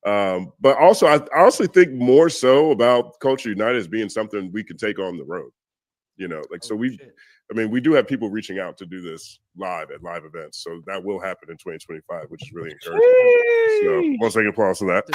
But also, I honestly think more so about Culture United as being something we can take on the road. So we do have people reaching out to do this live at live events. So that will happen in 2025, which is really encouraging. So one second pause on that.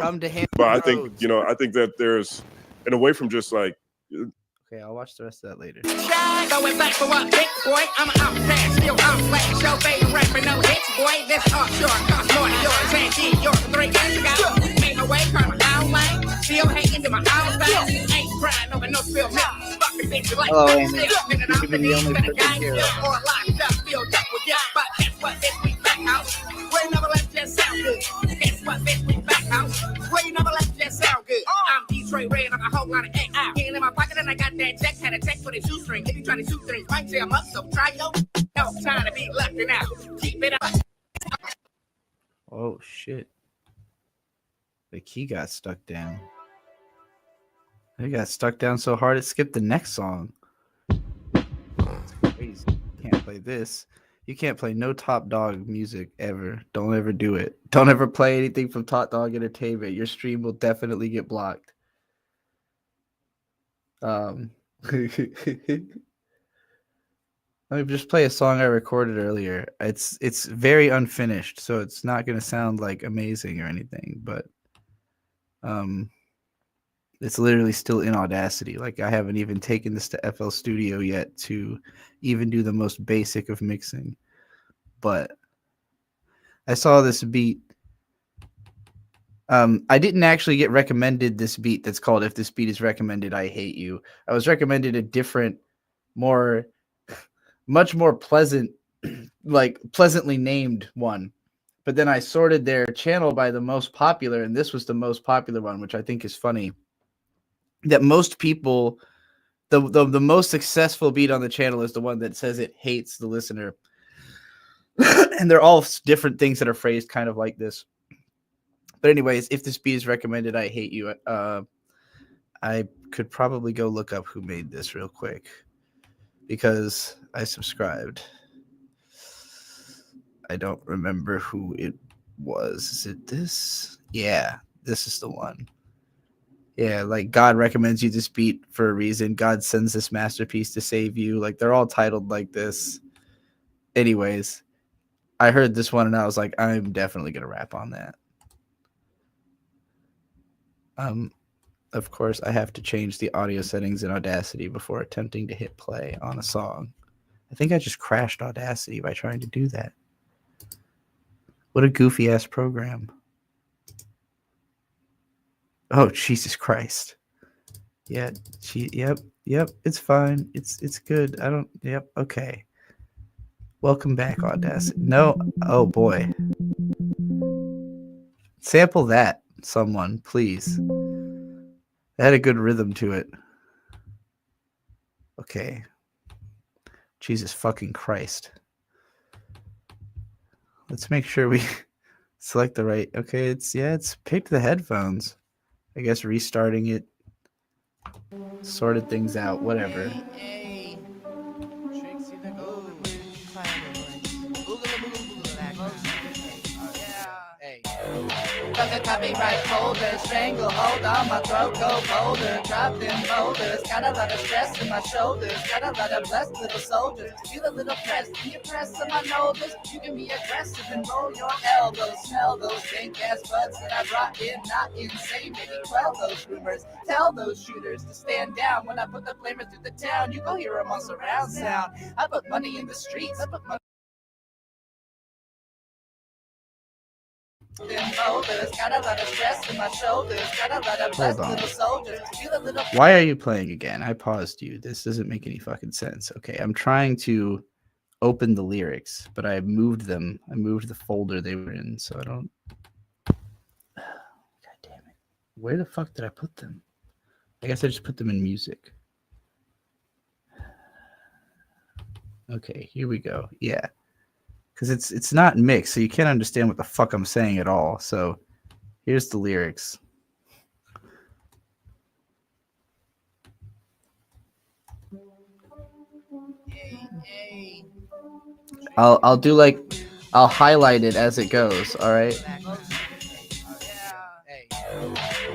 Come to Hampton But I think, Roads. I think that there's, and away from just like, okay, I'll watch the rest of that later. Going back for what, big boy? I'm an outcast, still outclass. Show baby rapping, no hits, boy. This offshore cost more than yours. And yours 3 years ago. Made my way, from my own lane. Still hanging to my own thing. Ain't crying over no spill milk. Fucking bitch like Hello, that. Amy. Still thinking I'm the You're the only beast. freaking hero. Or locked up, filled up with yuck. But guess what, bitch, we back house. We never let just sound good. Guess what, bitch, we back house. We never let just sound good. I'm Detroit Red, I'm a whole lot of X. Hand in my pocket and I got that check. Had a check for the shoestring. If you try to shoot things, might say I'm up, so try yo. No time to be left out. Keep it up. Oh shit. The key got stuck down. It got stuck down so hard it skipped the next song. That's crazy. You can't play this. You can't play no Top Dog music ever. Don't ever do it. Don't ever play anything from Top Dog Entertainment. Your stream will definitely get blocked. Let me just play a song I recorded earlier. It's very unfinished, so it's not going to sound like amazing or anything, but it's literally still in Audacity. Like, I haven't even taken this to FL Studio yet to even do the most basic of mixing. But I saw this beat. I didn't actually get recommended this beat that's called If This Beat Is Recommended, I Hate You. I was recommended a different, much more pleasant, like pleasantly named one. But then I sorted their channel by the most popular, and this was the most popular one, which I think is funny. That most people, the most successful beat on the channel is the one that says it hates the listener. And they're all different things that are phrased kind of like this. But anyways, If This Beat Is Recommended, I Hate You. I could probably go look up who made this real quick because I subscribed. I don't remember who it was. Is it this? Yeah, this is the one. Yeah, like God recommends you this beat for a reason. God sends this masterpiece to save you. Like, they're all titled like this. Anyways, I heard this one and I was like, I'm definitely going to rap on that. Of course, I have to change the audio settings in Audacity before attempting to hit play on a song. I think I just crashed Audacity by trying to do that. What a goofy ass program. Oh, Jesus Christ. Yeah, yep, it's fine. It's good. Yep, okay. Welcome back, Audacity. No, oh boy. Sample that, someone, please. It had a good rhythm to it. Okay. Jesus fucking Christ. Let's make sure we select the right. Okay, it's picked the headphones. I guess restarting it sorted things out. Whatever. Got the copyright folder, strangle hold on my throat, go bolder, dropped in boulders, got a lot of stress in my shoulders, got a lot of blessed little soldiers, feel a little pressed, can you press on my nose, you can be aggressive and roll your elbows, smell those dank ass buds that I brought in, not insane, maybe quell those rumors, tell those shooters to stand down, when I put the flamers through the town, you go hear them on surround sound, I put money in the streets, I put money Hold on. Why are you playing again? I paused you. This doesn't make any fucking sense. Okay, I'm trying to open the lyrics, but I moved them. I moved the folder they were in, so I don't. God damn it. Where the fuck did I put them? I guess I just put them in music. Okay, here we go. Yeah. Because it's not mixed, so you can't understand what the fuck I'm saying at all. So here's the lyrics. I'll highlight it as it goes, all right?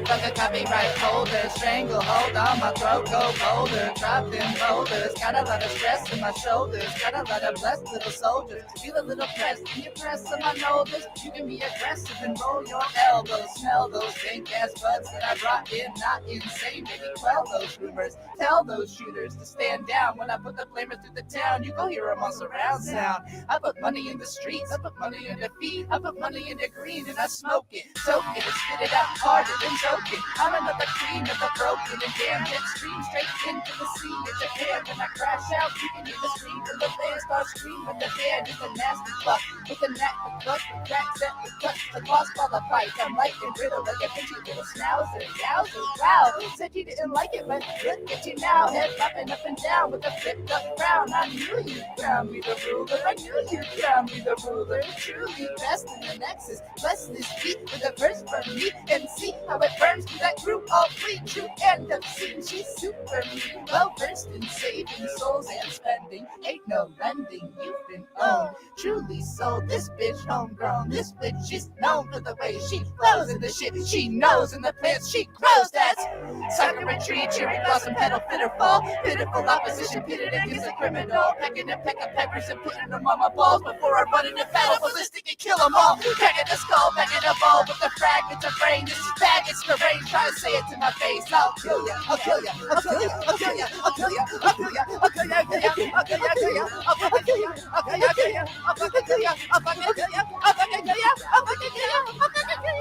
Fuck a copyright holder, strangle hold on my throat, go bolder, drop them boulders, got a lot of stress in my shoulders, got a lot of blessed little soldiers, feel a little pressed, can you press on my shoulders, you can be aggressive and roll your elbows, smell those dank ass buds that I brought in, not insane, baby, quell those rumors, tell those shooters to stand down, when I put the flamers through the town, you go hear them on surround sound, I put money in the streets, I put money in the feet, I put money in the green and I smoke it, soak it, and spit it out harder than choke it. I'm another queen of the broken and damn jet stream straight into the sea of Japan. When I crash out, you can hear the scream from the band start screaming. The band is a nasty fuck with a knack to clutch, the cracks that we cut, the lost by the fight. I'm light and brittle like a bitchy little schnauzer. Yowzer, wow, said you didn't like it, but look at you now, head bopping up and down with a flipped up crown. I knew you'd crown me the ruler, I knew you'd crown me the ruler. Truly best in the nexus, bless this beat with a verse from me and see how it burns through that group all three true and obscene. She's super mean, well versed in saving souls and spending. Ain't no lending, you've been owned. Truly sold this bitch homegrown. This bitch, she's known for the way she flows in the shit she knows and the plants she grows. That's sucker and tree, cherry blossom, petal, fitter fall. Pitiful opposition, pitted against a criminal. Pecking a peck of peppers and putting them on my balls before I run into battle ballistic and kill them all. Pecking the skull, pecking the ball with the fragments of brain. This is faggots the rain, try to say it to my face. I'll kill ya, I'll kill ya, I'll kill ya, I'll kill ya, I'll kill ya, I'll kill ya, I'll kill ya, I'll kill ya, I'll kill ya, I'll kill ya, I'll fucking kill ya, I'll kill ya, I'll kill ya, I'll fucking kill ya, I'll fucking kill ya, I'll fucking kill ya, I'll fucking kill ya, I'll fucking kill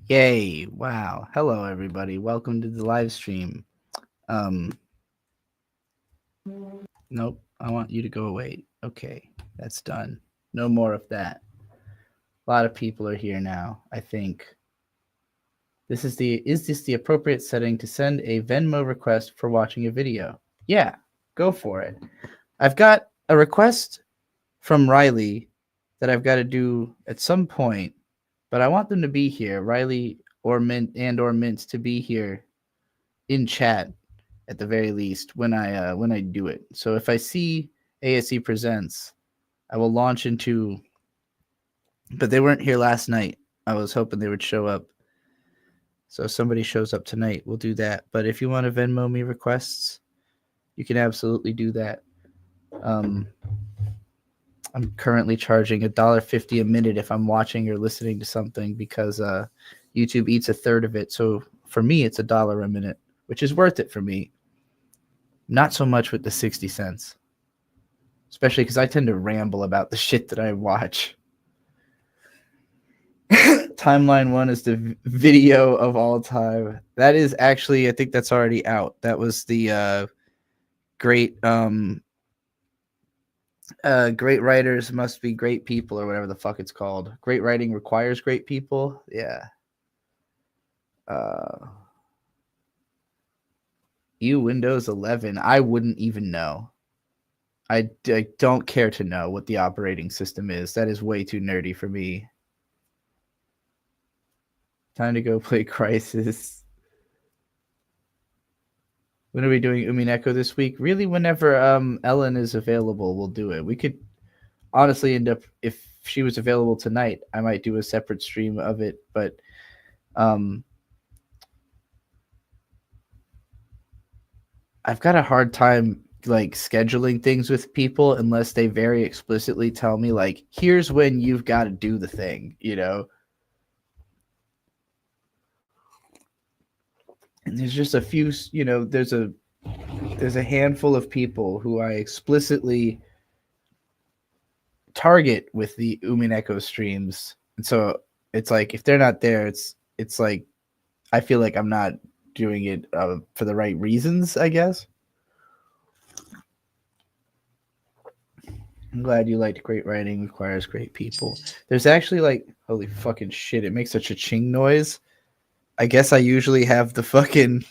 Yay. Wow. Hello, everybody. Welcome to the live stream. Nope. I want you to go away. Okay. That's done. No more of that. A lot of people are here now, I think. Is this the appropriate setting to send a Venmo request for watching a video? Yeah, go for it. I've got a request from Riley that I've got to do at some point, but I want them to be here, Riley or Mint to be here in chat at the very least when I do it. So if I see ASE Presents, I will launch into. But they weren't here last night. I was hoping they would show up. So if somebody shows up tonight, we'll do that. But if you want to Venmo me requests, you can absolutely do that. I'm currently charging $1.50 a minute if I'm watching or listening to something because YouTube eats a third of it. So for me, it's $1 a minute, which is worth it for me. Not so much with the 60 cents, especially because I tend to ramble about the shit that I watch. Timeline 1 is the video of all time. That is actually, I think that's already out. That was the great writers must be great people or whatever the fuck it's called. Great writing requires great people. Yeah. Windows 11. I wouldn't even know. I don't care to know what the operating system is. That is way too nerdy for me. Time to go play Crisis. When are we doing Umineko this week? Really, whenever Ellen is available, we'll do it. We could honestly end up, if she was available tonight, I might do a separate stream of it. But I've got a hard time like scheduling things with people unless they very explicitly tell me like, here's when you've got to do the thing, you know. And there's just a few, you know, there's a handful of people who I explicitly target with the Umineko streams. And so it's like, if they're not there, it's like, I feel like I'm not doing it for the right reasons, I guess. I'm glad you liked great writing requires great people. There's actually like, holy fucking shit, it makes such a ching noise. I guess I usually have the fucking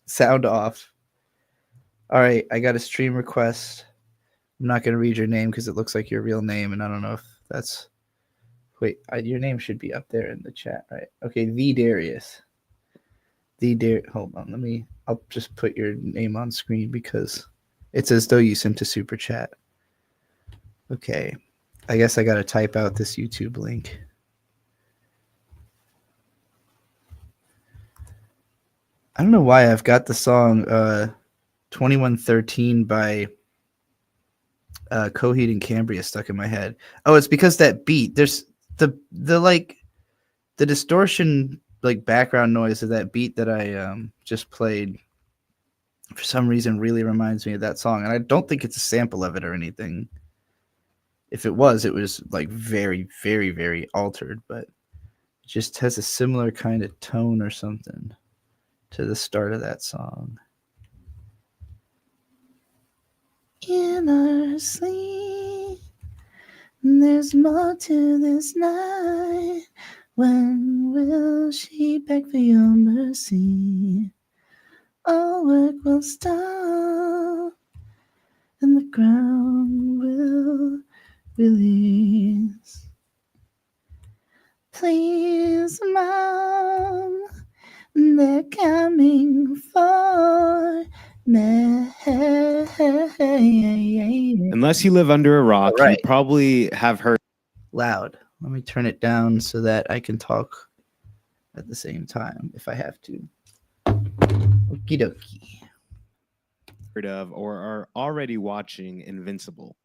sound off. All right, I got a stream request. I'm not gonna read your name because it looks like your real name, and I don't know if that's. Wait, your name should be up there in the chat, right? Okay, the Darius. Hold on, I'll just put your name on screen because it's as though you sent a super chat. Okay, I guess I gotta type out this YouTube link. I don't know why I've got the song 2113 by Coheed and Cambria stuck in my head. Oh, it's because that beat. There's the like the distortion, like background noise of that beat that I just played. For some reason, really reminds me of that song, and I don't think it's a sample of it or anything. If it was like very, very, very altered, but it just has a similar kind of tone or something to the start of that song. In our sleep, there's more to this night. When will she beg for your mercy? All work will stop, and the ground will release. Please, Mom, they're coming for me. Unless you live under a rock, All right. you probably have heard Loud. Let me turn it down so that I can talk at the same time if I have to. Okie dokie. of or are already watching Invincible.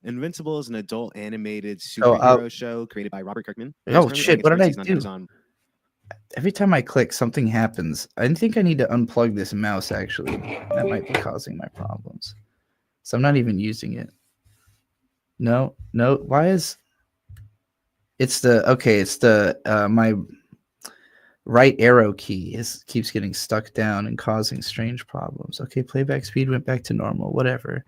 Invincible is an adult animated superhero show created by Robert Kirkman. Oh shit! What did I do? Every time I click, something happens. I think I need to unplug this mouse. Actually, that might be causing my problems. So I'm not even using it. No. Why is it's the my right arrow key keeps getting stuck down and causing strange problems. Okay, playback speed went back to normal. Whatever.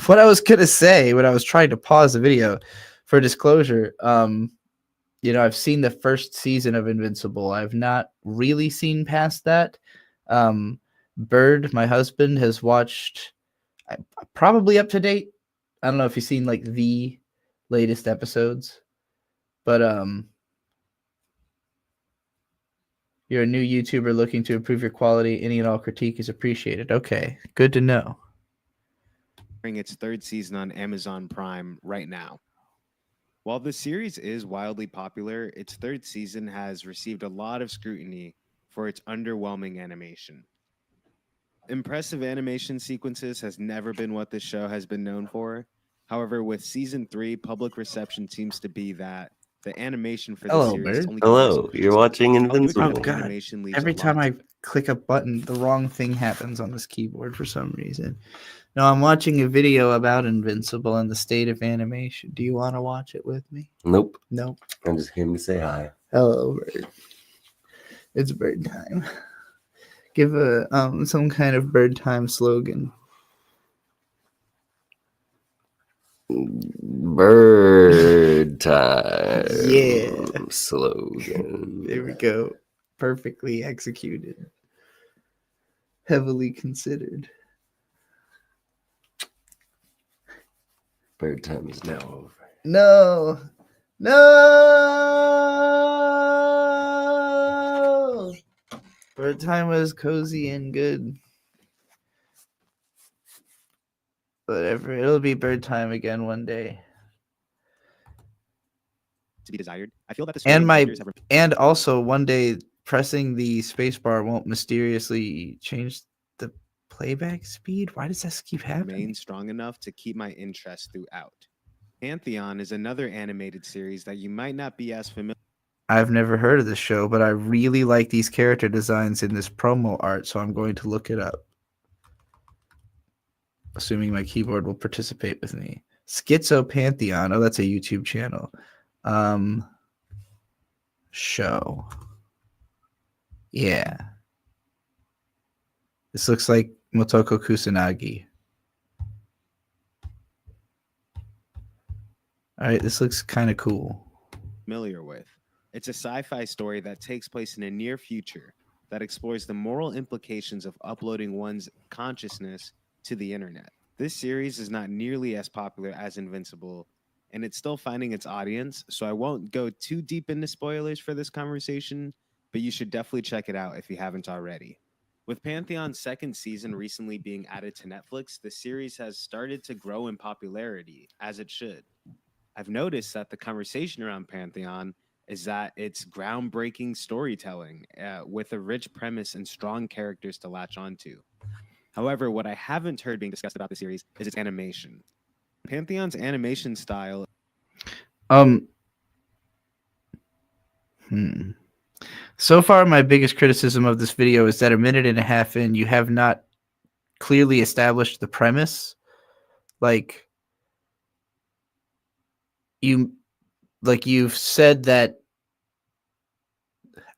What I was gonna say when I was trying to pause the video, for disclosure, I've seen the first season of Invincible. I've not really seen past that. Bird, my husband, has watched probably up to date. I don't know if you've seen like the latest episodes, but you're a new YouTuber looking to improve your quality. Any and all critique is appreciated. Okay, good to know. Its third season on Amazon Prime right now. While the series is wildly popular, its third season has received a lot of scrutiny for its underwhelming animation. Impressive animation sequences has never been what this show has been known for. However, with season 3, public reception seems to be that the animation for the series is only Hello, you're watching Invincible. Oh god! Every time I click a button, the wrong thing happens on this keyboard for some reason. No, I'm watching a video about Invincible and the state of animation. Do you want to watch it with me? Nope. Nope. I just came to say hi. Hello, Bird. It's bird time. Give a some kind of bird time slogan. Bird time. Yeah. Slogan. There we go. Perfectly executed. Heavily considered. Bird time is now over. No. Bird time was cozy and good. Whatever. It'll be bird time again one day. To be desired. I feel that the and also one day pressing the spacebar won't mysteriously change the playback speed. Why does this keep happening? Remain strong enough to keep my interest throughout. Pantheon is another animated series that you might not be as familiar. I've never heard of this show, but I really like these character designs in this promo art, so I'm going to look it up. Assuming my keyboard will participate with me. Schizo Pantheon. Oh, that's a YouTube channel. Show. Yeah. This looks like Motoko Kusanagi. All right, this looks kind of cool. Familiar with. It's a sci-fi story that takes place in a near future that explores the moral implications of uploading one's consciousness to the internet. This series is not nearly as popular as Invincible, and it's still finding its audience, so I won't go too deep into spoilers for this conversation, but you should definitely check it out if you haven't already. With Pantheon's second season recently being added to Netflix, the series has started to grow in popularity, as it should. I've noticed that the conversation around Pantheon is that it's groundbreaking storytelling with a rich premise and strong characters to latch onto. However, what I haven't heard being discussed about the series is its animation. Pantheon's animation style. Um. So far, my biggest criticism of this video is that a minute and a half in, you have not clearly established the premise. Like you've said that.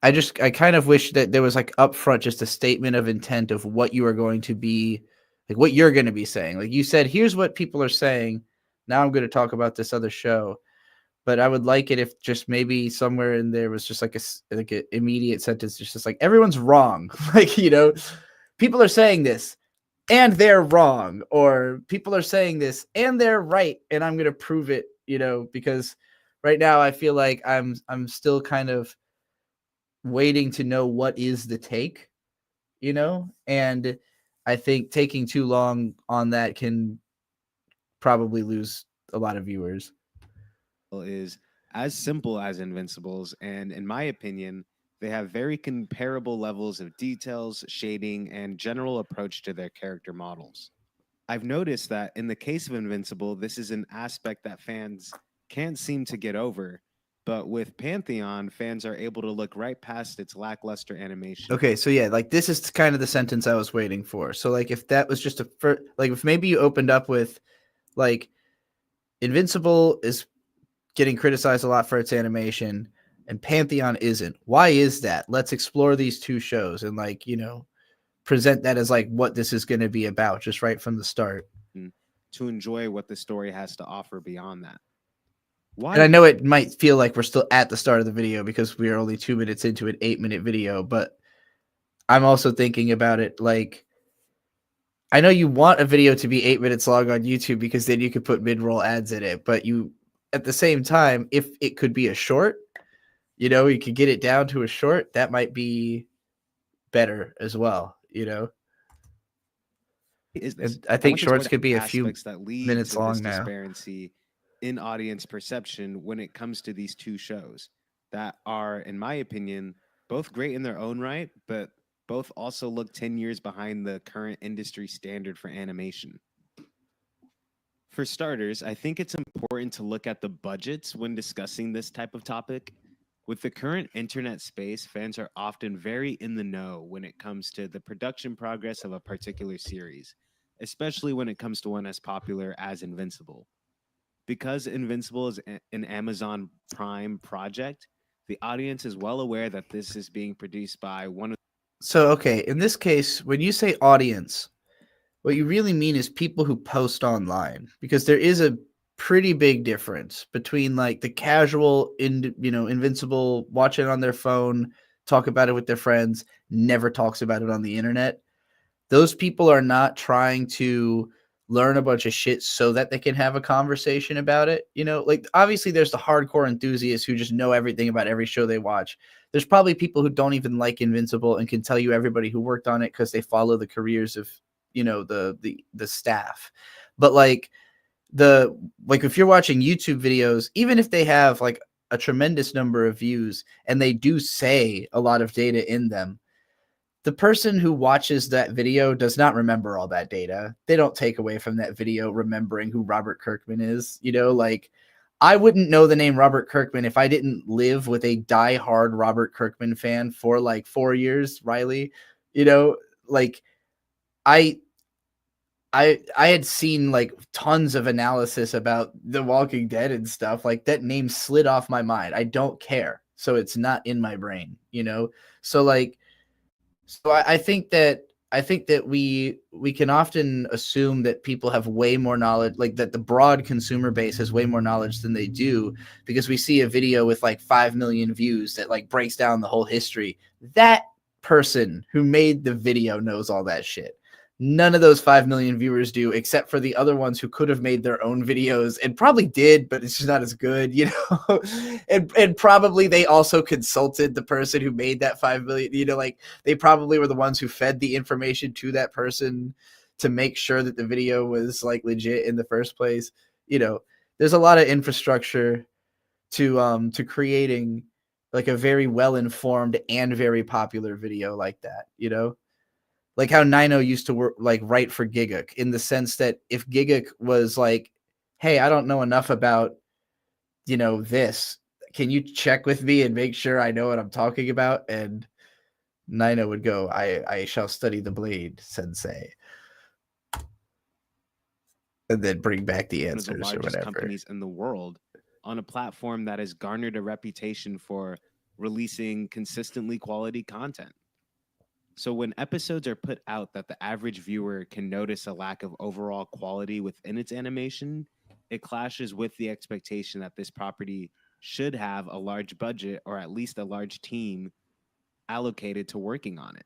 I kind of wish that there was like upfront just a statement of intent of what you are going to be, like what you're going to be saying. Like you said, here's what people are saying. Now I'm going to talk about this other show. But I would like it if just maybe somewhere in there was just like an immediate sentence, just like everyone's wrong. Like, people are saying this and they're wrong, or people are saying this and they're right. And I'm going to prove it, because right now I feel like I'm still kind of waiting to know what is the take, and I think taking too long on that can probably lose a lot of viewers. Is as simple as Invincible's, and in my opinion, they have very comparable levels of details, shading, and general approach to their character models. I've noticed that in the case of Invincible, this is an aspect that fans can't seem to get over, but with Pantheon, fans are able to look right past its lackluster animation. Okay, so yeah, like this is kind of the sentence I was waiting for. So like if that was just if maybe you opened up with like Invincible is getting criticized a lot for its animation and Pantheon isn't. Why is that? Let's explore these two shows and present that as like what this is going to be about just right from the start. To enjoy what the story has to offer beyond that. Why? And I know it might feel like we're still at the start of the video because we are only 2 minutes into an 8-minute video, but I'm also thinking about it like, I know you want a video to be 8 minutes long on YouTube because then you could put mid-roll ads in it, but at the same time, if it could be a short, you could get it down to a short, that might be better as well, I think shorts could be a few minutes long now. Transparency in audience perception when it comes to these two shows that are, in my opinion, both great in their own right, but both also look 10 years behind the current industry standard for animation. For starters, I think it's important to look at the budgets when discussing this type of topic. With the current internet space, fans are often very in the know when it comes to the production progress of a particular series, especially when it comes to one as popular as Invincible. Because Invincible is an Amazon Prime project, the audience is well aware that this is being produced by one of. So, okay, in this case, when you say audience, what you really mean is people who post online, because there is a pretty big difference between like the casual, Invincible, watch it on their phone, talk about it with their friends, never talks about it on the internet. Those people are not trying to learn a bunch of shit so that they can have a conversation about it. Like obviously there's the hardcore enthusiasts who just know everything about every show they watch. There's probably people who don't even like Invincible and can tell you everybody who worked on it because they follow the careers of the staff. But if you're watching YouTube videos, even if they have like a tremendous number of views and they do say a lot of data in them, the person who watches that video does not remember all that data. They don't take away from that video remembering who Robert Kirkman is. I wouldn't know the name Robert Kirkman if I didn't live with a diehard Robert Kirkman fan for like 4 years, Riley. I had seen like tons of analysis about The Walking Dead and stuff. Like that name slid off my mind. I don't care. So it's not in my brain, So I think that we can often assume that people have way more knowledge, like that the broad consumer base has way more knowledge than they do, because we see a video with like 5 million views that like breaks down the whole history. That person who made the video knows all that shit. None of those 5 million viewers do, except for the other ones who could have made their own videos and probably did, but it's just not as good, you know. and probably they also consulted the person who made that 5 million, you know, like they probably were the ones who fed the information to that person to make sure that the video was like legit in the first place. You know, there's a lot of infrastructure to creating like a very well-informed and very popular video like that, you know? Like how Nino used to work, like write for Gigguk, in the sense that if Gigguk was like, hey, I don't know enough about, you know, this, can you check with me and make sure I know what I'm talking about? And Nino would go, I shall study the blade, sensei. And then bring back the One of the answers or largest whatever. companies in the world on a platform that has garnered a reputation for releasing consistently quality content. So when episodes are put out that the average viewer can notice a lack of overall quality within its animation, it clashes with the expectation that this property should have a large budget or at least a large team allocated to working on it.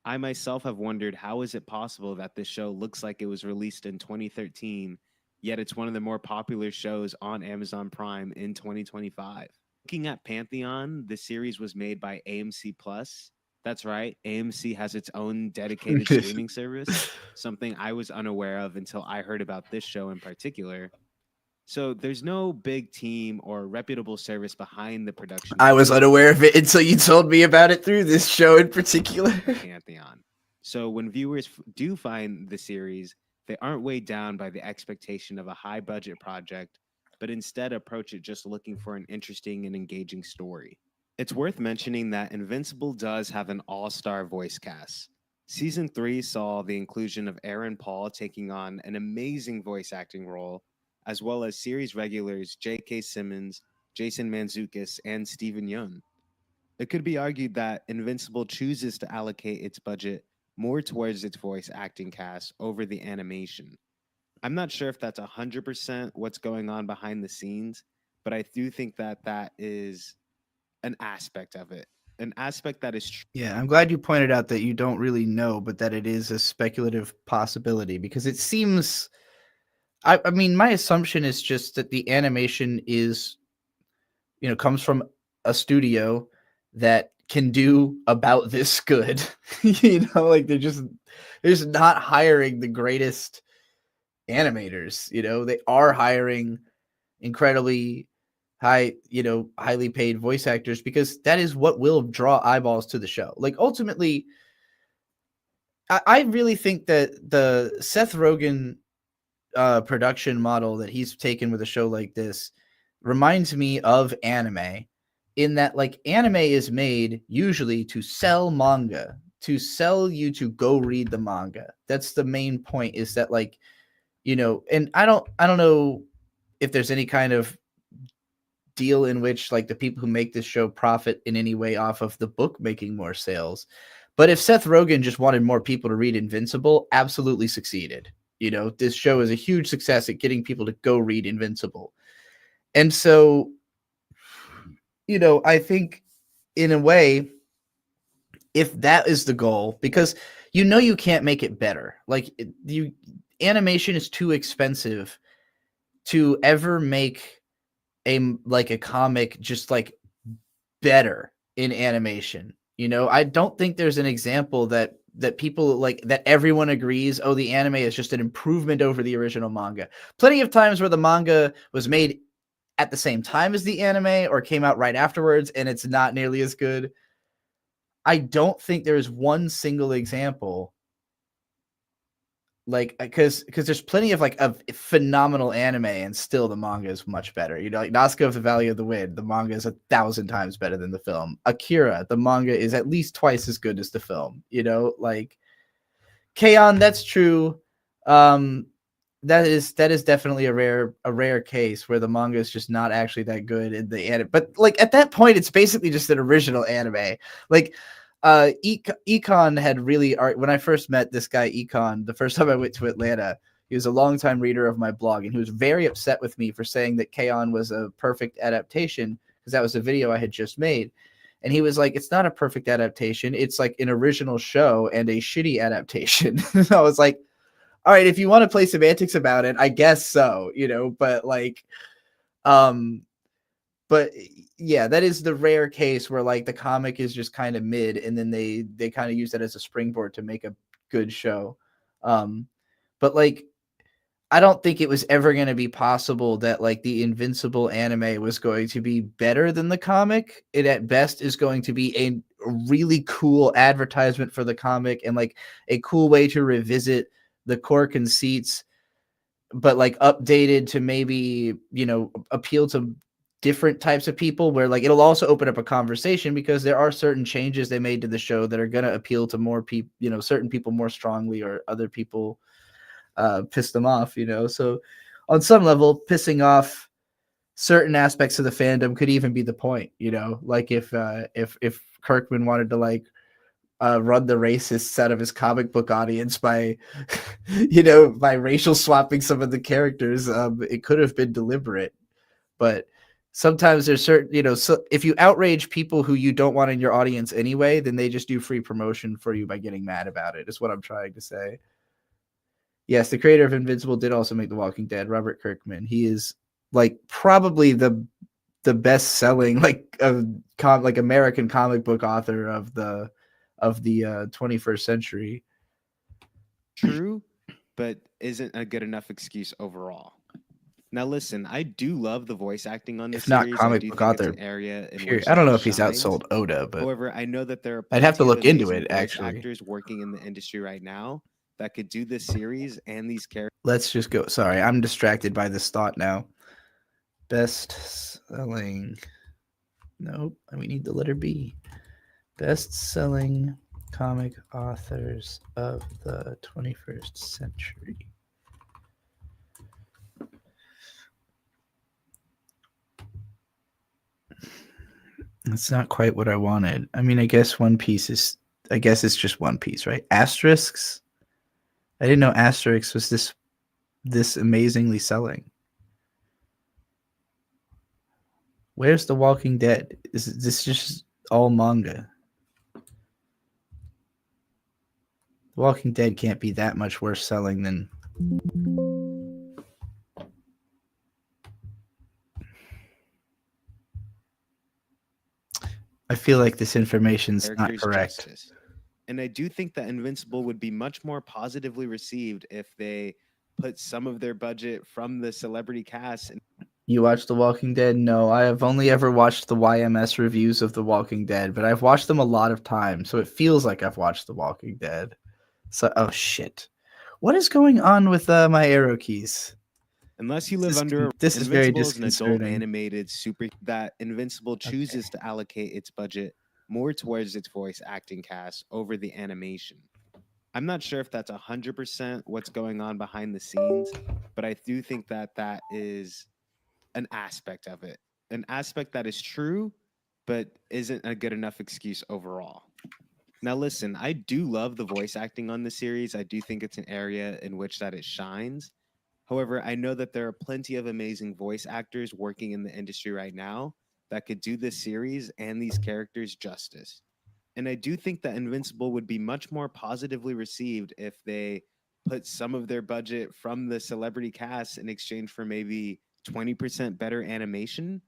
I myself have wondered, how is it possible that this show looks like it was released in 2013, yet it's one of the more popular shows on Amazon Prime in 2025? Looking at Pantheon, the series was made by AMC Plus. That's right, AMC has its own dedicated streaming service, something I was unaware of until I heard about this show in particular. So there's no big team or reputable service behind the production. I was unaware of it until you told me about it through this show in particular. Pantheon. So when viewers do find the series, they aren't weighed down by the expectation of a high budget project, but instead approach it just looking for an interesting and engaging story. It's worth mentioning that Invincible does have an all-star voice cast. Season 3 saw the inclusion of Aaron Paul taking on an amazing voice acting role, as well as series regulars J.K. Simmons, Jason Mantzoukas, and Steven Yeun. It could be argued that Invincible chooses to allocate its budget more towards its voice acting cast over the animation. I'm not sure if that's 100% what's going on behind the scenes, but I do think that that is an aspect of it. An aspect that is true. Yeah, I'm glad you pointed out that you don't really know, but that it is a speculative possibility, because it seems... I mean, my assumption is just that the animation is, you know, comes from a studio that can do about this good. You know, like they're just not hiring the greatest animators. You know, they are hiring incredibly highly paid voice actors, because that is what will draw eyeballs to the show. Like ultimately, I really think that the Seth Rogen production model that he's taken with a show like this reminds me of anime, in that like anime is made usually to sell manga, to sell you to go read the manga. That's the main point, is that, like, you know, and I don't know if there's any kind of deal in which like the people who make this show profit in any way off of the book making more sales. But if Seth Rogen just wanted more people to read Invincible, absolutely succeeded. You know, this show is a huge success at getting people to go read Invincible. And so, you know, I think in a way, if that is the goal, because you know you can't make it better. Like animation is too expensive to ever make a comic just like better in animation. You know, I don't think there's an example that people like, that everyone agrees, oh, the anime is just an improvement over the original manga. Plenty of times where the manga was made at the same time as the anime or came out right afterwards and it's not nearly as good. I don't think there's one single example, like, because there's plenty of like a phenomenal anime and still the manga is much better. You know, like Nazca of the Valley of the Wind, the manga is 1,000 times better than the film. Akira, the manga is at least twice as good as the film. You know, like K-On!, that's true. That is definitely a rare case where the manga is just not actually that good in the anime. But like at that point, it's basically just an original anime. Like Econ had really, when I first met this guy Econ, the first time I went to Atlanta, he was a longtime reader of my blog, and he was very upset with me for saying that K-On! Was a perfect adaptation, because that was a video I had just made. And he was like, it's not a perfect adaptation. It's like an original show and a shitty adaptation. I was like, all right, if you want to play semantics about it, I guess so, but like, but yeah, that is the rare case where like the comic is just kind of mid and then they kind of use that as a springboard to make a good show. But like, I don't think it was ever going to be possible that like the Invincible anime was going to be better than the comic. It at best is going to be a really cool advertisement for the comic and like a cool way to revisit the core conceits, but like updated to maybe, appeal to different types of people, where like it'll also open up a conversation because there are certain changes they made to the show that are going to appeal to more people, certain people more strongly, or other people piss them off, so on some level pissing off certain aspects of the fandom could even be the point, like if Kirkman wanted to like run the racists out of his comic book audience by by racial swapping some of the characters, it could have been deliberate. But sometimes there's certain, so if you outrage people who you don't want in your audience anyway, then they just do free promotion for you by getting mad about it, is what I'm trying to say. Yes, the creator of Invincible did also make The Walking Dead, Robert Kirkman. He is like probably the best selling like American comic book author of the 21st century. True, but isn't a good enough excuse overall. Now listen, I do love the voice acting on this If not series. comic I do book think it's author, an area in period. which I don't know that if he's shines. outsold Oda, but However, I know that there are I'd have to plenty of look into amazing it, voice actually. actors working in the industry right now that could do this series and these characters. Let's just go. Sorry, I'm distracted by this thought now. Best selling. Nope. We need the letter B. Best selling comic authors of the 21st century. That's not quite what I wanted. I mean, I guess it's just One Piece, right? Asterisks? I didn't know Asterix was this amazingly selling. Where's The Walking Dead? Is this just all manga? The Walking Dead can't be that much worse selling than... I feel like this information's not correct. Justice. And I do think that Invincible would be much more positively received if they put some of their budget from the celebrity cast. And You watched The Walking Dead? No, I have only ever watched the YMS reviews of The Walking Dead, but I've watched them a lot of times, so it feels like I've watched The Walking Dead. So, oh shit. What is going on with my arrow keys? unless you live under this is very Invincible is an adult disconcerting. animated super that Invincible chooses to allocate its budget more towards its voice acting cast over the animation. I'm not sure if that's 100% what's going on behind the scenes, but I do think that that is an aspect of it, an aspect that is true, but isn't a good enough excuse overall. Now, listen, I do love the voice acting on the series. I do think it's an area in which that it shines. However, I know that there are plenty of amazing voice actors working in the industry right now that could do this series and these characters justice. And I do think that Invincible would be much more positively received if they put some of their budget from the celebrity cast in exchange for maybe 20% better animation.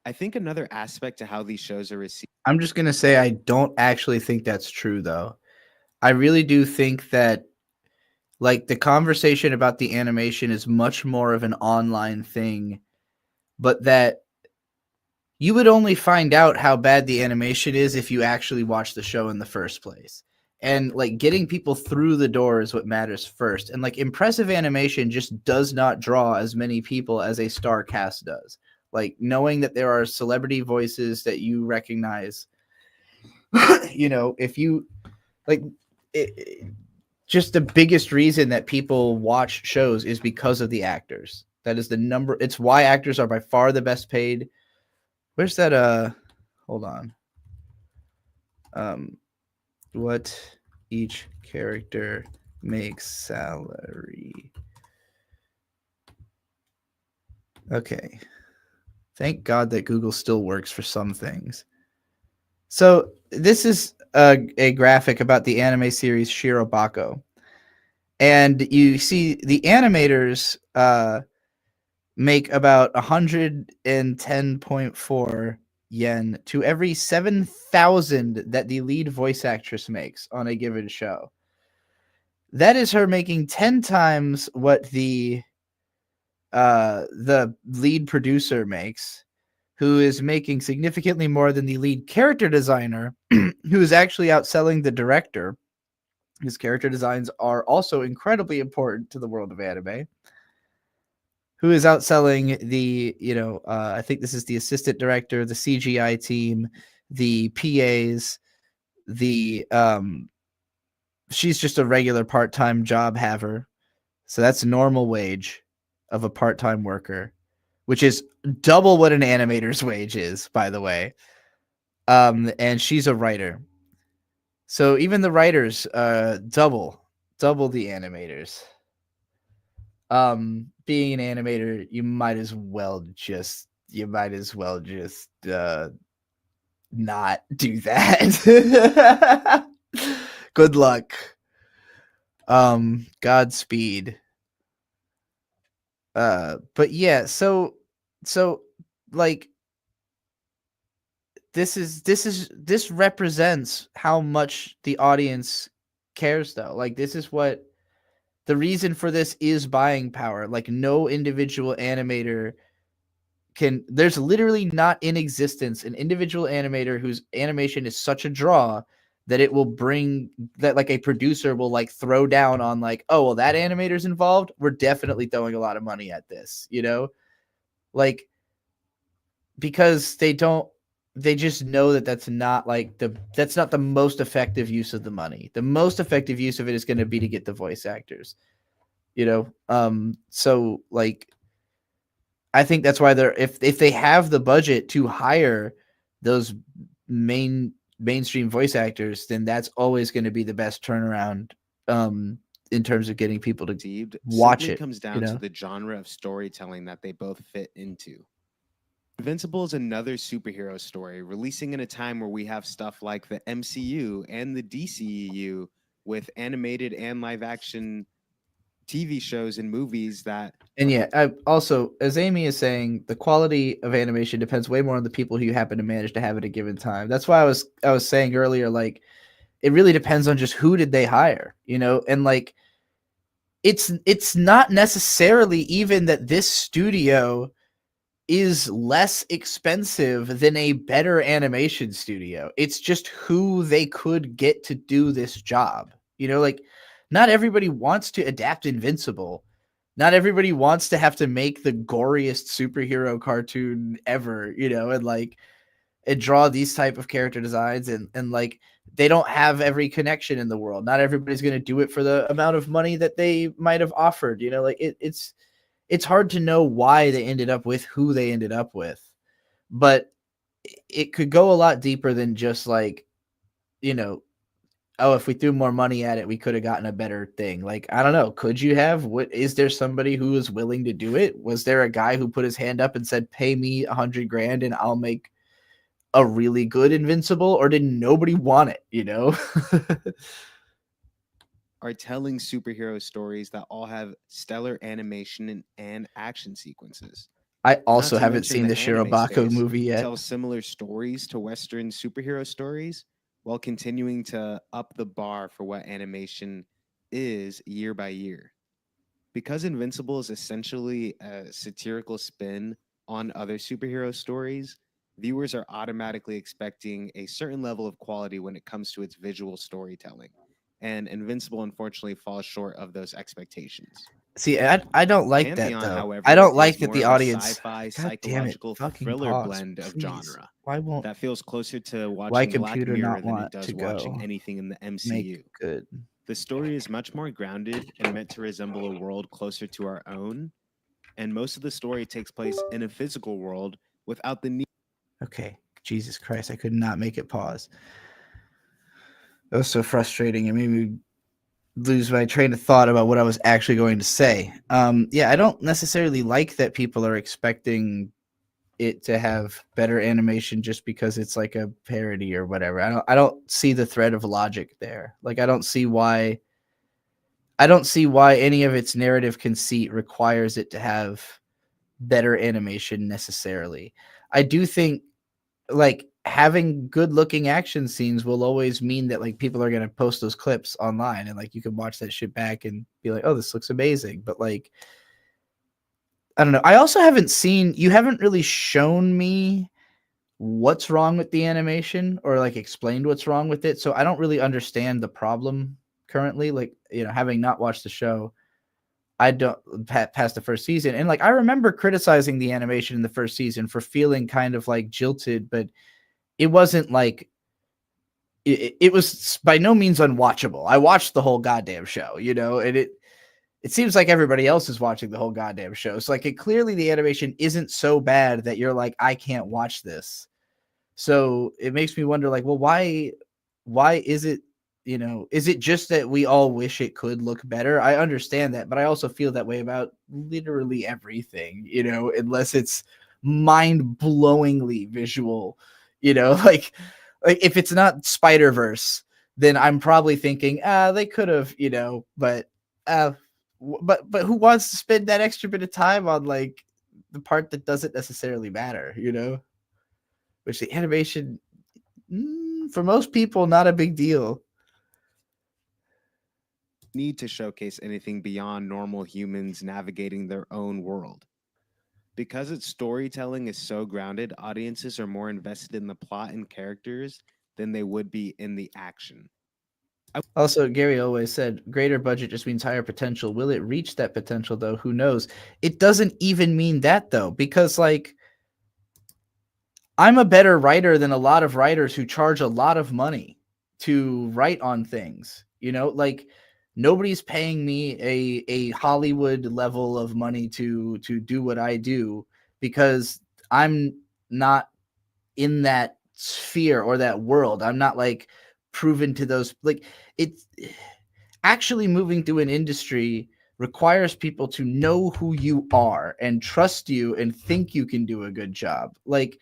I think another aspect to how these shows are received. I'm just going to say I don't actually think that's true, though. I really do think that like the conversation about the animation is much more of an online thing, but that you would only find out how bad the animation is if you actually watch the show in the first place. And like getting people through the door is what matters first. And like impressive animation just does not draw as many people as a star cast does. Like knowing that there are celebrity voices that you recognize, if you like just the biggest reason that people watch shows is because of the actors. That is the number. It's why actors are by far the best paid. Where's that? Hold on. What each character makes salary. Okay. Thank God that Google still works for some things. So this is a graphic about the anime series Shirobako. And you see the animators make about 110.4 yen to every 7,000 that the lead voice actress makes on a given show. That is her making 10 times what the lead producer makes, who is making significantly more than the lead character designer, who is actually outselling the director. His character designs are also incredibly important to the world of anime. Who is outselling the, I think this is the assistant director, the CGI team, the PAs, she's just a regular part-time job haver. So that's normal wage of a part-time worker, which is double what an animator's wage is, by the way. And she's a writer. So even the writers, double the animators. Being an animator, you might as well just not do that. Good luck. Godspeed. But yeah, so like this represents how much the audience cares, though. Like, this is what the reason for this is buying power. Like, no individual animator there's literally not in existence an individual animator whose animation is such a draw that it will bring that, like, a producer will like throw down on, like, oh, well, that animator's involved, we're definitely throwing a lot of money at this, like, because they just know that that's not the most effective use of the money. The most effective use of it is going to be to get the voice actors, so like, I think that's why if they have the budget to hire those mainstream voice actors, then that's always going to be the best turnaround in terms of getting people to watch it. Comes down to the genre of storytelling that they both fit into. Invincible is another superhero story releasing in a time where we have stuff like the MCU and the DCEU with animated and live action TV shows and movies that. And yeah, I also, as Amy is saying, the quality of animation depends way more on the people who you happen to manage to have at a given time. That's why I was saying earlier, like, it really depends on just who did they hire, and like, it's not necessarily even that this studio is less expensive than a better animation studio. It's just who they could get to do this job. Like, not everybody wants to adapt Invincible. Not everybody wants to have to make the goriest superhero cartoon ever, and draw these type of character designs, and like, they don't have every connection in the world. Not everybody's going to do it for the amount of money that they might have offered, like, it's hard to know why they ended up with who they ended up with, but it could go a lot deeper than just like, oh, if we threw more money at it, we could have gotten a better thing. Like, I don't know. Could you have? Is there somebody who was willing to do it? Was there a guy who put his hand up and said, pay me $100,000 and I'll make a really good Invincible? Or did nobody want it, Are telling superhero stories that all have stellar animation and action sequences. I also haven't seen the Shirobako movie yet. Tell similar stories to Western superhero stories, while continuing to up the bar for what animation is year by year. Because Invincible is essentially a satirical spin on other superhero stories, viewers are automatically expecting a certain level of quality when it comes to its visual storytelling. And Invincible, unfortunately, falls short of those expectations. See, I don't like Pantheon, that, though. However, I don't like is that more the of a audience... sci-fi, God damn it, psychological fucking thriller pause, blend of please. genre. Why won't That feels closer to why watching Black computer Mirror not than it want does to watching go anything in the MCU. make good? The story is much more grounded and meant to resemble a world closer to our own. And most of the story takes place in a physical world without the need. Okay, Jesus Christ, I could not make it pause. That was so frustrating. It made me lose my train of thought about what I was actually going to say. Yeah, I don't necessarily like that people are expecting it to have better animation just because it's like a parody or whatever. I don't see the thread of logic there. Like I don't see why any of its narrative conceit requires it to have better animation necessarily. I do think like having good looking action scenes will always mean that like people are going to post those clips online and like you can watch that shit back and be like, oh, this looks amazing. But like, I don't know. I also you haven't really shown me what's wrong with the animation or like explained what's wrong with it. So I don't really understand the problem currently. Like, you know, having not watched the show, I don't past the first season. And like, I remember criticizing the animation in the first season for feeling kind of like jilted, but it wasn't like, it was by no means unwatchable. I watched the whole goddamn show, you know, and it seems like everybody else is watching the whole goddamn show. So like clearly the animation isn't so bad that you're like, I can't watch this. So it makes me wonder like, well, why is it, you know, is it just that we all wish it could look better? I understand that, but I also feel that way about literally everything, you know, unless it's mind-blowingly visual, you know, like if it's not Spider-Verse, then I'm probably thinking, they could have, you know, but who wants to spend that extra bit of time on like the part that doesn't necessarily matter, you know? Which the animation, for most people, not a big deal. Need to showcase anything beyond normal humans navigating their own world. Because its storytelling is so grounded, audiences are more invested in the plot and characters than they would be in the action. Also, Gary always said, greater budget just means higher potential. Will it reach that potential, though? Who knows? It doesn't even mean that, though, because, like, I'm a better writer than a lot of writers who charge a lot of money to write on things. You know, like, nobody's paying me a Hollywood level of money to do what I do because I'm not in that sphere or that world. I'm not, like, proven to those, like, it's actually moving through an industry requires people to know who you are and trust you and think you can do a good job. Like,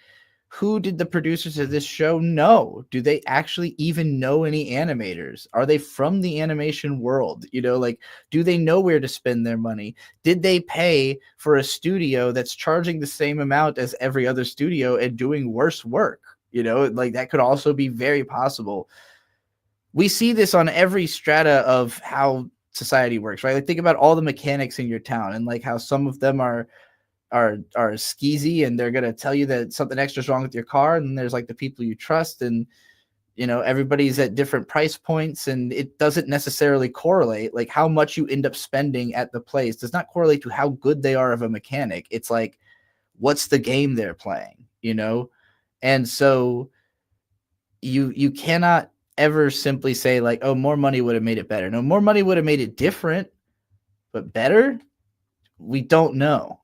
who did the producers of this show know? Do they actually even know any animators? Are they from the animation world? You know, like, do they know where to spend their money? Did they pay for a studio that's charging the same amount as every other studio and doing worse work? You know, like, that could also be very possible. We see this on every strata of how society works, right? Like, think about all the mechanics in your town and like how some of them are skeezy and they're gonna tell you that something extra is wrong with your car, and there's like the people you trust, and you know, everybody's at different price points, and it doesn't necessarily correlate. Like, how much you end up spending at the place does not correlate to how good they are of a mechanic. It's like, what's the game they're playing, you know? And so you cannot ever simply say like, oh, more money would have made it better. No, more money would have made it different, but better, we don't know.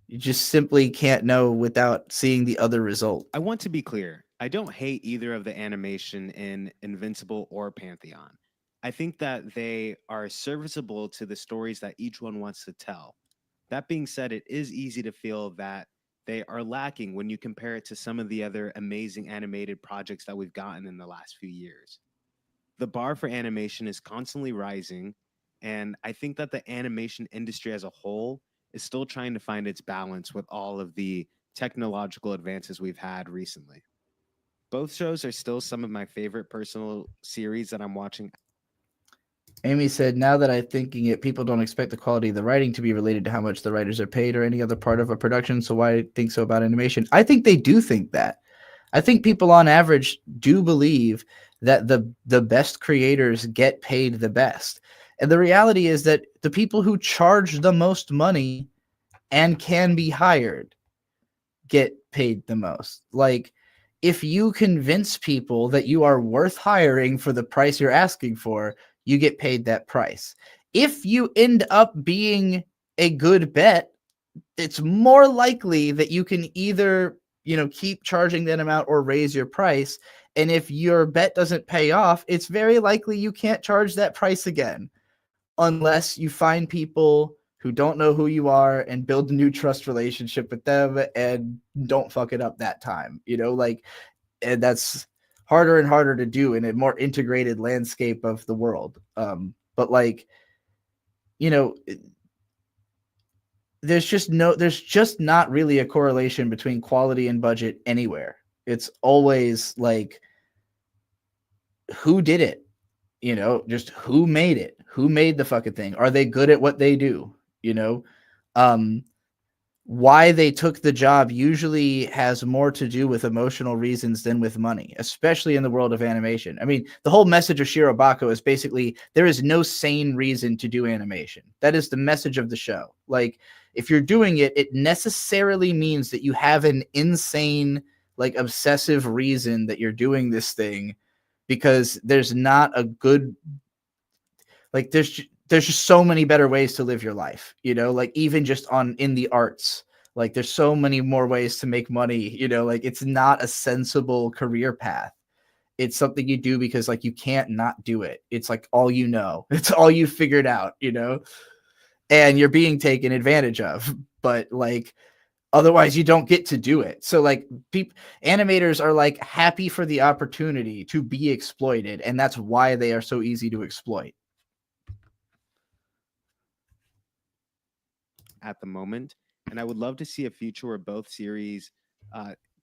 You just simply can't know without seeing the other result. I want to be clear. I don't hate either of the animation in Invincible or Pantheon. I think that they are serviceable to the stories that each one wants to tell. That being said, it is easy to feel that they are lacking when you compare it to some of the other amazing animated projects that we've gotten in the last few years. The bar for animation is constantly rising, and I think that the animation industry as a whole is still trying to find its balance with all of the technological advances we've had recently. Both shows are still some of my favorite personal series that I'm watching. Amy said, now that I'm thinking it, people don't expect the quality of the writing to be related to how much the writers are paid or any other part of a production. So why think so about animation? I think they do think that. I think people on average do believe that the best creators get paid the best. And the reality is that the people who charge the most money and can be hired get paid the most. Like, if you convince people that you are worth hiring for the price you're asking for, you get paid that price. If you end up being a good bet, it's more likely that you can either, you know, keep charging that amount or raise your price. And if your bet doesn't pay off, it's very likely you can't charge that price again, unless you find people who don't know who you are and build a new trust relationship with them and don't fuck it up that time, like, and that's harder and harder to do in a more integrated landscape of the world. But like, there's just not really a correlation between quality and budget anywhere. It's always like, who did it? Just who made it? Who made the fucking thing? Are they good at what they do? Why they took the job usually has more to do with emotional reasons than with money, especially in the world of animation. I mean, the whole message of Shirobako is basically there is no sane reason to do animation. That is the message of the show. Like, if you're doing it, it necessarily means that you have an insane, like, obsessive reason that you're doing this thing, because there's not a good, like, there's just so many better ways to live your life, like, even just in the arts, like, there's so many more ways to make money, like, it's not a sensible career path. It's something you do because, like, you can't not do it. It's like all it's all you figured out, and you're being taken advantage of, but like, otherwise you don't get to do it. So like, animators are like happy for the opportunity to be exploited, and that's why they are so easy to exploit. At the moment, and I would love to see a future where both series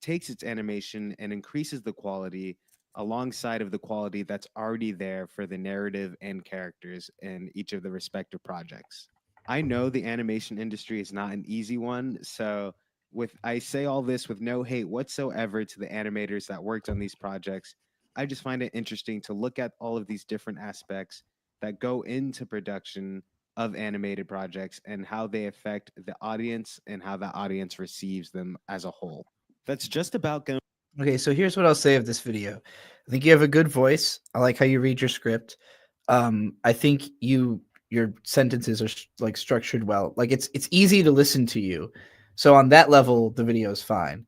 takes its animation and increases the quality alongside of the quality that's already there for the narrative and characters in each of the respective projects. I know the animation industry is not an easy one, so I say all this with no hate whatsoever to the animators that worked on these projects. I just find it interesting to look at all of these different aspects that go into production of animated projects and how they affect the audience and how the audience receives them as a whole. That's just about going. Okay, so here's what I'll say of this video. I think you have a good voice. I like how you read your script. I think your sentences are like structured well. Like, it's easy to listen to you. So on that level, the video is fine.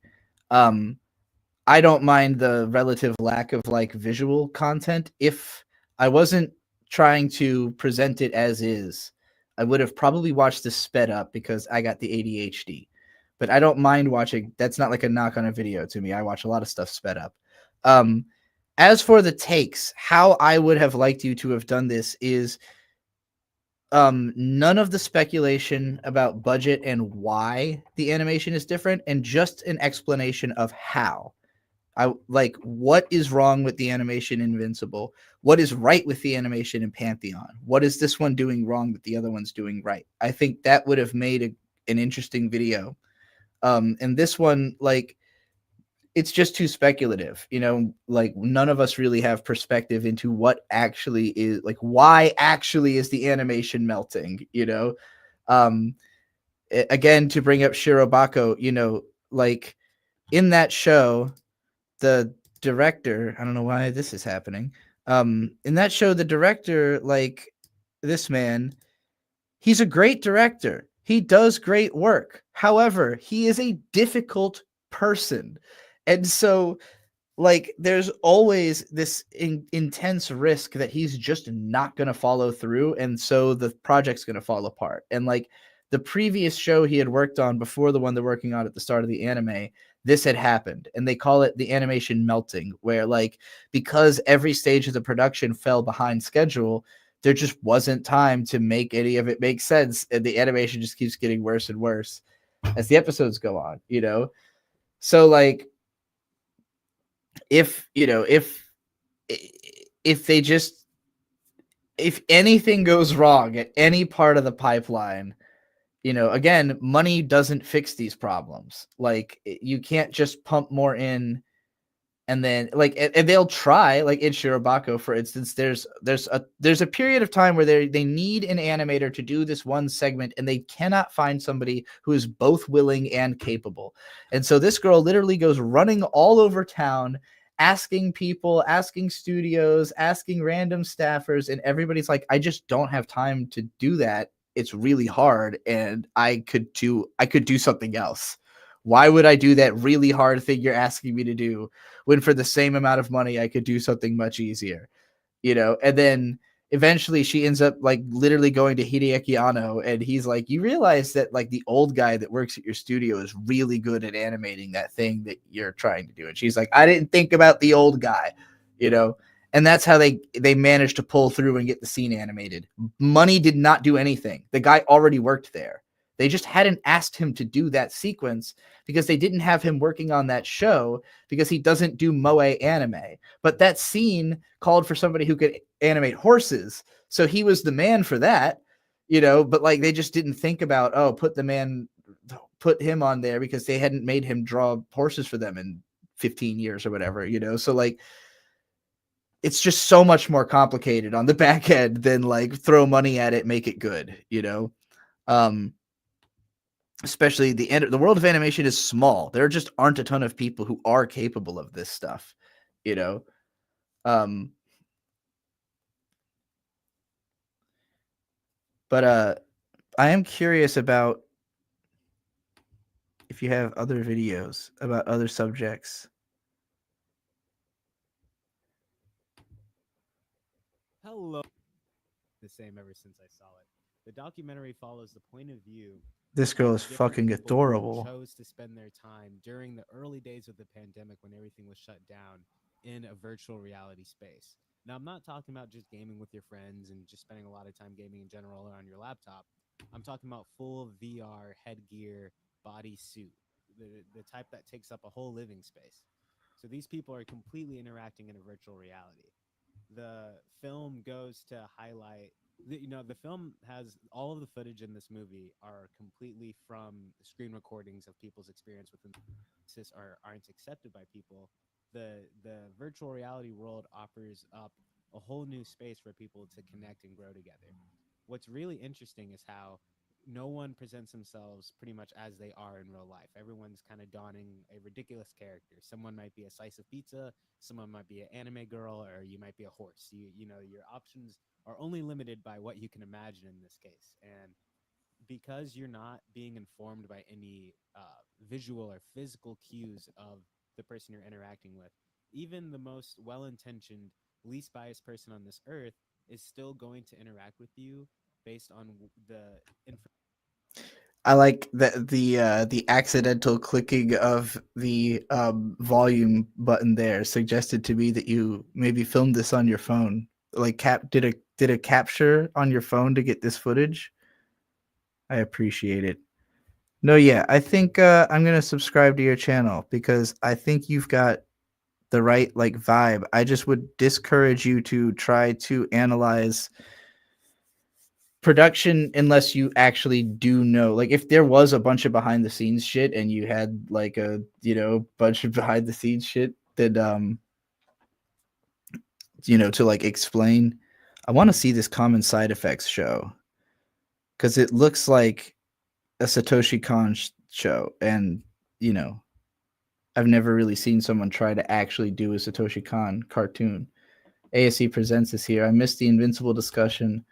I don't mind the relative lack of like visual content. If I wasn't trying to present it as is, I would have probably watched this sped up because I got the ADHD. But I don't mind watching. That's not like a knock on a video to me. I watch a lot of stuff sped up. As for the takes, how I would have liked you to have done this is none of the speculation about budget and why the animation is different, and just an explanation of how. I like, what is wrong with the animation in Invincible? What is right with the animation in Pantheon? What is this one doing wrong that the other one's doing right? I think that would have made an interesting video. And this one, like, it's just too speculative, like, none of us really have perspective into what actually is, like, why actually is the animation melting, again, to bring up Shirobako, like, in that show, the director, I don't know why this is happening. In that show, the director, like, this man, he's a great director. He does great work. However, he is a difficult person. And so, like, there's always this intense risk that he's just not going to follow through. And so the project's going to fall apart. And like, the previous show he had worked on before the one they're working on at the start of the anime, this had happened, and they call it the animation melting, where, like, because every stage of the production fell behind schedule, there just wasn't time to make any of it make sense, and the animation just keeps getting worse and worse as the episodes go on, So, like, if anything goes wrong at any part of the pipeline, again, money doesn't fix these problems. Like, you can't just pump more in and then, like, and they'll try, like in Shirobako, for instance, there's a period of time where they need an animator to do this one segment, and they cannot find somebody who is both willing and capable. And so this girl literally goes running all over town, asking people, asking studios, asking random staffers, and everybody's like, I just don't have time to do that. It's really hard, and I could do something else. Why would I do that really hard thing you're asking me to do when for the same amount of money I could do something much easier? And then eventually she ends up like literally going to Hideaki Anno, and he's like, you realize that like the old guy that works at your studio is really good at animating that thing that you're trying to do. And she's like, I didn't think about the old guy, you know. And that's how they managed to pull through and get the scene animated. Money did not do anything. The guy already worked there. They just hadn't asked him to do that sequence because they didn't have him working on that show because he doesn't do moe anime. But that scene called for somebody who could animate horses. So he was the man for that, you know, but like they just didn't think about, oh, put him on there because they hadn't made him draw horses for them in 15 years or whatever, you know? So like, it's just so much more complicated on the back end than like throw money at it, make it good, you know? Especially the world of animation is small. There just aren't a ton of people who are capable of this stuff, you know? But I am curious about if you have other videos about other subjects. Hello. The same ever since I saw it. The documentary follows the point of view. This girl is Different fucking people who adorable. chose to spend their time during the early days of the pandemic when everything was shut down in a virtual reality space. Now, I'm not talking about just gaming with your friends and just spending a lot of time gaming in general or on your laptop. I'm talking about full VR headgear body suit, the type that takes up a whole living space. So these people are completely interacting in a virtual reality. The film goes to highlight, the film has all of the footage in this movie are completely from screen recordings of people's experience within aren't accepted by people. The virtual reality world offers up a whole new space for people to connect and grow together. What's really interesting is how no one presents themselves pretty much as they are in real life. Everyone's kind of donning a ridiculous character. Someone might be a slice of pizza, someone might be an anime girl, or you might be a horse. You know, your options are only limited by what you can imagine in this case. And because you're not being informed by any visual or physical cues of the person you're interacting with, even the most well-intentioned, least biased person on this earth is still going to interact with you based on the information. I like that the accidental clicking of the volume button there suggested to me that you maybe filmed this on your phone. Like did a capture on your phone to get this footage. I appreciate it. No, yeah, I think I'm gonna subscribe to your channel because I think you've got the right like vibe. I just would discourage you to try to analyze production unless you actually do know. Like if there was a bunch of behind the scenes shit and you had like a bunch of behind the scenes shit that to like explain. I want to see this Common Side Effects show because it looks like a Satoshi Kon show, and I've never really seen someone try to actually do a Satoshi Kon cartoon. ASE Presents is here. I missed the Invincible discussion.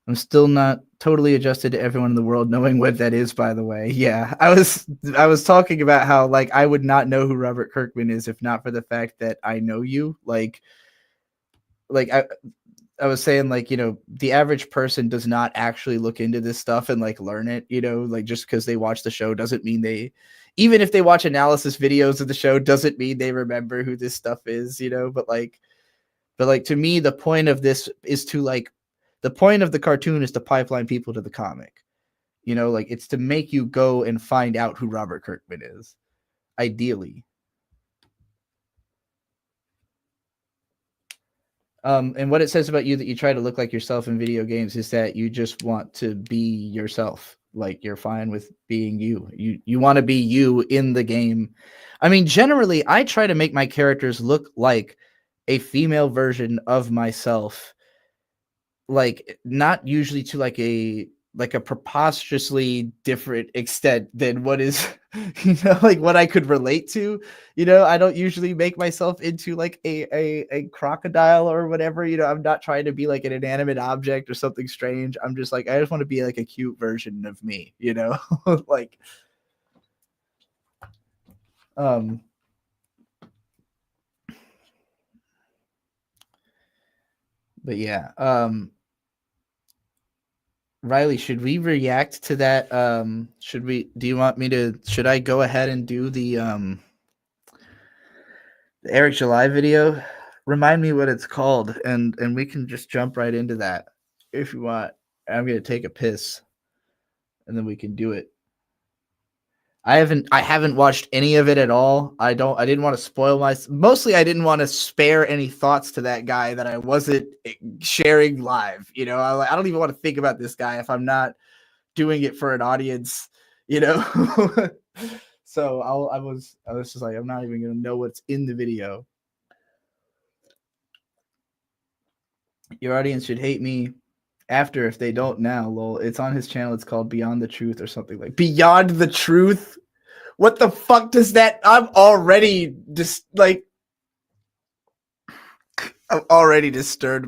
I'm still not totally adjusted to everyone in the world knowing what that is, by the way. Yeah, I was talking about how like I would not know who Robert Kirkman is if not for the fact that I know you. Like I was saying, like, the average person does not actually look into this stuff and like learn it, like just because they watch the show doesn't mean even if they watch analysis videos of the show, doesn't mean they remember who this stuff is, but like to me, the point of this is the point of the cartoon is to pipeline people to the comic, like it's to make you go and find out who Robert Kirkman is, ideally. And what it says about you that you try to look like yourself in video games is that you just want to be yourself. Like you're fine with being you. You want to be you in the game. I mean, generally, I try to make my characters look like a female version of myself. Like not usually to like a preposterously different extent than what is like what I could relate to. I don't usually make myself into like a crocodile or whatever. I'm not trying to be like an inanimate object or something strange. I'm just like, I just want to be like a cute version of me, like but yeah, Riley, should we react to that? Should I go ahead and do the Eric July video? Remind me what it's called, and we can just jump right into that if you want. I'm gonna take a piss, and then we can do it. I haven't watched any of it at all. I didn't want to spoil mostly I didn't want to spare any thoughts to that guy that I wasn't sharing live. You know, I don't even want to think about this guy if I'm not doing it for an audience, you know. So I was just like, I'm not even gonna know what's in the video. Your audience should hate me after if they don't now. Lol. It's on his channel. It's called Beyond the Truth or something like Beyond the Truth. What the fuck does that? I'm already disturbed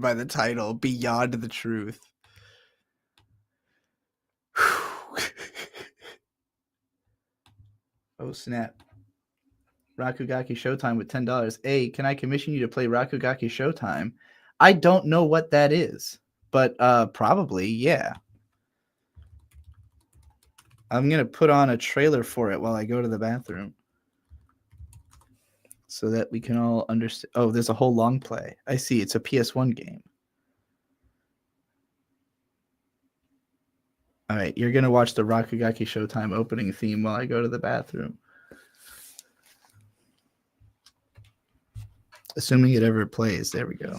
by the title Beyond the Truth. Oh snap. Rakugaki Showtime with $10. Hey, can I commission you to play Rakugaki Showtime? I don't know what that is, but probably, yeah. I'm going to put on a trailer for it while I go to the bathroom so that we can all understand. Oh, there's a whole long play. I see. It's a PS1 game. All right. You're going to watch the Rakugaki Showtime opening theme while I go to the bathroom. Assuming it ever plays. There we go.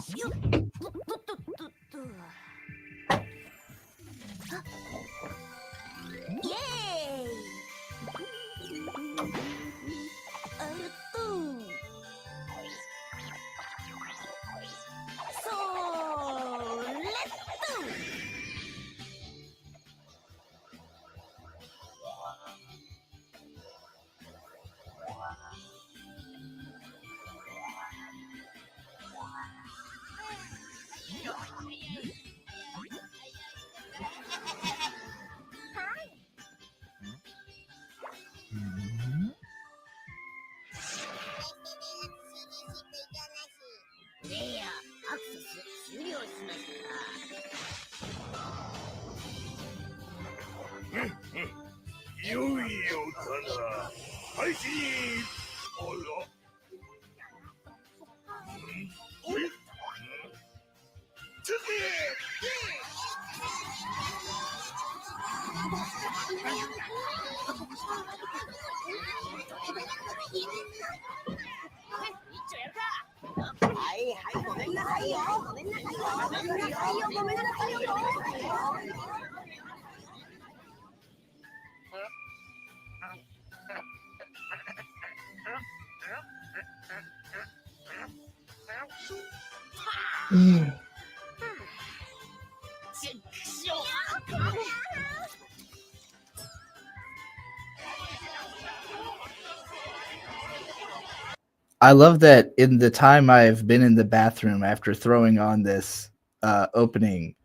I love that in the time I've been in the bathroom after throwing on this opening,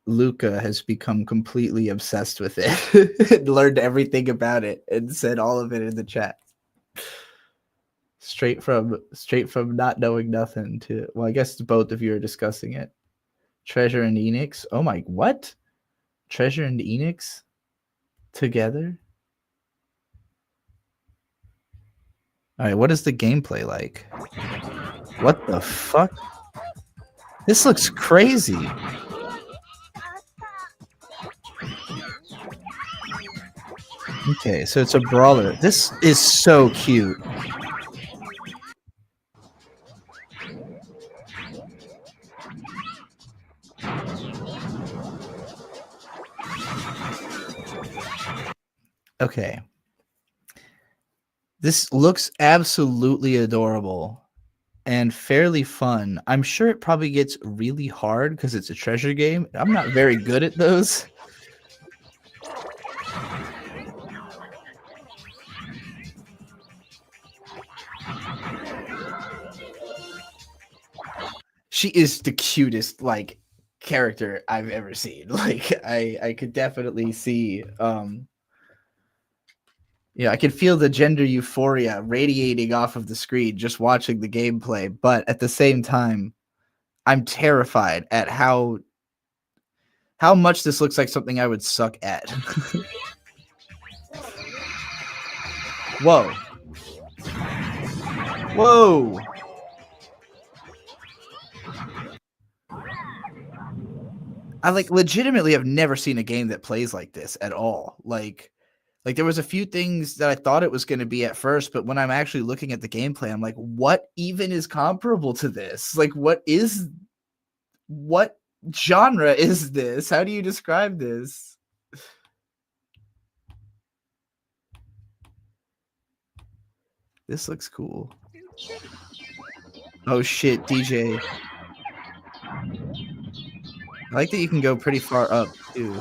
Luca has become completely obsessed with it and learned everything about it and said all of it in the chat. Straight from not knowing nothing to, well, I guess both of you are discussing it. Treasure and Enix. Oh my, what? Treasure and Enix together? All right, what is the gameplay like? What the fuck? This looks crazy. Okay, so it's a brawler. This is so cute. Okay. This looks absolutely adorable and fairly fun. I'm sure it probably gets really hard because it's a treasure game. I'm not very good at those. She is the cutest, like, character I've ever seen. Like, I could definitely see yeah, I can feel the gender euphoria radiating off of the screen just watching the gameplay, but at the same time, I'm terrified at how how much this looks like something I would suck at. Whoa. Whoa. I like legitimately have never seen a game that plays like this at all. Like there was a few things that I thought it was going to be at first, but when I'm actually looking at the gameplay, I'm like, what even is comparable to this? Like, what genre is this? How do you describe this? This looks cool. Oh shit, DJ. I like that you can go pretty far up too.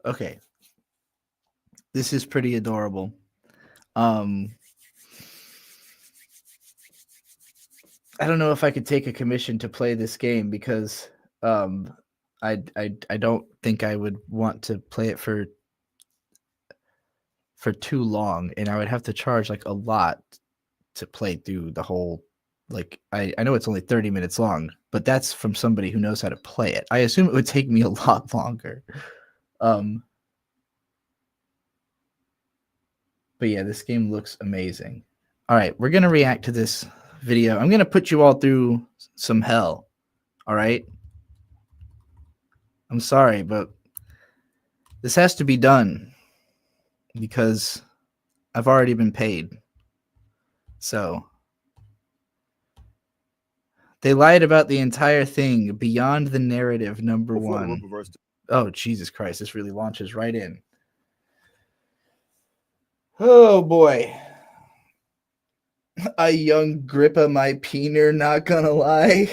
Okay. This is pretty adorable. I don't know if I could take a commission to play this game because I don't think I would want to play it for too long, and I would have to charge like a lot to play through the whole. Like I know it's only 30 minutes long, but that's from somebody who knows how to play it. I assume it would take me a lot longer. But yeah, this game looks amazing. All right, we're gonna react to this video. I'm gonna put you all through some hell. All right. I'm sorry, but this has to be done because I've already been paid. So they lied about the entire thing. Beyond the narrative, number one. Oh, Jesus Christ. This really launches right in. Oh, boy. A young grip of my peener, not gonna lie.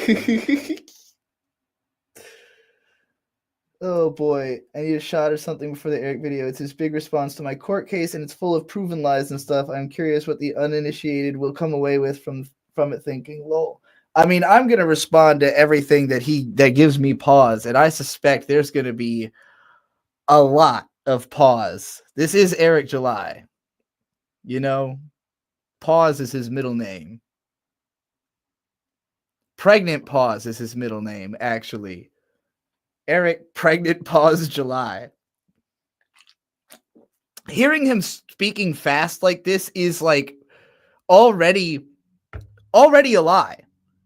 Oh, boy. I need a shot or something before the Eric video. It's his big response to my court case, and it's full of proven lies and stuff. I'm curious what the uninitiated will come away with from it thinking, lol. I mean, I'm going to respond to everything that gives me pause, and I suspect there's going to be a lot of pause. This is Eric July. You know, Pause is his middle name. Pregnant Pause is his middle name, actually. Eric Pregnant Pause July. Hearing him speaking fast like this is like already a lie.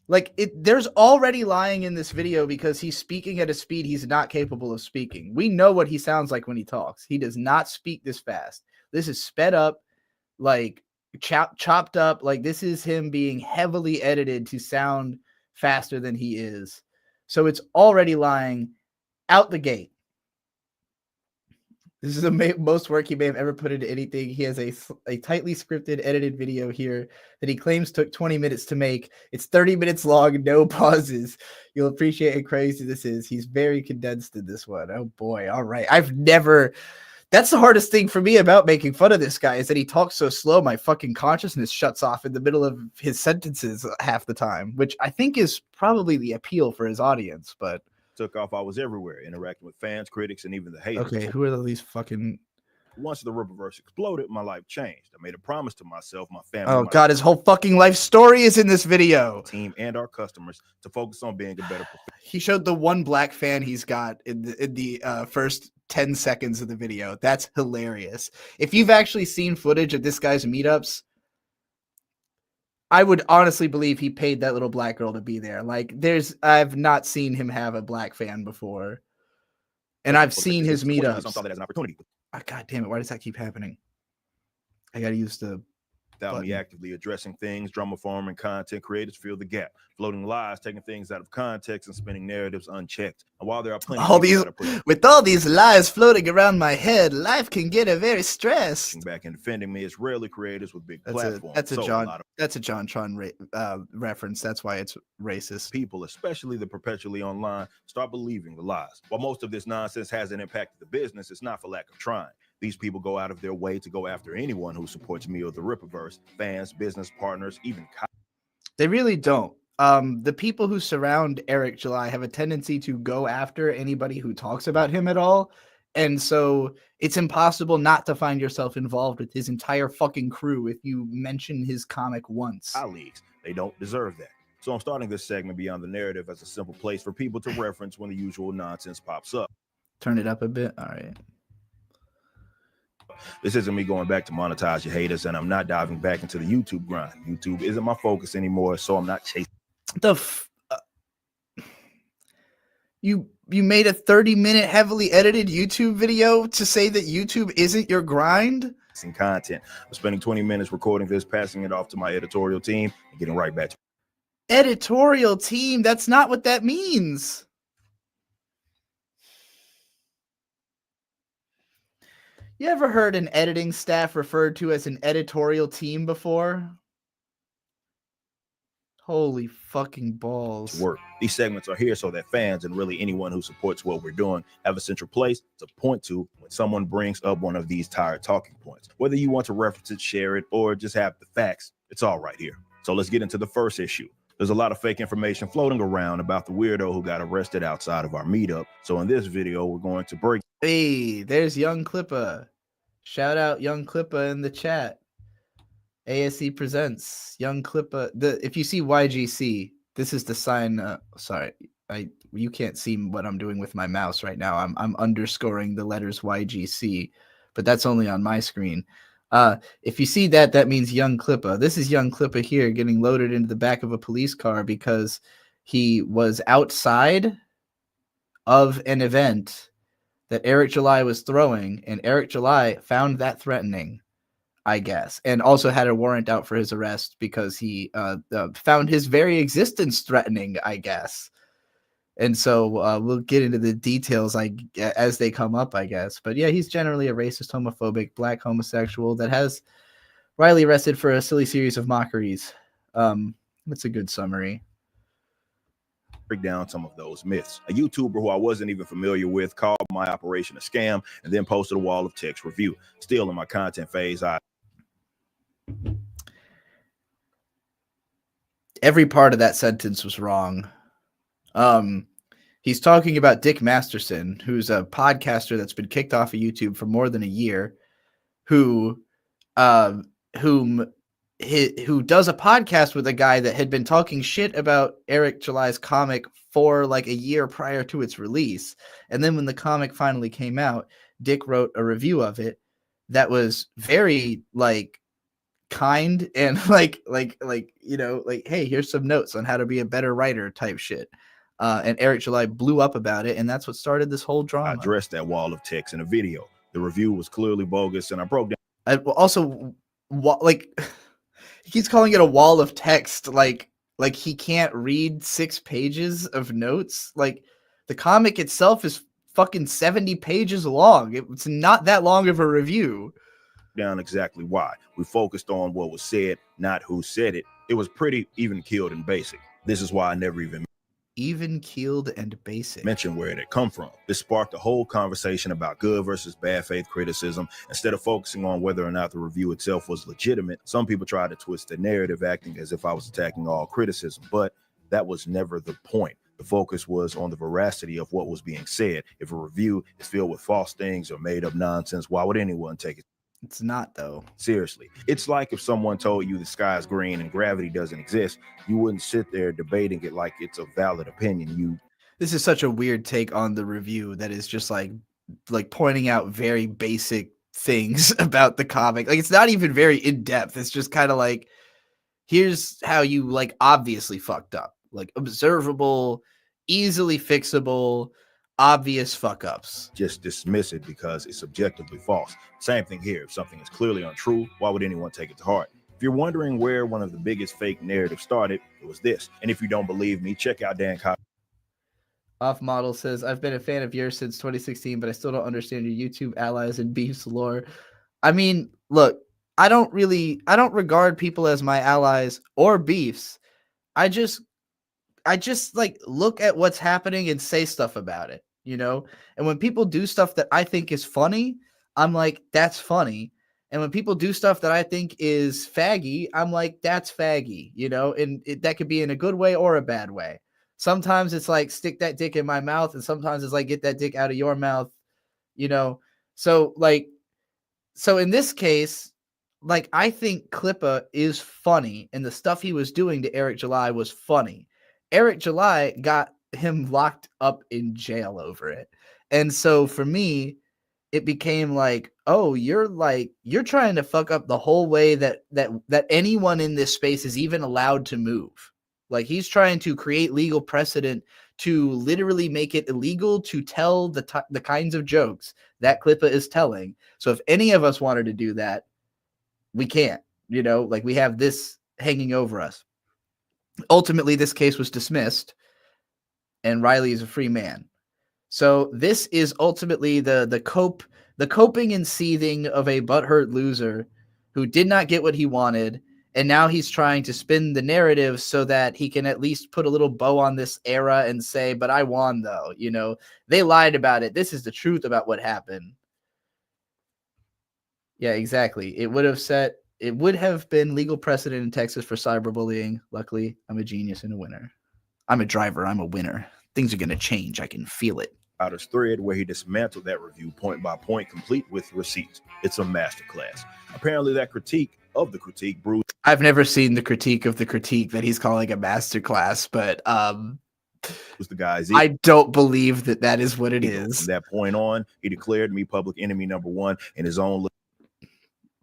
Like there's already lying in this video because he's speaking at a speed he's not capable of speaking. We know what he sounds like when he talks. He does not speak this fast. This is sped up, like chopped up. Like this is him being heavily edited to sound faster than he is. So it's already lying out the gate. This is the most work he may have ever put into anything. He has a tightly scripted, edited video here that he claims took 20 minutes to make. It's 30 minutes long, no pauses. You'll appreciate how crazy this is. He's very condensed in this one. Oh boy, all right. That's the hardest thing for me about making fun of this guy is that he talks so slow. My fucking consciousness shuts off in the middle of his sentences half the time, which I think is probably the appeal for his audience, but took off, I was everywhere, interacting with fans, critics, and even the haters. Okay, who are these fucking... Once the Rippaverse exploded, my life changed. I made a promise to myself, my family. Oh, God, his whole fucking life story is in this video. Team and our customers to focus on being a better professional. He showed the one black fan he's got in the first 10 seconds of the video. That's hilarious. If you've actually seen footage of this guy's meetups, I would honestly believe he paid that little black girl to be there. Like, I've not seen him have a black fan before. And I've seen his meetups. As an opportunity. Oh, God damn it. Why does that keep happening? I got to use the Without me Button. actively addressing things, drama farm and content creators fill the gap, floating lies, taking things out of context, and spinning narratives unchecked. And while there are plenty All of these, people that are with all these lies floating around my head, life can get a very stressed. pushing back and defending me, it's rarely creators with big That's platforms. a So John. a lot of That's a John Tron reference. That's why it's racist. people, especially the perpetually online, start believing the lies. While most of this nonsense hasn't impacted the business, it's not for lack of trying. These people go out of their way to go after anyone who supports me or the Rippaverse, fans, business partners, even They really don't. The people who surround Eric July have a tendency to go after anybody who talks about him at all. And so it's impossible not to find yourself involved with his entire fucking crew if you mention his comic once. colleagues. They don't deserve that. So I'm starting this segment Beyond the Narrative as a simple place for people to reference when the usual nonsense pops up. Turn it up a bit. All right. This isn't me going back to monetize your haters, and I'm not diving back into the YouTube grind. YouTube isn't my focus anymore, so I'm not chasing You made a 30-minute heavily edited YouTube video to say that YouTube isn't your grind? content. I'm spending 20 minutes recording this, passing it off to my editorial team, and getting right back to Editorial team? That's not what that means. You ever heard an editing staff referred to as an editorial team before? Holy fucking balls. work. These segments are here so that fans and really anyone who supports what we're doing have a central place to point to when someone brings up one of these tired talking points. Whether you want to reference it, share it, or just have the facts, it's all right here. So let's get into the first issue. There's a lot of fake information floating around about the weirdo who got arrested outside of our meetup. So in this video, we're going to break Hey, there's Young Clippa. Shout out Young Clippa in the chat. ASE presents Young Clippa. If you see YGC, this is the sign. Sorry, you can't see what I'm doing with my mouse right now. I'm underscoring the letters YGC, but that's only on my screen. If you see that, that means Young Clippa. This is Young Clippa here getting loaded into the back of a police car because he was outside of an event that Eric July was throwing, and Eric July found that threatening, I guess, and also had a warrant out for his arrest because he found his very existence threatening, I guess. And so we'll get into the details as they come up, I guess. But yeah, he's generally a racist, homophobic, black homosexual that has Riley arrested for a silly series of mockeries. That's a good summary. break down some of those myths. A YouTuber who I wasn't even familiar with called my operation a scam and then posted a wall of text review. Still in my content phase, Every part of that sentence was wrong. He's talking about Dick Masterson, who's a podcaster that's been kicked off of YouTube for more than a year, who does a podcast with a guy that had been talking shit about Eric July's comic for like a year prior to its release. And then when the comic finally came out, Dick wrote a review of it that was very like kind and like, hey, here's some notes on how to be a better writer type shit. And Eric July blew up about it, and that's what started this whole drama. I addressed that wall of text in a video. The review was clearly bogus, and I broke down. He keeps calling it a wall of text, like he can't read 6 pages of notes. Like the comic itself is fucking 70 pages long. It's not that long of a review. Down exactly why. We focused on what was said, not who said it. It was pretty even keeled and basic. This is why I never even keeled and basic. mention where it had come from. This sparked a whole conversation about good versus bad faith criticism. Instead of focusing on whether or not the review itself was legitimate, some people tried to twist the narrative, acting as if I was attacking all criticism, but that was never the point. The focus was on the veracity of what was being said. If a review is filled with false things or made up nonsense, why would anyone take it It's not, though. seriously? It's like if someone told you the sky is green and gravity doesn't exist, you wouldn't sit there debating it like it's a valid opinion. This is such a weird take on the review that is just like pointing out very basic things about the comic. Like it's not even very in depth. It's just kind of like, here's how you like obviously fucked up, like observable, easily fixable, obvious fuck ups. Just dismiss it because it's objectively false. Same thing here. If something is clearly untrue, why would anyone take it to heart? If If you're wondering where one of the biggest fake narratives started, it was this. And if you don't believe me, check out Dan Cobb. Off Model says, I've been a fan of yours since 2016, but I still don't understand your YouTube allies and beefs lore. I mean, look, I don't regard people as my allies or beefs. I just like look at what's happening and say stuff about it, you know? And when people do stuff that I think is funny, I'm like, that's funny. And when people do stuff that I think is faggy, I'm like, that's faggy, you know? And that could be in a good way or a bad way. Sometimes it's like, stick that dick in my mouth. And sometimes it's like, get that dick out of your mouth, you know? So in this case, like, I think Klippa is funny. And the stuff he was doing to Eric July was funny. Eric July got him locked up in jail over it. And so for me, it became like, oh, you're trying to fuck up the whole way that anyone in this space is even allowed to move. Like, he's trying to create legal precedent to literally make it illegal to tell the kinds of jokes that Klippa is telling. So if any of us wanted to do that, we can't, you know, like, we have this hanging over us. Ultimately, this case was dismissed, and Riley is a free man. So this is ultimately the coping and seething of a butthurt loser who did not get what he wanted, and now he's trying to spin the narrative so that he can at least put a little bow on this era and say, but I won, though. You know, they lied about it. This is the truth about what happened. Yeah, exactly. It would have been legal precedent in Texas for cyberbullying. Luckily, I'm a genius and a winner. I'm a driver. I'm a winner. Things are going to change. I can feel it. His thread where he dismantled that review point by point, complete with receipts. It's a masterclass. Apparently, that critique of the critique, Bruce. I've never seen the critique of the critique that he's calling a masterclass, but was the guy's. I don't believe that is what it is. From that point on, he declared me public enemy number one in his own.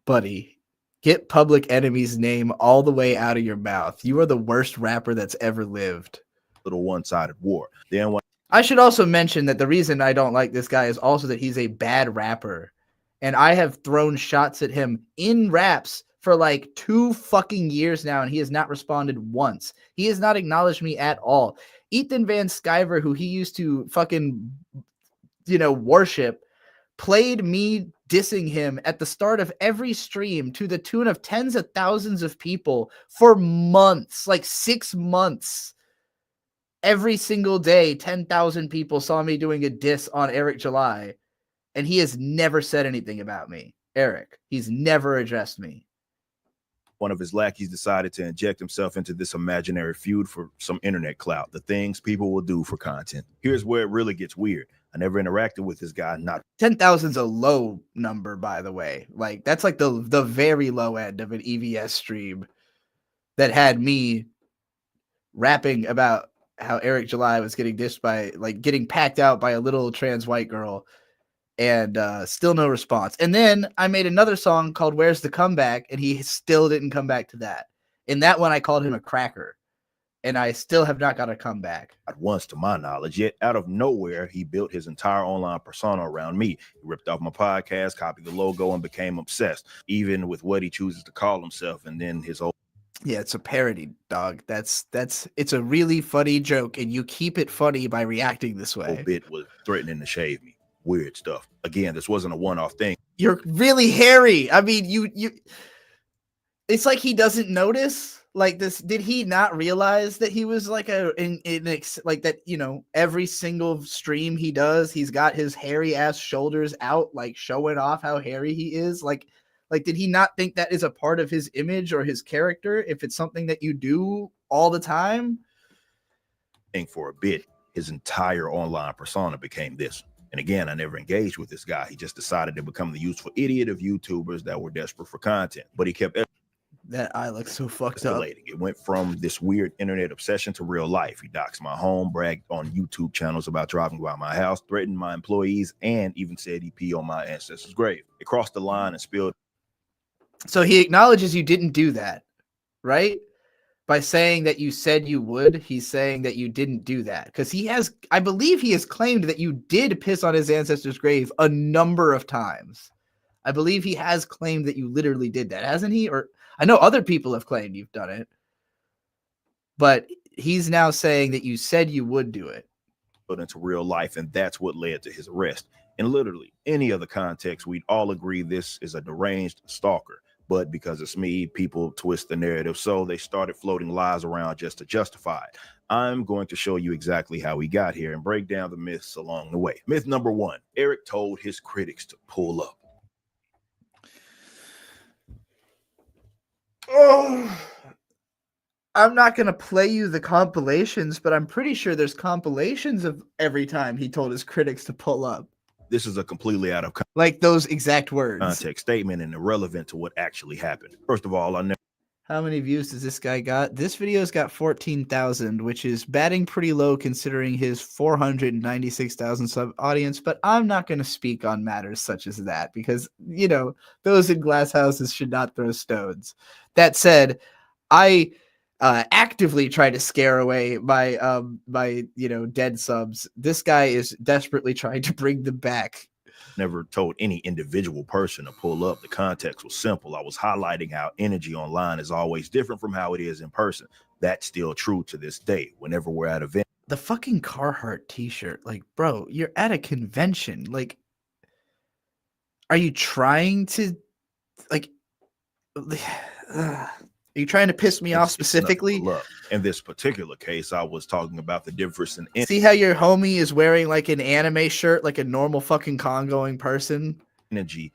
Buddy, get Public Enemy's name all the way out of your mouth. You are the worst rapper that's ever lived. Little one-sided war. Then when I should also mention that the reason I don't like this guy is also that he's a bad rapper. And I have thrown shots at him in raps for like 2 fucking years now, and he has not responded once. He has not acknowledged me at all. Ethan Van Sciver, who he used to fucking, you know, worship, played me dissing him at the start of every stream to the tune of tens of thousands of people for months, like 6 months. Every single day, 10,000 people saw me doing a diss on Eric July, and he has never said anything about me. Eric, he's never addressed me. One of his lackeys decided to inject himself into this imaginary feud for some internet clout, the things people will do for content. Here's where it really gets weird. I never interacted with this guy. Not 10,000's a low number, by the way. Like, that's like the very low end of an EVS stream that had me rapping about how Eric July was getting dissed by, like, getting packed out by a little trans white girl, and still no response. And then I made another song called Where's the Comeback, and he still didn't come back to that. In that one, I called him a cracker, and I still have not got a comeback. At once, to my knowledge, yet out of nowhere, he built his entire online persona around me. He ripped off my podcast, copied the logo, and became obsessed, even with what he chooses to call himself, and then his whole. Yeah, it's a parody, dog. It's a really funny joke, and you keep it funny by reacting this way. Whole bit was threatening to shave me. Weird stuff. Again, this wasn't a one-off thing. You're really hairy. I mean, you. It's like he doesn't notice. Like this, did he not realize that he was like like that? You know, every single stream he does, he's got his hairy ass shoulders out, like showing off how hairy he is. Like, did he not think that is a part of his image or his character? If it's something that you do all the time. For a bit, his entire online persona became this. And again, I never engaged with this guy. He just decided to become the useful idiot of YouTubers that were desperate for content. But he kept that eye looks so fucked up. It went from this weird internet obsession to real life. He doxed my home, bragged on YouTube channels about driving by my house, threatened my employees, and even said he peed on my ancestors' grave. It crossed the line and spilled. So he acknowledges you didn't do that, right? By saying that you said you would, he's saying that you didn't do that. Because I believe he has claimed that you did piss on his ancestor's grave a number of times. I believe he has claimed that you literally did that, hasn't he? Or I know other people have claimed you've done it, but he's now saying that you said you would do it. Put into real life, and that's what led to his arrest. In literally any other context, we'd all agree this is a deranged stalker. But because it's me, people twist the narrative, so they started floating lies around just to justify it. I'm going to show you exactly how he got here and break down the myths along the way. Myth number 1, Eric told his critics to pull up. Oh, I'm not going to play you the compilations, but I'm pretty sure there's compilations of every time he told his critics to pull up. This is a completely out of Like those exact words. context statement and irrelevant to what actually happened. First of all, I never How many views does this guy got? This video's got 14,000, which is batting pretty low considering his 496,000 sub audience. But I'm not going to speak on matters such as that because, you know, those in glass houses should not throw stones. That said, I actively try to scare away my dead subs. This guy is desperately trying to bring them back. never told any individual person to pull up. The context was simple. I was highlighting how energy online is always different from how it is in person. That's still true to this day. Whenever we're at events, The fucking Carhartt t-shirt, like, bro, you're at a convention. Like, are you trying to, like, are you trying to piss me off it's nothing specifically? but love. In this particular case, I was talking about the difference in See how your homie is wearing like an anime shirt, like a normal fucking con-going person? energy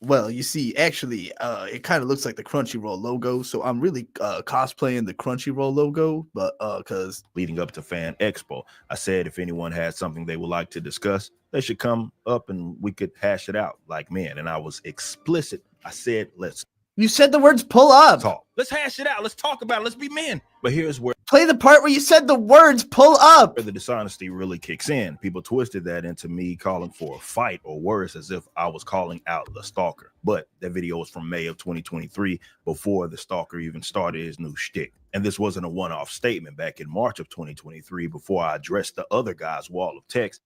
Well, you see, actually, it kind of looks like the Crunchyroll logo, so I'm really cosplaying the Crunchyroll logo, but because leading up to Fan Expo. I said if anyone had something they would like to discuss, they should come up and we could hash it out like men. And I was explicit. I said, let's you said the words "pull up." talk. Let's hash it out. Let's talk about it. Let's be men. But here's where Play the part where you said the words "pull up." the dishonesty really kicks in. People twisted that into me calling for a fight or worse, as if I was calling out the stalker. But that video was from May of 2023, before the stalker even started his new shtick. And this wasn't a one-off statement. Back in March of 2023, before I addressed the other guy's wall of text,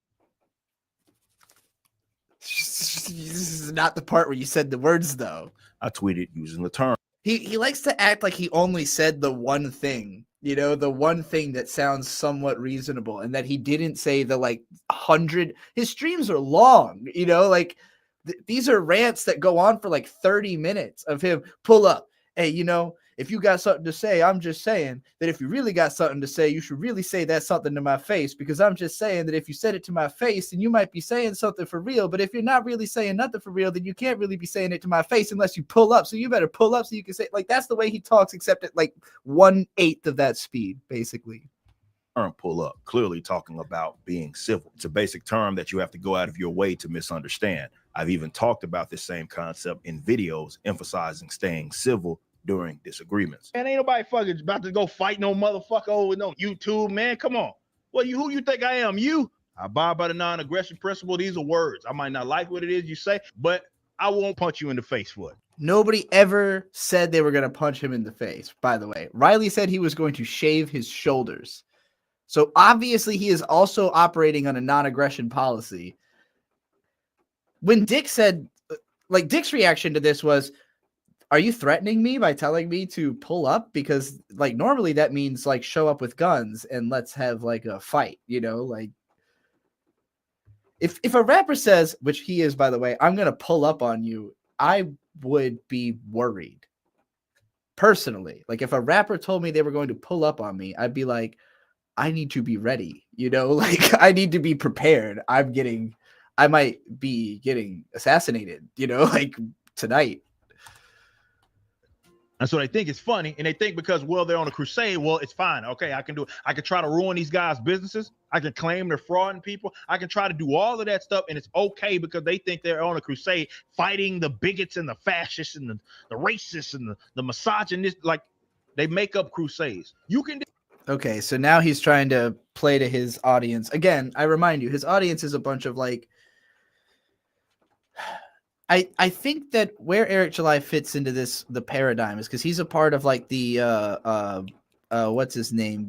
This is not the part where you said the words, though. I tweeted using the term He likes to act like he only said the one thing, you know, the one thing that sounds somewhat reasonable, and that he didn't say the like 100. His streams are long, you know, like these are rants that go on for like 30 minutes of him pull up. Hey, you know, if you got something to say, I'm just saying that if you really got something to say, you should really say that something to my face, because I'm just saying that if you said it to my face, then you might be saying something for real. But if you're not really saying nothing for real, then you can't really be saying it to my face unless you pull up. So you better pull up so you can say, like, that's the way he talks, except at like 1/8 of that speed, basically. pull up, clearly talking about being civil. It's a basic term that you have to go out of your way to misunderstand. I've even talked about this same concept in videos emphasizing staying civil during disagreements. Man, ain't nobody fucking about to go fight no motherfucker over no YouTube, man. Come on. Well, who you think I am? You? I abide by the non-aggression principle. These are words. I might not like what it is you say, but I won't punch you in the face for it. Nobody ever said they were going to punch him in the face, by the way. Riley said he was going to shave his shoulders. So obviously he is also operating on a non-aggression policy. When Dick said, like, Dick's reaction to this was, are you threatening me by telling me to pull up? Because, like, normally that means, like, show up with guns and let's have, like, a fight, you know? Like, if a rapper says, which he is, by the way, I'm going to pull up on you, I would be worried. Personally. Like, if a rapper told me they were going to pull up on me, I'd be like, I need to be ready, you know? Like, I need to be prepared. I might be getting assassinated, you know, like, tonight. And so they think it's funny, and they think because, well, they're on a crusade, well, it's fine. Okay, I can do it. I can try to ruin these guys' businesses. I can claim they're frauding people. I can try to do all of that stuff, and it's okay because they think they're on a crusade fighting the bigots and the fascists and the racists and the misogynists. Like, they make up crusades. You can do. Okay, so now he's trying to play to his audience. Again, I remind you, his audience is a bunch of, like, I think that where Eric July fits into the paradigm is because he's a part of, like, the what's his name,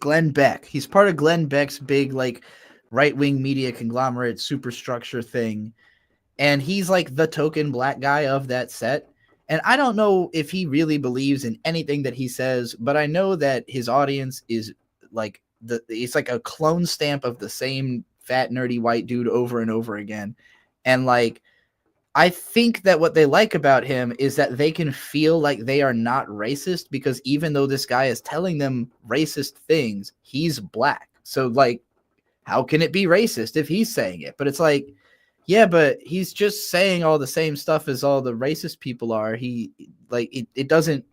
Glenn Beck. He's part of Glenn Beck's big, like, right-wing media conglomerate superstructure thing. And he's like the token black guy of that set. And I don't know if he really believes in anything that he says, but I know that his audience is like it's like a clone stamp of the same fat nerdy white dude over and over again. And like I think that what they like about him is that they can feel like they are not racist, because even though this guy is telling them racist things, he's black. So like, how can it be racist if he's saying it? But it's like, yeah, but he's just saying all the same stuff as all the racist people are. He like it doesn't,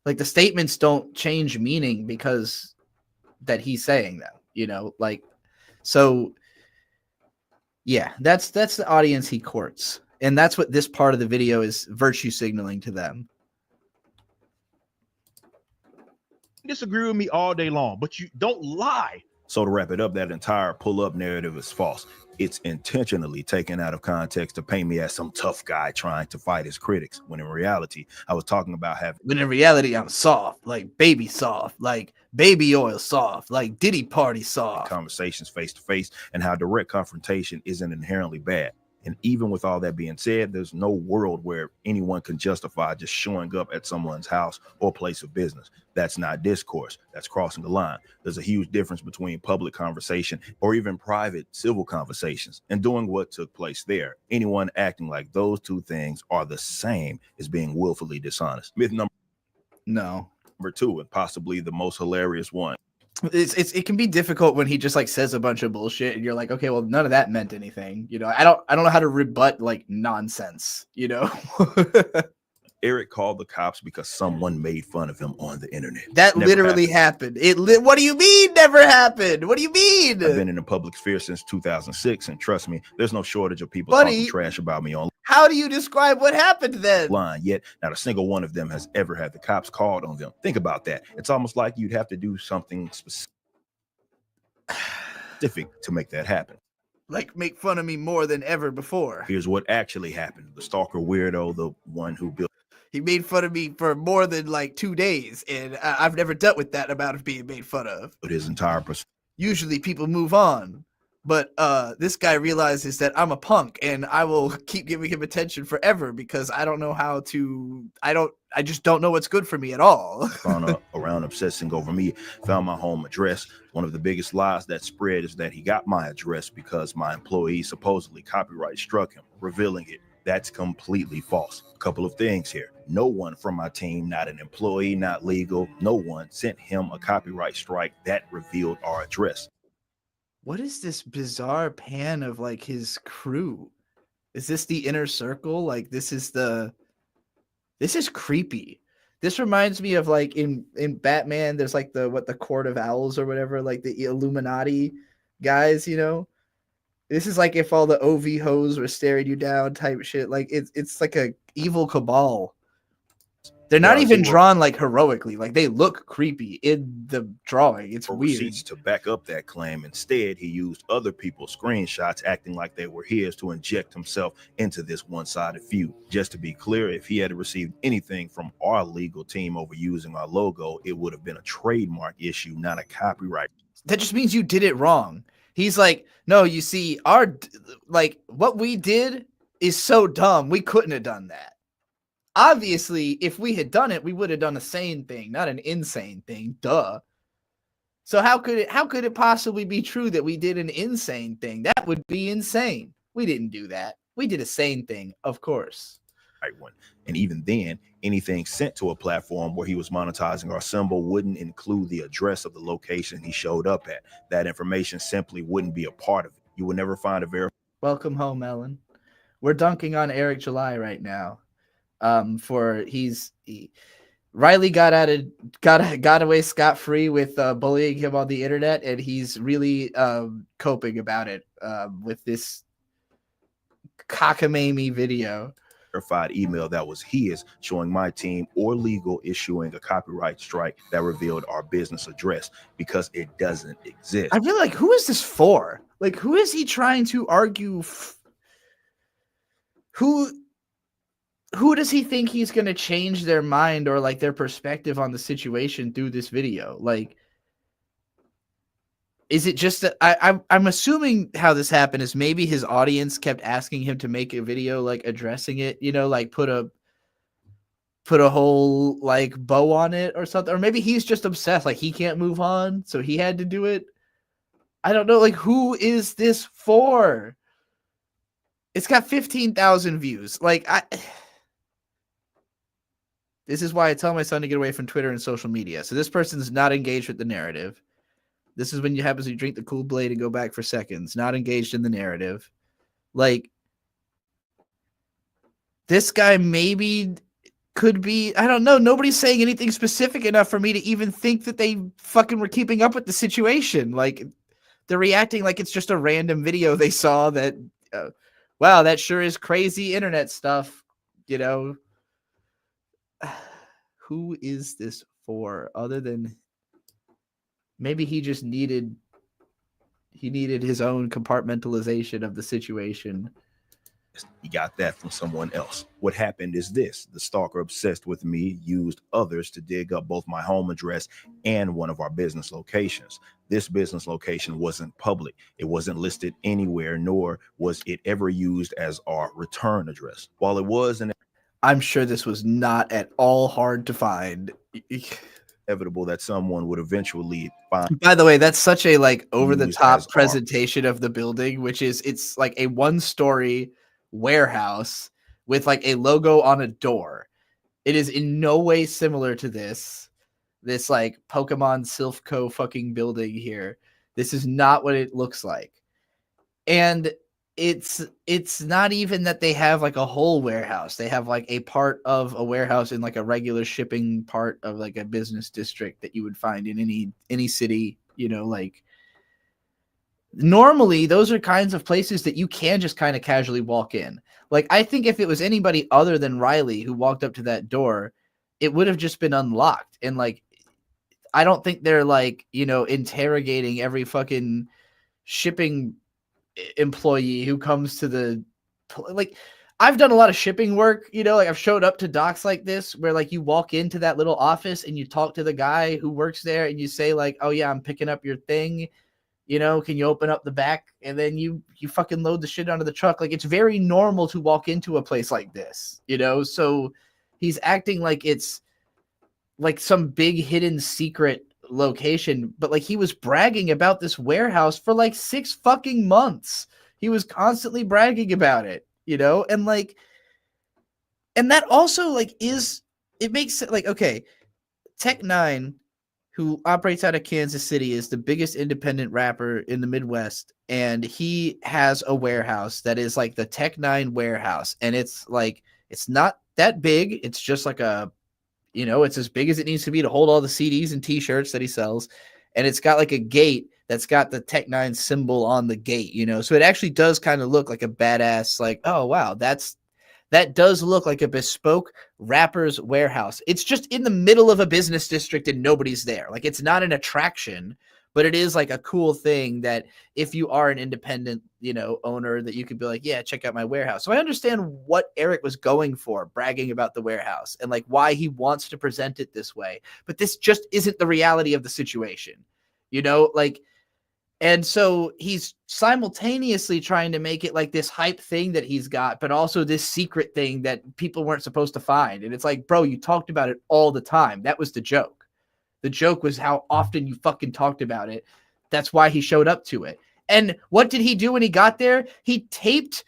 like, the statements don't change meaning because that he's saying them, you know, like, so yeah, that's the audience he courts. And that's what this part of the video is virtue signaling to them. Disagree with me all day long, but you don't lie. So to wrap it up, that entire pull-up narrative is false. It's intentionally taken out of context to paint me as some tough guy trying to fight his critics, when in reality, I was talking about having... When in reality, I'm soft, like baby soft, like baby oil soft, like Diddy Party soft. Conversations face to face, and how direct confrontation isn't inherently bad. And even with all that being said, there's no world where anyone can justify just showing up at someone's house or place of business. That's not discourse. That's crossing the line. There's a huge difference between public conversation or even private civil conversations and doing what took place there. Anyone acting like those two things are the same is being willfully dishonest. Myth number two, and possibly the most hilarious one. It can be difficult when he just like says a bunch of bullshit and you're like, okay, well, none of that meant anything. You know, I don't know how to rebut like nonsense, you know. Eric called the cops because someone made fun of him on the internet. That Never literally happened. What do you mean never happened? What do you mean? I've been in the public sphere since 2006, and trust me, there's no shortage of people talking trash about me online. How do you describe what happened then? Yet not a single one of them has ever had the cops called on them. Think about that. It's almost like you'd have to do something specific to make that happen. Like make fun of me more than ever before. Here's what actually happened. The stalker weirdo, the one who built... He made fun of me for more than like 2 days, and I've never dealt with that amount of being made fun of. His entire usually people move on, but this guy realizes that I'm a punk, and I will keep giving him attention forever because I don't know how to. I just don't know what's good for me at all. around obsessing over me, found my home address. One of the biggest lies that spread is that he got my address because my employee supposedly copyright struck him, revealing it. That's completely false. A couple of things here. No one from my team, not an employee, not legal, no one sent him a copyright strike that revealed our address. What is this bizarre pan of like his crew? Is this the inner circle? Like this is creepy. This reminds me of like in Batman, there's like the Court of Owls or whatever, like the Illuminati guys, you know? This is like if all the OV hoes were staring you down type shit. Like it's like a evil cabal. They're not even drawn like heroically. Like they look creepy in the drawing. It's weird. Receipts to back up that claim. Instead, he used other people's screenshots acting like they were his to inject himself into this one-sided feud. Just to be clear, if he had received anything from our legal team over using our logo, it would have been a trademark issue, not a copyright. That just means you did it wrong. He's like, no, you see, what we did is so dumb. We couldn't have done that. Obviously, if we had done it, we would have done a sane thing, not an insane thing. Duh. So how could it possibly be true that we did an insane thing? That would be insane. We didn't do that. We did a sane thing, of course. Right one. And even then, anything sent to a platform where he was monetizing our symbol wouldn't include the address of the location he showed up at. That information simply wouldn't be a part of it. You would never find a verified. Welcome home, Ellen. We're dunking on Eric July right now. Riley got away scot-free with bullying him on the internet, and he's really coping about it with this cockamamie video. Verified email that was his, showing my team or legal issuing a copyright strike that revealed our business address, because it doesn't exist. I feel like, who is this for? Like, who is he trying to argue? Who does he think he's going to change their mind or like their perspective on the situation through this video? Like, is it just that I'm assuming how this happened is maybe his audience kept asking him to make a video like addressing it, you know, like put a whole like bow on it or something, or maybe he's just obsessed, like he can't move on, so he had to do it. I don't know, like who is this for? It's got 15,000 views. Like this is why I tell my son to get away from Twitter and social media. So this person's not engaged with the narrative. This is when you happens to drink the Kool-Aid and go back for seconds, not engaged in the narrative. Like this guy maybe could be, I don't know. Nobody's saying anything specific enough for me to even think that they fucking were keeping up with the situation. Like they're reacting like it's just a random video they saw that, wow, that sure is crazy internet stuff. You know, who is this for other than maybe he just needed his own compartmentalization of the situation. He got that from someone else. What happened is this: the stalker obsessed with me used others to dig up both my home address and one of our business locations. This business location wasn't public. It wasn't listed anywhere, nor was it ever used as our return address. While it was I'm sure this was not at all hard to find. inevitable that someone would eventually find. By the way, that's such a like over the Used top as presentation of the building, which is it's like a 1-story warehouse with like a logo on a door. It is in no way similar to this like Pokemon Silphco fucking building here. This is not what it looks like. And it's not even that they have like a whole warehouse. They have like a part of a warehouse in like a regular shipping part of like a business district that you would find in any city, you know, like normally those are kinds of places that you can just kind of casually walk in. Like I think if it was anybody other than Riley who walked up to that door, it would have just been unlocked. And like I don't think they're like, you know, interrogating every fucking shipping employee who comes to the, like I've done a lot of shipping work, you know, like I've showed up to docks like this where like you walk into that little office and you talk to the guy who works there and you say like, oh yeah, I'm picking up your thing, you know, can you open up the back? And then you fucking load the shit onto the truck. Like it's very normal to walk into a place like this, you know? So he's acting like it's like some big hidden secret location, but like he was bragging about this warehouse for like 6 fucking months. He was constantly bragging about it, you know? And like, and that also like it makes it like, okay, Tech-9, who operates out of Kansas City, is the biggest independent rapper in the Midwest. And he has a warehouse that is like the Tech-9 warehouse. And it's like, it's not that big. It's just like a, you know, it's as big as it needs to be to hold all the CDs and t-shirts that he sells. And it's got like a gate that's got the Tech-9 symbol on the gate, you know? So it actually does kind of look like a badass, like, oh, wow, that does look like a bespoke rapper's warehouse. It's just in the middle of a business district and nobody's there. Like it's not an attraction, but it is like a cool thing that if you are an independent, you know, owner, that you could be like, yeah, check out my warehouse. So I understand what Eric was going for, bragging about the warehouse and like why he wants to present it this way. But this just isn't the reality of the situation, you know, like, and so he's simultaneously trying to make it like this hype thing that he's got, but also this secret thing that people weren't supposed to find. And it's like, bro, you talked about it all the time. That was the joke. The joke was how often you fucking talked about it. That's why he showed up to it. And what did he do when he got there? He taped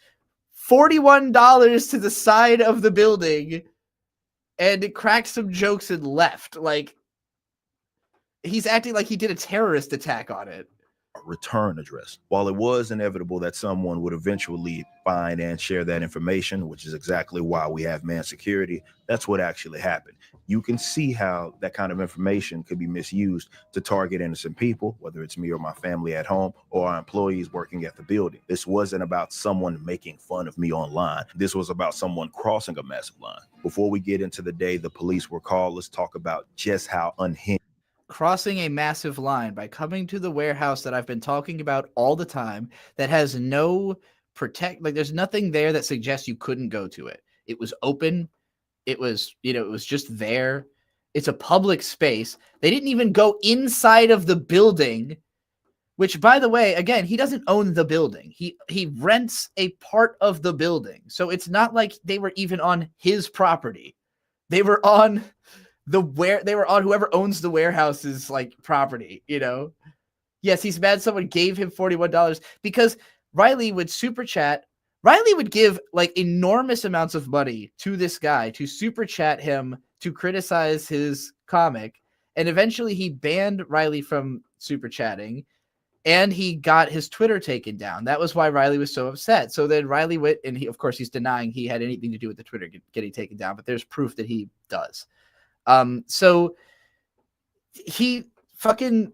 $41 to the side of the building and cracked some jokes and left. Like he's acting like he did a terrorist attack on it. Return address. While it was inevitable that someone would eventually find and share that information, which is exactly why we have man security, that's what actually happened. You can see how that kind of information could be misused to target innocent people, whether it's me or my family at home or our employees working at the building. This wasn't about someone making fun of me online. This was about someone crossing a massive line. Before we get into the day the police were called, let's talk about just how unhinged. Crossing a massive line by coming to the warehouse that I've been talking about all the time that has no like there's nothing there that suggests you couldn't go to it. It was open. It was, you know, it was just there. It's a public space. They didn't even go inside of the building which, by the way, again, he doesn't own the building. He rents a part of the building. So it's not like they were even on his property. They were on whoever owns the warehouse's like property, you know? Yes, he's mad someone gave him $41 because Riley would super chat. Riley would give like enormous amounts of money to this guy to super chat him to criticize his comic. And eventually he banned Riley from super chatting and he got his Twitter taken down. That was why Riley was so upset. So then Riley went and he, of course, he's denying he had anything to do with the Twitter getting taken down, but there's proof that he does. So he fucking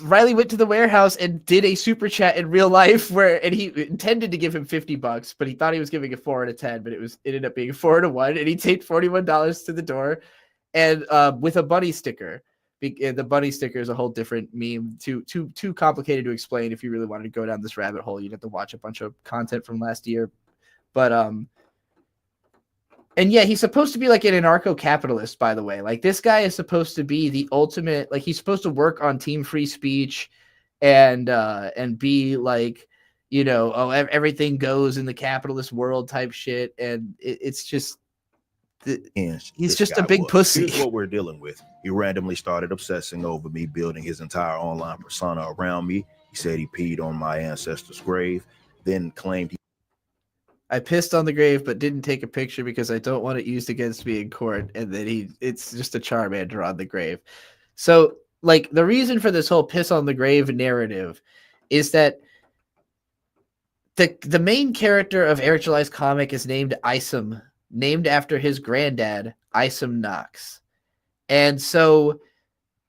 Riley went to the warehouse and did a super chat in real life and he intended to give him $50, but he thought he was giving a 4 out of 10, but it ended up being a 4 out of 1. And he taped $41 to the door and with a bunny sticker. The bunny sticker is a whole different meme, too complicated to explain. If you really wanted to go down this rabbit hole, you'd have to watch a bunch of content from last year. But and yeah, he's supposed to be like an anarcho-capitalist, by the way. Like this guy is supposed to be the ultimate, like he's supposed to work on team free speech and be like, you know, oh, everything goes in the capitalist world type shit. And it's just, he's just a big pussy. Here's what we're dealing with. He randomly started obsessing over me, building his entire online persona around me. He said he peed on my ancestor's grave, then claimed I pissed on the grave, but didn't take a picture because I don't want it used against me in court. And then it's just a Charmander on the grave. So, like, the reason for this whole piss on the grave narrative is that the main character of Eric July's comic is named Isom, named after his granddad, Isom Knox. And so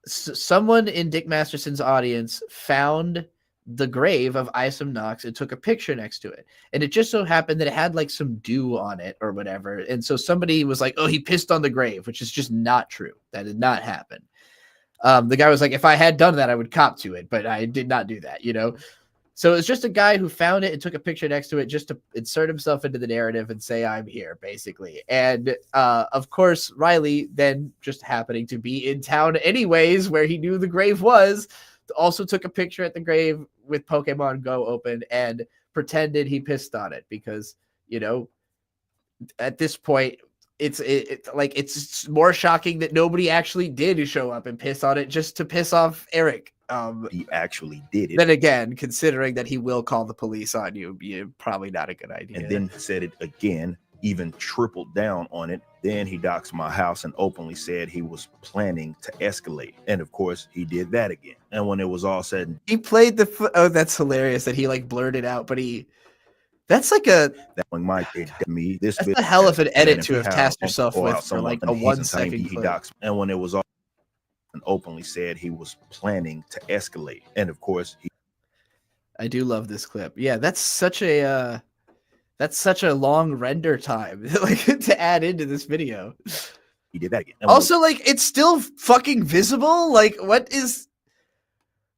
someone in Dick Masterson's audience found the grave of Isom Knox and took a picture next to it. And it just so happened that it had like some dew on it or whatever. And so somebody was like, oh, he pissed on the grave, which is just not true. That did not happen. The guy was like, if I had done that, I would cop to it, but I did not do that, you know? So it's just a guy who found it and took a picture next to it just to insert himself into the narrative and say, I'm here, basically. And of course, Riley, then just happening to be in town anyways, where he knew the grave was, also took a picture at the grave with Pokemon Go open and pretended he pissed on it because, you know, at this point, it's more shocking that nobody actually did show up and piss on it just to piss off Eric. he actually did it. Then again, considering that he will call the police on you, probably not a good idea. And then said it again, even tripled down on it. Then he doxed my house and openly said he was planning to escalate. And of course, he did that again. And when it was all said and he played oh, that's hilarious that he like blurted out, but that's like a that when Mike did me, this that's a hell of an edit to have tasked yourself with for like a 1 second he clip. doxed. And when it was all and openly said he was planning to escalate. And of course, I do love this clip. Yeah, that's such a long render time like to add into this video. He did that again. And also, like, it's still fucking visible. Like, what is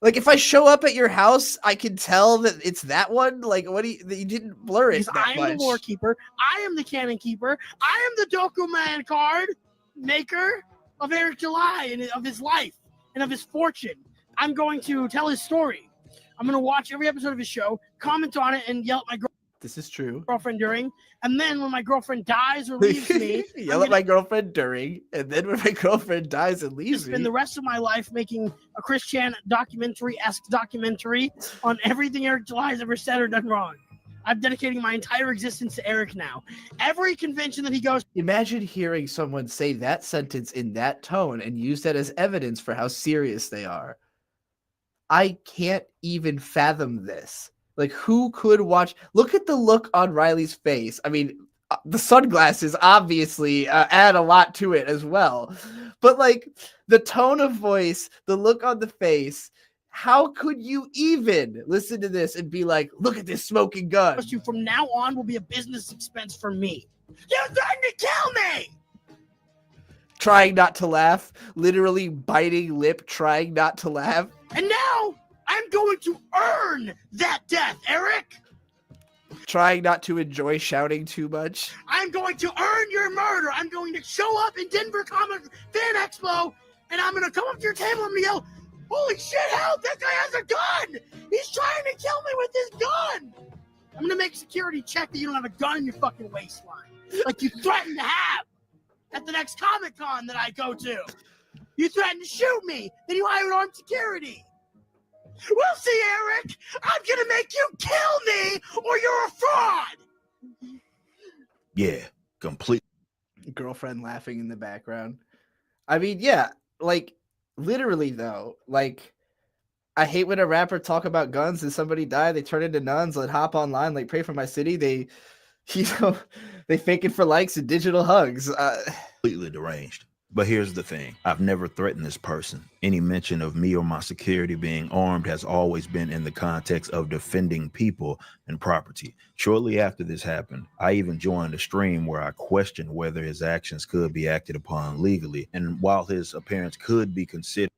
like if I show up at your house, I can tell that it's that one. Like, what you didn't blur it. I am the lore keeper. I am the canon keeper. I am the Dokuman card maker of Eric July and of his life and of his fortune. I'm going to tell his story. I'm going to watch every episode of his show, comment on it, and yell at my This is true. girlfriend during. And then when my girlfriend dies or leaves me, yell at my girlfriend during. And then when my girlfriend dies and leaves me, spend the rest of my life making a Chris Chan documentary-esque documentary on everything Eric July has ever said or done wrong. I'm dedicating my entire existence to Eric now. Every convention that he goes. Imagine hearing someone say that sentence in that tone and use that as evidence for how serious they are. I can't even fathom this. Like, who could watch? Look at the look on Riley's face. I mean, the sunglasses obviously add a lot to it as well. But, like, the tone of voice, the look on the face, how could you even listen to this and be like, look at this smoking gun? From now on will be a business expense for me. You're trying to kill me! Trying not to laugh, literally biting lip, trying not to laugh. And now I'm going to earn that death, Eric. Trying not to enjoy shouting too much. I'm going to earn your murder. I'm going to show up in Denver Comic Fan Expo, and I'm going to come up to your table and yell, Holy shit, help! That guy has a gun! He's trying to kill me with his gun! I'm gonna make security check that you don't have a gun in your fucking waistline. Like you threatened to have at the next Comic-Con that I go to. You threatened to shoot me, then you hired armed security. We'll see, Eric! I'm gonna make you kill me or you're a fraud! Yeah, complete. Girlfriend laughing in the background. I mean, yeah, like literally though, like I hate when a rapper talk about guns and somebody die, they turn into nuns, like hop online, like pray for my city. They, you know, they fake it for likes and digital hugs. Completely deranged. But here's the thing. I've never threatened this person. Any mention of me or my security being armed has always been in the context of defending people and property. Shortly after this happened, I even joined a stream where I questioned whether his actions could be acted upon legally. And while his appearance could be considered,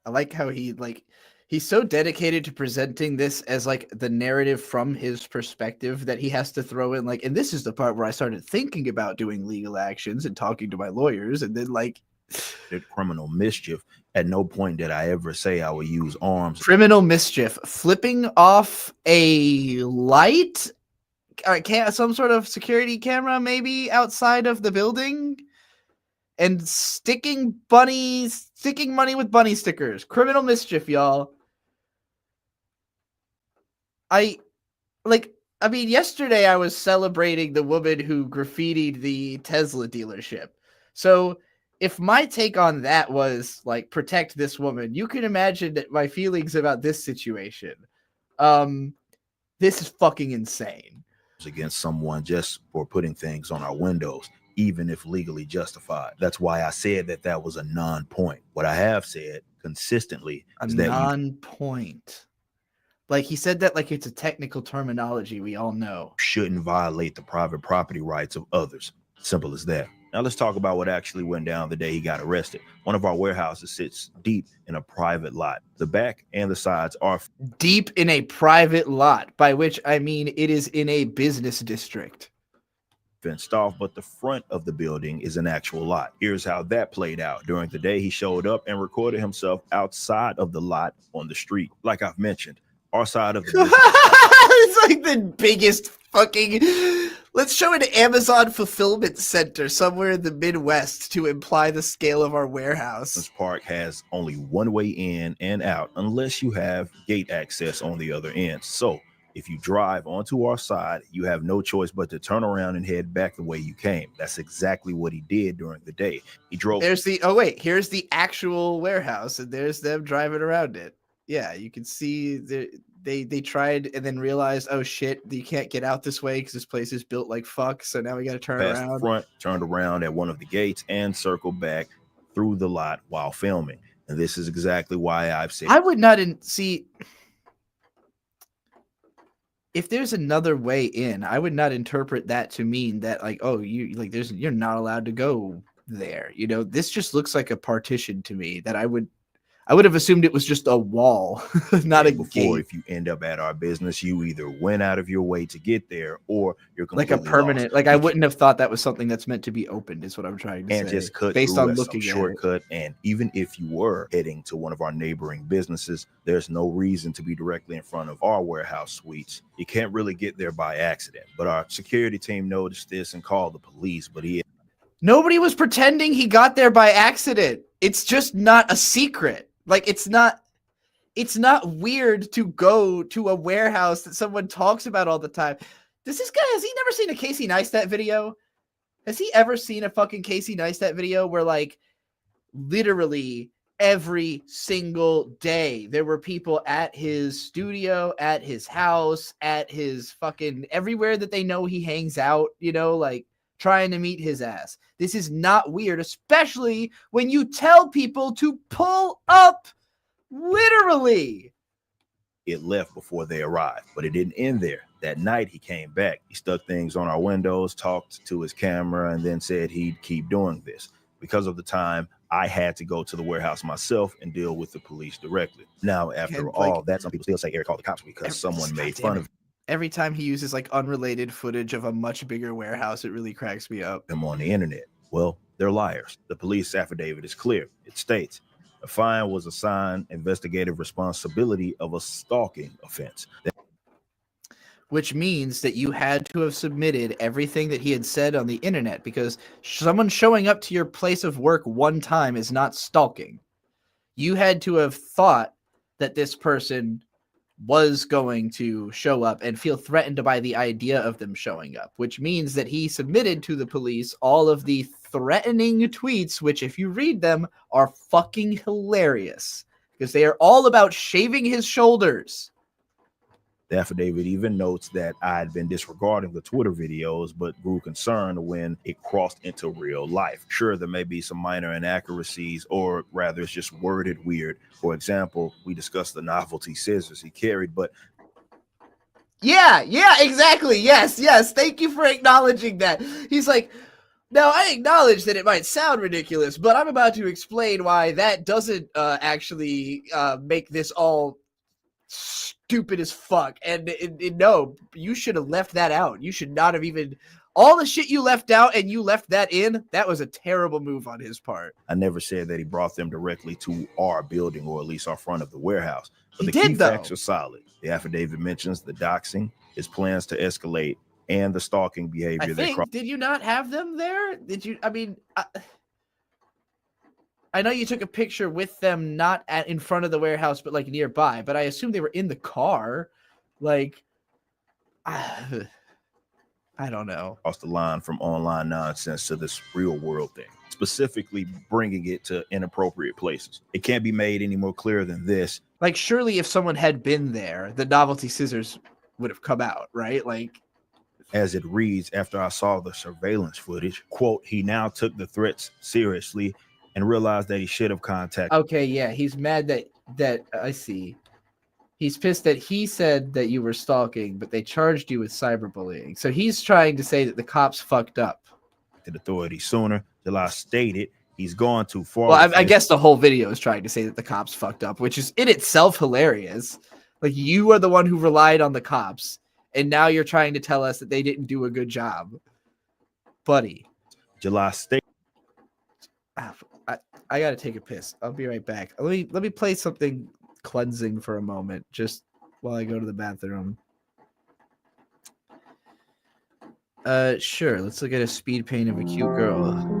I like how he's so dedicated to presenting this as like the narrative from his perspective that he has to throw in like, and this is the part where I started thinking about doing legal actions and talking to my lawyers, and then like criminal mischief. At no point did I ever say I would use arms. Criminal mischief, flipping off a light, some sort of security camera maybe outside of the building, and sticking money with bunny stickers. Criminal mischief, y'all. I mean, yesterday I was celebrating the woman who graffitied the Tesla dealership. So if my take on that was like protect this woman, you can imagine that my feelings about this situation. This is fucking insane. Against someone just for putting things on our windows, even if legally justified. That's why I said that was a non-point. What I have said consistently is that non-point. Like he said that like it's a technical terminology we all know. Shouldn't violate the private property rights of others. Simple as that. Now let's talk about what actually went down the day he got arrested. One of our warehouses sits deep in a private lot. The back and the sides are deep in a private lot, by which I mean it is in a business district. Fenced off, but the front of the building is an actual lot. Here's how that played out. During the day, he showed up and recorded himself outside of the lot on the street. Like I've mentioned, our side of the it's like the biggest fucking. Let's show an Amazon fulfillment center somewhere in the Midwest to imply the scale of our warehouse. This park has only one way in and out unless you have gate access on the other end. So if you drive onto our side, you have no choice but to turn around and head back the way you came. That's exactly what he did during the day. He drove. Here's the actual warehouse, and there's them driving around it. Yeah, you can see they tried and then realized, oh shit, you can't get out this way because this place is built like fuck. So now we got to turn past around. The front, turned around at one of the gates, and circled back through the lot while filming. And this is exactly why I've said I would not see. If there's another way in, I would not interpret that to mean that like, oh, you're not allowed to go there. You know, this just looks like a partition to me that I would have assumed it was just a wall, not a before. gate. If you end up at our business, you either went out of your way to get there, or you're like a permanent. lost. Like I wouldn't have thought that was something that's meant to be opened. Is what I'm trying to say. And just cut based through on as looking some at shortcut. And even if you were heading to one of our neighboring businesses, there's no reason to be directly in front of our warehouse suites. You can't really get there by accident. But our security team noticed this and called the police. But nobody was pretending he got there by accident. It's just not a secret. Like it's not weird to go to a warehouse that someone talks about all the time. Has he never seen a Casey Neistat video? Has he ever seen a fucking Casey Neistat video where like literally every single day there were people at his studio, at his house, at his fucking everywhere that they know he hangs out, you know, like trying to meet his ass. This is not weird, especially when you tell people to pull up. Literally. It left before they arrived, but it didn't end there. That night he came back. He stuck things on our windows, talked to his camera, and then said he'd keep doing this. Because of the time, I had to go to the warehouse myself and deal with the police directly. Now, after all that, some people still say Eric called the cops because someone made fun of every time he uses like unrelated footage of a much bigger warehouse. It really cracks me up. him on the internet. Well, they're liars. The police affidavit is clear. It states, The fine was assigned investigative responsibility of a stalking offense. Which means that you had to have submitted everything that he had said on the internet, because someone showing up to your place of work one time is not stalking. You had to have thought that this person was going to show up and feel threatened by the idea of them showing up, which means that he submitted to the police all of the threatening tweets, which, if you read them, are fucking hilarious because they are all about shaving his shoulders. The affidavit even notes that I had been disregarding the Twitter videos, but grew concerned when it crossed into real life. Sure, there may be some minor inaccuracies, or rather, it's just worded weird. For example, we discussed the novelty scissors he carried, but Yeah, exactly. Yes. Thank you for acknowledging that. He's like, now I acknowledge that it might sound ridiculous, but I'm about to explain why that doesn't actually make this all stupid as fuck. And no, you should have left that out. You should not have even, all the shit you left out and you left that in. That was a terrible move on his part. I never said that he brought them directly to our building, or at least our front of the warehouse. But He the key did, though. facts are solid. The affidavit mentions the doxing, his plans to escalate, and the stalking behavior I that think, did you not have them there? Did you, I mean, I know you took a picture with them, not in front of the warehouse, but like nearby, but I assume they were in the car. Like, I don't know. crossed the line from online nonsense to this real world thing, specifically bringing it to inappropriate places. It can't be made any more clear than this. Like, surely if someone had been there, the novelty scissors would have come out, right? Like, As it reads, after I saw the surveillance footage, quote, he now took the threats seriously and realized that he should have contacted. okay, yeah, he's mad that I see. He's pissed that he said that you were stalking, but they charged you with cyberbullying. So he's trying to say that the cops fucked up. The authorities sooner. July stated he's gone too far. Well, I guess the whole video is trying to say that the cops fucked up, which is in itself hilarious. Like, you are the one who relied on the cops, and now you're trying to tell us that they didn't do a good job. Buddy. July stated. I gotta take a piss. I'll be right back. Let me play something cleansing for a moment, just while I go to the bathroom. Sure. Let's look at a speed paint of a cute girl.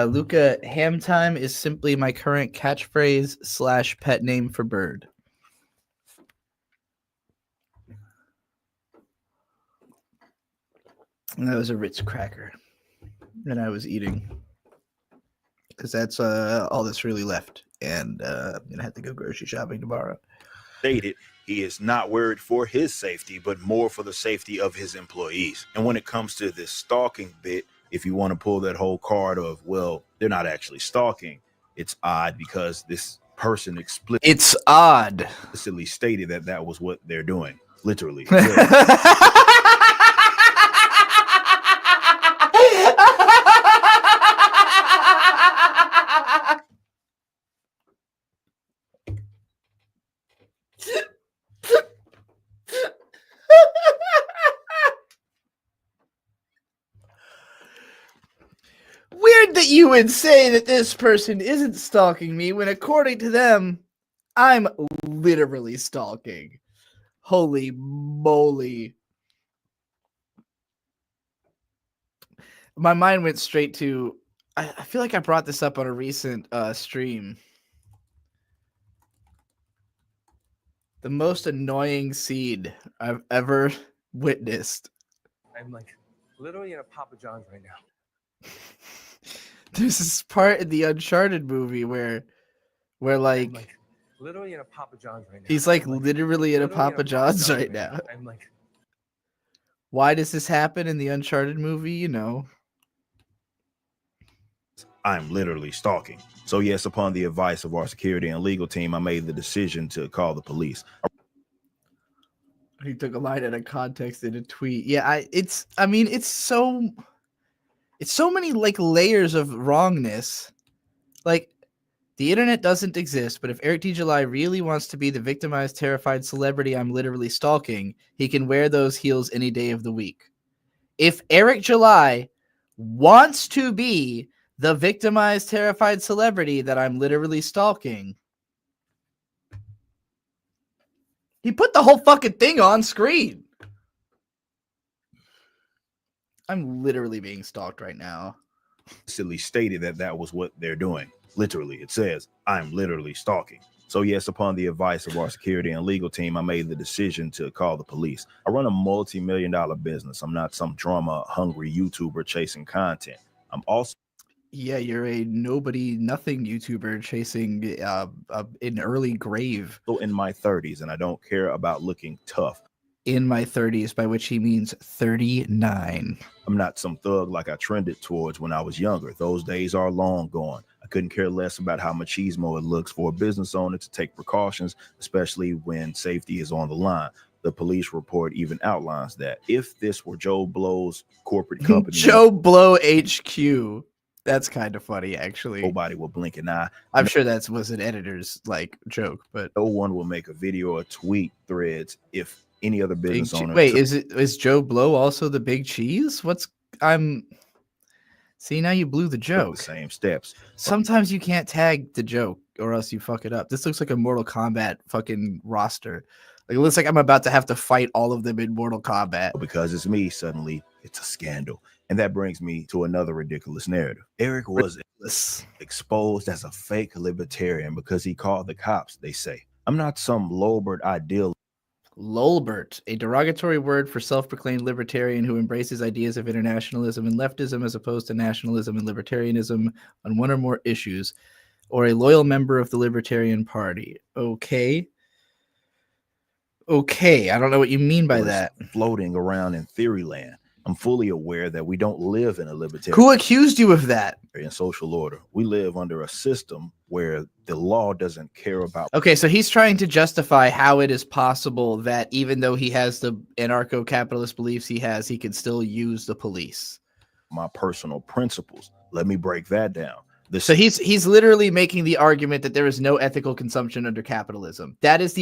Luca, ham time is simply my current catchphrase / pet name for bird. And that was a Ritz cracker that I was eating because that's all that's really left. And I'm gonna have to go grocery shopping tomorrow. Stated he is not worried for his safety, but more for the safety of his employees. And when it comes to this stalking bit, if you want to pull that whole card of, well, they're not actually stalking, it's odd because this person It's odd. explicitly stated that that was what they're doing. Literally. Weird that you would say that this person isn't stalking me when, according to them, I'm literally stalking. Holy moly. My mind went straight to, I feel like I brought this up on a recent stream. The most annoying scene I've ever witnessed. I'm like literally in a Papa John's right now. There's this part in the Uncharted movie where I'm like like literally in a Papa John's right now. he's like I'm literally in a literally Papa John's right now. I'm like, Why does this happen in the Uncharted movie? You know. I'm literally stalking. So yes, upon the advice of our security and legal team, I made the decision to call the police. He took a line out of context in a tweet. Yeah, it's so many like layers of wrongness. Like, the internet doesn't exist, but if Eric D. July really wants to be the victimized, terrified celebrity I'm literally stalking, he can wear those heels any day of the week. If Eric July wants to be the victimized, terrified celebrity that I'm literally stalking, he put the whole fucking thing on screen. I'm literally being stalked right now. Explicitly stated that that was what they're doing. Literally, it says, I'm literally stalking. So yes, upon the advice of our security and legal team, I made the decision to call the police. I run a multi-million-dollar business. I'm not some drama-hungry YouTuber chasing content. I'm also... Yeah, you're a nobody, nothing YouTuber chasing an early grave. in my 30s, and I don't care about looking tough. In my 30s, by which he means 39. I'm not some thug like I trended towards when I was younger. Those days are long gone. I couldn't care less about how machismo it looks for a business owner to take precautions, especially when safety is on the line. The police report even outlines that. If this were Joe Blow's corporate company, Joe Blow HQ. That's kind of funny, actually. Nobody will blink an eye. I'm sure that was an editor's like joke, but no one will make a video or tweet threads if any other business owner. Wait, is Joe Blow also the big cheese? See, now you blew the joke. The same steps. Sometimes you can't tag the joke or else you fuck it up. This looks like a Mortal Kombat fucking roster. Like, it looks like I'm about to have to fight all of them in Mortal Kombat. Because it's me, suddenly it's a scandal. And that brings me to another ridiculous narrative. Eric was exposed as a fake libertarian because he called the cops, they say. I'm not some Lolbert ideal. Lolbert, a derogatory word for self-proclaimed libertarian who embraces ideas of internationalism and leftism as opposed to nationalism and libertarianism on one or more issues. or a loyal member of the Libertarian Party. Okay. Okay, I don't know what you mean by was that. floating around in theory land. I'm fully aware that we don't live in a libertarian Who accused you of that? social order. We live under a system where the law doesn't care about Okay, so he's trying to justify how it is possible that even though he has the anarcho-capitalist beliefs he has, he can still use the police. my personal principles. Let me break that down. So he's literally making the argument that there is no ethical consumption under capitalism. That is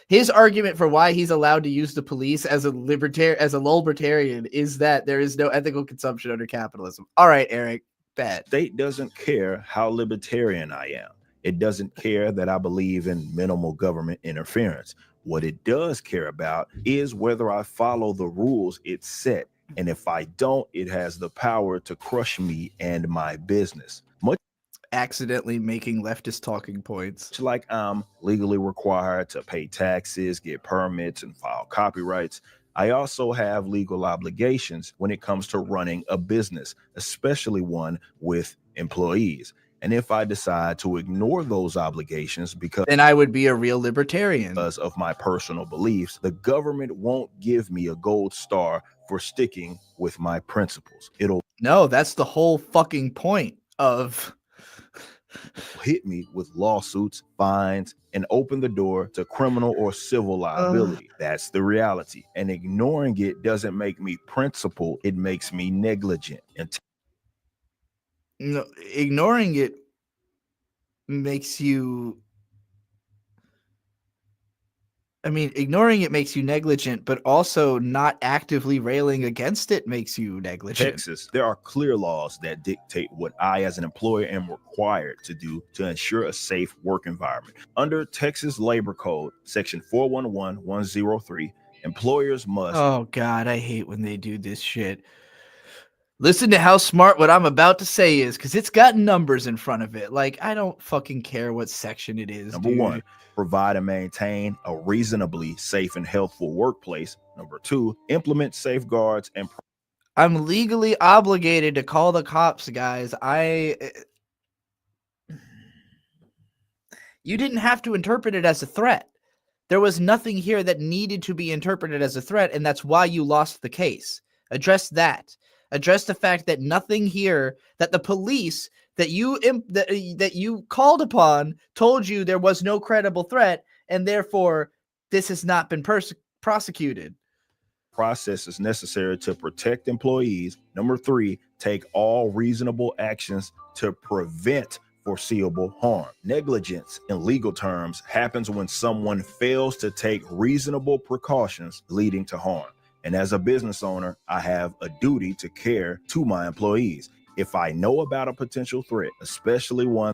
his argument for why he's allowed to use the police as a libertarian is that there is no ethical consumption under capitalism. All right, Eric, bet. State doesn't care how libertarian I am. It doesn't care that I believe in minimal government interference. What it does care about is whether I follow the rules it set. And if I don't, it has the power to crush me and my business. Much Accidentally making leftist talking points. like I'm legally required to pay taxes, get permits, and file copyrights, I also have legal obligations when it comes to running a business, especially one with employees. And if I decide to ignore those obligations because then I would be a real libertarian. Because of my personal beliefs, the government won't give me a gold star for sticking with my principles. It'll No, that's the whole fucking point of hit me with lawsuits, fines, and open the door to criminal or civil liability. That's the reality. And ignoring it doesn't make me principled, it makes me negligent. And no, ignoring it makes you ignoring it makes you negligent, but also not actively railing against it makes you negligent. Texas, there are clear laws that dictate what I as an employer am required to do to ensure a safe work environment. Under Texas Labor Code, section 411103, employers must Oh God, I hate when they do this shit. Listen to how smart what I'm about to say is, because it's got numbers in front of it. Like, I don't fucking care what section it is. Number one, provide and maintain a reasonably safe and healthful workplace. Number two, implement safeguards and I'm legally obligated to call the cops, guys. You didn't have to interpret it as a threat. There was nothing here that needed to be interpreted as a threat, and that's why you lost the case. Address that. Address the fact that nothing here, that the police that you called upon told you there was no credible threat, and therefore this has not been prosecuted. process is necessary to protect employees. Number three, take all reasonable actions to prevent foreseeable harm. Negligence in legal terms happens when someone fails to take reasonable precautions leading to harm. And as a business owner, I have a duty to care to my employees. If I know about a potential threat, especially one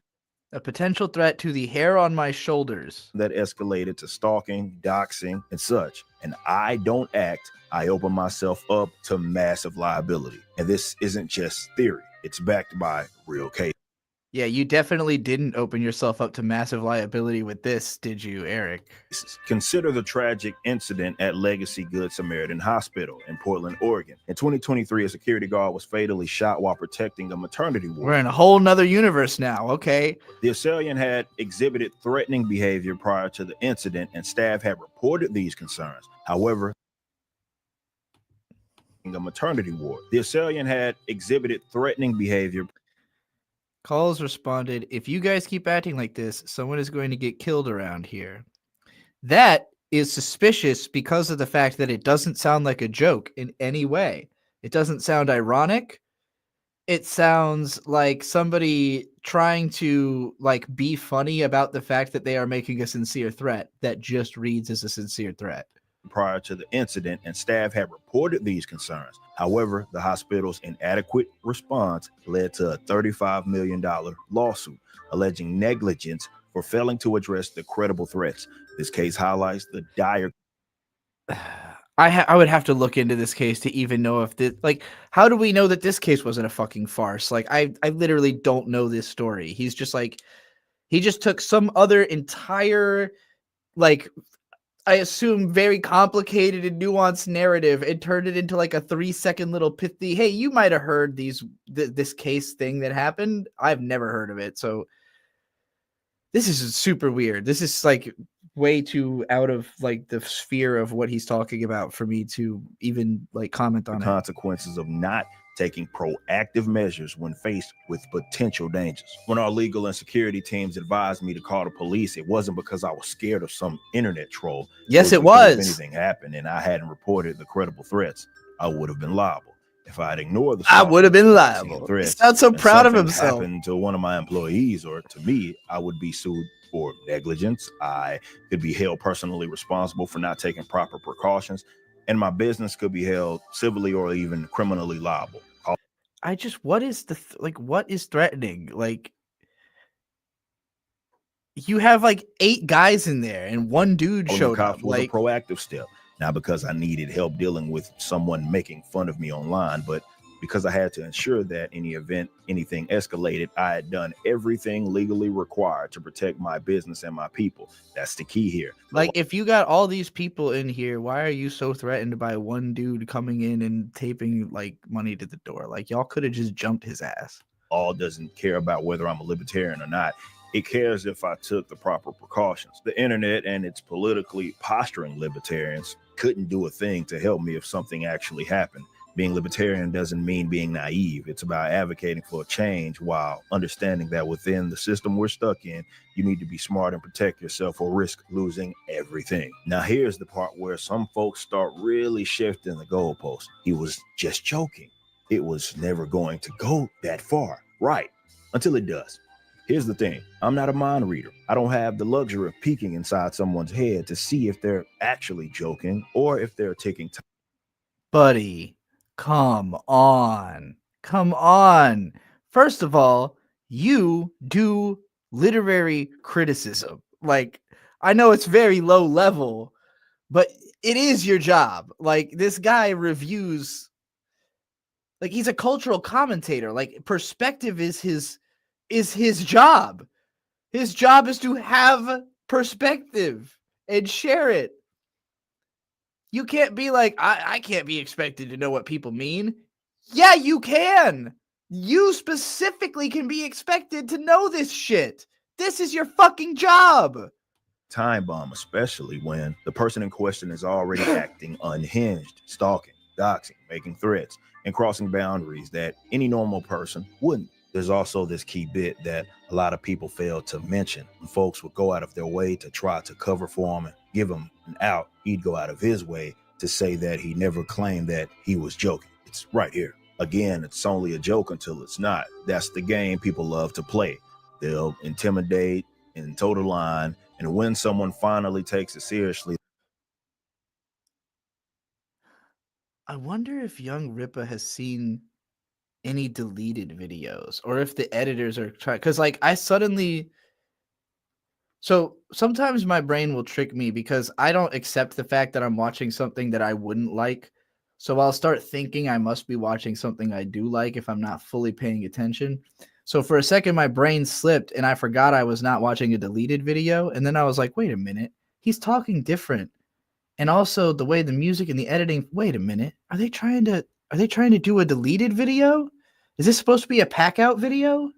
A potential threat to the hair on my shoulders that escalated to stalking, doxing, and such, and I don't act, I open myself up to massive liability. And this isn't just theory, it's backed by real cases. Yeah, you definitely didn't open yourself up to massive liability with this, did you, Eric? Consider the tragic incident at Legacy Good Samaritan Hospital in Portland, Oregon. In 2023, a security guard was fatally shot while protecting a maternity ward. We're in a whole nother universe now, okay? The assailant had exhibited threatening behavior prior to the incident, and staff had reported these concerns. However, in a maternity ward, the assailant had exhibited threatening behavior. Calls responded, if you guys keep acting like this, someone is going to get killed around here. That is suspicious because of the fact that it doesn't sound like a joke in any way. It doesn't sound ironic. It sounds like somebody trying to be funny about the fact that they are making a sincere threat that just reads as a sincere threat. Prior to the incident, and staff had reported these concerns. However, the hospital's inadequate response led to a $35 million lawsuit alleging negligence for failing to address the credible threats. This case highlights the dire. I would have to look into this case to even know if this, how do we know that this case wasn't a fucking farce? I literally don't know this story. He's just he just took some other entire, I assume very complicated and nuanced narrative and turned it into a 3-second little pithy. Hey, you might have heard this case thing that happened. I've never heard of it. So This is super weird. This is like way too out of like the sphere of what he's talking about for me to even like comment on The it. consequences of not taking proactive measures when faced with potential dangers. When our legal and security teams advised me to call the police, it wasn't because I was scared of some internet troll. Yes, it because If was. anything happened and I hadn't reported the credible threats, I would have been liable. If I had ignored the I would have been stalking and liable. He threats, sounds so and proud of something himself. happened to one of my employees or to me, I would be sued for negligence. I could be held personally responsible for not taking proper precautions, and my business could be held civilly or even criminally liable. I just, what is the what is threatening? Like, you have like 8 guys in there and one dude Calling showed the cops up. was Like, a proactive step, not because I needed help dealing with someone making fun of me online, but because I had to ensure that in the event anything escalated, I had done everything legally required to protect my business and my people. That's the key here. like if you got all these people in here, why are you so threatened by one dude coming in and taping like money to the door? Like, y'all could have just jumped his ass. Law doesn't care about whether I'm a libertarian or not. It cares if I took the proper precautions. The internet and its politically posturing libertarians couldn't do a thing to help me if something actually happened. Being libertarian doesn't mean being naive. It's about advocating for a change while understanding that within the system we're stuck in, you need to be smart and protect yourself or risk losing everything. Now, here's the part where some folks start really shifting the goalposts. He was just joking. It was never going to go that far, right? Until it does. Here's the thing. I'm not a mind reader. I don't have the luxury of peeking inside someone's head to see if they're actually joking or if they're taking time. Buddy, come on. Come on. First of all, you do literary criticism. Like, I know it's very low level, but it is your job. Like, this guy reviews, like, he's a cultural commentator. Like, perspective is his job. His job is to have perspective and share it. You can't be like, I can't be expected to know what people mean. Yeah, you can. You specifically can be expected to know this shit. This is your fucking job. Time bomb, especially when the person in question is already acting unhinged, stalking, doxing, making threats, and crossing boundaries that any normal person wouldn't. There's also this key bit that a lot of people fail to mention. When folks would go out of their way to try to cover for him and give him an out, he'd go out of his way to say that he never claimed that he was joking. It's right here. Again, it's only a joke until it's not. That's the game people love to play. They'll intimidate and toe the line, and when someone finally takes it seriously, I wonder if Young Ripa has seen any deleted videos or if the editors are trying, because like so sometimes my brain will trick me because I don't accept the fact that I'm watching something that I wouldn't like. So I'll start thinking I must be watching something I do like if I'm not fully paying attention. So for a second, my brain slipped and I forgot I was not watching a deleted video. And then I was like, wait a minute, he's talking different. And also the way the music and the editing, wait a minute, are they trying to do a deleted video? Is this supposed to be a pack out video?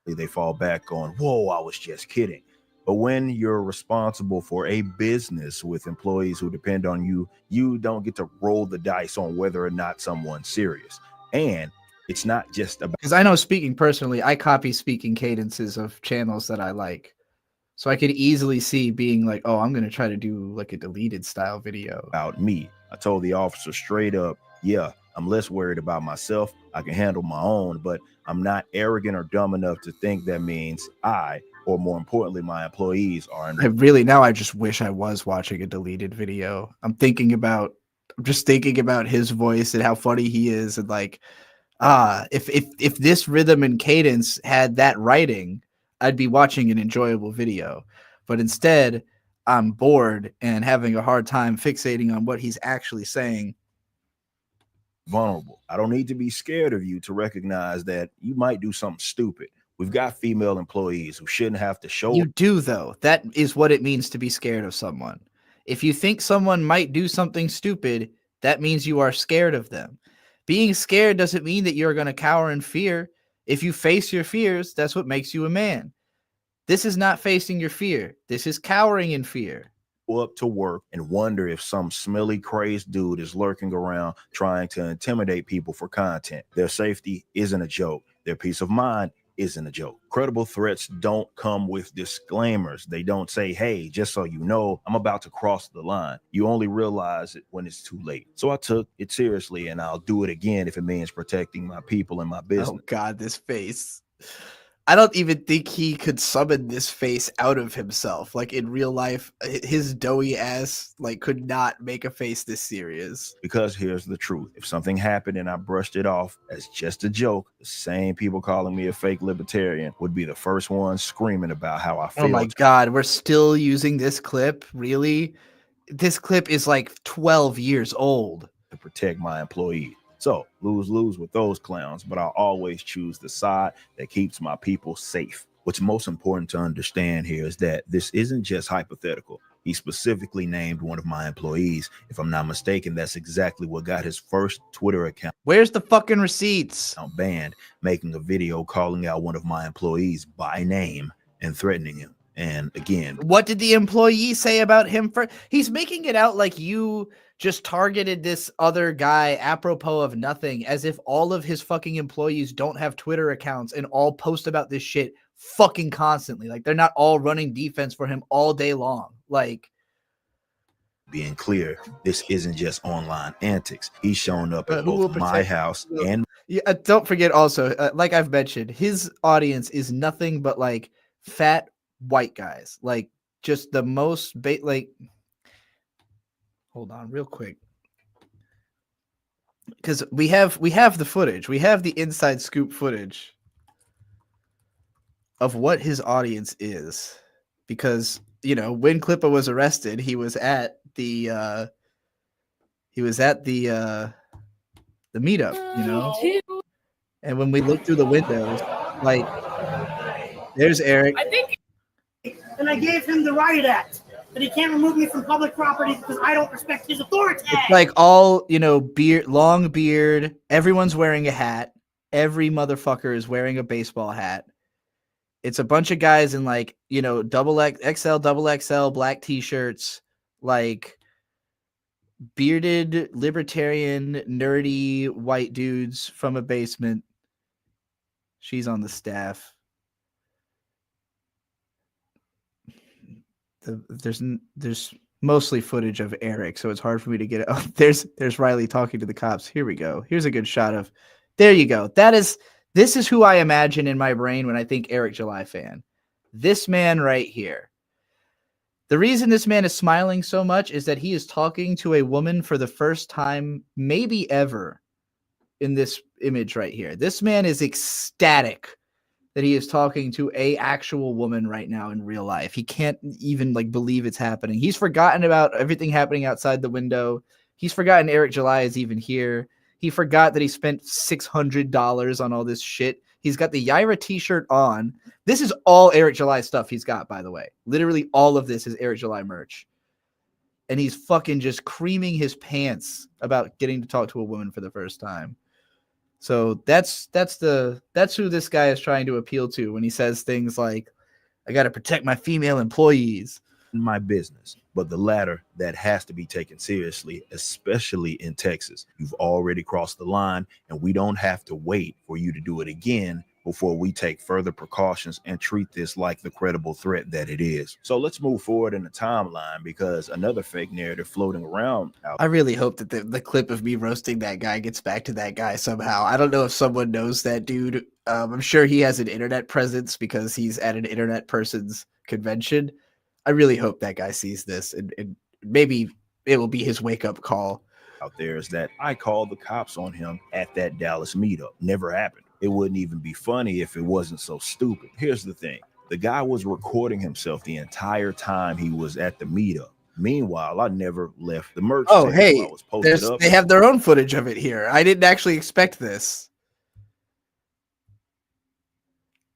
they fall back on, whoa, I was just kidding. But when you're responsible for a business with employees who depend on you, you don't get to roll the dice on whether or not someone's serious. And it's not just about, Because I know, speaking personally, I copy speaking cadences of channels that I like. So I could easily see being like, oh, I'm going to try to do like a deleted style video. about me. I told the officer straight up, yeah, I'm less worried about myself. I can handle my own, but I'm not arrogant or dumb enough to think that means I, or more importantly, my employees are in. Now I just wish I was watching a deleted video. I'm just thinking about his voice and how funny he is. And like, if this rhythm and cadence had that writing, I'd be watching an enjoyable video. But instead, I'm bored and having a hard time fixating on what he's actually saying. Vulnerable. I don't need to be scared of you to recognize that you might do something stupid. We've got female employees who shouldn't have to show. You do, though. That is what it means to be scared of someone. If you think someone might do something stupid, that means you are scared of them. Being scared doesn't mean that you're going to cower in fear. If you face your fears, that's what makes you a man. This is not facing your fear. This is cowering in fear. Up to work and wonder if some smelly, crazed dude is lurking around trying to intimidate people for content. Their safety isn't a joke. Their peace of mind isn't a joke. Credible threats don't come with disclaimers. They don't say, hey, just so you know, I'm about to cross the line. You only realize it when it's too late. So I took it seriously, and I'll do it again if it means protecting my people and my business. Oh God, this face. I don't even think he could summon this face out of himself. Like in real life, his doughy ass like could not make a face this serious. Because here's the truth. If something happened and I brushed it off as just a joke, the same people calling me a fake libertarian would be the first ones screaming about how I feel. Oh my God, we're still using this clip? Really? This clip is like 12 years old. To protect my employees. So lose-lose with those clowns, but I'll always choose the side that keeps my people safe. What's most important to understand here is that this isn't just hypothetical. He specifically named one of my employees. If I'm not mistaken, that's exactly what got his first Twitter account. Where's the fucking receipts? Banned, making a video calling out one of my employees by name and threatening him. And again, what did the employee say about him? He's making it out like you just targeted this other guy apropos of nothing, as if all of his fucking employees don't have Twitter accounts and all post about this shit fucking constantly. Like they're not all running defense for him all day long. Like, being clear, this isn't just online antics. He's shown up at who will both my protect- house and yeah, don't forget also, like I've mentioned, his audience is nothing but like fat white guys. Like just the most like. Hold on, real quick, because we have the footage. We have the inside scoop footage of what his audience is, because you know when Klippa was arrested, he was at the meetup, you know. And when we look through the windows, like there's Eric. I think, and I gave him the riot act. But he can't remove me from public property because I don't respect his authority. It's like all, you know, beard, long beard. Everyone's wearing a hat. Every motherfucker is wearing a baseball hat. It's a bunch of guys in like, you know, XL, double XL, black t-shirts, like bearded, libertarian, nerdy white dudes from a basement. She's on the staff. There's mostly footage of Eric, so it's hard for me to get it. Oh, there's Riley talking to the cops. Here we go. Here's a good shot of. There you go. This is who I imagine in my brain when I think Eric July fan. This man right here. The reason this man is smiling so much is that he is talking to a woman for the first time, maybe ever, in this image right here. This man is ecstatic that he is talking to a actual woman right now in real life. He can't even like believe it's happening. He's forgotten about everything happening outside the window. He's forgotten Eric July is even here. He forgot that he spent $600 on all this shit. He's got the Yaira t-shirt on. This is all Eric July stuff he's got, by the way. Literally all of this is Eric July merch. And he's fucking just creaming his pants about getting to talk to a woman for the first time. So that's who this guy is trying to appeal to when he says things like, I got to protect my female employees. my business, but the latter that has to be taken seriously, especially in Texas. You've already crossed the line, and we don't have to wait for you to do it again before we take further precautions and treat this like the credible threat that it is. So let's move forward in the timeline, because another fake narrative floating around out. I really hope that the clip of me roasting that guy gets back to that guy somehow. I don't know if someone knows that dude. I'm sure he has an internet presence because he's at an internet person's convention. I really hope that guy sees this, and maybe it will be his wake-up call. Out there is that I called the cops on him at that Dallas meetup. Never happened. It wouldn't even be funny if it wasn't so stupid. Here's the thing. The guy was recording himself the entire time he was at the meetup. Meanwhile, I never left the merch. Oh, hey, I was posted up. they have their own footage of it here. I didn't actually expect this.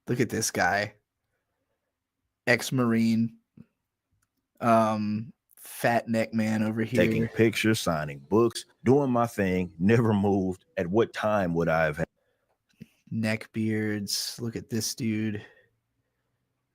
Look at this guy. Ex-Marine. Fat neck man over here. Taking pictures, signing books, doing my thing, never moved. At what time would I have had neck beards? Look at this dude.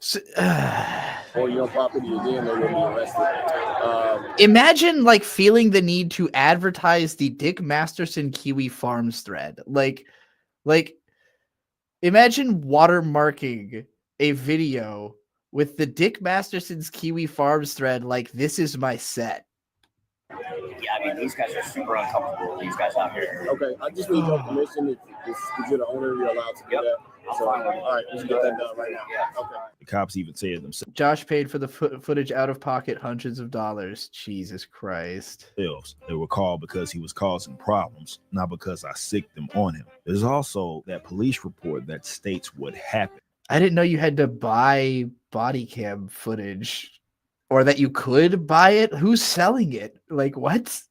So, or you don't property again, or you'll be arrested. imagine like feeling the need to advertise the Dick Masterson Kiwi Farms thread. Like imagine watermarking a video with the Dick Masterson's Kiwi Farms thread. Like, this is my set. Yeah, I mean, these guys are super uncomfortable. These guys out here. Okay, I just need your permission. If you're the owner, you're allowed to do that. So, all right, let's get that done right now. Okay. The cops even said themselves. Josh paid for the footage out of pocket, hundreds of dollars. Jesus Christ. They were called because he was causing problems, not because I sicked them on him. There's also that police report that states what happened. I didn't know you had to buy body cam footage, or that you could buy it. Who's selling it? Like, what?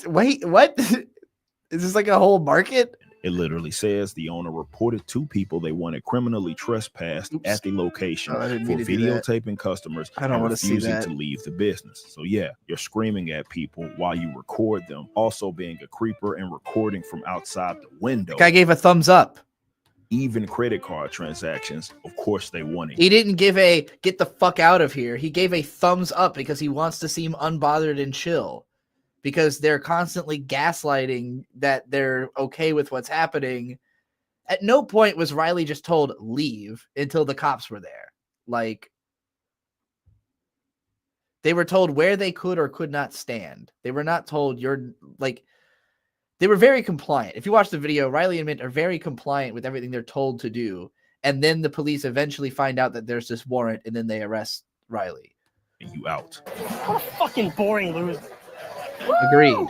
What? Is this like a whole market? It literally says the owner reported 2 people they wanted criminally trespassed at the location for videotaping customers I don't and want to see refusing that. to leave the business. So yeah, you're screaming at people while you record them, also being a creeper and recording from outside the window. Guy gave a thumbs up. Even credit card transactions, of course they wanted. He didn't give a get the fuck out of here. He gave a thumbs up because he wants to seem unbothered and chill. Because they're constantly gaslighting that they're okay with what's happening. At no point was Riley just told leave until the cops were there. Like, they were told where they could or could not stand. They were not told they were very compliant. If you watch the video, Riley and Mint are very compliant with everything they're told to do. And then the police eventually find out that there's this warrant, and then they arrest Riley. And you out. What a fucking boring loser. Agreed.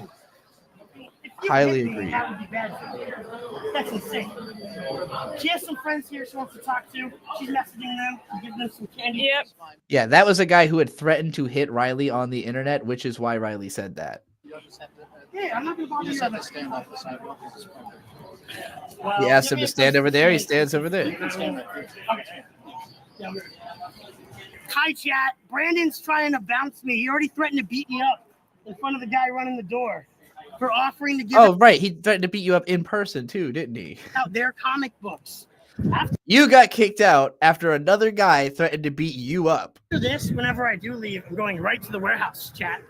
If you Highly hit me, agreed. That would be bad for you. That's insane. She has some friends here she wants to talk to. She's messaging them, giving them some candy. Yep. Yeah, that was a guy who had threatened to hit Riley on the internet, which is why Riley said that. Yeah, I'm not gonna bother you. Stand off the sidewalk. Well, He asked give him me to a stand place over there. He stand. stands over there. You can stand right there. Okay. Yeah. Hi, chat. Brandon's trying to bounce me. He already threatened to beat me up in front of the guy running the door for offering to give Oh, right. He threatened to beat you up in person too, didn't he? out their comic books. You got kicked out after another guy threatened to beat you up. After this, whenever I do leave, I'm going right to the warehouse, chat.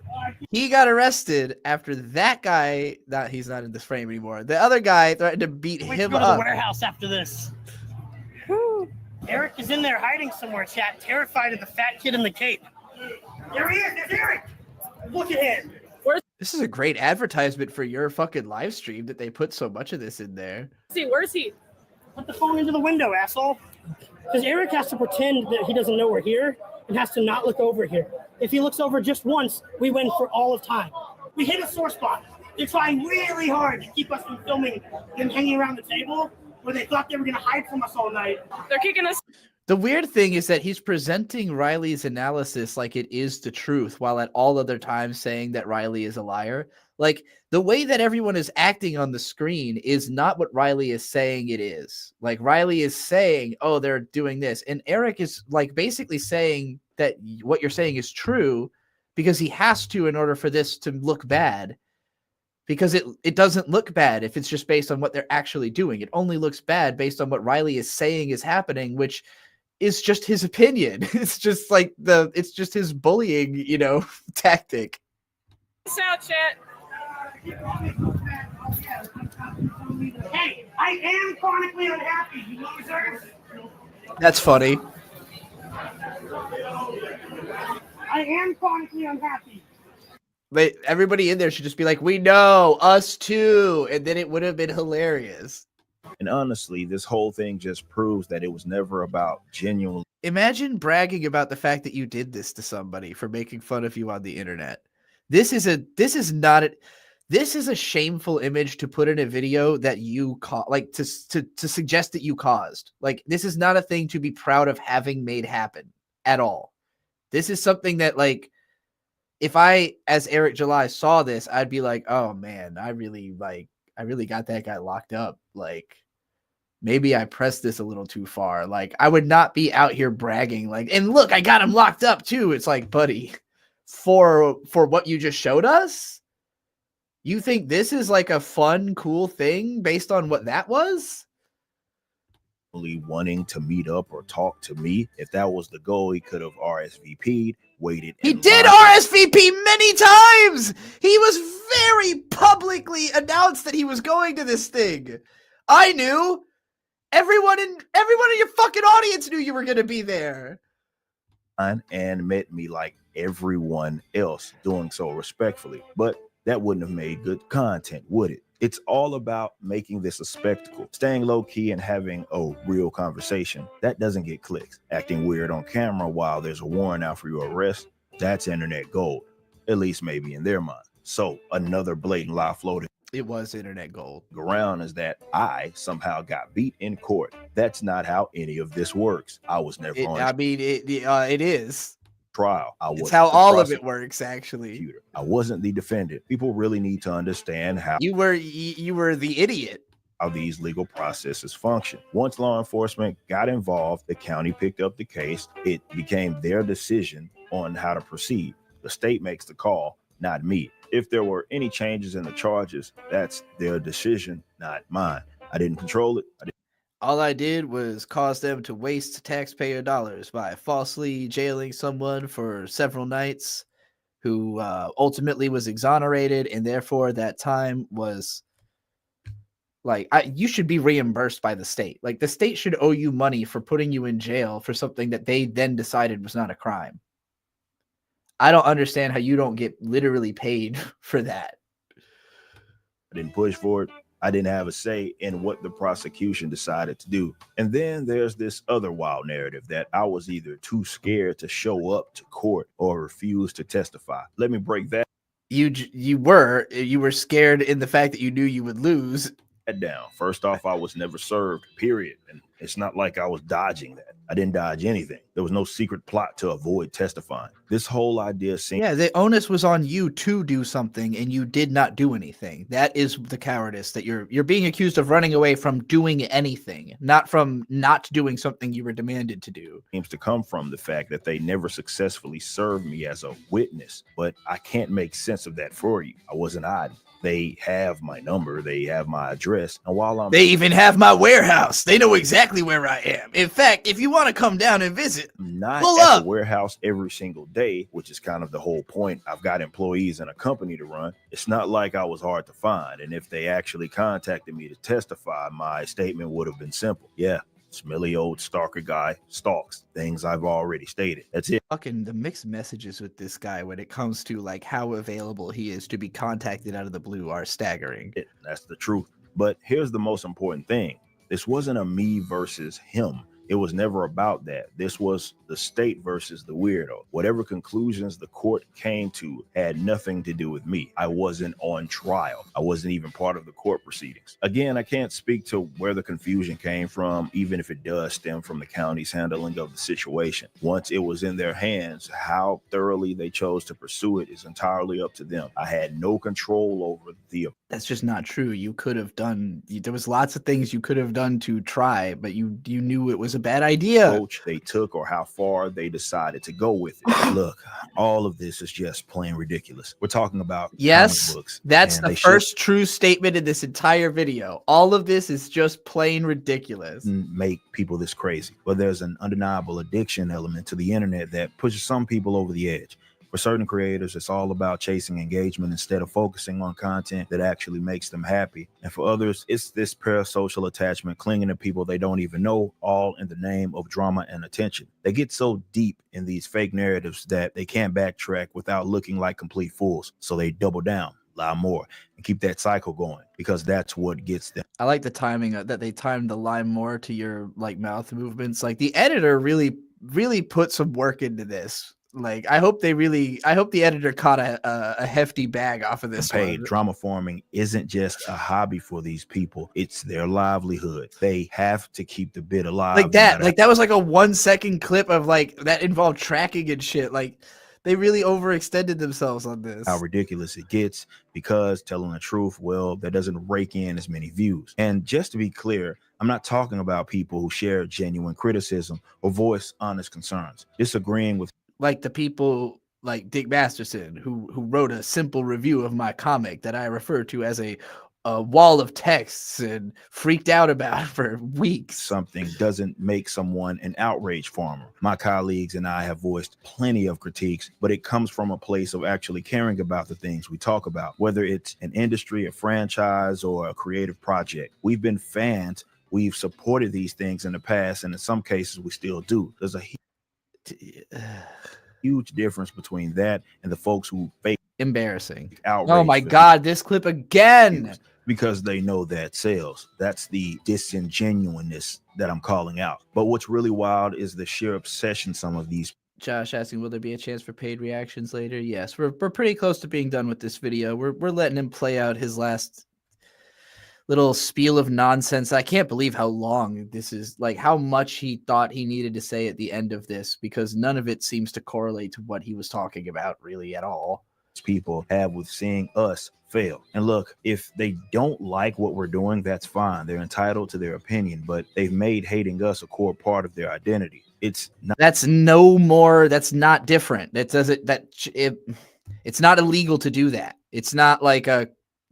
He got arrested after that guy. He's not in this frame anymore. The other guy threatened to beat Wait to him go to the up. warehouse after this. Whew. Eric is in there hiding somewhere, chat, terrified of the fat kid in the cape. There he is. There's Eric. Look at him. This is a great advertisement for your fucking live stream that they put so much of this in there. Where's he? Put the phone into the window, asshole. Because Eric has to pretend that he doesn't know we're here and has to not look over here. If he looks over just once, we win for all of time. We hit a sore spot. They're trying really hard to keep us from filming them hanging around the table where they thought they were going to hide from us all night. They're kicking us. The weird thing is that he's presenting Riley's analysis like it is the truth, while at all other times saying that Riley is a liar. Like, the way that everyone is acting on the screen is not what Riley is saying it is. Like, Riley is saying, oh, they're doing this. And Eric is like basically saying that what you're saying is true because he has to in order for this to look bad. Because it doesn't look bad if it's just based on what they're actually doing. It only looks bad based on what Riley is saying is happening, which is just his opinion. It's just like it's just his bullying, tactic. Out, chat. Hey, I am chronically unhappy, you losers. That's funny. I am chronically unhappy. Everybody in there should just be like, we know, us too. And then it would have been hilarious. And honestly, this whole thing just proves that it was never about genuine. Imagine bragging about the fact that you did this to somebody for making fun of you on the internet. This is a shameful image to put in a video that you to suggest that you caused. Like, this is not a thing to be proud of having made happen at all. This is something that, like, if I, as Eric July, saw this, I'd be like, oh man, I really got that guy locked up. Like, maybe I pressed this a little too far. Like, I would not be out here bragging like, and look, I got him locked up too. It's like, buddy, for what you just showed us, you think this is like a fun, cool thing based on what that was? wanting to meet up or talk to me. If that was the goal, he could have RSVP'd, waited. He in did line. RSVP many times. He was very publicly announced that he was going to this thing. I knew. Everyone in your fucking audience knew you were going to be there. And met me like everyone else, doing so respectfully. But that wouldn't have made good content, would it? It's all about making this a spectacle, staying low key and having a real conversation. That doesn't get clicks. Acting weird on camera while there's a warrant out for your arrest, that's internet gold, at least maybe in their mind. So another blatant lie floating It was internet gold. around is that I somehow got beat in court. That's not how any of this works. I was never on It is. trial. It's how all of it works, actually. prosecutor. I wasn't the defendant. People really need to understand how You were the idiot. these legal processes function. Once law enforcement got involved, the county picked up the case. It became their decision on how to proceed. The state makes the call, not me. If there were any changes in the charges, that's their decision, not mine. I didn't control it. All I did was cause them to waste taxpayer dollars by falsely jailing someone for several nights who ultimately was exonerated, and therefore that time was like, you should be reimbursed by the state. Like, the state should owe you money for putting you in jail for something that they then decided was not a crime. I don't understand how you don't get literally paid for that. I didn't push for it. I didn't have a say in what the prosecution decided to do. And then there's this other wild narrative that I was either too scared to show up to court or refuse to testify. Let me break that You were scared in the fact that you knew you would lose. down. First off, I was never served, period. And it's not like I was dodging that. I didn't dodge anything. There was no secret plot to avoid testifying. This whole idea seemed The onus was on you to do something, and you did not do anything. That is the cowardice, that you're being accused of running away from doing anything, not from not doing something you were demanded to do. seems to come from the fact that they never successfully served me as a witness. But I can't make sense of that for you. I wasn't hiding. They have my number. They have my address. And while They even have my warehouse. They know exactly where I am. In fact, if you want to come down and visit, not pull at up. the warehouse every single day, which is kind of the whole point. I've got employees and a company to run. It's not like I was hard to find. And if they actually contacted me to testify, my statement would have been simple. Yeah, smelly old stalker guy stalks things I've already stated. That's it. Fucking the mixed messages with this guy when it comes to like how available he is to be contacted out of the blue are staggering. That's the truth. But here's the most important thing. This wasn't a me versus him. It was never about that. This was the state versus the weirdo. Whatever conclusions the court came to had nothing to do with me. I wasn't on trial. I wasn't even part of the court proceedings. Again, I can't speak to where the confusion came from, even if it does stem from the county's handling of the situation. Once it was in their hands, how thoroughly they chose to pursue it is entirely up to them. I had no control over the That's just not true. You could have done. There was lots of things you could have done to try, but you knew it was a bad idea. approach they took or how far they decided to go with it. Look, all of this is just plain ridiculous. We're talking about Yes, comic books. that's and the they should first true statement in this entire video. All of this is just plain ridiculous. make people this crazy. But there's an undeniable addiction element to the internet that pushes some people over the edge. For certain creators, it's all about chasing engagement instead of focusing on content that actually makes them happy. And for others, it's this parasocial attachment, clinging to people they don't even know, all in the name of drama and attention. They get so deep in these fake narratives that they can't backtrack without looking like complete fools. So they double down, lie more, and keep that cycle going because that's what gets them. I like the timing that they timed the line more to your like mouth movements. Like the editor really put some work into this. Like I hope the editor caught a hefty bag off of this Paid. one. Drama forming isn't just a hobby for these people. It's their livelihood. They have to keep the bit alive. Like that. Like that was like a 1 second clip of like that involved tracking and shit. Like they really overextended themselves on this. How ridiculous it gets because telling the truth, well, that doesn't rake in as many views. And just to be clear, I'm not talking about people who share genuine criticism or voice honest concerns. Disagreeing with like the people like Dick Masterson who wrote a simple review of my comic that I refer to as a a wall of texts and freaked out about for weeks. Something doesn't make someone an outrage farmer. My colleagues and I have voiced plenty of critiques, but it comes from a place of actually caring about the things we talk about, whether it's an industry, a franchise, or a creative project. We've been fans. We've supported these things in the past, and in some cases we still do. There's a huge difference between that and the folks who fake embarrassing outrage. Oh my God, this clip again. Because they know that sells. That's the disingenuousness that I'm calling out. But what's really wild is the sheer obsession some of these. Josh asking, will there be a chance for paid reactions later? Yes, we're pretty close to being done with this video. We're letting him play out his last little spiel of nonsense. I can't believe how long this is, like how much he thought he needed to say at the end of this, because none of it seems to correlate to what he was talking about really at all. People have with seeing us fail. And look, if they don't like what we're doing, that's fine. They're entitled to their opinion, but they've made hating us a core part of their identity. It's not that's not different. It's not illegal to do that. It's not like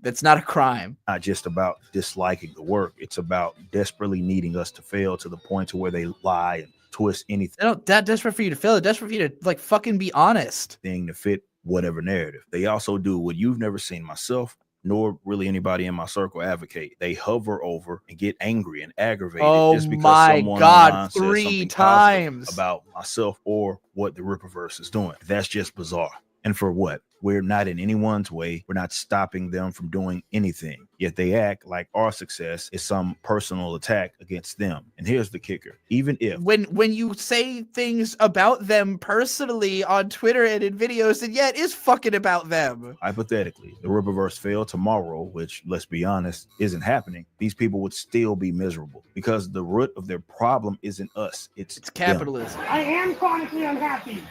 that's not a crime. Not just about disliking the work. It's about desperately needing us to fail to the point to where they lie and twist anything. They don't that desperate for you to fail. They're desperate for you to like fucking be honest. Thing to fit whatever narrative. They also do what you've never seen myself, nor really anybody in my circle advocate. They hover over and get angry and aggravated just because someone online says 3 something times positive about myself or what the Rippaverse is doing. That's just bizarre. And for what? We're not in anyone's way. We're not stopping them from doing anything. Yet they act like our success is some personal attack against them. And here's the kicker. Even if when you say things about them personally on Twitter and in videos, then yeah, it is fucking about them. hypothetically the Rippaverse failed tomorrow, which let's be honest isn't happening, these people would still be miserable because the root of their problem isn't us. It's capitalism. I am chronically unhappy.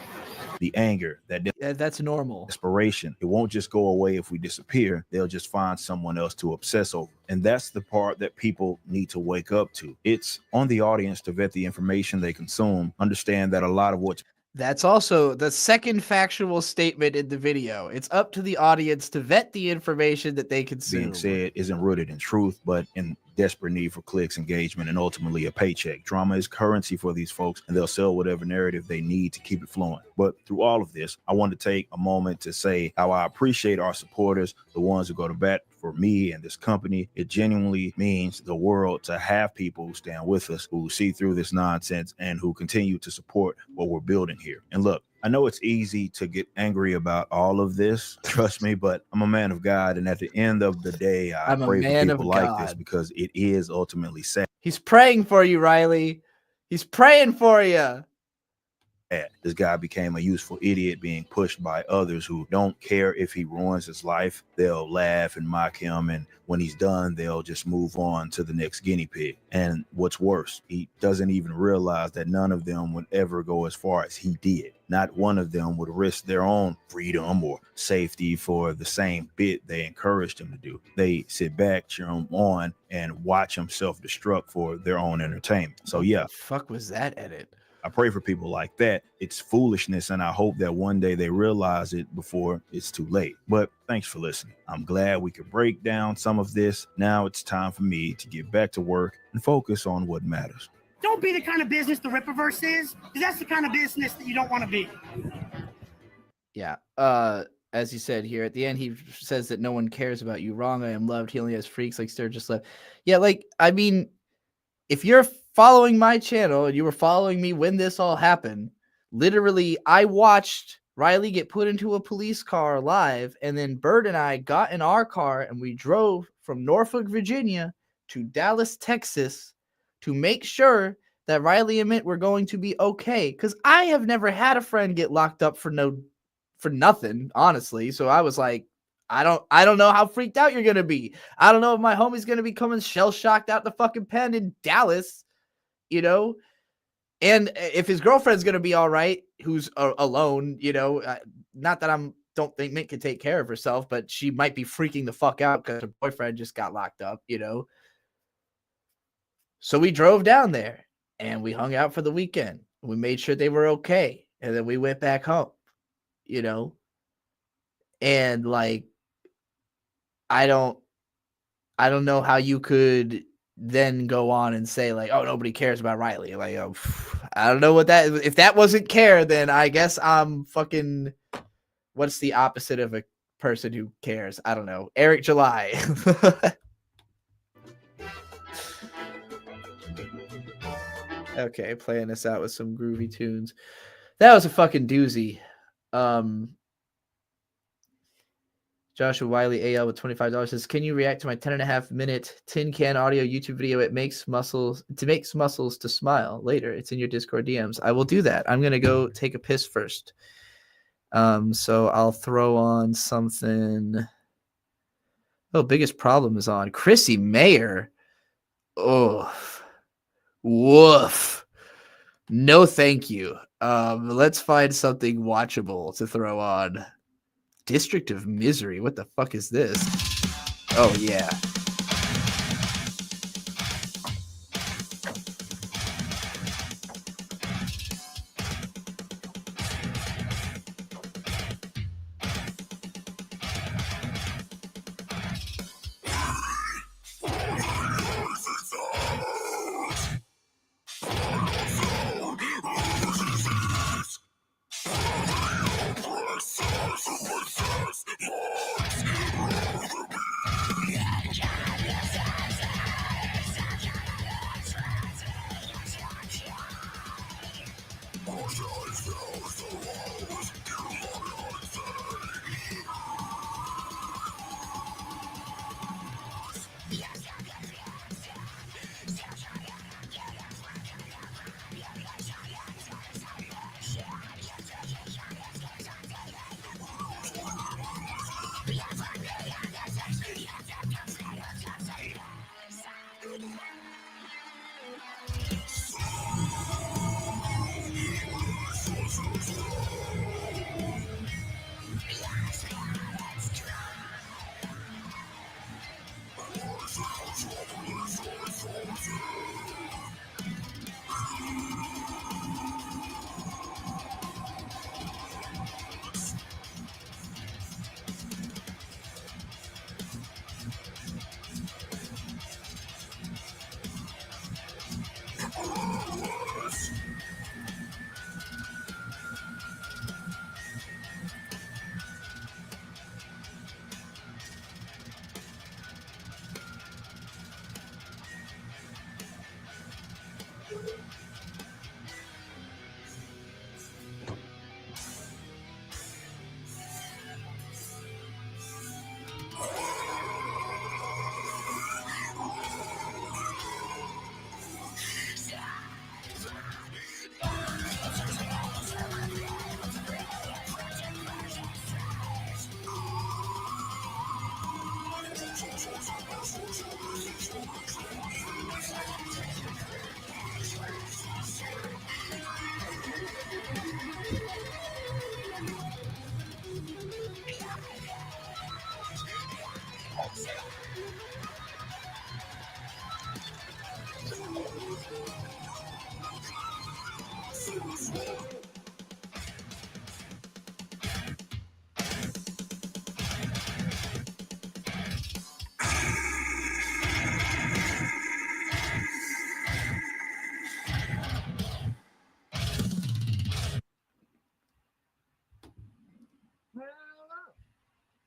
The anger, that's normal. Desperation. It won't just go away if we disappear. They'll just find someone else to obsess over. And that's the part that people need to wake up to. It's on the audience to vet the information they consume, understand that a lot of what's That's also the second factual statement in the video. It's up to the audience to vet the information that they consume. being said isn't rooted in truth, but in desperate need for clicks, engagement, and ultimately a paycheck. Drama is currency for these folks, and they'll sell whatever narrative they need to keep it flowing. But through all of this, I want to take a moment to say how I appreciate our supporters, the ones who go to bat for me and this company. It genuinely means the world to have people who stand with us, who see through this nonsense, and who continue to support what we're building here. And look, I know it's easy to get angry about all of this, trust me, but I'm a man of God, and at the end of the day, I pray for people like this because it is ultimately sad. He's praying for you, Riley. He's praying for you. This guy became a useful idiot being pushed by others who don't care if he ruins his life. They'll laugh and mock him, and when he's done, they'll just move on to the next guinea pig. And what's worse, he doesn't even realize that none of them would ever go as far as he did. Not one of them would risk their own freedom or safety for the same bit they encouraged him to do. They sit back, cheer him on, and watch him self-destruct for their own entertainment. So yeah. What the fuck was that edit? I pray for people like that. It's foolishness, and I hope that one day they realize it before it's too late. But thanks for listening. I'm glad we could break down some of this. Now it's time for me to get back to work and focus on what matters. Don't be the kind of business the Rippaverse is, because that's the kind of business that you don't want to be. Yeah. As he said here at the end, he says that no one cares about you. Wrong. I am loved. He only has freaks like Sturgis left. Yeah, like, I mean, if you're following my channel and you were following me when this all happened, literally I watched Riley get put into a police car live, and then Bird and I got in our car and we drove from Norfolk, Virginia to Dallas, Texas to make sure that Riley and Mint were going to be okay, because I have never had a friend get locked up for nothing, honestly. So I was like, I don't know how freaked out you're gonna be. I don't know if my homie's gonna be coming shell-shocked out the fucking pen in Dallas, you know, and if his girlfriend's gonna be all right, who's alone, you know, not that don't think Mint can take care of herself, but she might be freaking the fuck out because her boyfriend just got locked up, you know. So we drove down there and we hung out for the weekend. We made sure they were okay, and then we went back home, you know. And like, I don't I don't know how you could then go on and say like, oh, nobody cares about Riley. Like, oh, I don't know what that. If that wasn't care, then I guess I'm fucking. What's the opposite of a person who cares? I don't know. Eric July. Okay, playing us out with some groovy tunes. That was a fucking doozy. Joshua Wiley AL with $25 says, can you react to my 10.5-minute tin can audio YouTube video? It makes muscles to smile later. It's in your Discord DMs. I will do that. I'm going to go take a piss first. So I'll throw on something. Oh, Biggest Problem is on. Chrissy Mayer. Oh, woof. No, thank you. Let's find something watchable to throw on. District of Misery. What the fuck is this? Oh, yeah.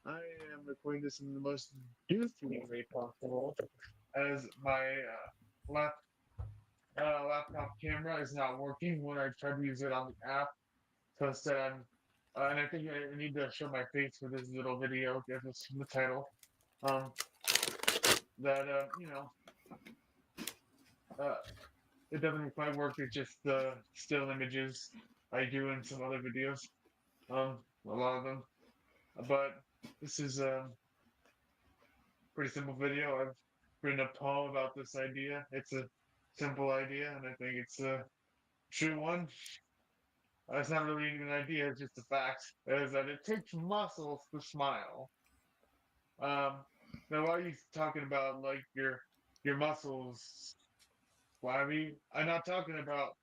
I am recording this in the most goofy way possible, as my laptop camera is not working when I try to use it on the app. So instead, and I think I need to show my face for this little video, get this from the title. It doesn't quite work. It's just the still images I do in some other videos. A lot of them, but this is a pretty simple video. I've written a poem about this idea. It's a simple idea, and I think it's a true one. It's not really even an idea, it's just a fact. Is that it takes muscles to smile. Now, why are you talking about like your muscles, Flabby? I'm not talking about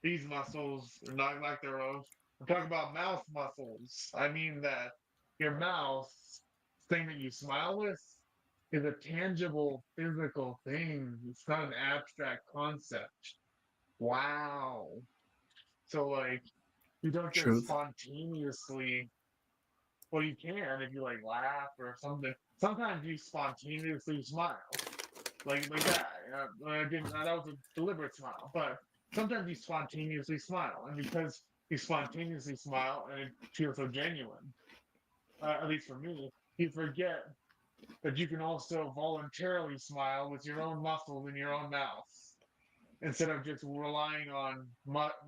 these muscles, not like their own. I'm talking about mouth muscles. I mean that your mouth thing that you smile with is a tangible physical thing. It's not an abstract concept. Wow. So like you don't just Truth. spontaneously, well, you can if you like laugh or something. Sometimes you spontaneously smile, like that. I didn't. That was a deliberate smile, but sometimes you spontaneously smile, and because you spontaneously smile and it feels so genuine, at least for me, you forget that you can also voluntarily smile with your own muscles in your own mouth instead of just relying on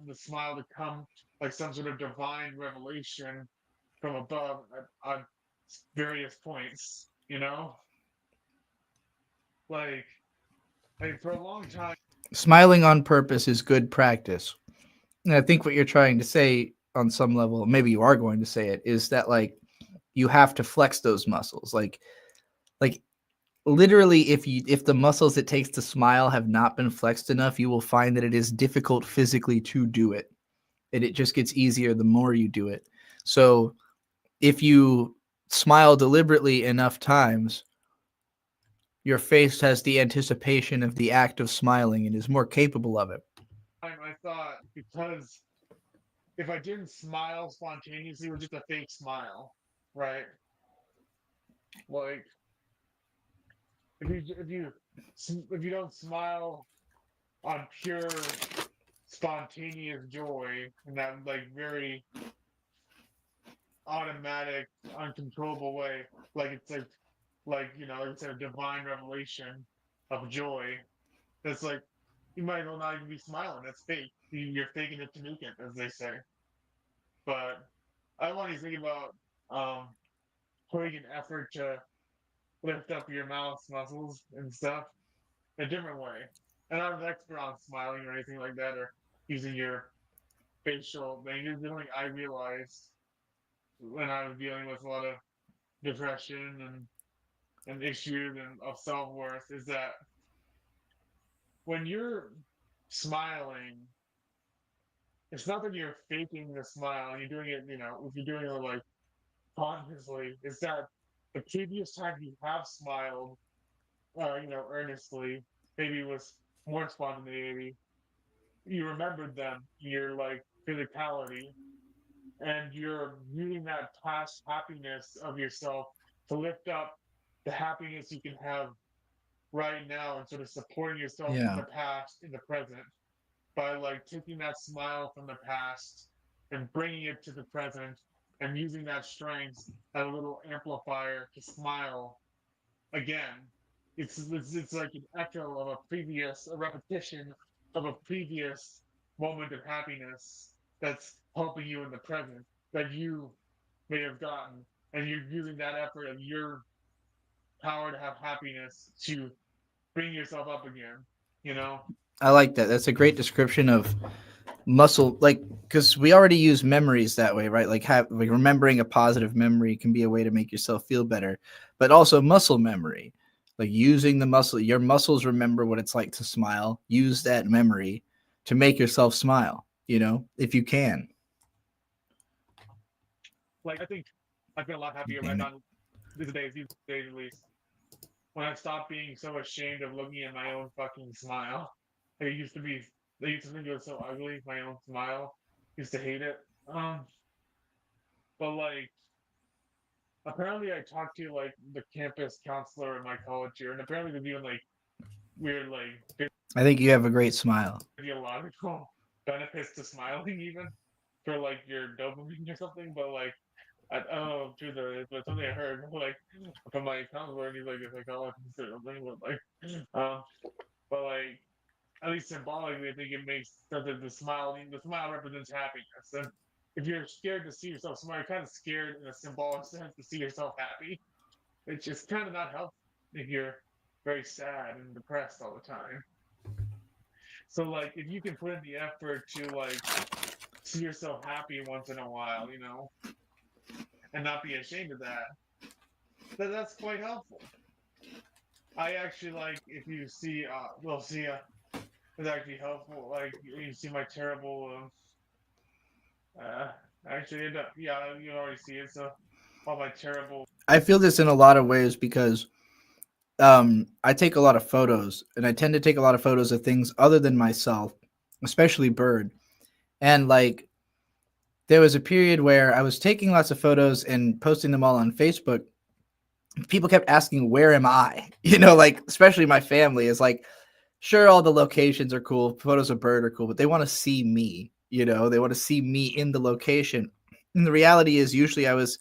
the smile to come like some sort of divine revelation from above at various points, you know? Like for a long time. Smiling on purpose is good practice. And I think what you're trying to say on some level, maybe you are going to say it, is that like you have to flex those muscles. Like literally if the muscles it takes to smile have not been flexed enough, you will find that it is difficult physically to do it. And it just gets easier the more you do it. So if you smile deliberately enough times, your face has the anticipation of the act of smiling and is more capable of it. I thought because if I didn't smile spontaneously with just a fake smile, right? Like if you don't smile on pure spontaneous joy in that like very automatic, uncontrollable way, like it's like you know, it's a divine revelation of joy. That's like you might as well not even be smiling. That's fake. You're faking it to make it, as they say. But I want you to think about putting an effort to lift up your mouth muscles and stuff in a different way. And I'm an expert on smiling or anything like that, or using your facial language. The only I realized when I was dealing with a lot of depression and issues and of self worth is that when you're smiling, it's not that you're faking the smile and you're doing it, you know, if you're doing it like consciously, it's that the previous time you have smiled, you know, earnestly, maybe it was more spontaneity, you remembered them, your like physicality, and you're using that past happiness of yourself to lift up the happiness you can have right now and sort of supporting yourself from Yeah. the past in the present by like taking that smile from the past and bringing it to the present and using that strength as a little amplifier to smile again. It's like an echo of a repetition of a previous moment of happiness that's helping you in the present that you may have gotten, and you're using that effort of your power to have happiness to bring yourself up again. You know, I like that. That's a great description of muscle, like because we already use memories that way, right? Like remembering a positive memory can be a way to make yourself feel better, but also muscle memory, like using the muscle. Your muscles remember what it's like to smile. Use that memory to make yourself smile. You know, if you can. like I think I've been a lot happier when I've done these days at least. When I stopped being so ashamed of looking at my own fucking smile. Like, it used to be, they used to think it was so ugly, my own smile. Used to hate it. But like, apparently I talked to like the campus counselor in my college here, and apparently they're doing like weird like I think you have a great smile. physiological benefits to smiling even for like your dopamine or something. But like I don't know if true there is, but something I heard like from my counselor, and he's like a psychologist or something. But like at least symbolically, I think it makes sense that the smile represents happiness. And if you're scared to see yourself smile, you're kind of scared in a symbolic sense to see yourself happy. It's just kind of not helpful if you're very sad and depressed all the time. So like if you can put in the effort to like see yourself happy once in a while, you know, and not be ashamed of that, that's quite helpful. I actually like if you see it's actually helpful. Like you see my terrible actually you already see it, so all my terrible I feel this in a lot of ways because I take a lot of photos, and I tend to take a lot of photos of things other than myself, especially Bird. And like, there was a period where I was taking lots of photos and posting them all on Facebook. People kept asking, where am I? You know, like, especially my family is like, sure, all the locations are cool, photos of Bird are cool, but they want to see me. You know, they want to see me in the location. And the reality is, usually I was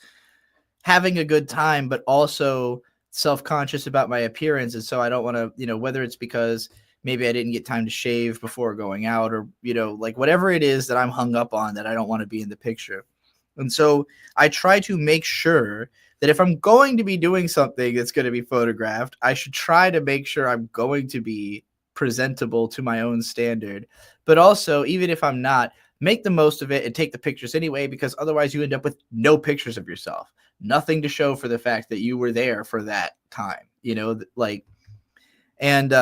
having a good time, but also self-conscious about my appearance. And so I don't want to, you know, whether it's because maybe I didn't get time to shave before going out, or, you know, like whatever it is that I'm hung up on, that I don't want to be in the picture. And so I try to make sure that if I'm going to be doing something that's going to be photographed, I should try to make sure I'm going to be presentable to my own standard. But also, even if I'm not, make the most of it and take the pictures anyway, because otherwise you end up with no pictures of yourself, nothing to show for the fact that you were there for that time, you know, like, and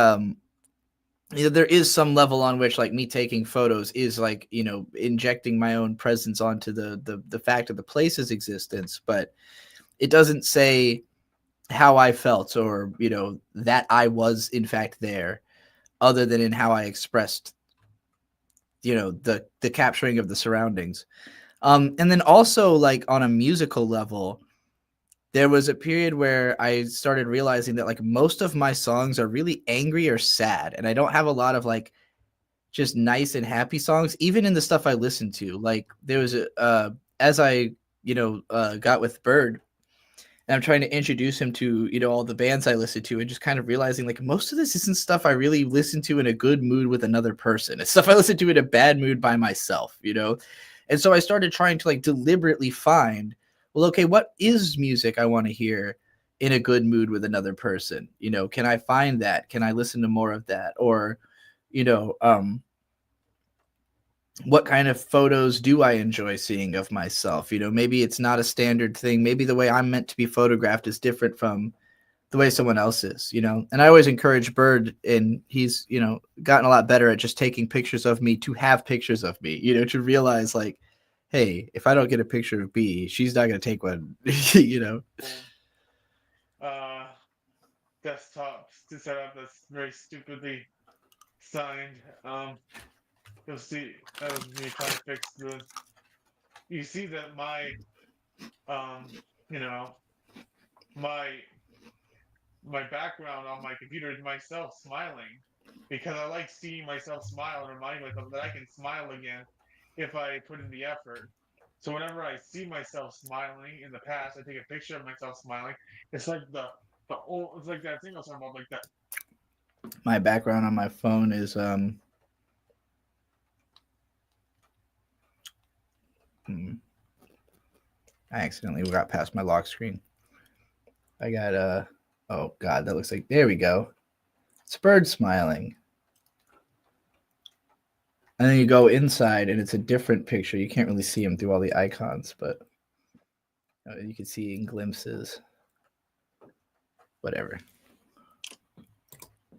you know, there is some level on which like me taking photos is like, you know, injecting my own presence onto the fact of the place's existence, but it doesn't say how I felt, or, you know, that I was in fact there, other than in how I expressed, you know, the capturing of the surroundings. And then also, like, on a musical level, there was a period where I started realizing that like most of my songs are really angry or sad, and I don't have a lot of like just nice and happy songs, even in the stuff I listen to. Like, there was a as I, you know, got with Bird, and I'm trying to introduce him to, you know, all the bands I listen to, and just kind of realizing like most of this isn't stuff I really listen to in a good mood with another person. It's stuff I listen to in a bad mood by myself, you know? And so I started trying to like deliberately find, well, okay, what is music I want to hear in a good mood with another person? You know, can I find that? Can I listen to more of that? Or, you know, what kind of photos do I enjoy seeing of myself? You know, maybe it's not a standard thing. Maybe the way I'm meant to be photographed is different from the way someone else is, you know? And I always encourage Bird, and he's, you know, gotten a lot better at just taking pictures of me to have pictures of me, you know, to realize like, hey, if I don't get a picture of B, she's not going to take one, you know? Desktop to set up that's very stupidly signed. You'll see that was me trying to fix the. You see that my, you know, my background on my computer is myself smiling, because I like seeing myself smile and reminding myself that I can smile again if I put in the effort. So whenever I see myself smiling in the past, I take a picture of myself smiling. It's like it's like that thing I was talking about, like that. My background on my phone is I accidentally got past my lock screen. I got oh god, that looks like, there we go. It's Bird smiling. And then you go inside and it's a different picture. You can't really see him through all the icons, but you can see in glimpses. Whatever.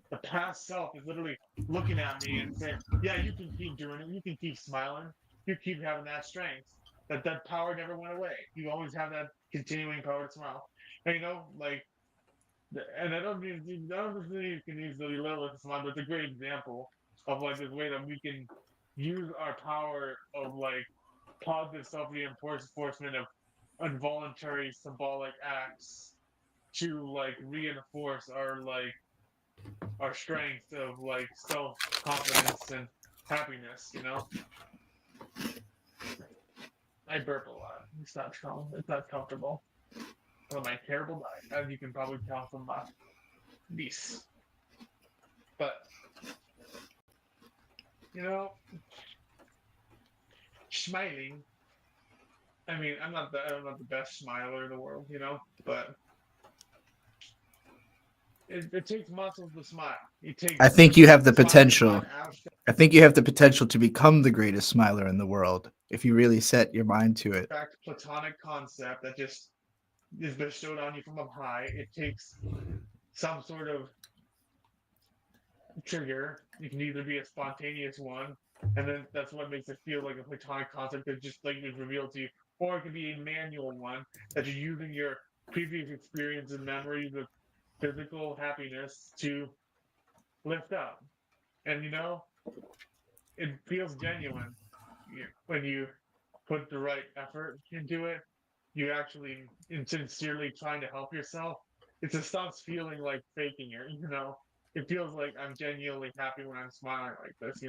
The past self is literally looking at me and saying, yeah, you can keep doing it. You can keep smiling. You keep having that strength. That power never went away. You always have that continuing power to smile. And, you know, like, and I don't think you can easily level with smile, but it's a great example of like this way that we can use our power of like positive self-reinforcement of involuntary symbolic acts to like reinforce our strength of like self-confidence and happiness, you know? I burp a lot. It's not comfortable. From my terrible diet, as you can probably tell from my niece. But you know, smiling. I mean, I'm not the best smiler in the world, you know, but it takes muscles to smile. I think you have the potential. I think you have the potential to become the greatest smiler in the world if you really set your mind to it. Fact, platonic concept that just is bestowed on you from up high. It takes some sort of trigger. It can either be a spontaneous one, and then that's what makes it feel like a platonic concept that just like is revealed to you, or it could be a manual one that you're using your previous experience and memories of physical happiness to lift up. And it feels genuine when you put the right effort into it. You actually sincerely trying to help yourself. It just stops feeling like faking it. It feels like I'm genuinely happy when I'm smiling like this.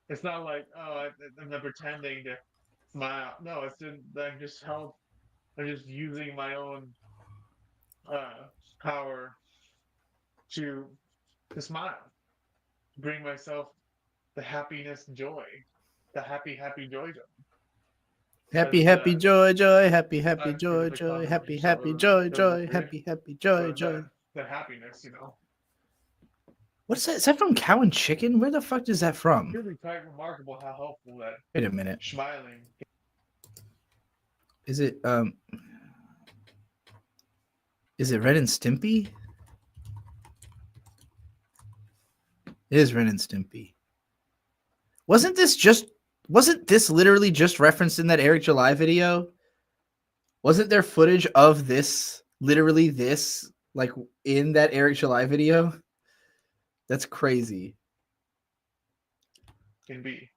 It's not like, oh, I'm not pretending to smile. No, it's just I'm just using my own power to smile, bring myself the happiness, joy, the happy joy. Happy, Because, happy, joy, joy, happy, happy, I'm joy, physically joy, causing happy, each happy, other joy, to joy, live happy, happy, joy, for joy. that happiness. What's that? Is that from Cow and Chicken? Where the fuck is that from? Really quite remarkable how helpful that Wait a minute. smiling. Is it Ren and Stimpy? It is Ren and Stimpy. Wasn't this literally just referenced in that Eric July video? Wasn't there footage of this, literally this, like in that Eric July video? That's crazy. Can be.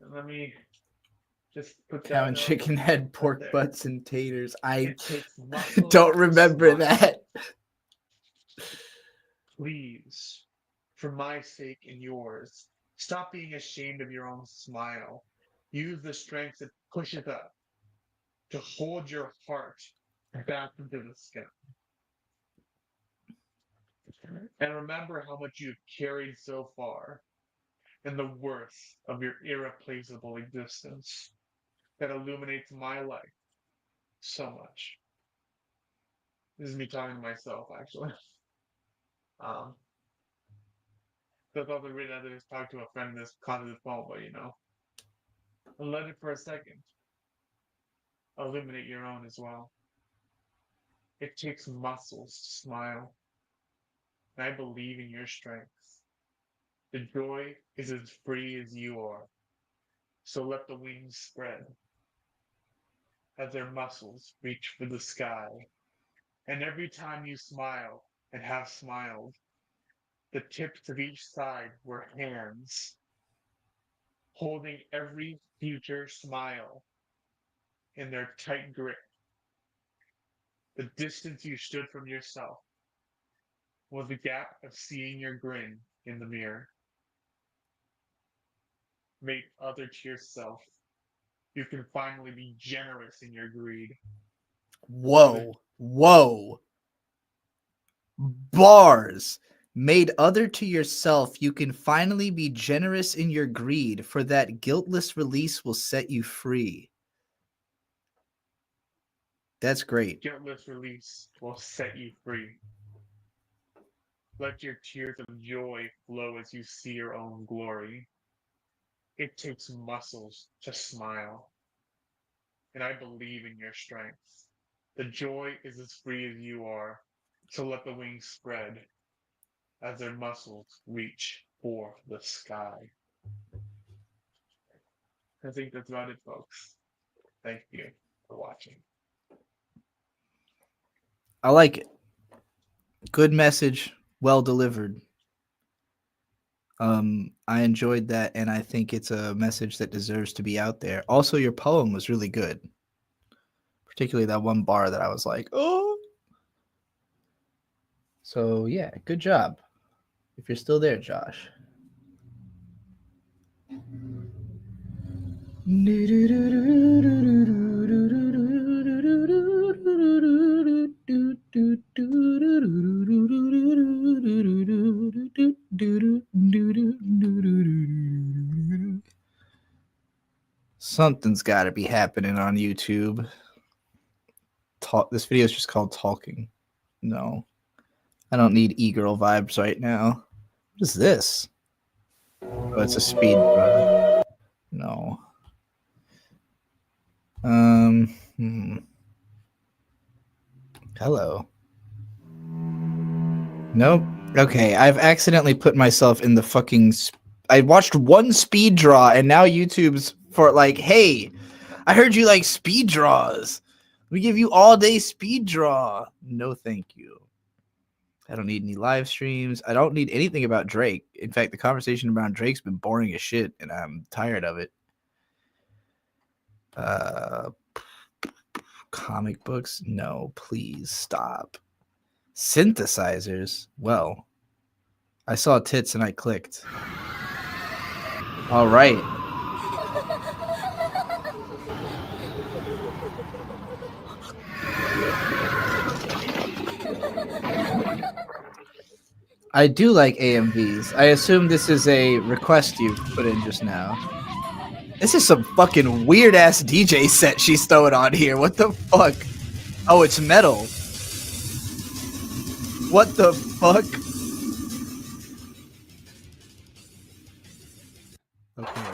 And let me just put Cow that and note Chicken had right pork there. butts and taters. I It takes muscle don't to remember smile. that. Please, for my sake and yours, stop being ashamed of your own smile. Use the strength to push it up, to hold your heart back into the sky. And remember how much you've carried so far and the worth of your irreplaceable existence that illuminates my life so much. This is me talking to myself, actually. So I thought the written other just talk to a friend in this content phone, but and let it for a second. Illuminate your own as well. It takes muscles to smile. And I believe in your strength. The joy is as free as you are. So let the wings spread as their muscles reach for the sky. And every time you smile and have smiled, the tips of each side were hands, holding every future smile in their tight grip. The distance you stood from yourself was the gap of seeing your grin in the mirror. Make other to yourself. You can finally be generous in your greed. Whoa. Bars. Made other to yourself, you can finally be generous in your greed, for that guiltless release will set you free. That's great. Guiltless release will set you free. Let your tears of joy flow as you see your own glory. It takes muscles to smile. And I believe in your strength. The joy is as free as you are. So let the wings spread as their muscles reach for the sky. I think that's about it, folks. Thank you for watching. I like it. Good message, well delivered. I enjoyed that, and I think it's a message that deserves to be out there. Also, your poem was really good. Particularly that one bar that I was like, oh. So yeah, good job. If you're still there, Josh. Something's got to be happening on YouTube. This video is just called Talking. No, I don't need e-girl vibes right now. What is this? Oh, it's a speed run. No. Hello. Nope. Okay, I've accidentally put myself in the fucking. I watched one speed draw, and now YouTube's for like, hey, I heard you like speed draws. We give you all day speed draw. No, thank you. I don't need any live streams. I don't need anything about Drake. In fact, the conversation around Drake's been boring as shit, and I'm tired of it. Comic books? No, please stop. Synthesizers? Well, I saw tits and I clicked. All right. I do like AMVs. I assume this is a request you put in just now. This is some fucking weird ass DJ set she's throwing on here. What the fuck? Oh, it's metal. What the fuck? Okay.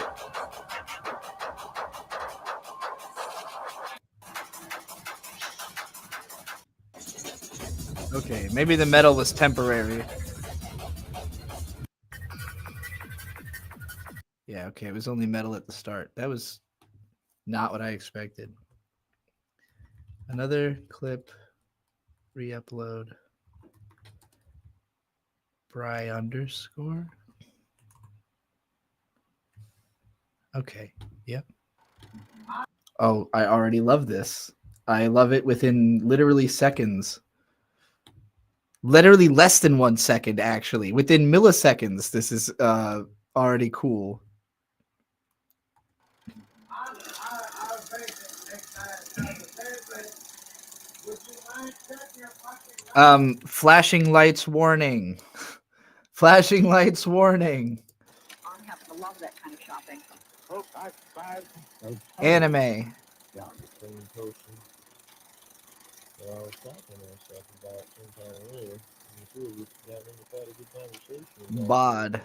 Okay, maybe the metal was temporary. Yeah, okay, it was only metal at the start. That was not what I expected. Another clip, re-upload. Bry underscore. Okay, yep. Oh, I already love this. I love it within literally seconds. Literally less than 1 second, actually. Within milliseconds, this is already cool. Flashing lights warning. Flashing lights warning. I happen to love that kind of shopping. Anime. Bod.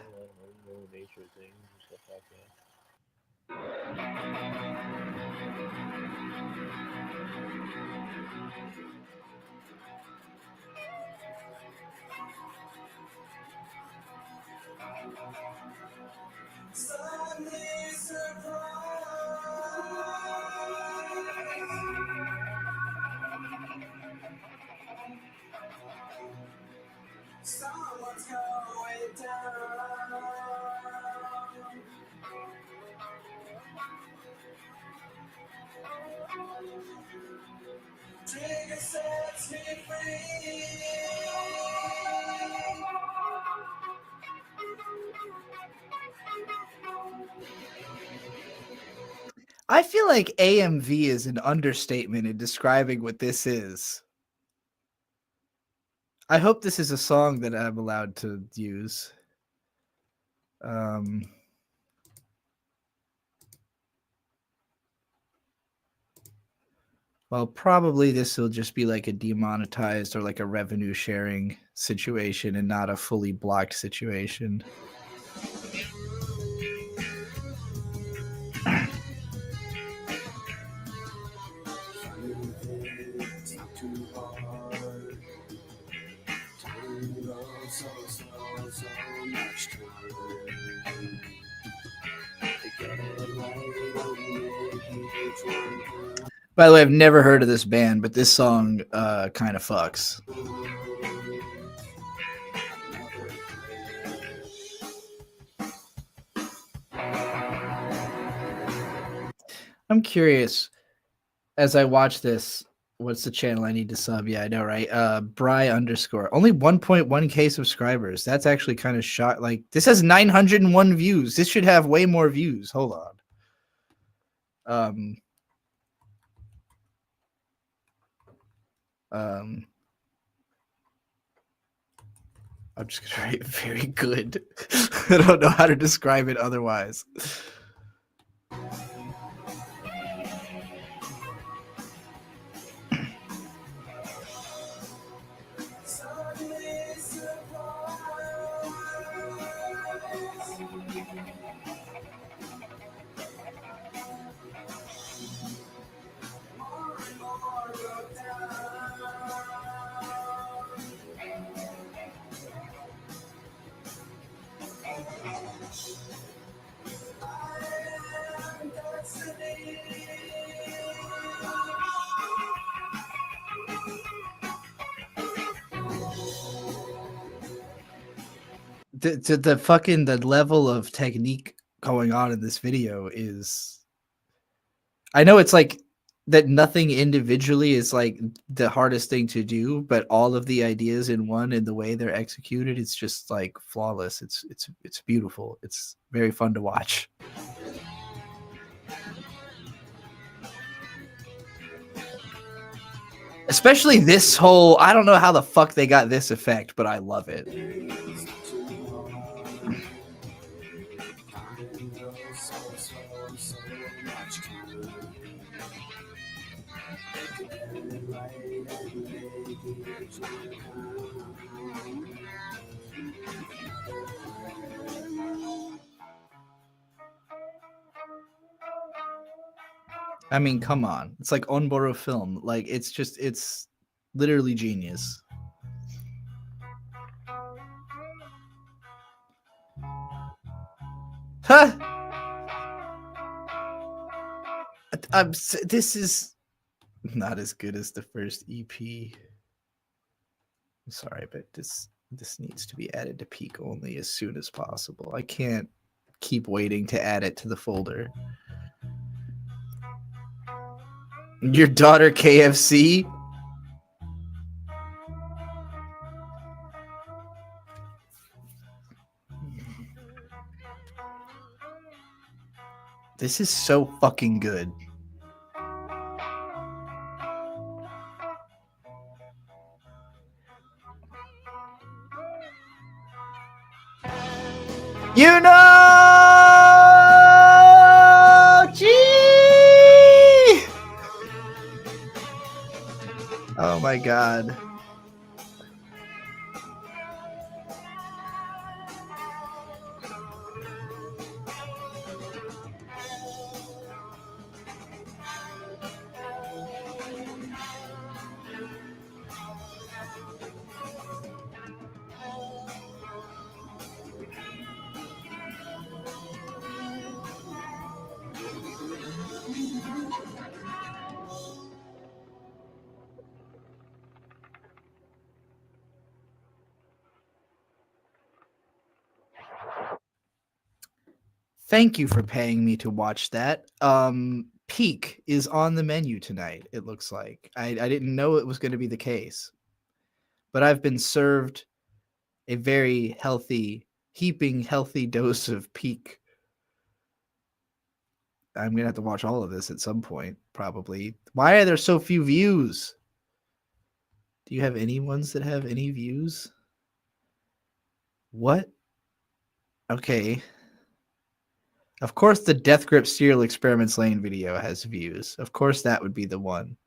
Someone's going down. Trigger sets me free. I feel like AMV is an understatement in describing what this is. I hope this is a song that I'm allowed to use. Well, probably this will just be like a demonetized or like a revenue sharing situation and not a fully blocked situation. By the way, I've never heard of this band, but this song kind of fucks. I'm curious, as I watch this, what's the channel I need to sub? Yeah, I know, right? Bry underscore. Only 1.1k subscribers. That's actually kind of shot. Like, this has 901 views. This should have way more views. Hold on. I'm just gonna write very good. I don't know how to describe it otherwise. the level of technique going on in this video is, I know it's like that nothing individually is like the hardest thing to do, but all of the ideas in one and the way they're executed, it's just like flawless. It's beautiful. It's very fun to watch. Especially this whole, I don't know how the fuck they got this effect, but I love it. I mean, come on. It's like Onboro film. Like, it's literally genius. Huh? This is not as good as the first EP. I'm sorry, but this needs to be added to peak only as soon as possible. I can't keep waiting to add it to the folder. Your daughter KFC? This is so fucking good. You know, gee. Oh my god. Thank you for paying me to watch that. Peak is on the menu tonight, it looks like. I didn't know it was going to be the case. But I've been served a very healthy dose of Peak. I'm going to have to watch all of this at some point, probably. Why are there so few views? Do you have any ones that have any views? What? Okay. Of course, the Death Grip Serial Experiments Lane video has views. Of course, that would be the one.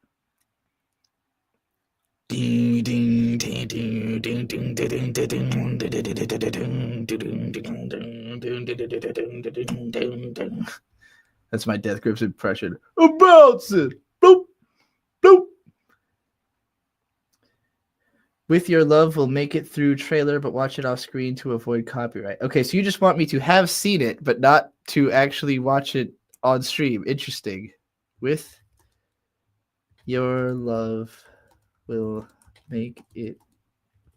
That's my Death Grips impression. About it. Boop, boop. With Your Love will make it through trailer, but watch it off screen to avoid copyright. Okay, so you just want me to have seen it, but not to actually watch it on stream. Interesting. With Your Love will make it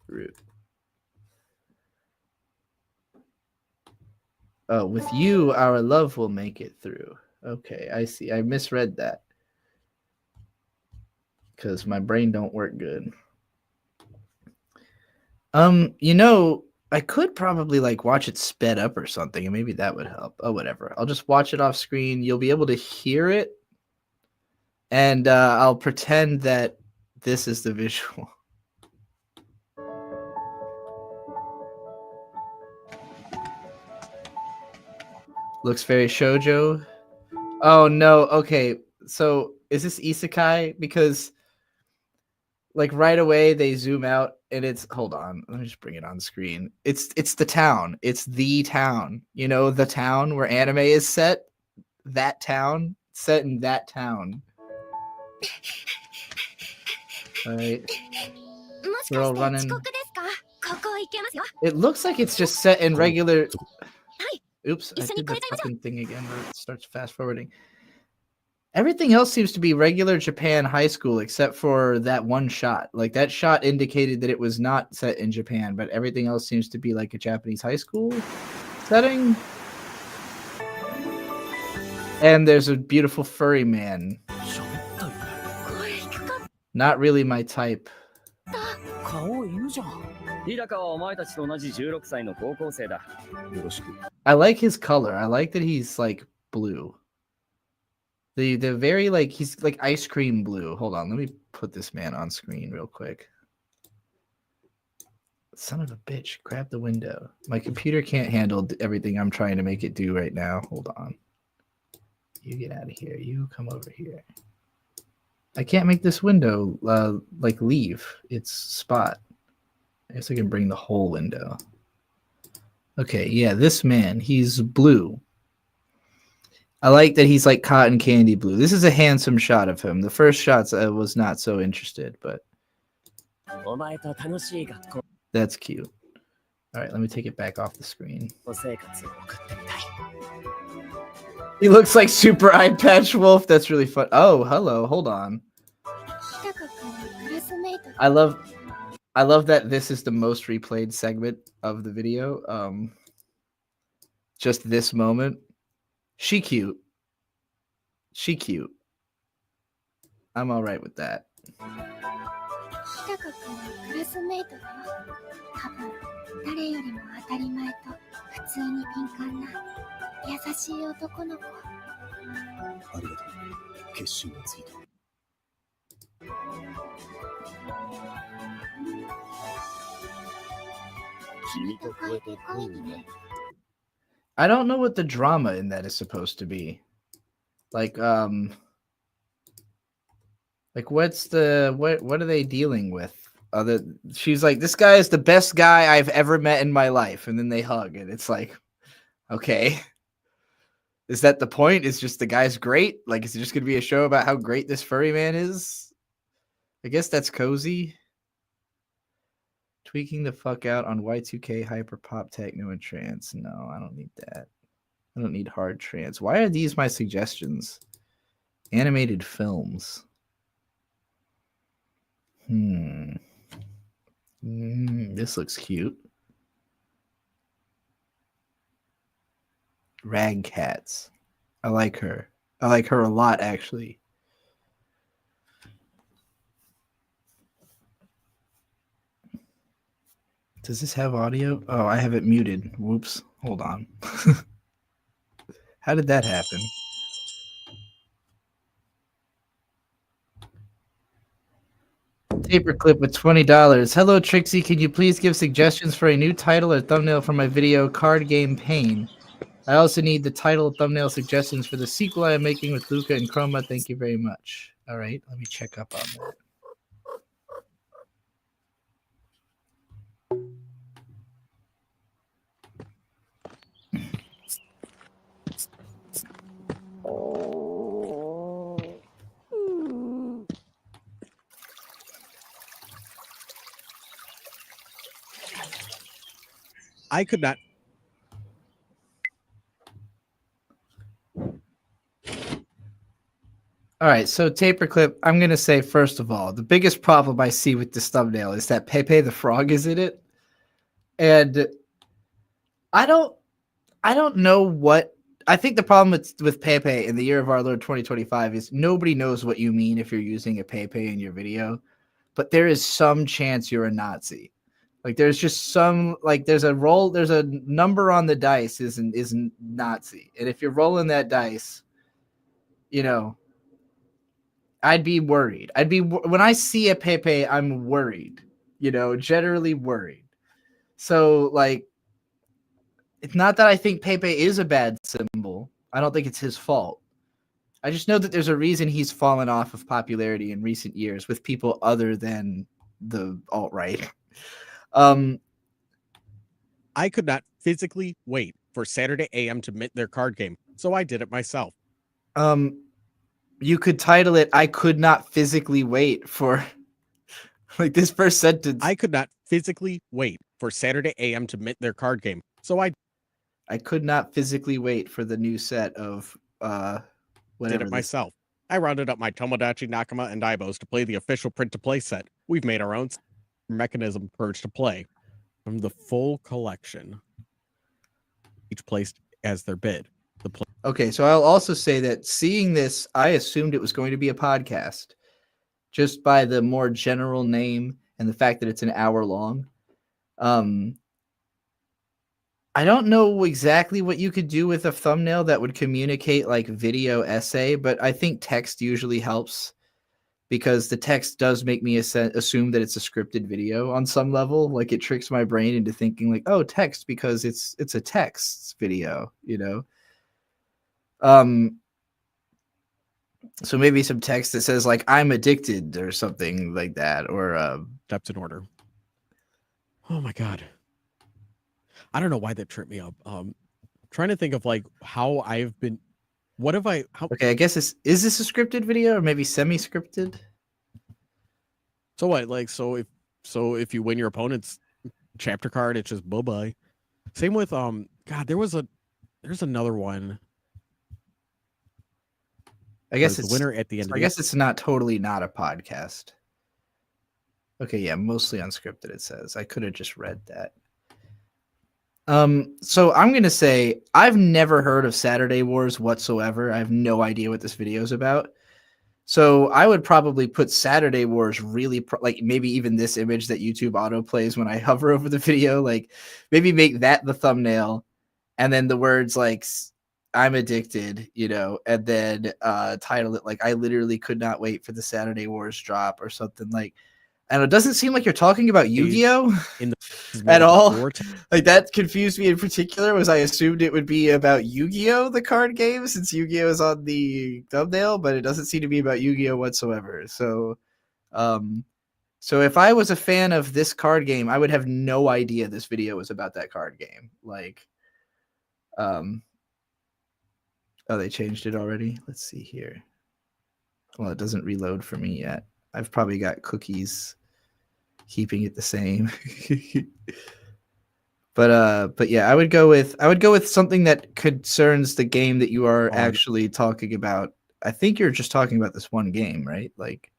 through. Oh, with you, our love will make it through. Okay, I see. I misread that. Because my brain don't work good. You know, I could probably like watch it sped up or something, and maybe that would help. Oh, whatever. I'll just watch it off screen. You'll be able to hear it, and I'll pretend that this is the visual. Looks very shoujo. Oh no. Okay, so is this isekai? Because like right away they zoom out. And it's, hold on, let me just bring it on screen. It's the town. It's the town. You know, the town where anime is set. That town. Set in that town. All right. We're all running. It looks like it's just set in regular. Oops, I did the fucking thing again where it starts fast forwarding. Everything else seems to be regular Japan high school except for that one shot. Like that shot indicated that it was not set in Japan, but everything else seems to be like a Japanese high school setting. And there's a beautiful furry man. Not really my type. 顔犬じゃん。日高はお前たちと同じ16歳の高校生だ。よろしく。 I like his color. I like that he's like blue. The very like he's like ice cream blue. Hold on, let me put this man on screen real quick. Son of a bitch, grab the window. My computer can't handle everything I'm trying to make it do right now. Hold on. You get out of here. You come over here. I can't make this window like leave its spot. I guess I can bring the whole window. Okay, yeah, this man, he's blue. I like that he's like cotton candy blue. This is a handsome shot of him. The first shots I was not so interested, but that's cute. All right, let me take it back off the screen. He looks like Super Eye Patch Wolf. That's really fun. Oh, hello. Hold on. I love that this is the most replayed segment of the video. Just this moment. She cute. She cute. I'm all right with that. 誰よりも当たり前と普通に敏感な優しい男の子。ありがとう。決心がついた。君と超えて恋にね。 I don't know what the drama in that is supposed to be. Like what's the what are they dealing with? She's like, this guy is the best guy I've ever met in my life, and then they hug, and it's like, okay, is that the point? Is just the guy's great? Like, is it just gonna be a show about how great this furry man is? I guess that's cozy. Tweaking the fuck out on Y2K, hyper pop, techno, and trance. No, I don't need that. I don't need hard trance. Why are these my suggestions? Animated films. This looks cute. Rag Cats. I like her. I like her a lot, actually. Does this have audio? Oh, I have it muted. Whoops. Hold on. How did that happen? Taper clip with $20. Hello, Trixie. Can you please give suggestions for a new title or thumbnail for my video, Card Game Pain? I also need the title and thumbnail suggestions for the sequel I am making with Luca and Chroma. Thank you very much. All right, let me check up on that. I could not. All right, so Taper Clip, I'm going to say, first of all, the biggest problem I see with this thumbnail is that Pepe the Frog is in it. And I don't know what, I think the problem with Pepe in the year of our Lord 2025 is nobody knows what you mean if you're using a Pepe in your video, but there is some chance you're a Nazi. Like there's just some, like there's a number on the dice isn't Nazi. And if you're rolling that dice, you know, I'd be worried. When I see a Pepe, I'm worried, you know, generally worried. So like, it's not that I think Pepe is a bad symbol. I don't think it's his fault. I just know that there's a reason he's fallen off of popularity in recent years with people other than the alt-right. I could not physically wait for Saturday AM to mint their card game, so I did it myself. You could title it, I could not physically wait for, like this first sentence. I could not physically wait for Saturday AM to mint their card game, so I could not physically wait for the new set of whatever. Did it myself. I rounded up my Tomodachi Nakama and Daibos to play the official print-to-play set. We've made our own mechanism purge to play from the full collection, each placed as their bid. Okay, so I'll also say that seeing this, I assumed it was going to be a podcast just by the more general name and the fact that it's an hour long. I don't know exactly what you could do with a thumbnail that would communicate like video essay, but I think text usually helps because the text does make me assume that it's a scripted video on some level. Like it tricks my brain into thinking like, oh, text because it's a text video, you know? So maybe some text that says like, I'm addicted or something like that, or steps in order. Oh my God. I don't know why that tripped me up. Trying to think of like how I've been. What have I? Okay, I guess is this a scripted video or maybe semi-scripted? So what? Like so if you win your opponent's chapter card, it's just bye bye. Same with God. There's another one. I guess the it's winner at the end. I guess it's not totally not a podcast. Okay, yeah, mostly unscripted. It says I could have just read that. So I'm gonna say I've never heard of Saturday Wars whatsoever. I have no idea what this video is about. So I would probably put Saturday Wars really like maybe even this image that YouTube auto plays when I hover over the video, like maybe make that the thumbnail, and then the words like I'm addicted, you know, and then title it like I literally could not wait for the Saturday Wars drop or something like. And it doesn't seem like you're talking about Yu-Gi-Oh! At all. Like that confused me in particular. Was I assumed it would be about Yu-Gi-Oh! The card game since Yu-Gi-Oh! Is on the thumbnail, but it doesn't seem to be about Yu-Gi-Oh! Whatsoever. So, so if I was a fan of this card game, I would have no idea this video was about that card game. Like, oh, they changed it already. Let's see here. Well, it doesn't reload for me yet. I've probably got cookies keeping it the same. But yeah, I would go with something that concerns the game that you are actually talking about. I think you're just talking about this one game, right? Like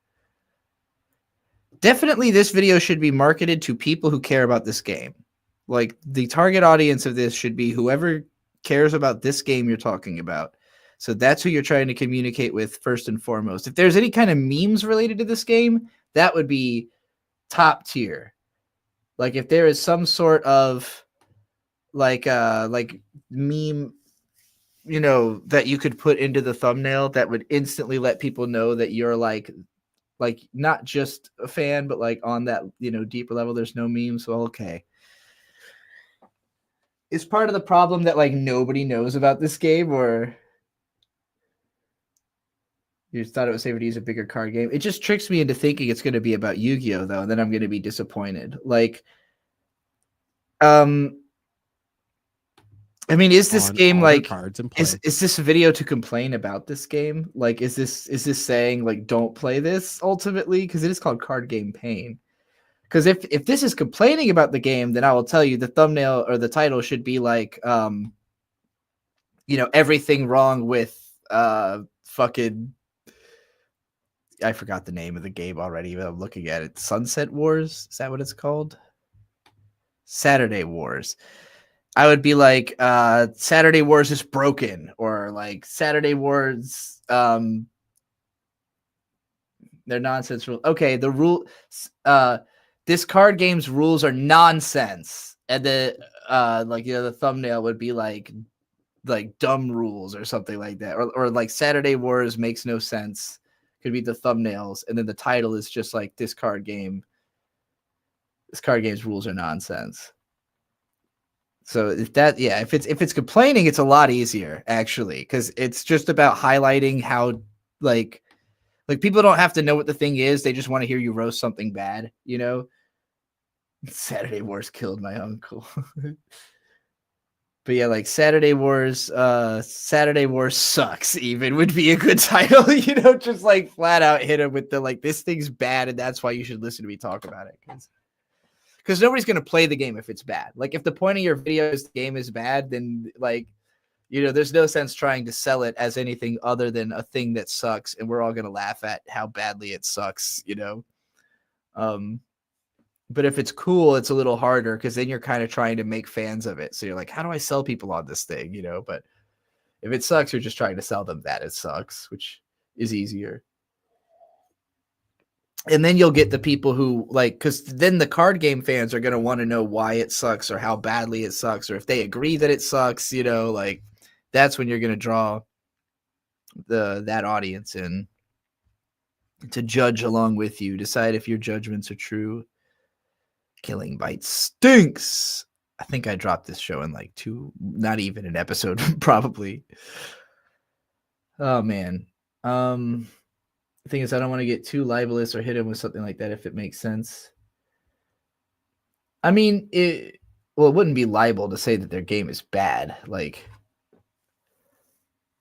definitely this video should be marketed to people who care about this game. Like the target audience of this should be whoever cares about this game you're talking about. So that's who you're trying to communicate with first and foremost. If there's any kind of memes related to this game, that would be top tier. Like if there is some sort of like meme, you know, that you could put into the thumbnail that would instantly let people know that you're like not just a fan, but like on that, you know, deeper level. There's no memes. So okay. Is part of the problem that like nobody knows about this game, or you just thought it was safer to use a bigger card game? It just tricks me into thinking it's going to be about Yu-Gi-Oh! Though, and then I'm going to be disappointed. Like, I mean, is this game like is this video to complain about this game? Like, is this saying like don't play this ultimately? Because it is called Card Game Pain. Because if this is complaining about the game, then I will tell you the thumbnail or the title should be like, you know, everything wrong with fucking. I forgot the name of the game already, but I'm looking at it. Sunset Wars? Is that what it's called? Saturday Wars. I would be like, Saturday Wars is broken, or like Saturday Wars, they're nonsense rules. Okay, the rule, this card game's rules are nonsense, and the like, you know, the thumbnail would be like dumb rules or something like that, or like Saturday Wars makes no sense. Could be the thumbnails, and then the title is just like this card game's rules are nonsense. So if it's complaining, it's a lot easier actually, because it's just about highlighting how like people don't have to know what the thing is, they just want to hear you roast something bad, you know. Saturday Wars killed my uncle. But yeah, like Saturday Wars sucks even would be a good title, you know, just like flat out hit him with the like, this thing's bad and that's why you should listen to me talk about it. Because nobody's going to play the game if it's bad. Like if the point of your video is the game is bad, then like, You know, there's no sense trying to sell it as anything other than a thing that sucks, and we're all gonna laugh at how badly it sucks, you know. But if it's cool, it's a little harder because then you're kind of trying to make fans of it. So you're like, how do I sell people on this thing? You know, but if it sucks, you're just trying to sell them that it sucks, which is easier. And then you'll get the people who like, because then the card game fans are going to want to know why it sucks or how badly it sucks, or if they agree that it sucks, you know, like that's when you're going to draw that audience in to judge along with you, decide if your judgments are true. Killing Bites stinks. I think I dropped this show in like not even an episode, probably. Oh man. The thing is, I don't want to get too libelous or hit him with something like that if it makes sense. I mean, it wouldn't be libel to say that their game is bad. Like,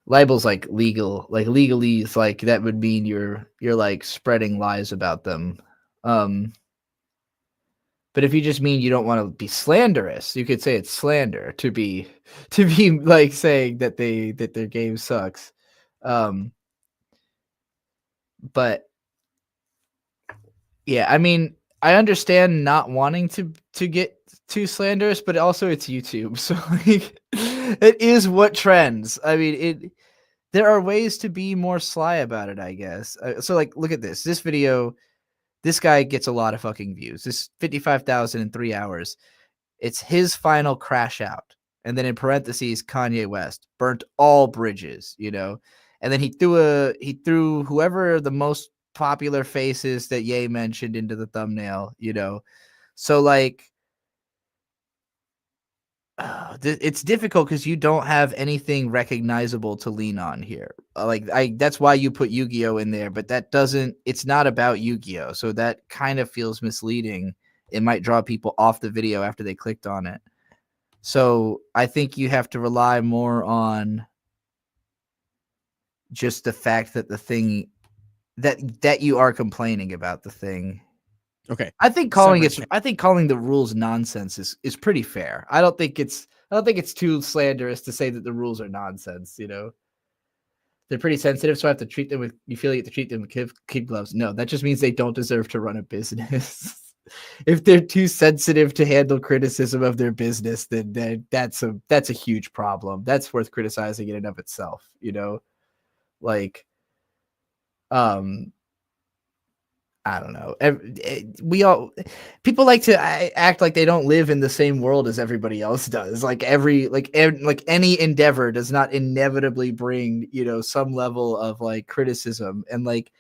libel's like legal. Like, legalese, like that would mean you're like spreading lies about them. But if you just mean you don't want to be slanderous, you could say it's slander to be like saying that their game sucks. But yeah, I mean, I understand not wanting to get too slanderous, but also it's YouTube, so like it is what trends. I mean, there are ways to be more sly about it, I guess. So like, look at this video. This guy gets a lot of fucking views. This 55,000 in 3 hours. It's his final crash out. And then in parentheses, Kanye West burnt all bridges, you know? And then he threw whoever the most popular faces that Ye mentioned into the thumbnail, you know? So like, it's difficult because you don't have anything recognizable to lean on here. That's why you put Yu-Gi-Oh in there, but it's not about Yu-Gi-Oh. So that kind of feels misleading. It might draw people off the video after they clicked on it. So I think you have to rely more on just the fact that the thing that you are complaining about the thing. Okay. I think calling the rules nonsense is pretty fair. I don't think it's too slanderous to say that the rules are nonsense, you know. They're pretty sensitive, so I have to treat them with you feel like you have to treat them with kid gloves. No, that just means they don't deserve to run a business. If they're too sensitive to handle criticism of their business, then that's a huge problem. That's worth criticizing in and of itself, you know. Like I don't know. People like to act like they don't live in the same world as everybody else does. Like any endeavor does not inevitably bring, you know, some level of like criticism. And like,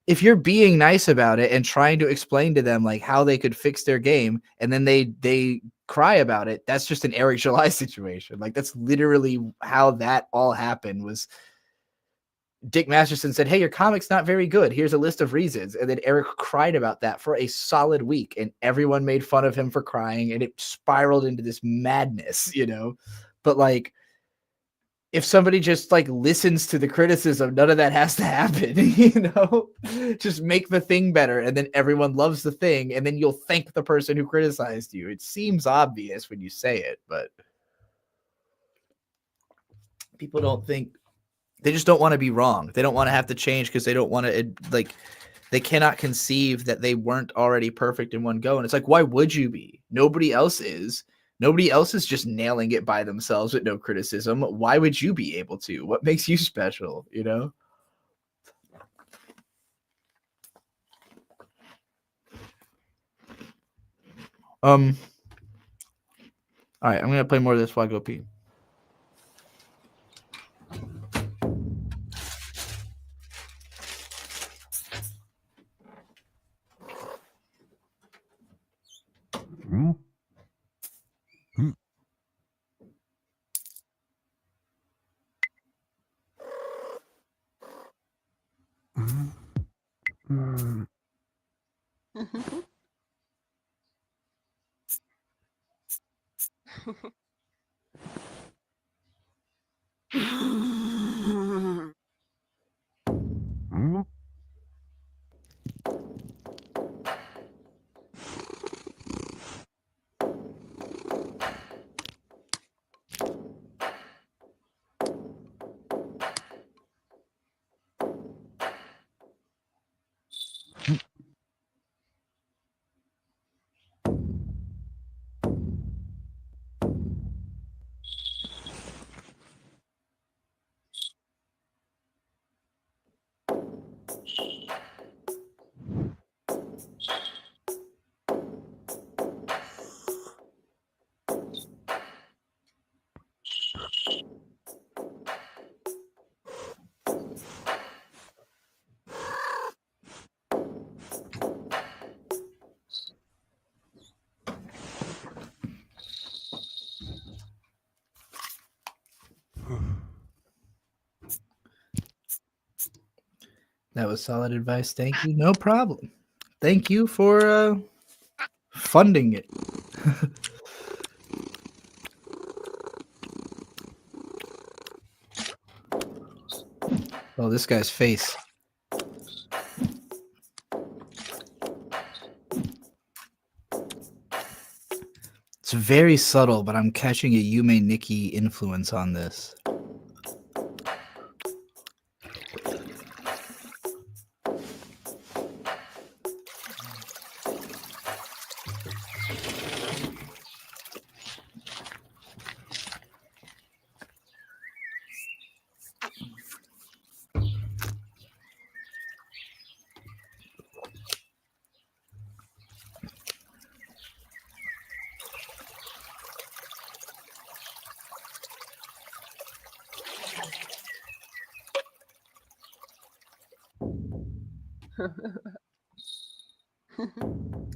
if you're being nice about it and trying to explain to them like how they could fix their game, and then they cry about it, that's just an Eric July situation. Like that's literally how that all happened. Was Dick Masterson said, "Hey, your comic's not very good. Here's a list of reasons." And then Eric cried about that for a solid week, and everyone made fun of him for crying, and it spiraled into this madness, you know? But like, if somebody just like listens to the criticism, none of that has to happen, you know? Just make the thing better, and then everyone loves the thing, and then you'll thank the person who criticized you. It seems obvious when you say it, but people don't think. They just don't want to be wrong. They don't want to have to change because they don't want to, like, they cannot conceive that they weren't already perfect in one go. And it's like, why would you be? Nobody else is. Nobody else is just nailing it by themselves with no criticism. Why would you be able to? What makes you special, you know? All right, I'm going to play more of this while I go pee. That was solid advice. Thank you. No problem. Thank you for funding it. Oh, this guy's face. It's very subtle, but I'm catching a Yume Nikki influence on this.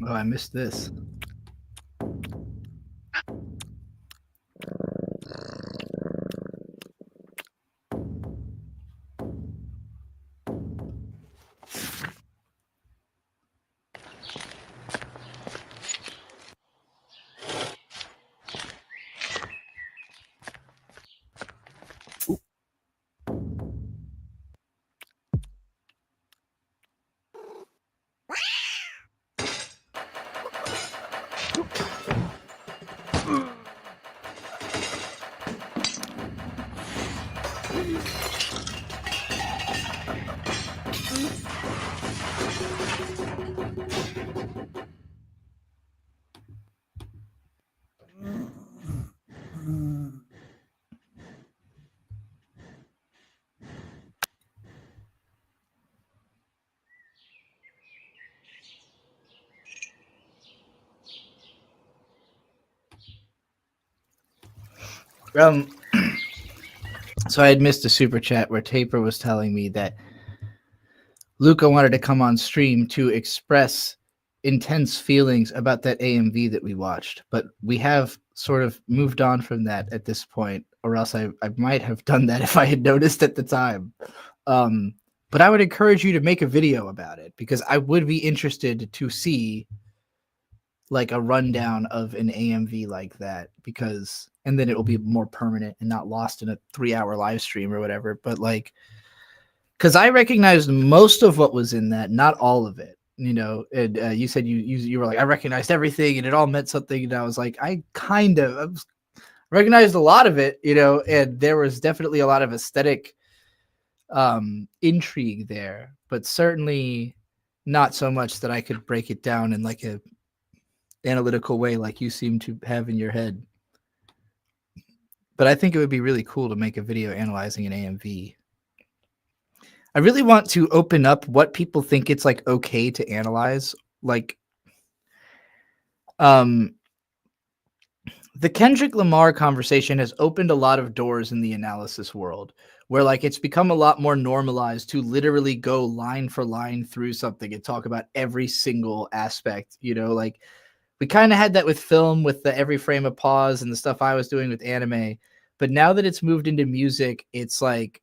Oh, I missed this. So I had missed a super chat where Taper was telling me that Luca wanted to come on stream to express intense feelings about that AMV that we watched, but we have sort of moved on from that at this point, or else I might have done that if I had noticed at the time. But I would encourage you to make a video about it, because I would be interested to see like a rundown of an AMV like that, because and then it will be more permanent and not lost in a 3-hour live stream or whatever. But like, because I recognized most of what was in that, not all of it, you know. And you said you were like, I recognized everything and it all meant something, and I was like, I recognized a lot of it, you know. And there was definitely a lot of aesthetic intrigue there, but certainly not so much that I could break it down in like a analytical way like you seem to have in your head. But I think it would be really cool to make a video analyzing an AMV. I really want to open up what people think it's like okay to analyze. Like, the Kendrick Lamar conversation has opened a lot of doors in the analysis world, where like it's become a lot more normalized to literally go line for line through something and talk about every single aspect, you know. Like, we kind of had that with film, with the every frame of pause and the stuff I was doing with anime. But now that it's moved into music, it's like,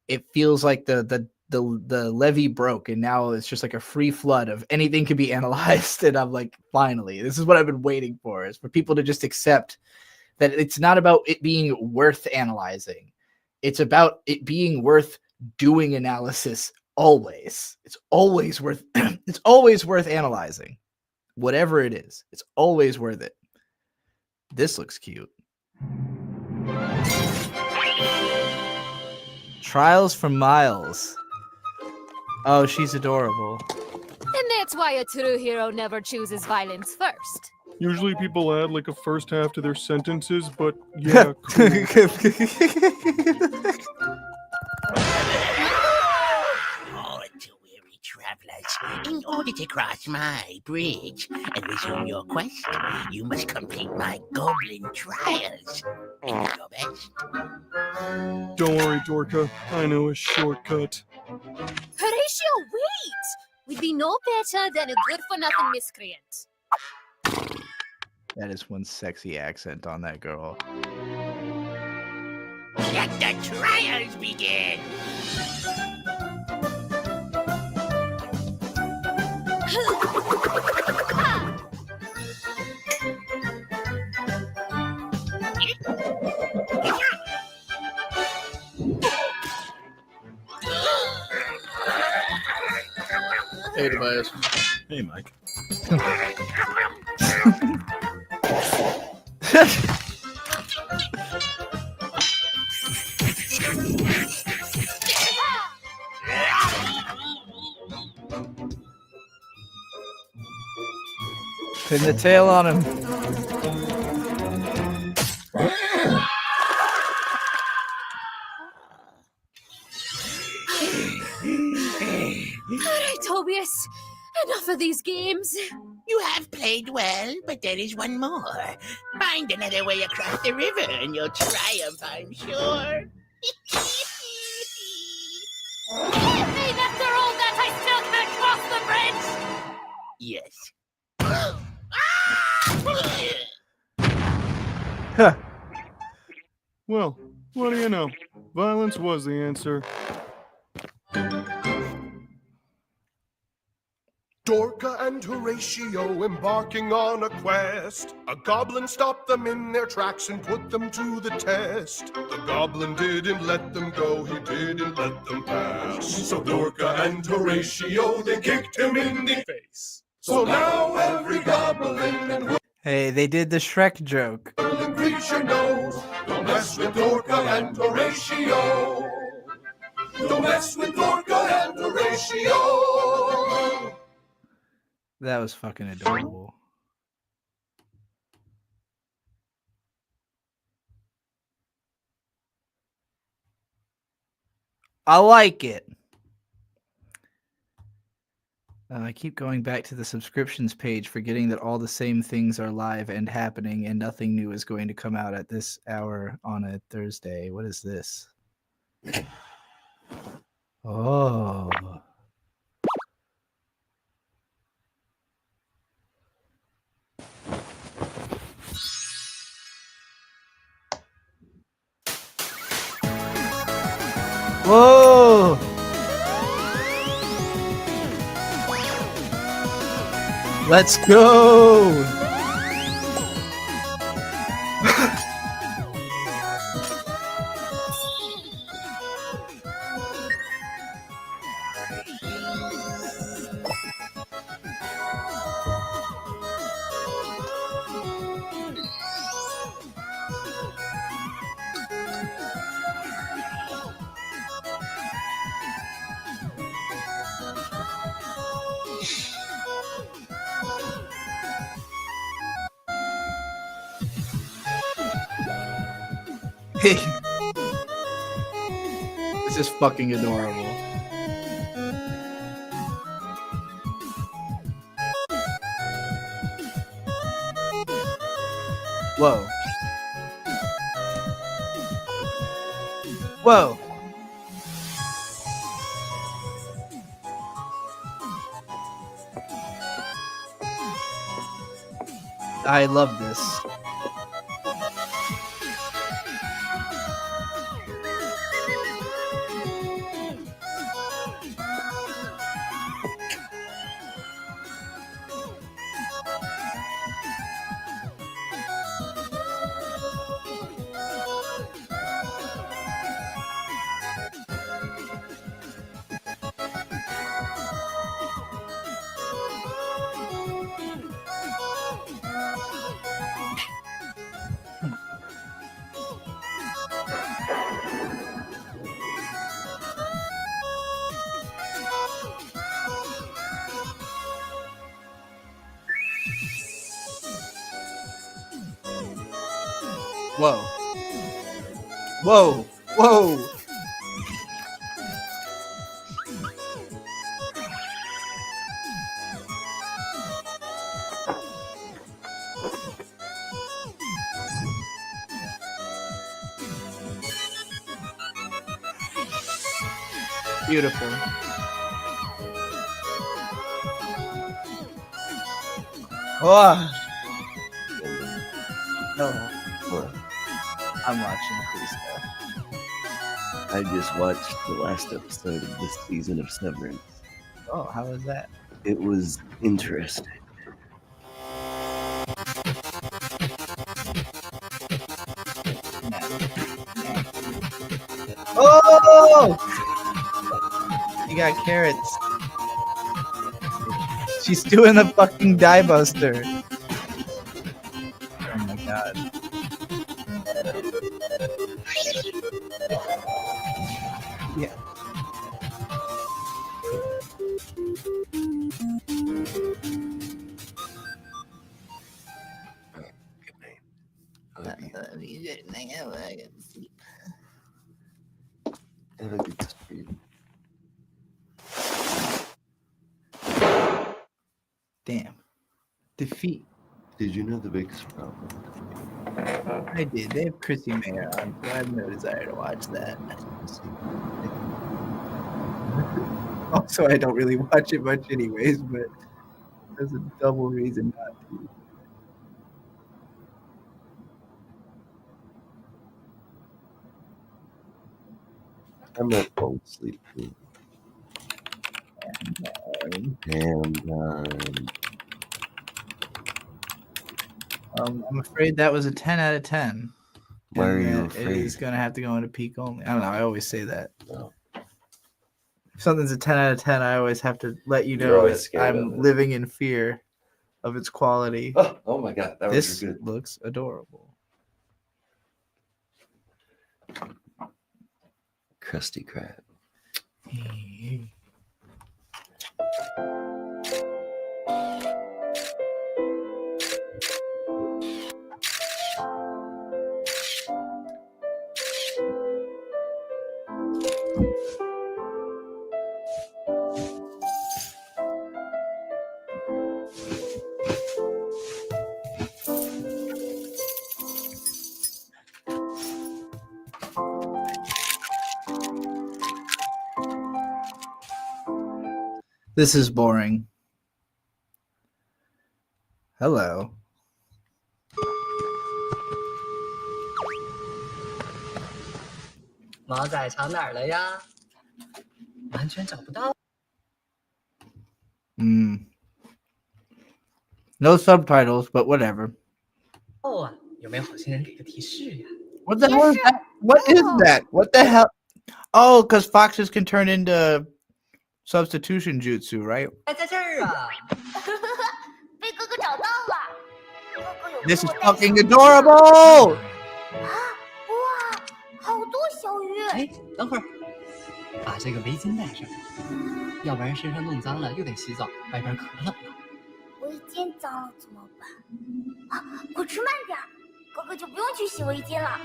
it feels like the levee broke, and now it's just like a free flood of anything can be analyzed. And I'm like, finally, this is what I've been waiting for, is for people to just accept that it's not about it being worth analyzing. It's about it being worth doing analysis always. It's always worth it's always worth analyzing. Whatever it is, it's always worth it. This looks cute. Trials from Miles. Oh, she's adorable. And that's why a true hero never chooses violence first. Usually people add like a first half to their sentences, but yeah, cool. Oh, until we're order to cross my bridge and resume your quest, you must complete my goblin trials. And do your best. Don't worry, Dorka. I know a shortcut. Horatio, wait! We'd be no better than a good-for-nothing miscreant. That is one sexy accent on that girl. Let the trials begin. Hey, Tobias. Hey, Mike. Pin the tail on him. All right, Tobias. Enough of these games. You have played well, but there is one more. Find another way across the river and you'll triumph, I'm sure. Even after all that, I still can't cross the bridge. Yes. Well, what do you know? Violence was the answer. Dorka and Horatio embarking on a quest. A goblin stopped them in their tracks and put them to the test. The goblin didn't let them go, he didn't let them pass. So Dorka and Horatio, they kicked him in the face. So now every goblin and Hey, they did the Shrek joke. whirling creature knows, don't mess with Dorka and Horatio. Don't mess with Dorka and Horatio. That was fucking adorable. I like it. I keep going back to the subscriptions page, forgetting that all the same things are live and happening, and nothing new is going to come out at this hour on a Thursday. What is this? Oh. Whoa! Let's go! This is fucking adorable. Whoa. Whoa. I love this. Whoa. Whoa. Whoa. Beautiful. Oh. No. What? I'm watching Cruise. I just watched the last episode of this season of Severance. Oh, how was that? It was interesting. Oh! You got carrots. She's doing the fucking die buster. Oh my god. Yeah. Have a good sleep. Damn. Defeat. Did you know the biggest problem? I did. They have Chrissy Mayer on, so I have no desire to watch that. Also, I don't really watch it much anyways, but there's a double reason not to. I'm not falling asleep. Damn. I'm afraid that was a 10 out of 10. Why are And you that afraid? It's going to have to go into peak only. I don't know. I always say that. No. If something's a 10 out of 10, I always have to let you You're know always that scared of I'm it. living in fear of its quality. Oh my god, that this was good. looks adorable. Krusty Krab. This is boring. Hello. No subtitles, but whatever. What the hell is that? What is that? What the hell? Oh, because foxes can turn into substitution jutsu, right? 在这儿啊！被哥哥找到了。哥哥有 This is 给我带 fucking 小鱼 adorable! 哇，好多小鱼！哎，等会儿，把这个围巾戴上，要不然身上弄脏了又得洗澡，外边可冷了。围巾脏了怎么办？啊，快吃慢点儿，哥哥就不用去洗围巾了。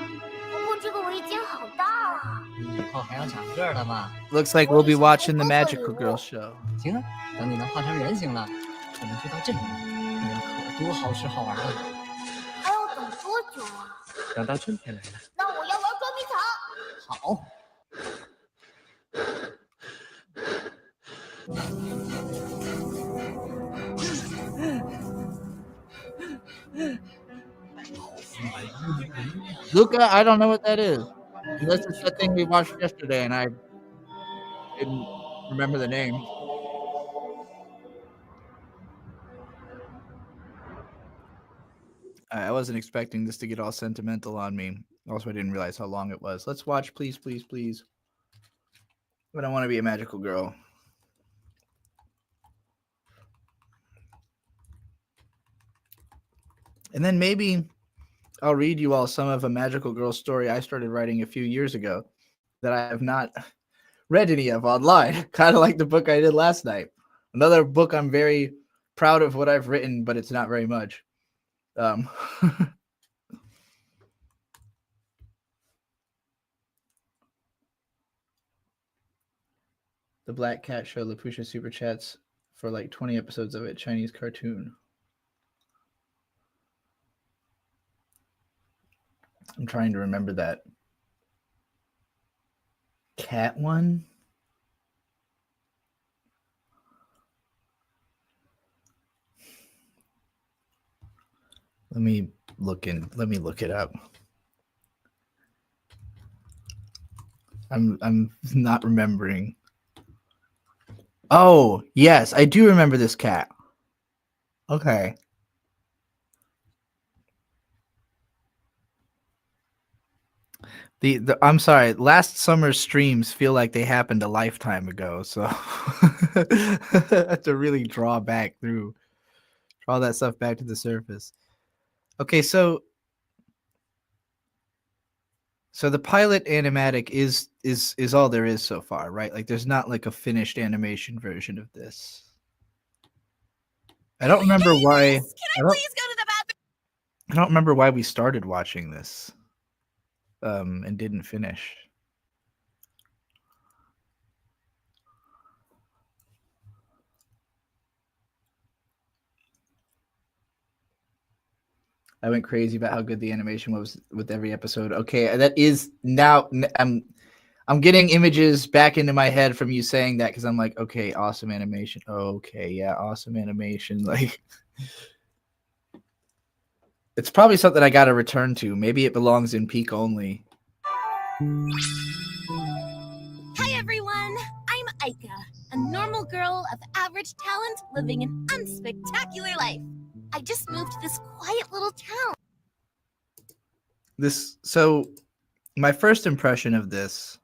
不过这个围巾好大啊！你以后还要长个儿的嘛。 Looks like we'll be watching the Magical Girl show. 行啊，等你能化成人形了，我们就到镇上，那边可多好吃好玩的了。还要等多久啊？等到春天来了。那我要玩捉迷藏。好。 Luca, I don't know what that is. Unless it's that thing we watched yesterday and I didn't remember the name. I wasn't expecting this to get all sentimental on me. Also, I didn't realize how long it was. Let's watch, please, please, please. But I want to be a magical girl. And then maybe I'll read you all some of a magical girl story I started writing a few years ago that I have not read any of online, kind of like the book I did last night. Another book I'm very proud of what I've written, but it's not very much. The Black Cat Show, Lapusha Super Chats for like 20 episodes of it, Chinese cartoon. I'm trying to remember that cat one. Let me look it up. I'm not remembering. Oh, yes, I do remember this cat. Okay. The I'm sorry, last summer's streams feel like they happened a lifetime ago, so I have to really draw that stuff back to the surface. Okay, so the pilot animatic is all there is so far, right? Like there's not like a finished animation version of this. I don't remember why. I don't remember why we started watching this and didn't finish. I went crazy about how good the animation was with every episode. Okay, that is now. I'm getting images back into my head from you saying that because I'm like, okay, awesome animation. Okay, yeah, awesome animation. Like, it's probably something I got to return to. Maybe it belongs in peak only. Hi everyone, I'm Aika, a normal girl of average talent living an unspectacular life. I just moved to this quiet little town. So my first impression of this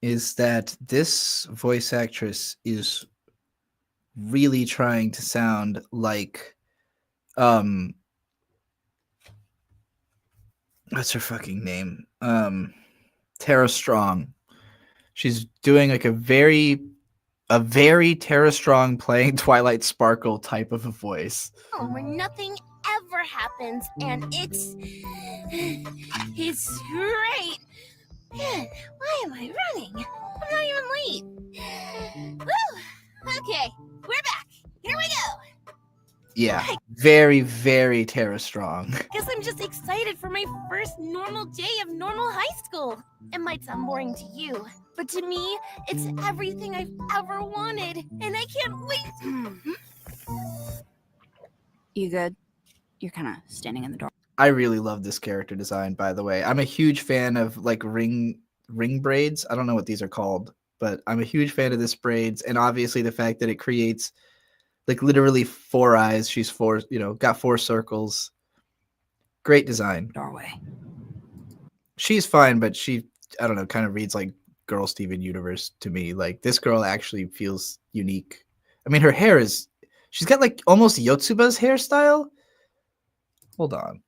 is that this voice actress is really trying to sound like what's her fucking name? Tara Strong. She's doing like a very Tara Strong playing Twilight Sparkle type of a voice. Where nothing ever happens, and it's great. Man, why am I running? I'm not even late. Woo! Okay, we're back. Here we go. Yeah, very, very Tara Strong. Guess I'm just excited for my first normal day of normal high school. It might sound boring to you, but to me, it's everything I've ever wanted, and I can't wait. You good? You're kind of standing in the door. I really love this character design, by the way. I'm a huge fan of like ring braids. I don't know what these are called, but I'm a huge fan of this braids, and obviously the fact that it creates like literally 4 eyes. She's got 4 circles. Great design. Doorway. She's fine, but she, I don't know, kind of reads like Girl Steven Universe to me. Like this girl actually feels unique. I mean, her hair she's got like almost Yotsuba's hairstyle. Hold on.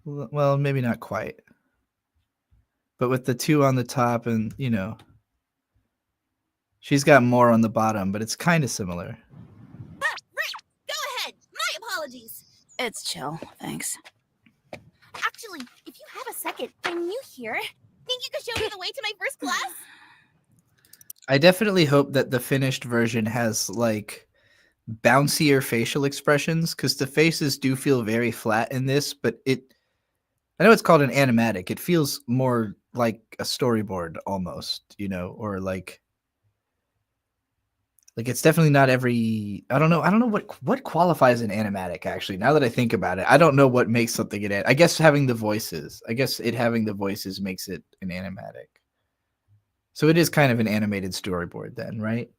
Well, maybe not quite. But with the 2 on the top and, she's got more on the bottom, but it's kind of similar. Right, go ahead. My apologies. It's chill, thanks. Actually, if you have a second, I'm new here. Think you could show me the way to my first class? I definitely hope that the finished version has like bouncier facial expressions because the faces do feel very flat in this, but I know it's called an animatic. It feels more like a storyboard almost, or like it's definitely not every. I don't know what qualifies an animatic actually. Now that I think about it, I don't know what makes something an. I guess having the voices. I guess having the voices makes it an animatic. So it is kind of an animated storyboard then, right?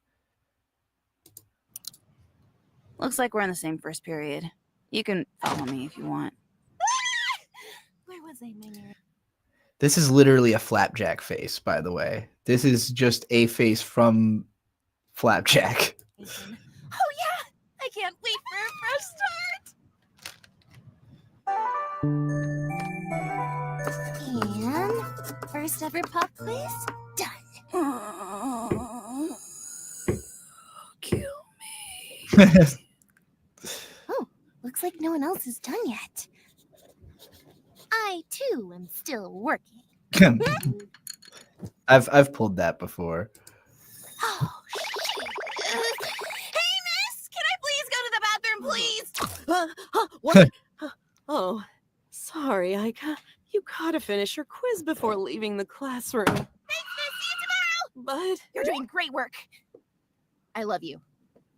Looks like we're in the same first period. You can follow me if you want. Where was I, Mary? This is literally a Flapjack face, by the way. This is just a face from Flapjack. Oh yeah! I can't wait for a fresh start! And first ever pop quiz done. Kill me. Oh, looks like no one else is done yet. I too am still working. I've pulled that before. Oh shit! Hey, miss, can I please go to the bathroom, please? What? Oh, sorry, Aika. You gotta finish your quiz before leaving the classroom. Thanks, miss. See you tomorrow. But You're doing great work. I love you.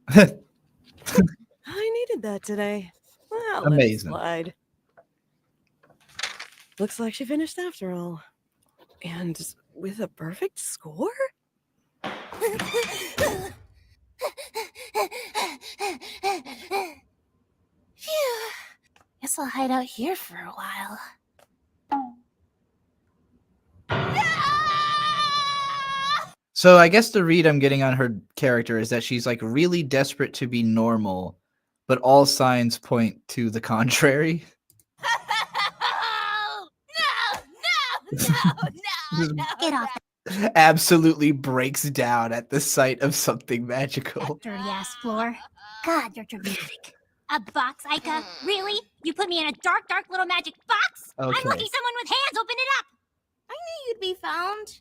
I needed that today. Well, let it Amazing. slide. Looks like she finished after all. And with a perfect score? Phew. Guess I'll hide out here for a while. So I guess the read I'm getting on her character is that she's like really desperate to be normal, but all signs point to the contrary. Get off Absolutely breaks down at the sight of something magical. that dirty ass floor. God, you're dramatic. A box, Aika? Really? You put me in a dark, dark little magic box? Okay. I'm lucky someone with hands opened it up. I knew you'd be found.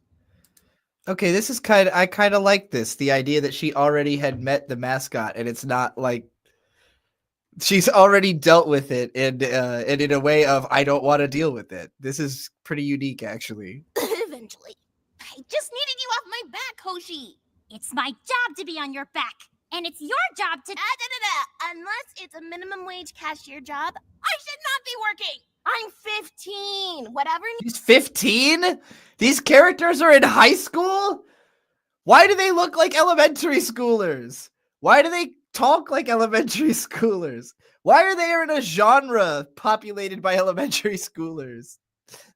Okay, this is I kind of like this. The idea that she already had met the mascot and it's not like she's already dealt with it and in a way of I don't want to deal with it. This is pretty unique actually. Eventually. I just needed you off my back, Hoshi. It's my job to be on your back, and it's your job to. Unless it's a minimum wage cashier job, I should not be working. I'm 15. Whatever. She's 15? These characters are in high school? Why do they look like elementary schoolers? Why do they talk like elementary schoolers? Why are they in a genre populated by elementary schoolers?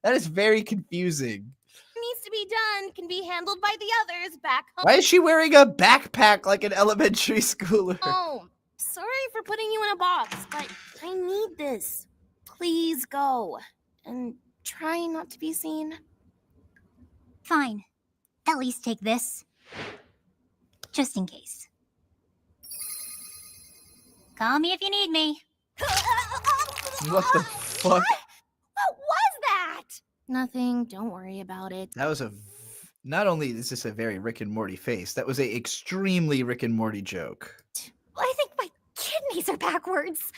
That is very confusing. Needs to be done can be handled by the others back home. Why is she wearing a backpack like an elementary schooler? Oh, sorry for putting you in a box, but I need this. Please go and try not to be seen. Fine. At least take this. Just in case. Call me if you need me. What the fuck? What was that? Nothing. Don't worry about it. That was not only is this a very Rick and Morty face, that was a extremely Rick and Morty joke. I think my kidneys are backwards.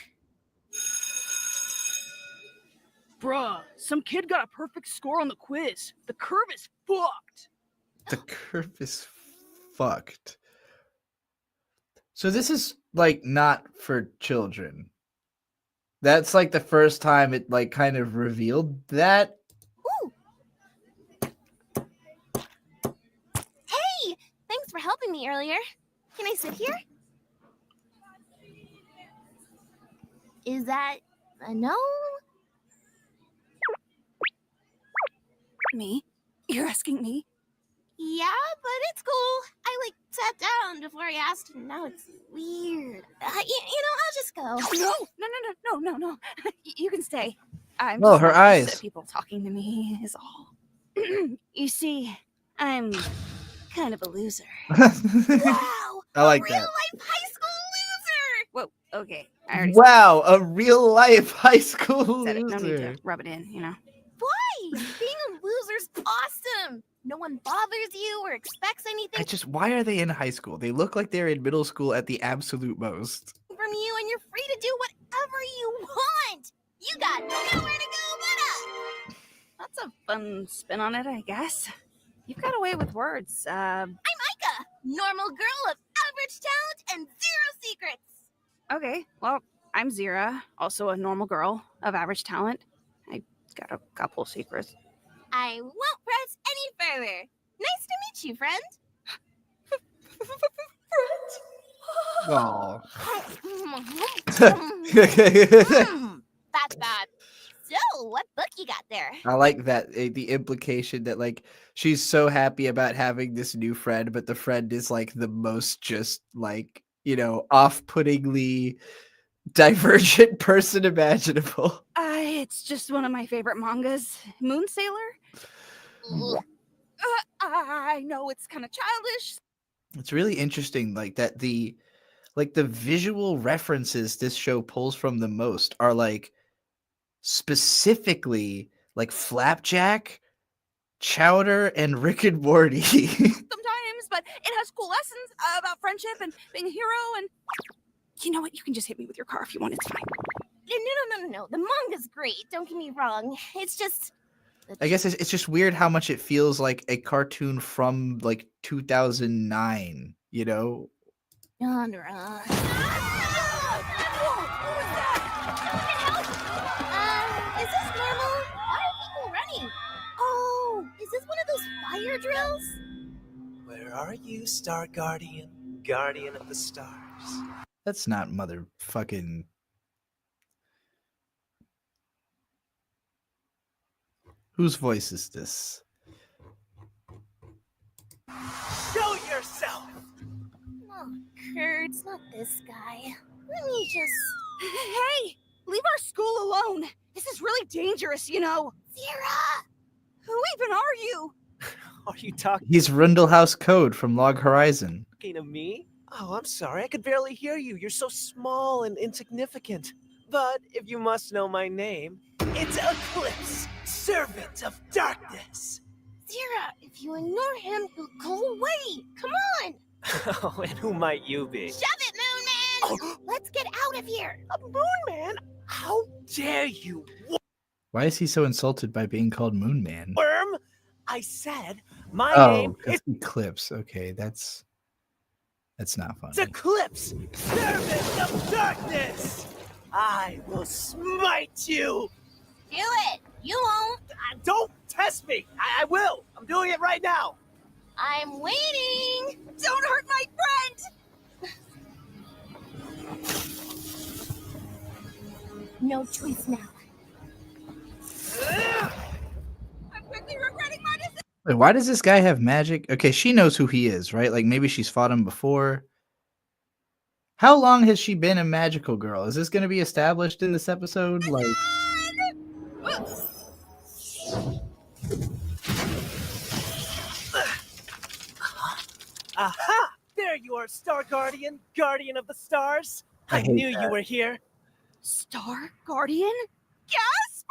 Bruh, some kid got a perfect score on the quiz. The curve is fucked. The curve is fucked. So this is like not for children. That's like the first time it like kind of revealed that. Hey, thanks for helping me earlier. Can I sit here? Is that a no? Me? You're asking me? Yeah, but it's cool. I sat down before I asked, and now it's weird. I'll just go. No. You can stay. I'm Well, just her not used to eyes. people talking to me is all. You see, I'm kind of a loser. Wow! I like Real that. life high school loser! Whoa, okay. I already Wow, a real life high school said it. No need loser. to rub it in, you know. Why? Being a loser's awesome. No one bothers you or expects anything Why are they in high school? They look like they're in middle school at the absolute most. from you, and you're free to do whatever you want. You got nowhere to go but up. That's a fun spin on it, I guess. You've got a way with words. I'm Aika, normal girl of average talent and zero secrets. Okay, well, I'm Zira, also a normal girl of average talent. I got a couple secrets. I won't press any further. Nice to meet you, friend. Oh. That's bad. So, what book you got there? I like that the implication that like she's so happy about having this new friend, but the friend is like the most just like off-puttingly divergent person imaginable. It's just one of my favorite mangas, Moon Sailor. I know it's kind of childish. It's really interesting, like that the visual references this show pulls from the most are like specifically like Flapjack, Chowder, and Rick and Morty. Sometimes, but it has cool lessons about friendship and being a hero. And you know what? You can just hit me with your car if you want. It's fine. No. The manga's great. Don't get me wrong. It's just I guess it's just weird how much it feels like a cartoon from like 2009, you know? Genre. Is this normal? Why are people running? Oh, is this one of those fire drills? Where are you, Star Guardian? Guardian of the stars. That's not motherfucking. Whose voice is this? Show yourself! Oh, Kurt, it's not this guy. Let me just... Hey, leave our school alone. This is really dangerous, you know. Zira! Who even are you? Are you talking He's Rundlehouse Code from Log Horizon. to me? Oh, I'm sorry. I could barely hear you. You're so small and insignificant. But if you must know my name, it's Eclipse, Servant of Darkness. Zira, if you ignore him, he'll go away. Come on! Oh, and who might you be? Shove it, Moon Man! Let's get out of here! Moon Man? How dare you, Why is he so insulted by being called Moon Man? worm? I said my Oh, name is it's Eclipse. Okay, that's not funny. Eclipse, Servant of Darkness. I will smite you. Do it! You won't! Don't test me. I will. I'm doing it right now. I'm waiting! Don't hurt my friend! No choice now. I'm quickly regretting my decision. Wait, why does this guy have magic? Okay, she knows who he is, right? Like maybe she's fought him before. How long has she been a magical girl? Is this going to be established in this episode? Like, Aha! There you are, Star Guardian, Guardian of the Stars. I I hate knew that. you were here. Star Guardian? Gasp!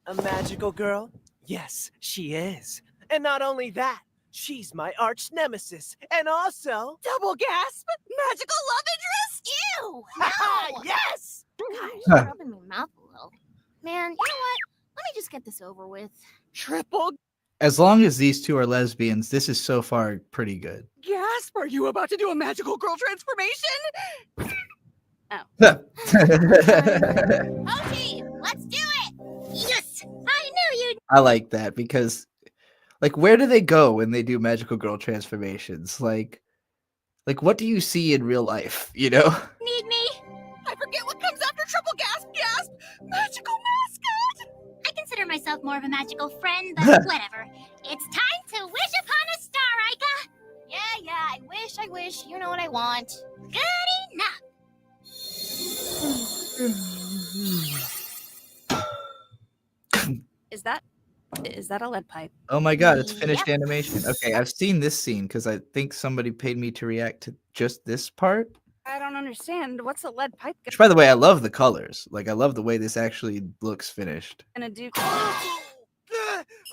Are A magical girl? Yes, she is. And not only that, she's my arch nemesis. And also... Double gasp! Magical love interest? Ew! Haha, No! yes! Gosh, you're rubbing my mouth a little. Man, you know what? Let me just get this over with. Triple as long as these two are lesbians, this is so far pretty good. gasp! Are you about to do a magical girl transformation? Okay, let's do it! Yes! I knew you'd... I like that because, like, where do they go when they do magical girl transformations? Like what do you see in real life? You know? Need me? I forget what comes after triple gasp! Gasp! Magical mascot! I consider myself more of a magical friend, but whatever. It's time to wish upon a star, Aika! Yeah, I wish. You know what I want. Good enough! Is that a lead pipe? Oh my god, it's finished animation. Okay, I've seen this scene because I think somebody paid me to react to just this part. I don't understand. What's a lead pipe Which, by the way, I love the colors. Like, I love the way this actually looks finished. gonna do?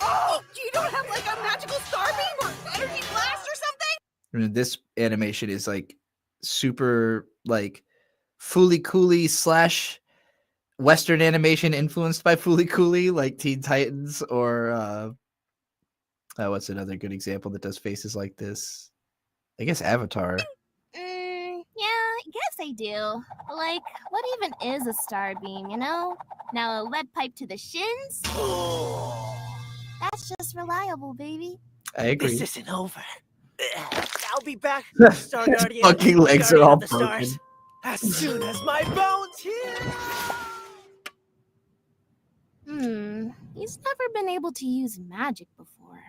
Oh, you don't have like a magical star beam or energy blast or something? I mean, this animation is like super like Fooly Cooly / Western animation influenced by Fooly Cooly, like Teen Titans or what's another good example that does faces like this? I guess Avatar. Yeah, I guess I do. Like, what even is a star beam, you know? Now a lead pipe to the shins? That's just reliable, baby. I agree. This isn't over. I'll be back, Star His Guardian. fucking legs are Guardian all of the stars, broken. as soon as my bones heal. He's never been able to use magic before.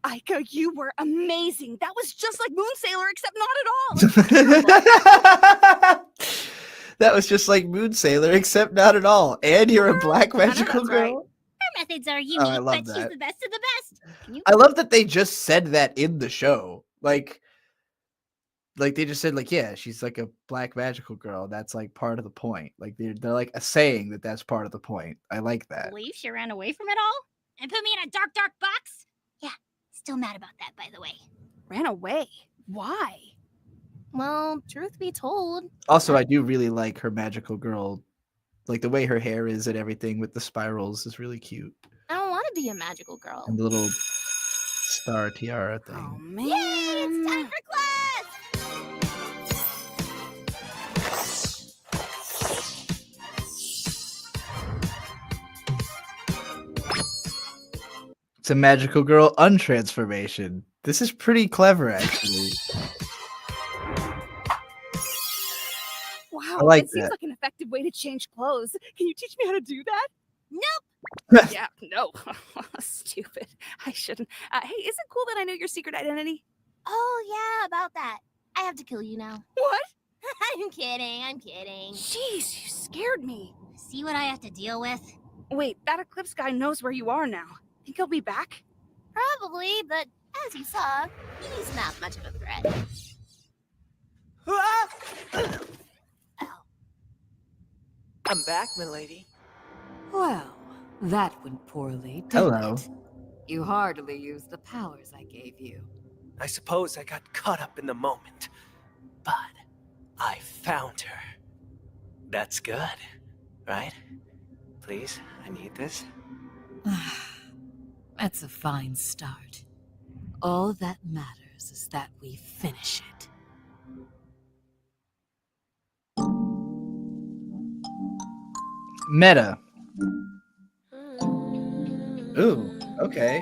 Aika, you were amazing. That was just like Moon Sailor, except not at all. That was just like Moon Sailor, except not at all. And you're a black magical girl. Her methods are unique, Oh, I love but she's that. the best of the best. Can you I love that they just said that in the show. Like they just said, like, yeah, she's like a black magical girl. That's like part of the point. Like they're like saying that that's part of the point. I like that. believe she ran away from it all? And put me in a dark, dark box? Yeah, still mad about that, by the way. Ran away. Why? Well, truth be told, Also, I do really like her magical girl Like the way her hair is and everything with the spirals is really cute. I don't want to be a magical girl. And the little star tiara thing. Oh man! Yay! It's time for It's a magical girl untransformation. This is pretty clever, actually. Wow, I like it seems that. like an effective way to change clothes. Can you teach me how to do that? Nope. Yeah, no. Stupid. I shouldn't. Hey, is it cool that I know your secret identity? Oh yeah, about that. I have to kill you now. What? I'm kidding. I'm kidding. Jeez, you scared me. See what I have to deal with? Wait, that Eclipse guy knows where you are now. Think he'll be back? Probably, but as you saw, he's not much of a threat. I'm back, milady. Well, that went poorly, didn't Hello. it? You hardly used the powers I gave you. I suppose I got caught up in the moment, but I found her. That's good, right? Please, I need this. That's a fine start. All that matters is that we finish it. Meta. Ooh, okay.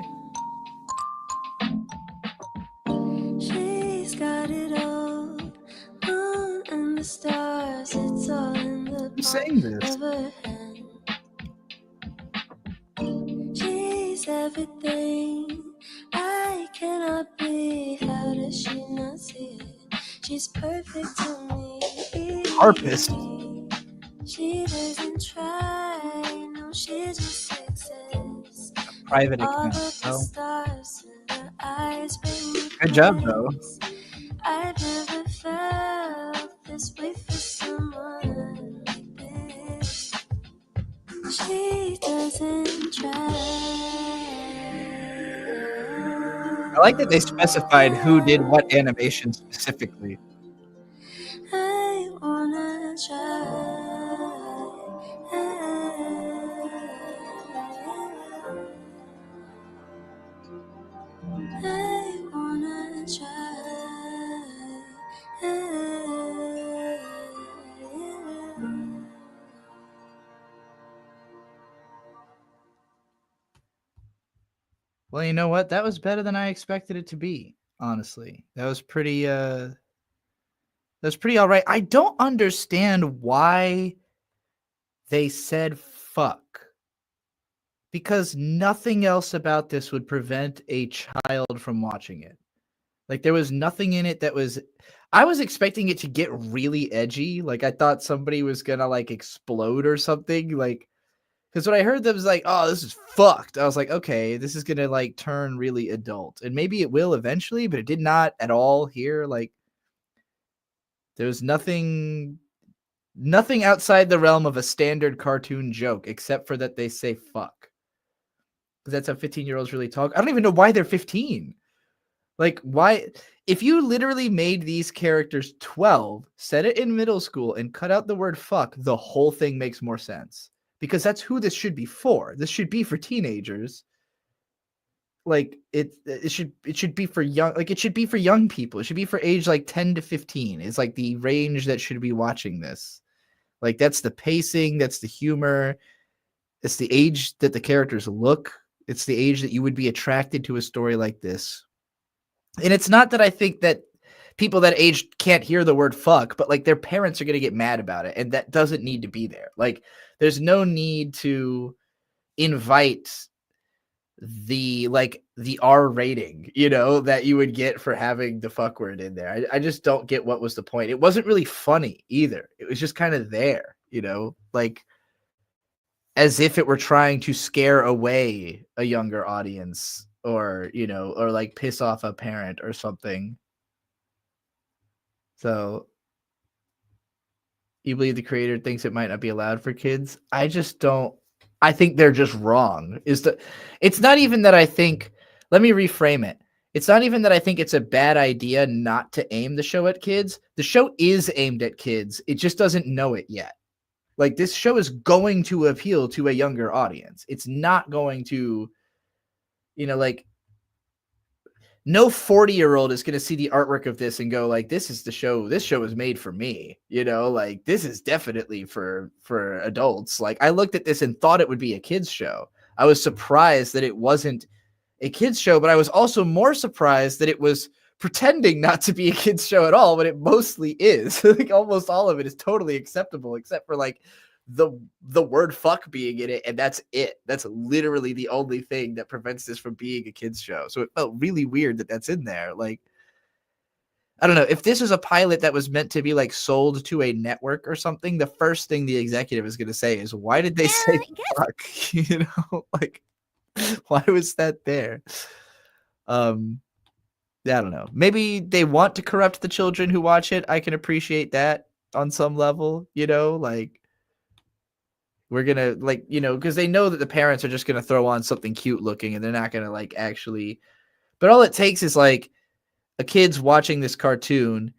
She's got it all. Moon and the stars, it's all in the Who's saying this? of her hand. She's everything. I cannot believe, how does she not see it? She's perfect to me. Harpist. She doesn't try, no, she just exists. Private All account. of the Oh. stars in her eyes bring me Good job, though. peace. I've never felt this way for someone like this. She doesn't try. I like that they specified who did what animation specifically. I wanna try. I wanna try. Well, you know what? That was better than I expected it to be, honestly. That was pretty all right. I don't understand why they said fuck. Because nothing else about this would prevent a child from watching it. Like there was nothing in it that was I was expecting it to get really edgy. Like I thought somebody was gonna like explode or something. Like because when I heard them was like, oh, this is fucked. I was like, okay, this is gonna like turn really adult. And maybe it will eventually, but it did not at all here. Like there's nothing outside the realm of a standard cartoon joke, except for that they say fuck. Because that's how 15-year-olds really talk. I don't even know why they're 15. Like, why? If you literally made these characters 12, set it in middle school, and cut out the word fuck, the whole thing makes more sense. Because that's who this should be for. This should be for teenagers. Like, it should be for young, like, it should be for young people. It should be for age, like, 10 to 15. It's, like, the range that should be watching this. Like, that's the pacing, that's the humor. It's the age that the characters look. It's the age that you would be attracted to a story like this. And it's not that I think that people that age can't hear the word fuck, but like their parents are going to get mad about it. And that doesn't need to be there. Like there's no need to invite the R rating, you know, that you would get for having the fuck word in there. I just don't get what was the point. It wasn't really funny either. It was just kind of there, you know, like as if it were trying to scare away a younger audience or, you know, or like piss off a parent or something. So you believe the creator thinks it might not be allowed for kids? I just don't. I think they're just wrong. It's not even that I think, let me reframe it. It's not even that I think it's a bad idea not to aim the show at kids. The show is aimed at kids. It just doesn't know it yet. Like, this show is going to appeal to a younger audience. It's not going to, like, no 40-year-old is going to see the artwork of this and go like, this is the show. This show is made for me. Like, this is definitely for adults. Like, I looked at this and thought it would be a kids show. I was surprised that it wasn't a kids show, but I was also more surprised that it was pretending not to be a kids show at all, but it mostly is. Like, almost all of it is totally acceptable, except for like the word fuck being in it, and that's it. That's literally the only thing that prevents this from being a kids show. So it felt really weird that that's in there. Like, I don't know, if this was a pilot that was meant to be like sold to a network or something, the first thing the executive is going to say is, why did they say fuck? Like, why was that there? I don't know. Maybe they want to corrupt the children who watch it. I can appreciate that on some level, like, we're going to, like, because they know that the parents are just going to throw on something cute looking and they're not going to, like, actually. But all it takes is, like, a kid's watching this cartoon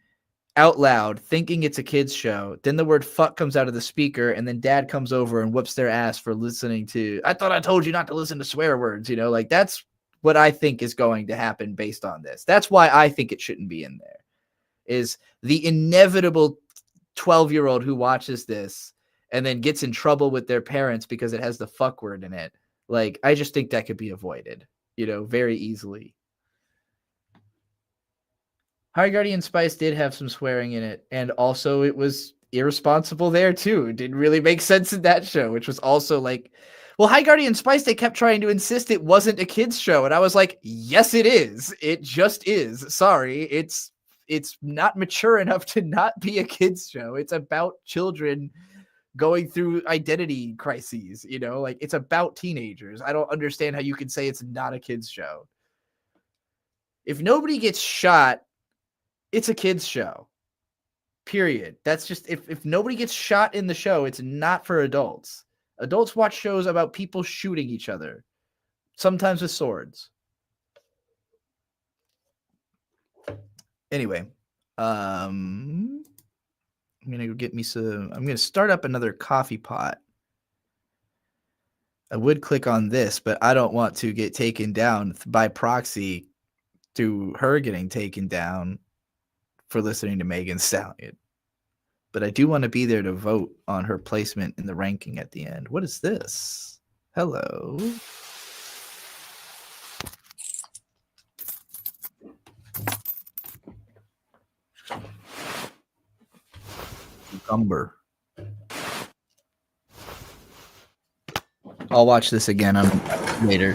out loud, thinking it's a kid's show. Then the word fuck comes out of the speaker, and then dad comes over and whoops their ass for listening to, I thought I told you not to listen to swear words, like, that's what I think is going to happen based on this. That's why I think it shouldn't be in there, is the inevitable 12-year-old who watches this and then gets in trouble with their parents because it has the fuck word in it. Like, I just think that could be avoided, very easily. High Guardian Spice did have some swearing in it, and also it was irresponsible there too. It didn't really make sense in that show, which was also like, well, High Guardian Spice, they kept trying to insist it wasn't a kids show, and I was like, yes, it is. It just is. Sorry, it's not mature enough to not be a kids show. It's about children going through identity crises, like, it's about teenagers. I don't understand how you can say it's not a kids show. If nobody gets shot, it's a kids show. Period. That's just, if nobody gets shot in the show, it's not for adults. Adults watch shows about people shooting each other, sometimes with swords. Anyway, I'm gonna go get me some. I'm gonna start up another coffee pot. I would click on this, but I don't want to get taken down by proxy to her getting taken down for listening to Megan Stallion. But I do want to be there to vote on her placement in the ranking at the end. What is this? Hello. Cucumber. I'll watch this again later.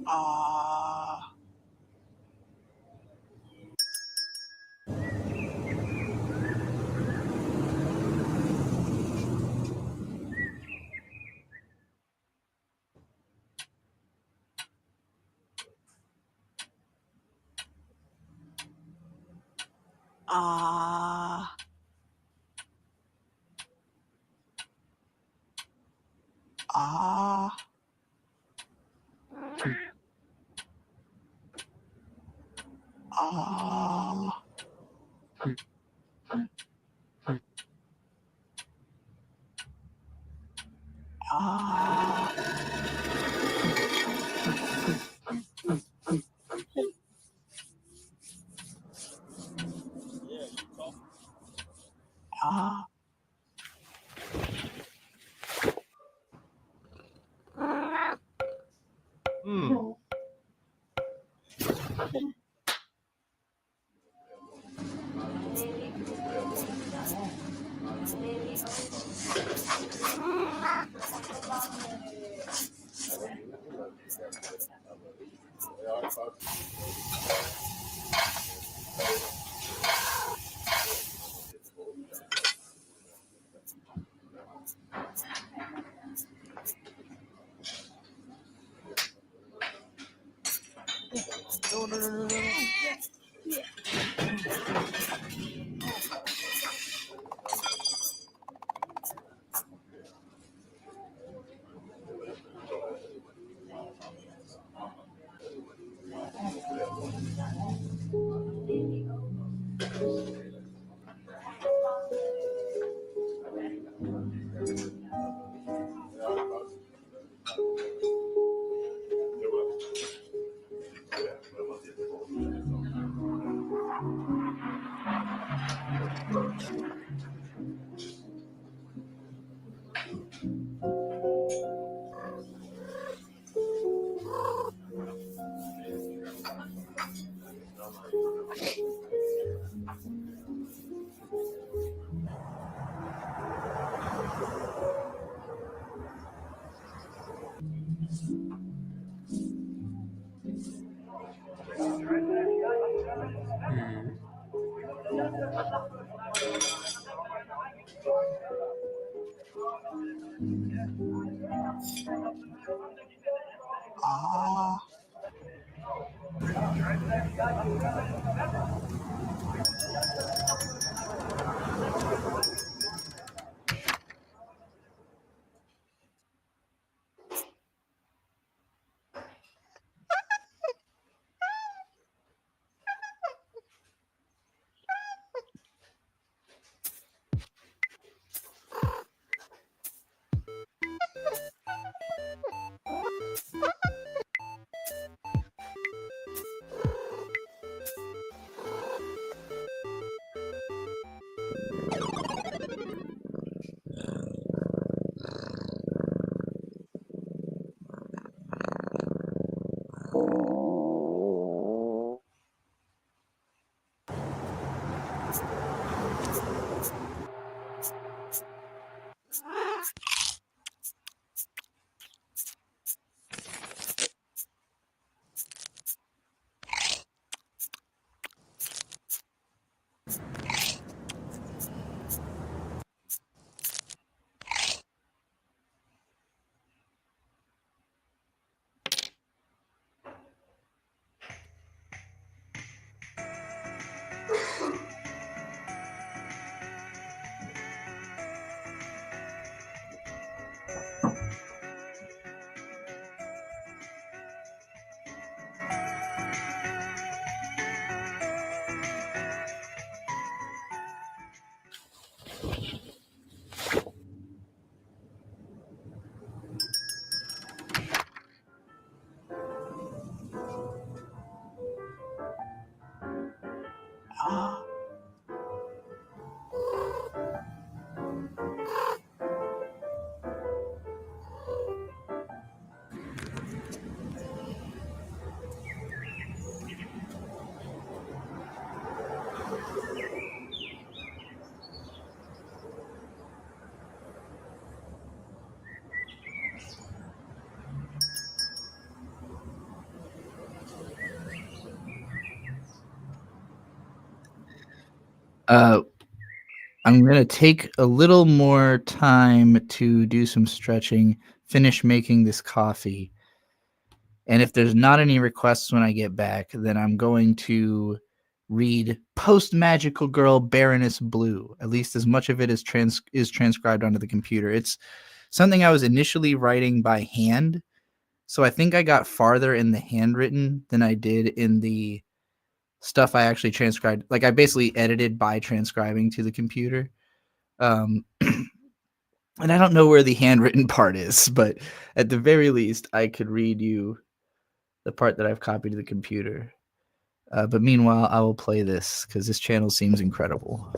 Ah. Ah. Ah. Ah. Ah. Ah. Hmm. Ah. Ah. I'm going to take a little more time to do some stretching, finish making this coffee. And if there's not any requests when I get back, then I'm going to read Post Magical Girl Baroness Blue. At least as much of it is transcribed onto the computer. It's something I was initially writing by hand. So I think I got farther in the handwritten than I did in the stuff I actually transcribed. Like I basically edited by transcribing to the computer. And I don't know where the handwritten part is, but at the very least, I could read you the part that I've copied to the computer. But meanwhile, I will play this because this channel seems incredible.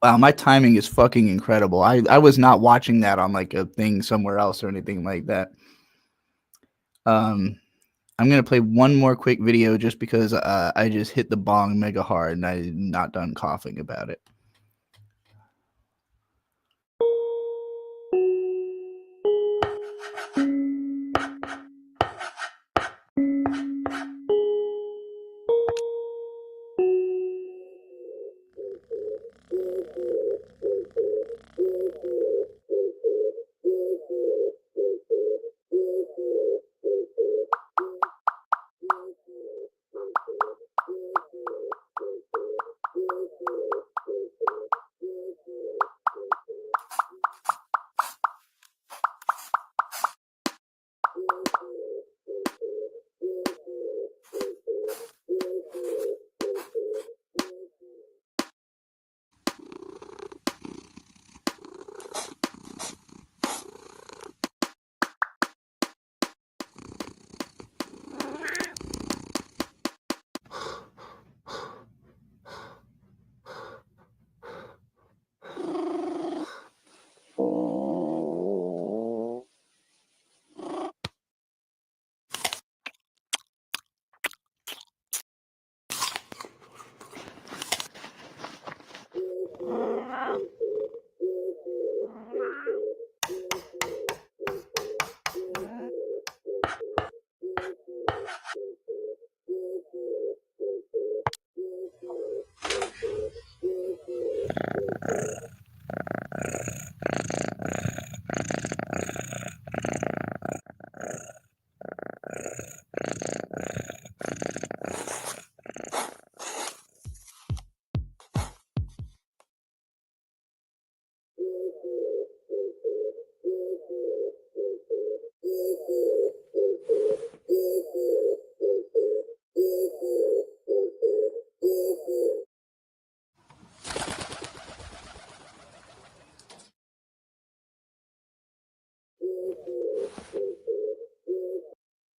Wow, my timing is fucking incredible. I was not watching that on like a thing somewhere else or anything like that. I'm gonna play one more quick video just because I just hit the bong mega hard and I'm not done coughing about it.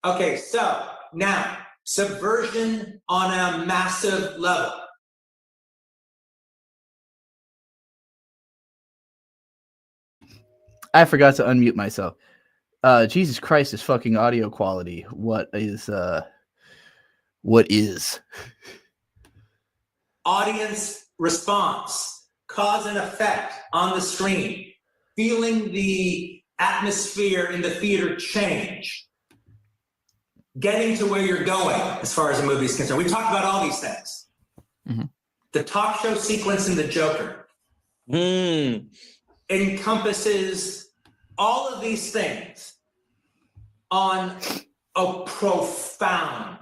Okay, so now subversion on a massive level. I forgot to unmute myself. Jesus Christ, this fucking audio quality. What is? Audience response, cause and effect on the screen, feeling the atmosphere in the theater change, getting to where you're going as far as the movie is concerned. We talked about all these things. Mm-hmm. The talk show sequence in The Joker encompasses all of these things on a profound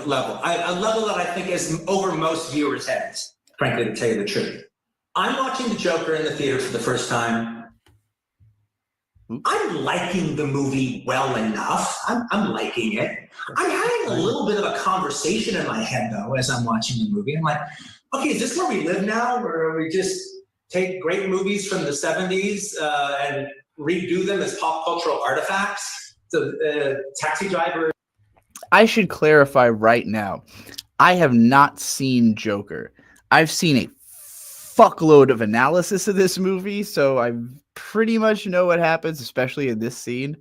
level. A level that I think is over most viewers' heads, frankly, to tell you the truth. I'm watching The Joker in the theater for the first time. I'm liking the movie well enough. I'm liking it. I'm having a little bit of a conversation in my head, though, as I'm watching the movie. I'm like, okay, is this where we live now, where we just take great movies from the 70s and redo them as pop cultural artifacts? So, Taxi Driver. I should clarify right now. I have not seen Joker. I've seen a fuckload of analysis of this movie, so I pretty much know what happens, especially in this scene.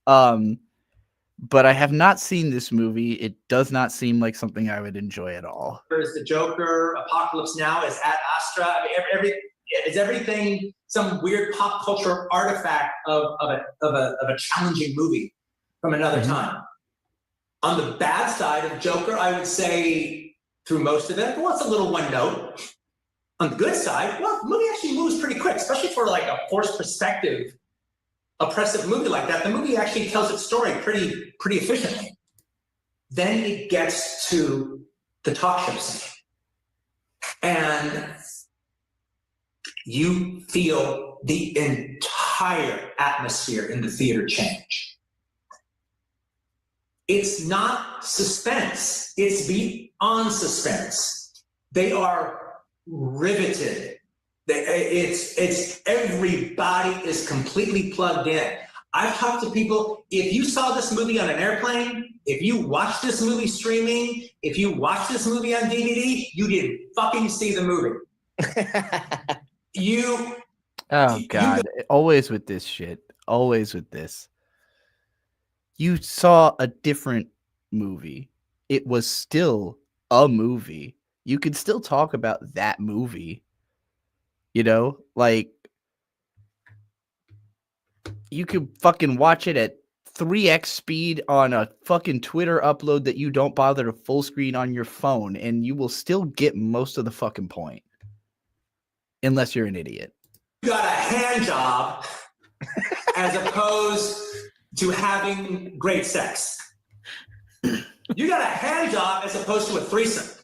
But I have not seen this movie. It does not seem like something I would enjoy at all. There's The Joker, Apocalypse Now, is Ad Astra. I mean, is everything some weird pop culture artifact of a challenging movie from another time? On the bad side of Joker, I would say through most of it, well, it's a little one note. On the good side, well, the movie actually moves pretty quick, especially for like a forced perspective, oppressive movie like that. The movie actually tells its story pretty efficiently. Then it gets to the talk show scene. And you feel the entire atmosphere in the theater change. It's not suspense. It's beyond suspense. They are riveted. It's everybody is completely plugged in. I've talked to people, if you saw this movie on an airplane, if you watched this movie streaming, if you watched this movie on DVD, you didn't fucking see the movie. Oh God, always with this shit. Always with this. You saw a different movie. It was still a movie. You could still talk about that movie. You know, like you could fucking watch it at 3x speed on a fucking Twitter upload that you don't bother to full screen on your phone, and you will still get most of the fucking point. Unless you're an idiot. You got a hand job as opposed to having great sex. You got a hand job as opposed to a threesome.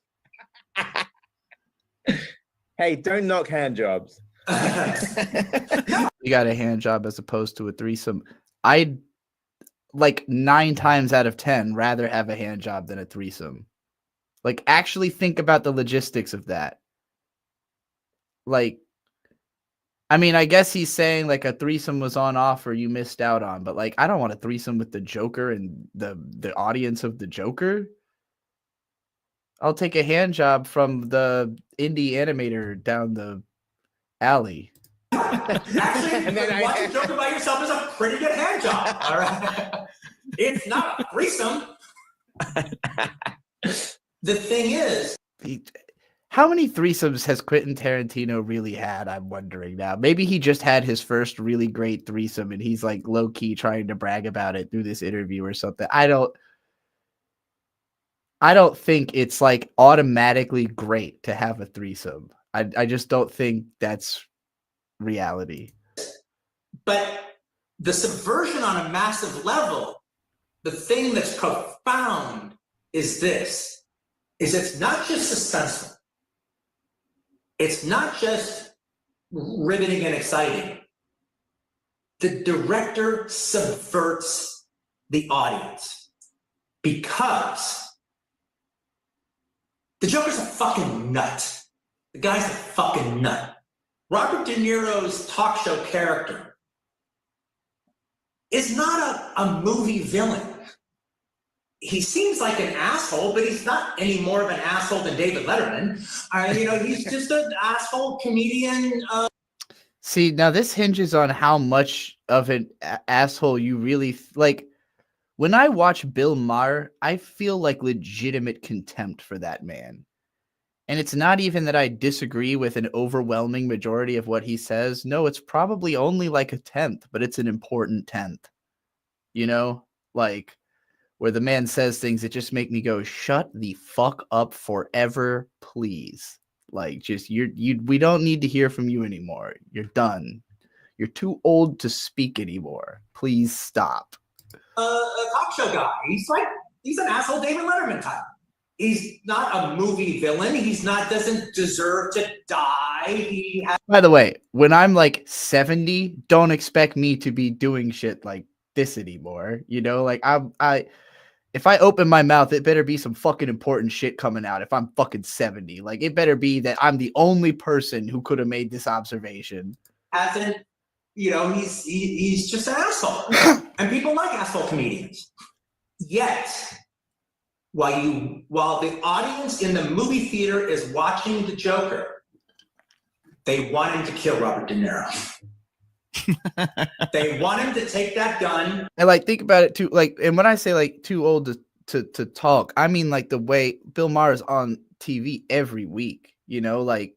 Hey, don't knock hand jobs. You got a hand job as opposed to a threesome. I'd like 9 times out of 10 rather have a hand job than a threesome. Like, actually think about the logistics of that. Like, I mean, I guess he's saying like a threesome was on offer you missed out on, but like, I don't want a threesome with the Joker and the audience of the Joker. I'll take a hand job from the indie animator down the alley. Actually, and then watching Joker by yourself is a pretty good hand job. All right, it's not a threesome. The thing is, how many threesomes has Quentin Tarantino really had? I'm wondering now. Maybe he just had his first really great threesome and he's like low key trying to brag about it through this interview or something. I don't think it's like automatically great to have a threesome. I just don't think that's reality. But the subversion on a massive level, the thing that's profound is this, is it's not just suspenseful. It's not just riveting and exciting. The director subverts the audience because the Joker's a fucking nut. The guy's a fucking nut. Robert De Niro's talk show character is not a movie villain. He seems like an asshole, but he's not any more of an asshole than David Letterman. You know, he's just an asshole comedian. See, now this hinges on how much of an asshole you really like. When I watch Bill Maher, I feel like legitimate contempt for that man. And it's not even that I disagree with an overwhelming majority of what he says. No, it's probably only like a 10th, but it's an important 10th. You know, like where the man says things that just make me go, shut the fuck up forever, please. Like, just we don't need to hear from you anymore. You're done. You're too old to speak anymore. Please stop. A talk show guy. He's an asshole David Letterman type. He's not a movie villain. Doesn't deserve to die. By the way, when I'm like 70, don't expect me to be doing shit like this anymore. You know, like if I open my mouth, it better be some fucking important shit coming out. If I'm fucking 70, like it better be that I'm the only person who could have made this observation. Hasn't, he's just an asshole, and people like asshole comedians. Yet, while the audience in the movie theater is watching the Joker, they want him to kill Robert De Niro. They want him to take that gun. And like, think about it too. Like, and when I say like too old to talk, I mean like the way Bill Maher is on TV every week. You know, like,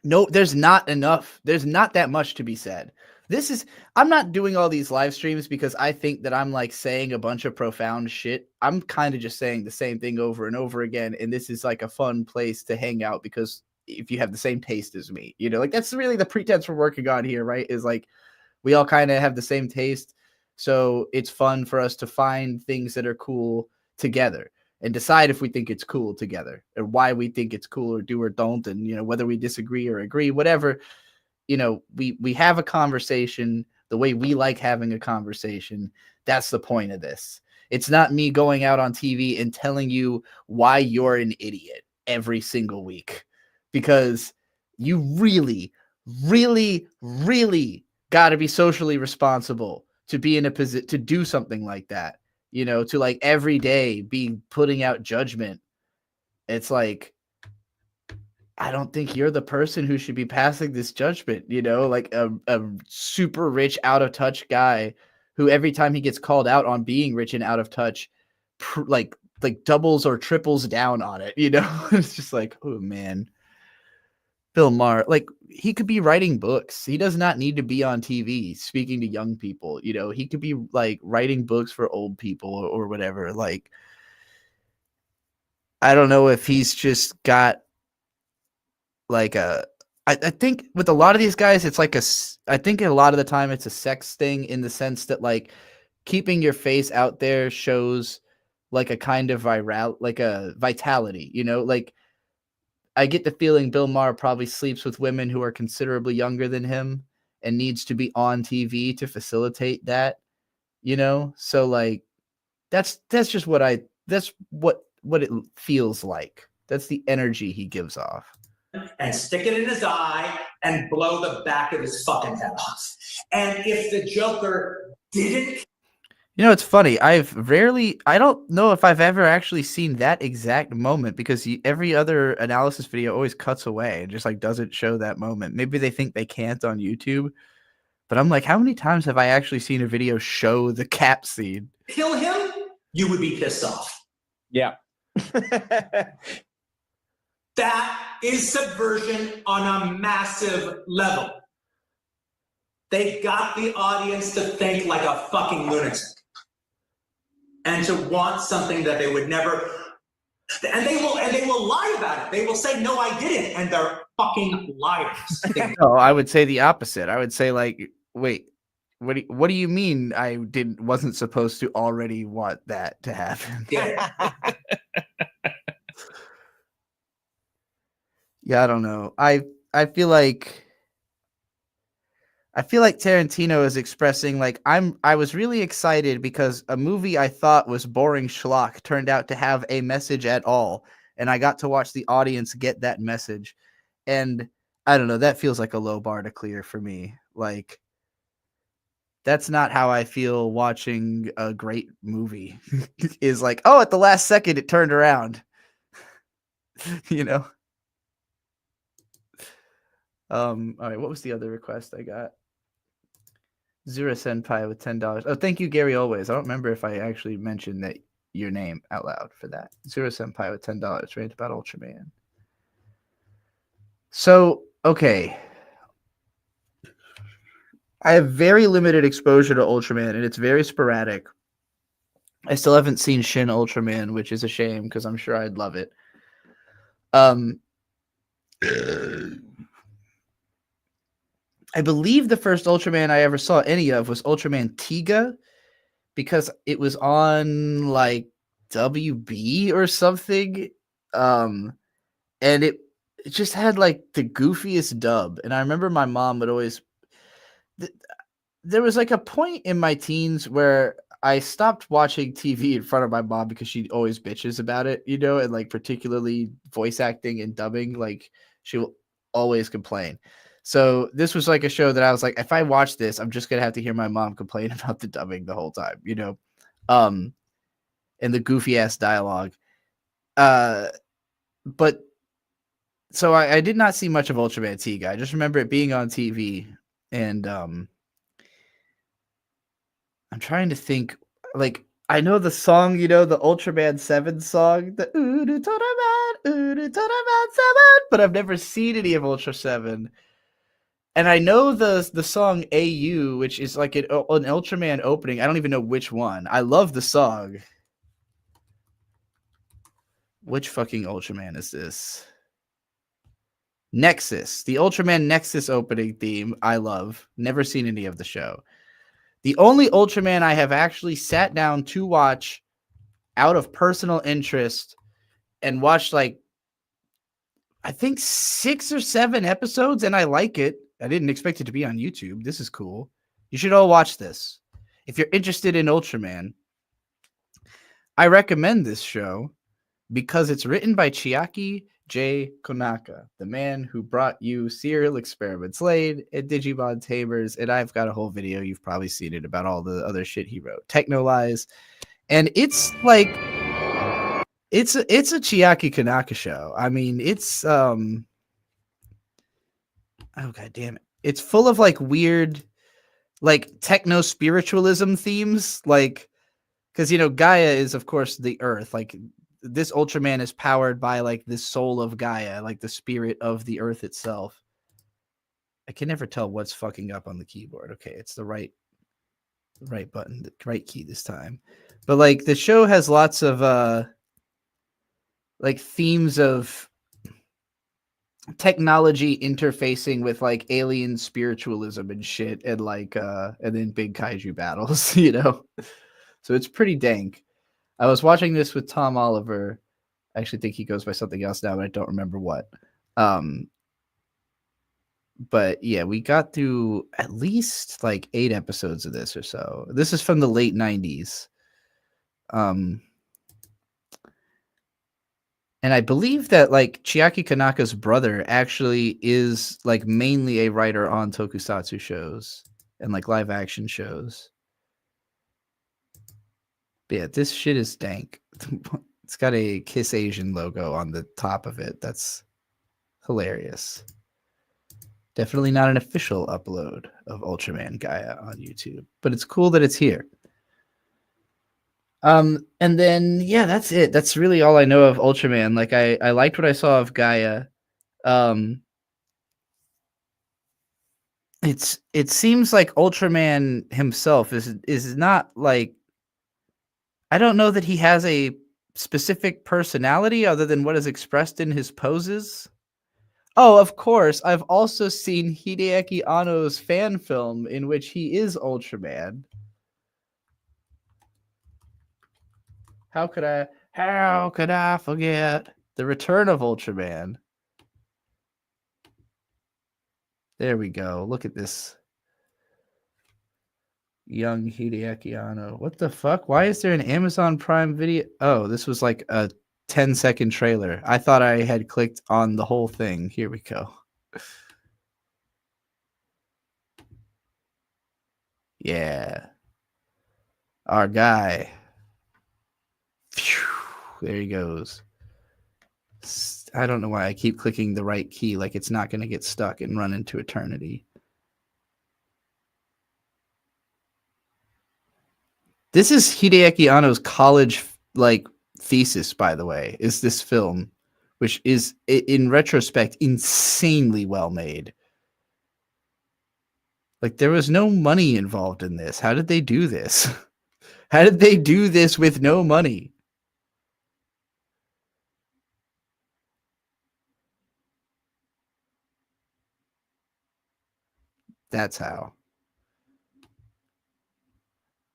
no, there's not enough. There's not that much to be said. I'm not doing all these live streams because I think that I'm like saying a bunch of profound shit. I'm kind of just saying the same thing over and over again. And this is like a fun place to hang out because if you have the same taste as me, you know, like that's really the pretense we're working on here, right? Is like we all kind of have the same taste. So it's fun for us to find things that are cool together and decide if we think it's cool together or why we think it's cool or do or don't. And, you know, whether we disagree or agree, whatever. You know, we have a conversation the way we like having a conversation. That's the point of this. It's not me going out on TV and telling you why you're an idiot every single week, because you really, really, really got to be socially responsible to be in a position to do something like that, you know, to like every day be putting out judgment. It's like, I don't think you're the person who should be passing this judgment, you know, like a super rich, out of touch guy who every time he gets called out on being rich and out of touch, like doubles or triples down on it, you know. It's just like, oh man, Bill Maher, like he could be writing books. He does not need to be on TV speaking to young people, you know. He could be like writing books for old people or whatever. Like, I don't know if he's just got like I think with a lot of these guys, it's like I think a lot of the time it's a sex thing in the sense that like keeping your face out there shows like a kind of vitality, you know, like I get the feeling Bill Maher probably sleeps with women who are considerably younger than him and needs to be on TV to facilitate that, you know? So like, that's just what what it feels like. That's the energy he gives off. And stick it in his eye and blow the back of his fucking head off. And if the Joker didn't... You know, it's funny. I don't know if I've ever actually seen that exact moment because every other analysis video always cuts away and just like doesn't show that moment. Maybe they think they can't on YouTube. But I'm like, how many times have I actually seen a video show the cat scene? Kill him, you would be pissed off. Yeah. That is subversion on a massive level. They got the audience to think like a fucking lunatic. And to want something that they would never, and they will lie about it. They will say, no, I didn't. And they're fucking liars. No, I would say the opposite. I would say like, wait, what do you mean I wasn't supposed to already want that to happen? Yeah. Yeah, I don't know. I feel like Tarantino is expressing like I was really excited because a movie I thought was boring schlock turned out to have a message at all, and I got to watch the audience get that message. And I don't know, that feels like a low bar to clear for me. Like that's not how I feel watching a great movie. Is like, oh, at the last second it turned around. You know? All right, what was the other request I got? Zura Senpai with $10. Oh, thank you, Gary. Always. I don't remember if I actually mentioned that your name out loud for that. Zura Senpai with $10. Rant about Ultraman. So, okay. I have very limited exposure to Ultraman, and it's very sporadic. I still haven't seen Shin Ultraman, which is a shame because I'm sure I'd love it. I believe the first Ultraman I ever saw any of was Ultraman Tiga, because it was on like WB or something. And it just had like the goofiest dub. And I remember my mom would always. There was like a point in my teens where I stopped watching TV in front of my mom because she always bitches about it, you know, and like particularly voice acting and dubbing, like she will always complain. So this was like a show that I was like, if I watch this, I'm just gonna have to hear my mom complain about the dubbing the whole time, you know, and the goofy ass dialogue. But so I did not see much of Ultraman Tiga. I just remember it being on TV, and I'm trying to think. Like, I know the song, you know, the Ultraman 7 song, the Uru Toraman 7, but I've never seen any of Ultra 7. And I know the song AU, which is like an Ultraman opening. I don't even know which one. I love the song. Which fucking Ultraman is this? Nexus. The Ultraman Nexus opening theme, I love. Never seen any of the show. The only Ultraman I have actually sat down to watch out of personal interest and watched like, I think 6 or 7 episodes, and I like it. I didn't expect it to be on YouTube. This is cool. You should all watch this. If you're interested in Ultraman, I recommend this show because it's written by Chiaki J. Konaka, the man who brought you Serial Experiments Laid and Digimon Tamers, and I've got a whole video, you've probably seen it, about all the other shit he wrote. Technolize. And it's like it's a Chiaki Konaka show. I mean, it's oh god damn it. It's full of like weird like techno spiritualism themes, like because you know Gaia is of course the earth. Like this Ultraman is powered by like the soul of Gaia, like the spirit of the earth itself. I can never tell what's fucking up on the keyboard. Okay, it's the right button, the right key this time. But like the show has lots of like themes of technology interfacing with like alien spiritualism and shit, and like and then big kaiju battles, you know. So it's pretty dank. I was watching this with Tom Oliver. I actually think he goes by something else now, but I don't remember what. But yeah, we got through at least like 8 episodes of this or so. This is from the late 90s. And I believe that like Chiaki Konaka's brother actually is like mainly a writer on tokusatsu shows and like live action shows. But yeah, this shit is dank. It's got a Kiss Asian logo on the top of it. That's hilarious. Definitely not an official upload of Ultraman Gaia on YouTube, but it's cool that it's here. And then yeah, that's it. That's really all I know of Ultraman. Like I liked what I saw of Gaia. It seems like Ultraman himself is not like, I don't know that he has a specific personality other than what is expressed in his poses. Oh, of course, I've also seen Hideaki Anno's fan film in which he is Ultraman. How could I forget The Return of Ultraman? There we go. Look at this. Young Hideaki Anno. What the fuck? Why is there an Amazon Prime video? Oh, this was like a 10-second trailer. I thought I had clicked on the whole thing. Here we go. Yeah. Our guy. Phew, there he goes. I don't know why I keep clicking the right key like it's not going to get stuck and run into eternity. This is Hideaki Anno's college like thesis, by the way, is this film, which is in retrospect insanely well made. Like there was no money involved in this. How did they do this? How did they do this with no money? That's how.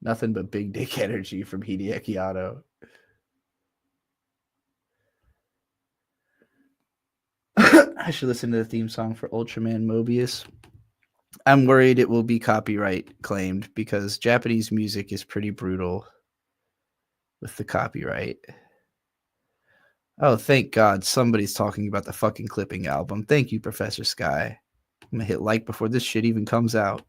Nothing but big dick energy from Hideaki Anno. I should listen to the theme song for Ultraman Mobius. I'm worried it will be copyright claimed because Japanese music is pretty brutal with the copyright. Oh, thank God somebody's talking about the fucking Clipping album. Thank you, Professor Sky. I'm gonna hit like before this shit even comes out.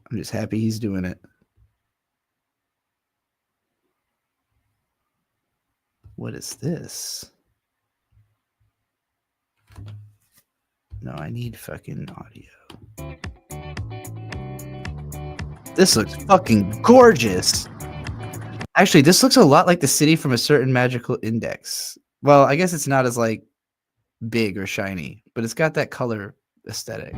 I'm just happy he's doing it. What is this? No, I need fucking audio. This looks fucking gorgeous. Actually, this looks a lot like the city from A Certain Magical Index. Well, I guess it's not as like big or shiny, but it's got that color aesthetic.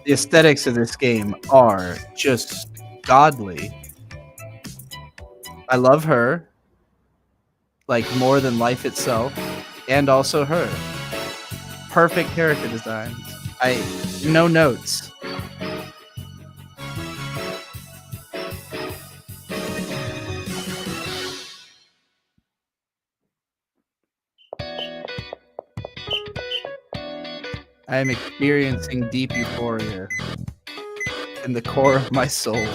The aesthetics of this game are just godly. I love her, like more than life itself, and also her. Perfect character designs. No notes. I am experiencing deep euphoria in the core of my soul.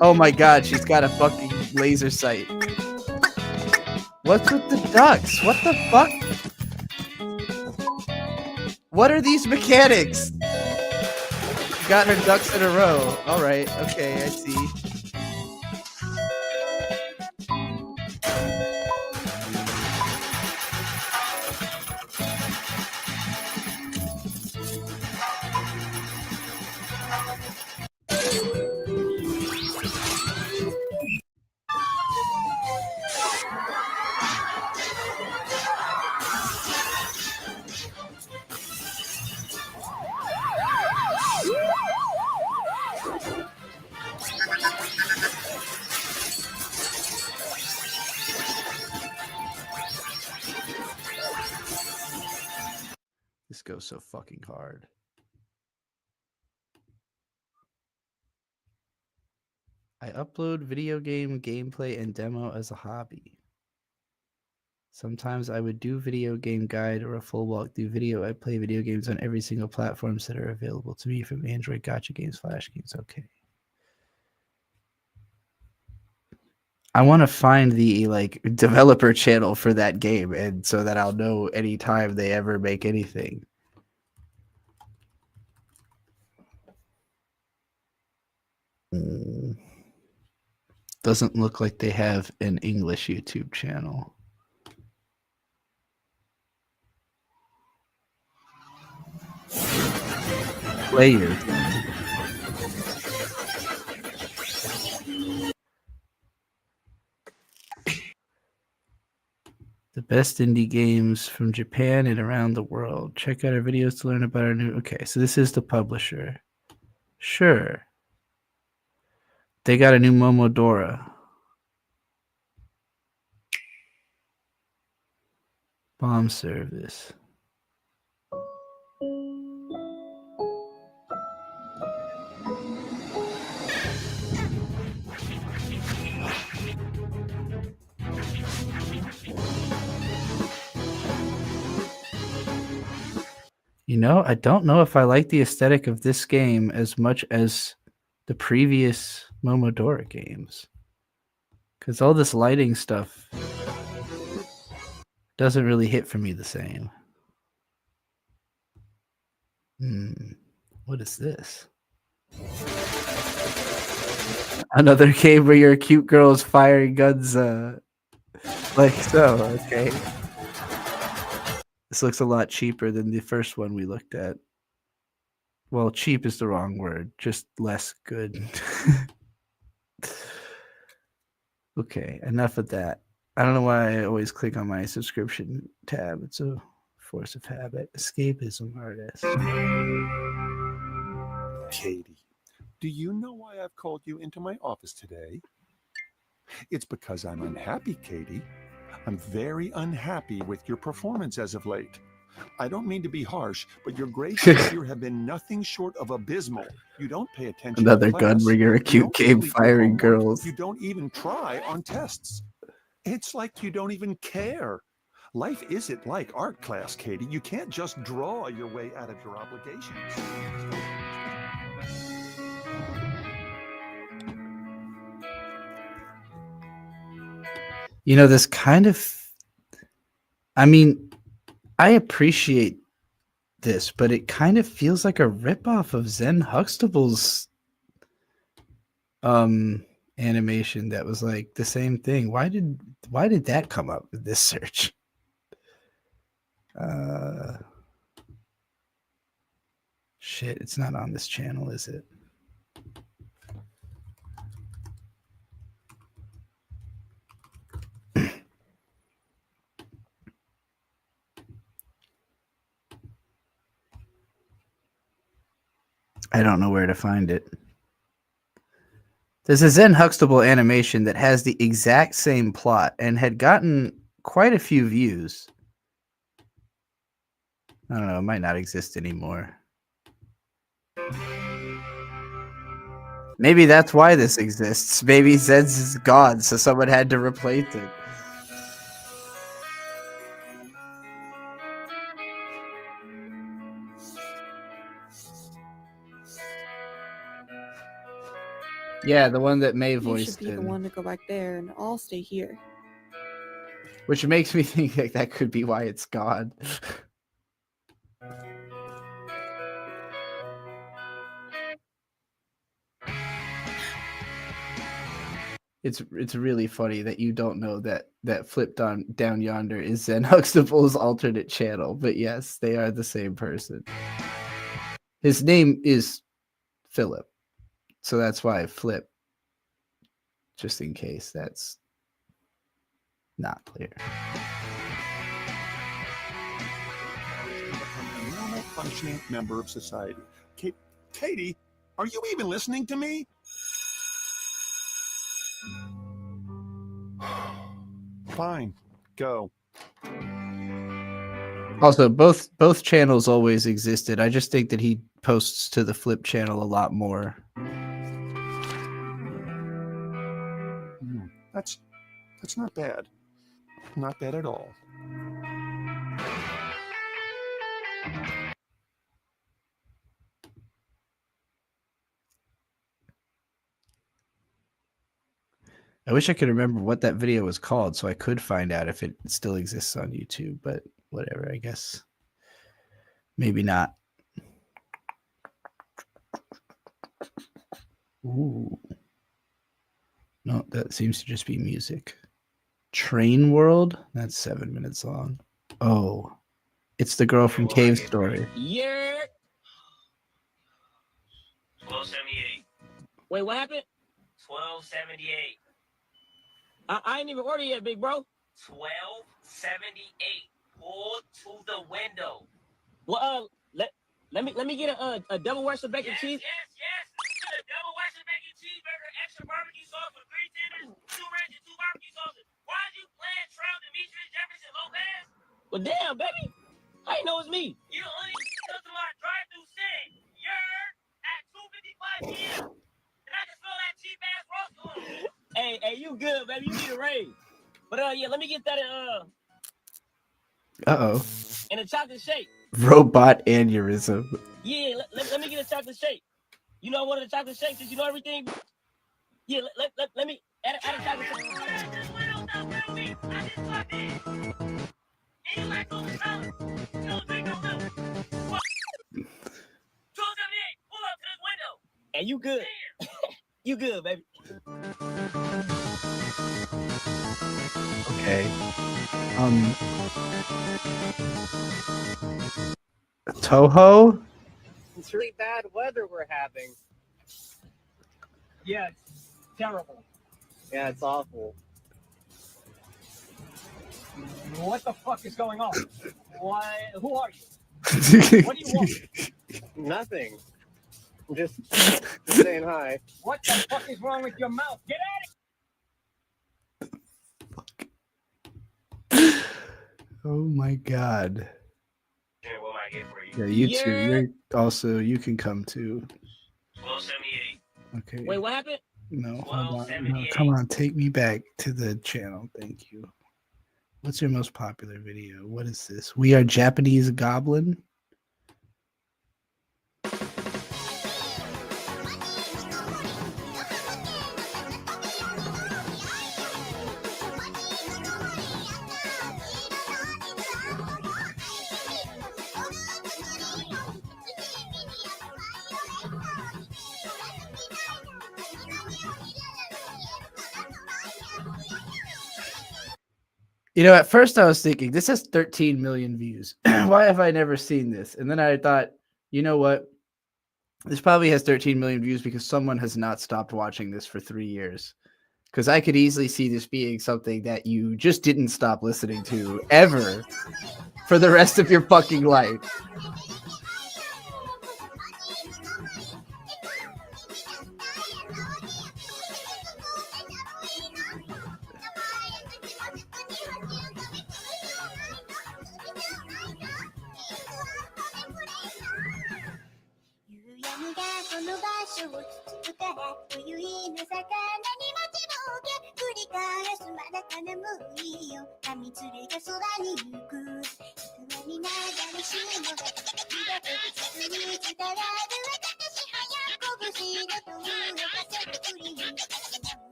Oh my God, she's got a fucking laser sight. What's with the ducks? What the fuck? What are these mechanics? Got her ducks in a row. All right, okay, I see. This goes so fucking hard. I upload video game gameplay and demo as a hobby. Sometimes I would do video game guide or a full walkthrough video. I play video games on every single platforms that are available to me, from Android, Gacha games, Flash games. Okay. I want to find the like developer channel for that game, and so that I'll know anytime they ever make anything. Doesn't look like they have an English YouTube channel. Players. The best indie games from Japan and around the world. Check out our videos to learn about our new... Okay, so this is the publisher. Sure. They got a new Momodora. Bomb service. You know, I don't know if I like the aesthetic of this game as much as the previous Momodora games. Because all this lighting stuff doesn't really hit for me the same. What is this? Another game where your cute girl is firing guns like so, okay. This looks a lot cheaper than the first one we looked at. Well, cheap is the wrong word, just less good. Okay, enough of that. I don't know why I always click on my subscription tab. It's a force of habit. Escapism artist. Katie, do you know why I've called you into my office today? It's because I'm unhappy, Katie. I'm very unhappy with your performance as of late. I don't mean to be harsh, but your grades this year have been nothing short of abysmal. You don't pay attention. Another to class. Gunbringer, a cute game complete your firing homework. girls. You don't even try on tests. It's like you don't even care. Life isn't like art class, Katie. You can't just draw your way out of your obligations. You know, this kind of, I mean, I appreciate this, but it kind of feels like a ripoff of Zen Huxtable's animation that was like the same thing. Why did that come up with this search? Shit, it's not on this channel, is it? I don't know where to find it. There's a Zen Huxtable animation that has the exact same plot and had gotten quite a few views. I don't know, it might not exist anymore. Maybe that's why this exists. Maybe Zen's is gone, so someone had to replace it. Yeah, the one that May You voiced should be the in. one to go back there, and I'll stay here. Which makes me think like that could be why it's gone. It's really funny that you don't know that Flip down yonder is Zen Huxtable's alternate channel, but yes, they are the same person. His name is Philip, so that's why Flip. Just in case that's not clear. A normal functioning member of society. Katie, are you even listening to me? Fine, go. Also, both channels always existed. I just think that he posts to the Flip channel a lot more. That's not bad. Not bad at all. I wish I could remember what that video was called so I could find out if it still exists on YouTube, but whatever, I guess. Maybe not. Ooh. No, that seems to just be music. Train World? That's 7 minutes long. Oh, it's the girl from Cave Story. Yeah. 1278. Wait, what happened? 1278. I ain't even ordered yet, big bro. 1278. Pull to the window. Well, let me get a double Western bacon cheese. Yes. A double Western bacon cheeseburger, extra barbecue sauce for 3 tenders, 2 ranch and 2 barbecue sauces. Why are you playing Trout, Demetrius, Jefferson, Lopez? Well, damn, baby. I ain't know it's me. You the only customer I drive through saying, you're at 2:55 p.m. And I can smell that cheap ass roast corn. Hey, you good, baby? You need a raise. But yeah, let me get that Uh-oh. in a chocolate shake. Robot aneurysm. Yeah, let me get a chocolate shake. You know I wanted a chocolate shake since you know everything. Yeah, let me add a chocolate shake. And you good. You good, baby. Okay. Toho? It's really bad weather we're having. Yeah, it's terrible. Yeah, it's awful. What the fuck is going on? Why? Who are you? What do you want? Nothing. I'm just saying hi. What the fuck is wrong with your mouth? Get Oh my god. out! What I get for Yeah, you too. You're also, you can come too. 1278. Okay. Wait, what happened? No, hold on. No, come on, take me back to the channel. Thank you. What's your most popular video? What is this? We Are Japanese Goblin? You know, at first I was thinking, this has 13 million views. Why have I never seen this? And then I thought, you know what? This probably has 13 million views because someone has not stopped watching this for 3 years. Because I could easily see this being something that you just didn't stop listening to ever for the rest of your fucking life.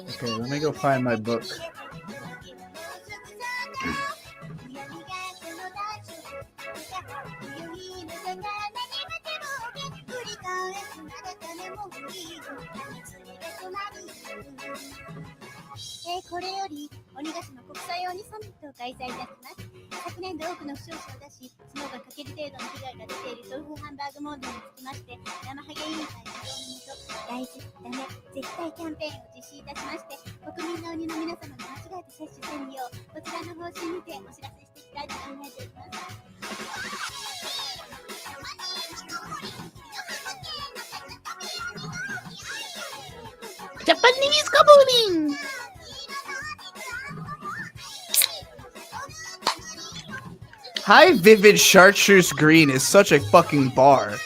Okay, let me go find my book. Japanese kabooming! High Vivid Chartreuse Green is such a fucking bar.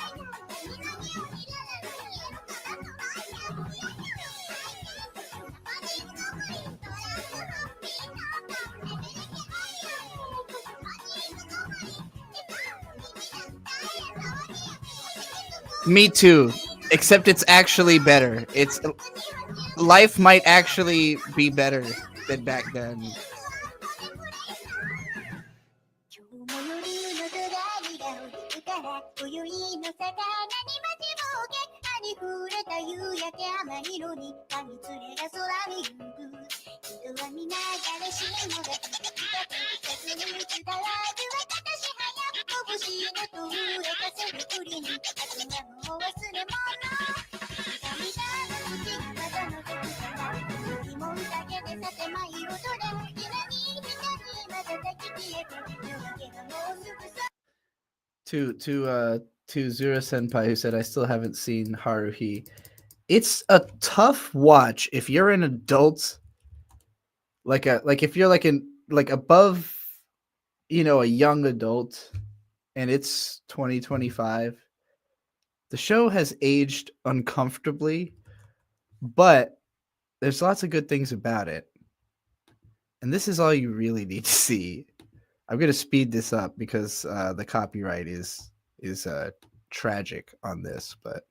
Me too, except it's actually better. It's life might actually be better than back then. To Zura Senpai, who said I still haven't seen Haruhi. It's a tough watch if you're an adult, like if you're like above, you know, a young adult, and it's 2025. The show has aged uncomfortably, but there's lots of good things about it. And this is all you really need to see. I'm going to speed this up because the copyright is tragic on this, but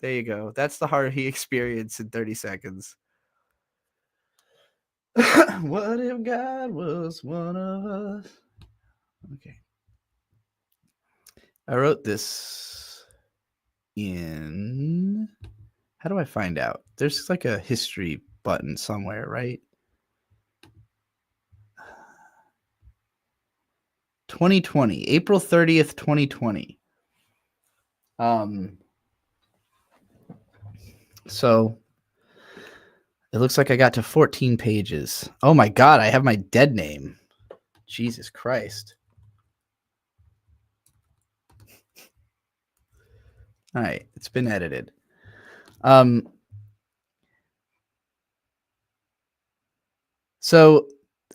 there you go. That's the Haruhi experience in 30 seconds. What if God was one of us? Okay. I wrote this in... How do I find out? There's like a history button somewhere, right? 2020, April 30th, 2020. So it looks like I got to 14 pages. Oh my God, I have my dead name. Jesus Christ. All right, it's been edited. So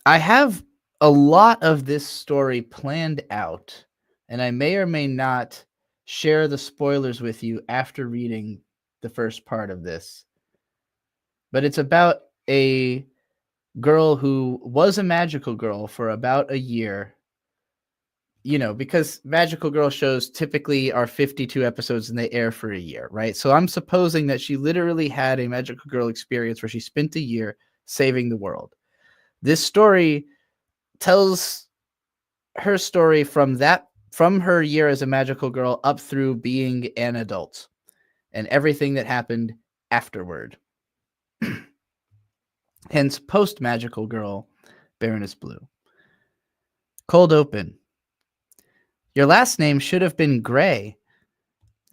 I have a lot of this story planned out, and I may or may not share the spoilers with you after reading the first part of this. But it's about a girl who was a magical girl for about a year. You know, because magical girl shows typically are 52 episodes and they air for a year, right? So I'm supposing that she literally had a magical girl experience where she spent a year saving the world. This story tells her story from her year as a magical girl up through being an adult and everything that happened afterward. Hence, post-magical girl, Baroness Blue. Cold open. Your last name should have been Gray.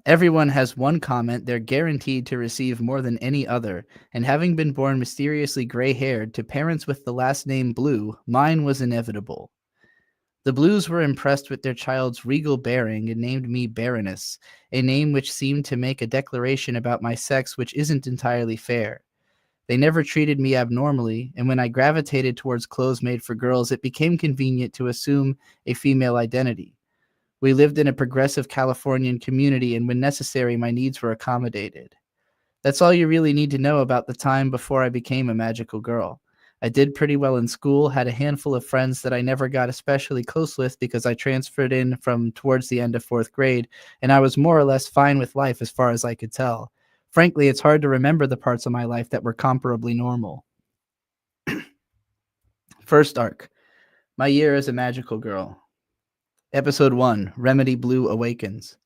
Everyone has one comment they're guaranteed to receive more than any other, and having been born mysteriously gray-haired to parents with the last name Blue, mine was inevitable. The Blues were impressed with their child's regal bearing and named me Baroness, a name which seemed to make a declaration about my sex which isn't entirely fair. They never treated me abnormally, and when I gravitated towards clothes made for girls, it became convenient to assume a female identity. We lived in a progressive Californian community, and when necessary, my needs were accommodated. That's all you really need to know about the time before I became a magical girl. I did pretty well in school, had a handful of friends that I never got especially close with because I transferred in from towards the end of 4th grade, and I was more or less fine with life as far as I could tell. Frankly, it's hard to remember the parts of my life that were comparably normal. First arc. My year as a magical girl. Episode 1, Remedy Blue Awakens.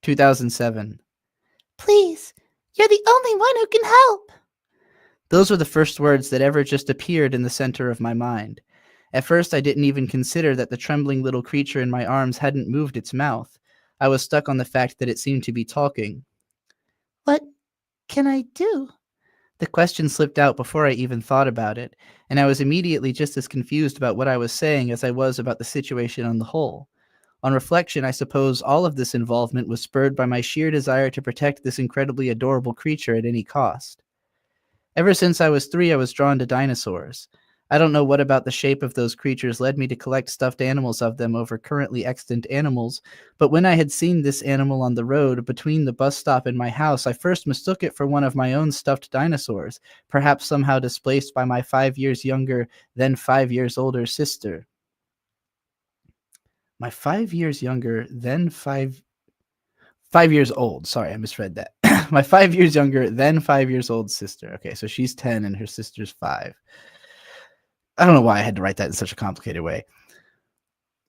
2007. Please, you're the only one who can help. Those were the first words that ever just appeared in the center of my mind. At first, I didn't even consider that the trembling little creature in my arms hadn't moved its mouth. I was stuck on the fact that it seemed to be talking. What can I do? The question slipped out before I even thought about it, and I was immediately just as confused about what I was saying as I was about the situation on the whole. On reflection, I suppose all of this involvement was spurred by my sheer desire to protect this incredibly adorable creature at any cost. Ever since I was 3, I was drawn to dinosaurs. I don't know what about the shape of those creatures led me to collect stuffed animals of them over currently extant animals, but when I had seen this animal on the road between the bus stop and my house, I first mistook it for one of my own stuffed dinosaurs, perhaps somehow displaced by my 5 years younger, then 5 years older sister. My 5 years younger, then 5 years old. Sorry, I misread that. My 5 years younger, then 5 years old sister. Okay, so she's 10 and her sister's 5. I don't know why I had to write that in such a complicated way.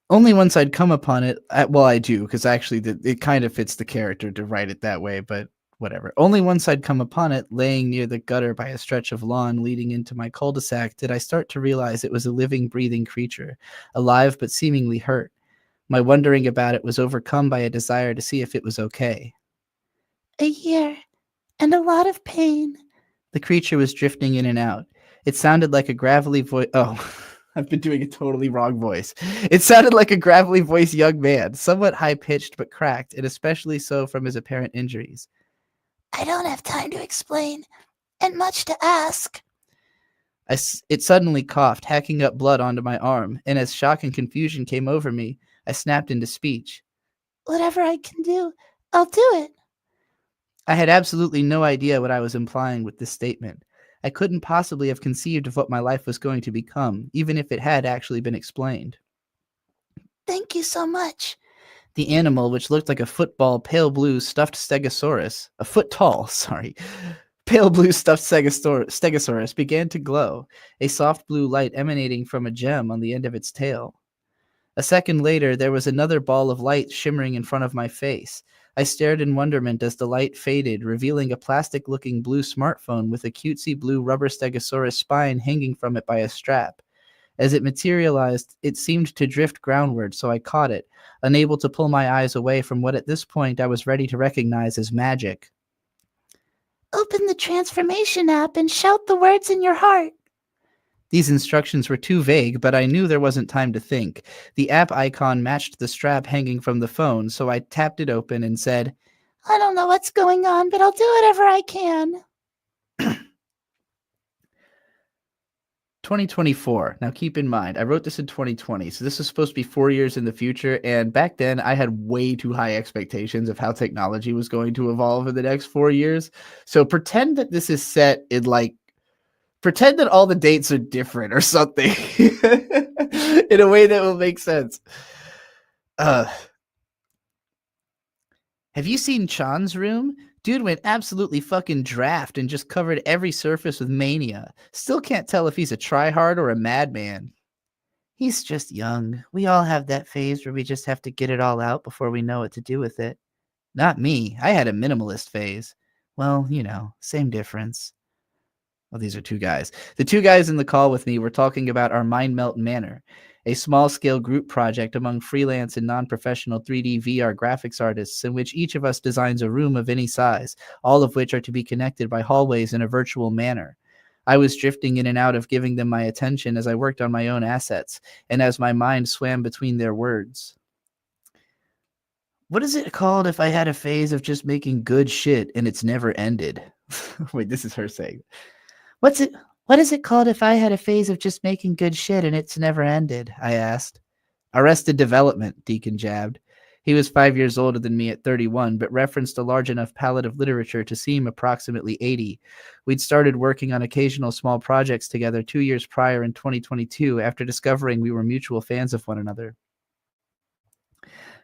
Only once I'd come upon it, well, I do, because actually it kind of fits the character to write it that way, but whatever. Only once I'd come upon it, laying near the gutter by a stretch of lawn leading into my cul-de-sac, did I start to realize it was a living, breathing creature, alive but seemingly hurt. My wondering about it was overcome by a desire to see if it was okay. A year. And a lot of pain. The creature was drifting in and out. It sounded like a gravelly voice. Oh, I've been doing a totally wrong voice. It sounded like a gravelly voiced young man, somewhat high-pitched but cracked, and especially so from his apparent injuries. I don't have time to explain, and much to ask. It suddenly coughed, hacking up blood onto my arm, and as shock and confusion came over me, I snapped into speech. Whatever I can do, I'll do it. I had absolutely no idea what I was implying with this statement. I couldn't possibly have conceived of what my life was going to become, even if it had actually been explained. Thank you so much. The animal, which looked like a football pale blue stuffed stegosaurus, a foot tall, pale blue stuffed stegosaurus began to glow, a soft blue light emanating from a gem on the end of its tail. A second later, there was another ball of light shimmering in front of my face. I stared in wonderment as the light faded, revealing a plastic-looking blue smartphone with a cutesy blue rubber stegosaurus spine hanging from it by a strap. As it materialized, it seemed to drift groundward, so I caught it, unable to pull my eyes away from what at this point I was ready to recognize as magic. Open the transformation app and shout the words in your heart. These instructions were too vague, but I knew there wasn't time to think. The app icon matched the strap hanging from the phone, so I tapped it open and said, I don't know what's going on, but I'll do whatever I can. 2024. Now keep in mind, I wrote this in 2020, so this is supposed to be 4 years in the future, and back then I had way too high expectations of how technology was going to evolve in the next 4 years. So pretend that this is set in pretend that all the dates are different or something in a way that will make sense. Have you seen Chan's room? Dude went absolutely fucking draft and just covered every surface with mania. Still can't tell if he's a tryhard or a madman. He's just young. We all have that phase where we just have to get it all out before we know what to do with it. Not me. I had a minimalist phase. Well, same difference. Well, these are two guys. The two guys in the call with me were talking about our Mind Melt Manor, a small-scale group project among freelance and non-professional 3D VR graphics artists in which each of us designs a room of any size, all of which are to be connected by hallways in a virtual manner. I was drifting in and out of giving them my attention as I worked on my own assets, and as my mind swam between their words. What is it called if I had a phase of just making good shit and it's never ended? Wait, this is her saying. What is it called if I had a phase of just making good shit and it's never ended? I asked. Arrested Development, Deacon jabbed. He was 5 years older than me at 31, but referenced a large enough palette of literature to seem approximately 80. We'd started working on occasional small projects together 2 years prior in 2022 after discovering we were mutual fans of one another.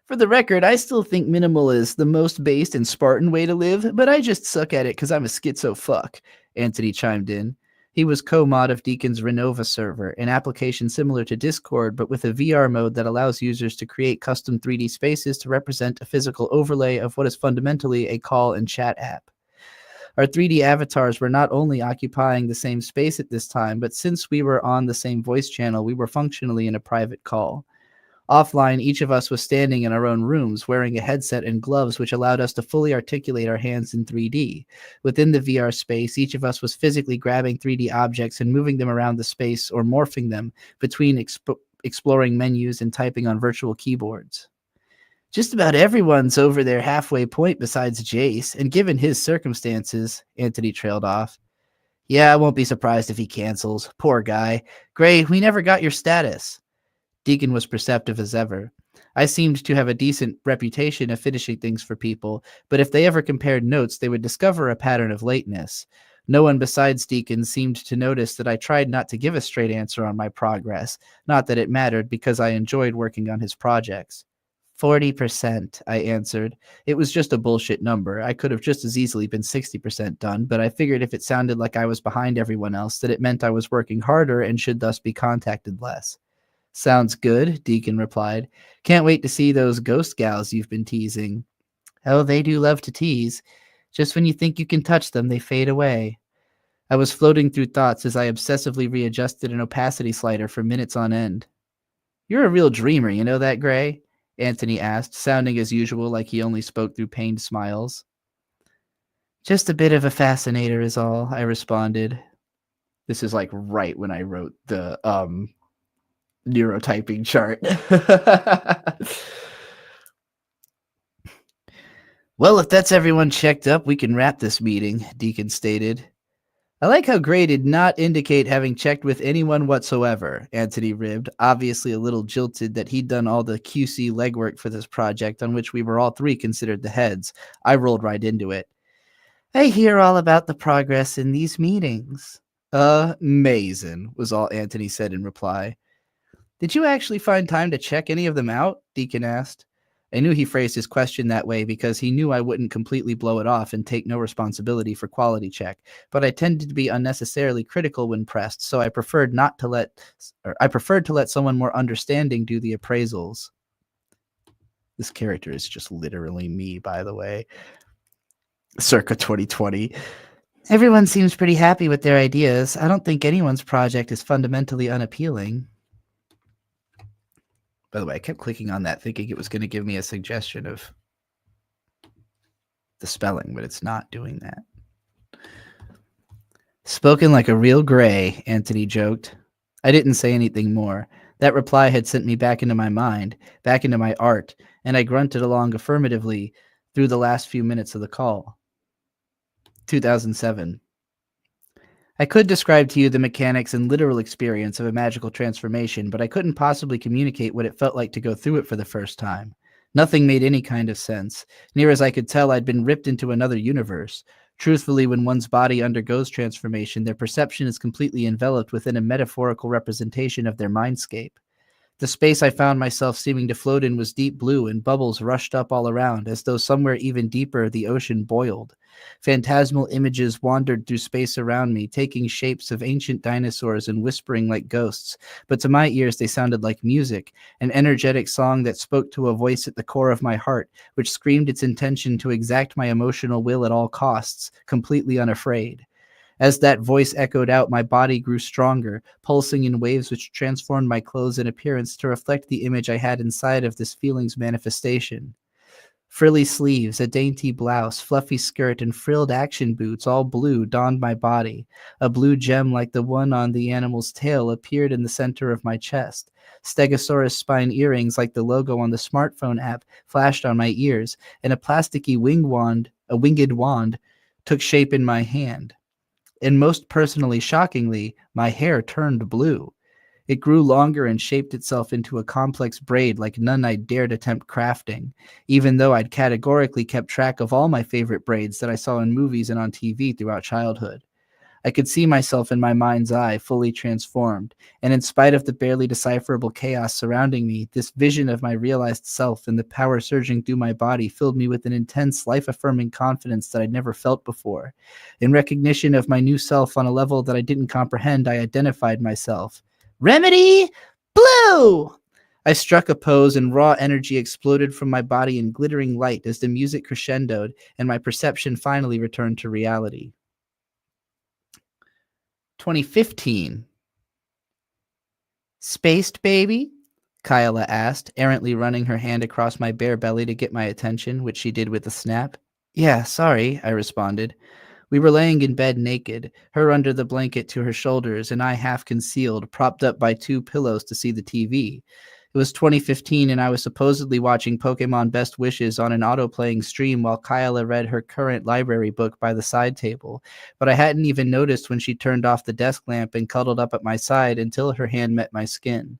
For the record, I still think minimal is the most based and Spartan way to live, but I just suck at it because I'm a schizo fuck, Anthony chimed in. He was co-mod of Deacon's Renova server, an application similar to Discord, but with a VR mode that allows users to create custom 3D spaces to represent a physical overlay of what is fundamentally a call and chat app. Our 3D avatars were not only occupying the same space at this time, but since we were on the same voice channel, we were functionally in a private call. Offline, each of us was standing in our own rooms, wearing a headset and gloves which allowed us to fully articulate our hands in 3D. Within the VR space, each of us was physically grabbing 3D objects and moving them around the space or morphing them between exploring menus and typing on virtual keyboards. Just about everyone's over their halfway point besides Jace, and given his circumstances, Anthony trailed off. Yeah, I won't be surprised if he cancels. Poor guy. Gray, we never got your status. Deacon was perceptive as ever. I seemed to have a decent reputation of finishing things for people, but if they ever compared notes, they would discover a pattern of lateness. No one besides Deacon seemed to notice that I tried not to give a straight answer on my progress, not that it mattered because I enjoyed working on his projects. 40%, I answered. It was just a bullshit number. I could have just as easily been 60% done, but I figured if it sounded like I was behind everyone else, that it meant I was working harder and should thus be contacted less. Sounds good, Deacon replied. Can't wait to see those ghost gals you've been teasing. Oh, they do love to tease. Just when you think you can touch them, they fade away. I was floating through thoughts as I obsessively readjusted an opacity slider for minutes on end. You're a real dreamer, you know that, Gray? Anthony asked, sounding as usual like he only spoke through pained smiles. Just a bit of a fascinator is all, I responded. This is like right when I wrote the neurotyping chart. Well, if that's everyone checked up, we can wrap this meeting, Deacon stated. I like how Gray did not indicate having checked with anyone whatsoever, Anthony ribbed, obviously a little jilted that he'd done all the QC legwork for this project on which we were all three considered the heads. I rolled right into it. I hear all about the progress in these meetings. Amazing, was all Anthony said in reply. Did you actually find time to check any of them out? Deacon asked. I knew he phrased his question that way because he knew I wouldn't completely blow it off and take no responsibility for quality check, but I tended to be unnecessarily critical when pressed, so I preferred to let someone more understanding do the appraisals. This character is just literally me, by the way. Circa 2020. Everyone seems pretty happy with their ideas. I don't think anyone's project is fundamentally unappealing. By the way, I kept clicking on that thinking it was going to give me a suggestion of the spelling, but it's not doing that. Spoken like a real Gray, Anthony joked. I didn't say anything more. That reply had sent me back into my mind, back into my art, and I grunted along affirmatively through the last few minutes of the call. 2007. I could describe to you the mechanics and literal experience of a magical transformation, but I couldn't possibly communicate what it felt like to go through it for the first time. Nothing made any kind of sense. Near as I could tell, I'd been ripped into another universe. Truthfully, when one's body undergoes transformation, their perception is completely enveloped within a metaphorical representation of their mindscape. The space I found myself seeming to float in was deep blue, and bubbles rushed up all around, as though somewhere even deeper the ocean boiled. Phantasmal images wandered through space around me, taking shapes of ancient dinosaurs and whispering like ghosts, but to my ears they sounded like music, an energetic song that spoke to a voice at the core of my heart, which screamed its intention to exact my emotional will at all costs, completely unafraid. As that voice echoed out, my body grew stronger, pulsing in waves which transformed my clothes and appearance to reflect the image I had inside of this feeling's manifestation. Frilly sleeves, a dainty blouse, fluffy skirt, and frilled action boots, all blue, donned my body. A blue gem like the one on the animal's tail appeared in the center of my chest. Stegosaurus spine earrings like the logo on the smartphone app flashed on my ears, and a plasticky winged wand took shape in my hand. And most personally shockingly, my hair turned blue. It grew longer and shaped itself into a complex braid like none I'd dared attempt crafting, even though I'd categorically kept track of all my favorite braids that I saw in movies and on TV throughout childhood. I could see myself in my mind's eye, fully transformed, and in spite of the barely decipherable chaos surrounding me, this vision of my realized self and the power surging through my body filled me with an intense, life-affirming confidence that I'd never felt before. In recognition of my new self on a level that I didn't comprehend, I identified myself. Remedy Blue! I struck a pose and raw energy exploded from my body in glittering light as the music crescendoed and my perception finally returned to reality. 2015. Spaced, baby? Kyla asked, errantly running her hand across my bare belly to get my attention, which she did with a snap. Yeah, sorry, I responded. We were laying in bed naked, her under the blanket to her shoulders, and I half concealed, propped up by two pillows to see the TV. It was 2015, and I was supposedly watching Pokemon Best Wishes on an auto-playing stream while Kyla read her current library book by the side table, but I hadn't even noticed when she turned off the desk lamp and cuddled up at my side until her hand met my skin.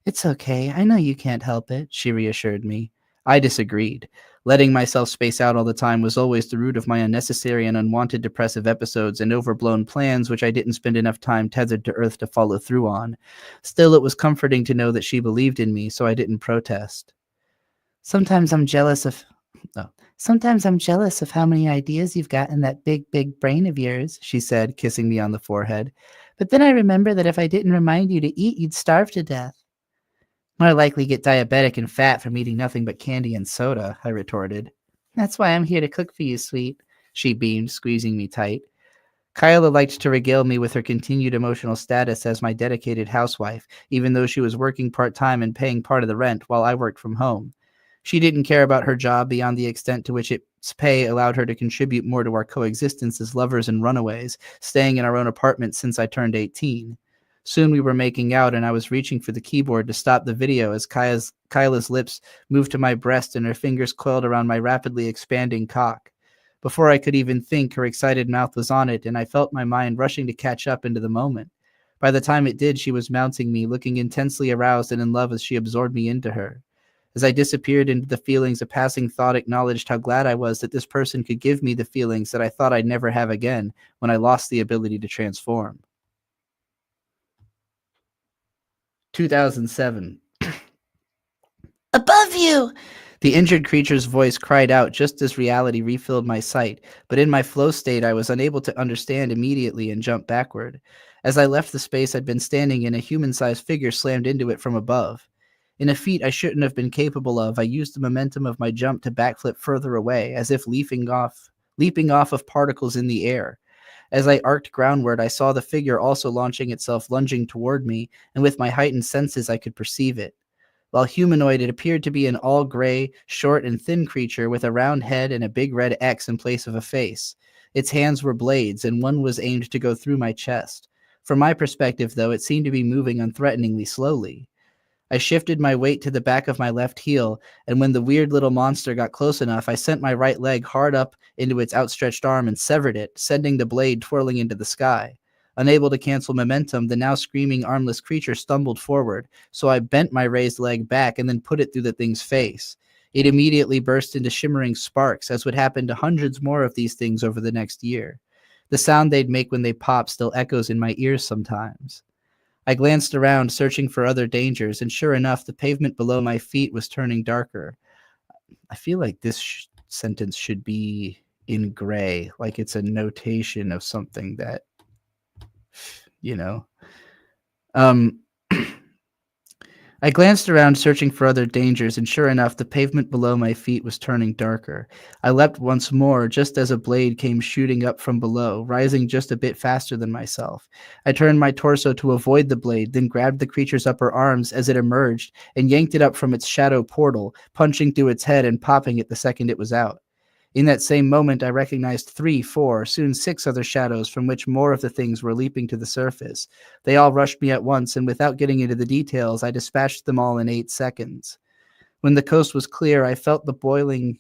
It's okay, I know you can't help it, she reassured me. I disagreed. Letting myself space out all the time was always the root of my unnecessary and unwanted depressive episodes and overblown plans which I didn't spend enough time tethered to Earth to follow through on. Still, it was comforting to know that she believed in me, so I didn't protest. Sometimes I'm jealous of how many ideas you've got in that big, big brain of yours, she said, kissing me on the forehead. But then I remember that if I didn't remind you to eat, you'd starve to death. More likely get diabetic and fat from eating nothing but candy and soda, I retorted. That's why I'm here to cook for you, sweet, she beamed, squeezing me tight. Kyla liked to regale me with her continued emotional status as my dedicated housewife, even though she was working part-time and paying part of the rent while I worked from home. She didn't care about her job beyond the extent to which its pay allowed her to contribute more to our coexistence as lovers and runaways, staying in our own apartment since I turned 18. Soon we were making out, and I was reaching for the keyboard to stop the video as Kyla's lips moved to my breast and her fingers coiled around my rapidly expanding cock. Before I could even think, her excited mouth was on it, and I felt my mind rushing to catch up into the moment. By the time it did, she was mounting me, looking intensely aroused and in love as she absorbed me into her. As I disappeared into the feelings, a passing thought acknowledged how glad I was that this person could give me the feelings that I thought I'd never have again when I lost the ability to transform. 2007. Above you! The injured creature's voice cried out just as reality refilled my sight, but in my flow state I was unable to understand immediately and jumped backward. As I left the space I'd been standing in, a human-sized figure slammed into it from above. In a feat I shouldn't have been capable of, I used the momentum of my jump to backflip further away, as if leaping off of particles in the air. As I arced groundward, I saw the figure also launching itself, lunging toward me, and with my heightened senses I could perceive it. While humanoid, it appeared to be an all-gray, short and thin creature with a round head and a big red X in place of a face. Its hands were blades, and one was aimed to go through my chest. From my perspective, though, it seemed to be moving unthreateningly slowly. I shifted my weight to the back of my left heel, and when the weird little monster got close enough, I sent my right leg hard up into its outstretched arm and severed it, sending the blade twirling into the sky. Unable to cancel momentum, the now screaming armless creature stumbled forward, so I bent my raised leg back and then put it through the thing's face. It immediately burst into shimmering sparks, as would happen to hundreds more of these things over the next year. The sound they'd make when they pop still echoes in my ears sometimes. I glanced around, searching for other dangers, and sure enough, the pavement below my feet was turning darker. I feel like this sentence should be in gray, like it's a notation of something that, you know. I glanced around, searching for other dangers, and sure enough, the pavement below my feet was turning darker. I leapt once more, just as a blade came shooting up from below, rising just a bit faster than myself. I turned my torso to avoid the blade, then grabbed the creature's upper arms as it emerged, and yanked it up from its shadow portal, punching through its head and popping it the second it was out. In that same moment, I recognized 3, 4, soon 6 other shadows from which more of the things were leaping to the surface. They all rushed me at once, and without getting into the details, I dispatched them all in 8 seconds. When the coast was clear, I felt the boiling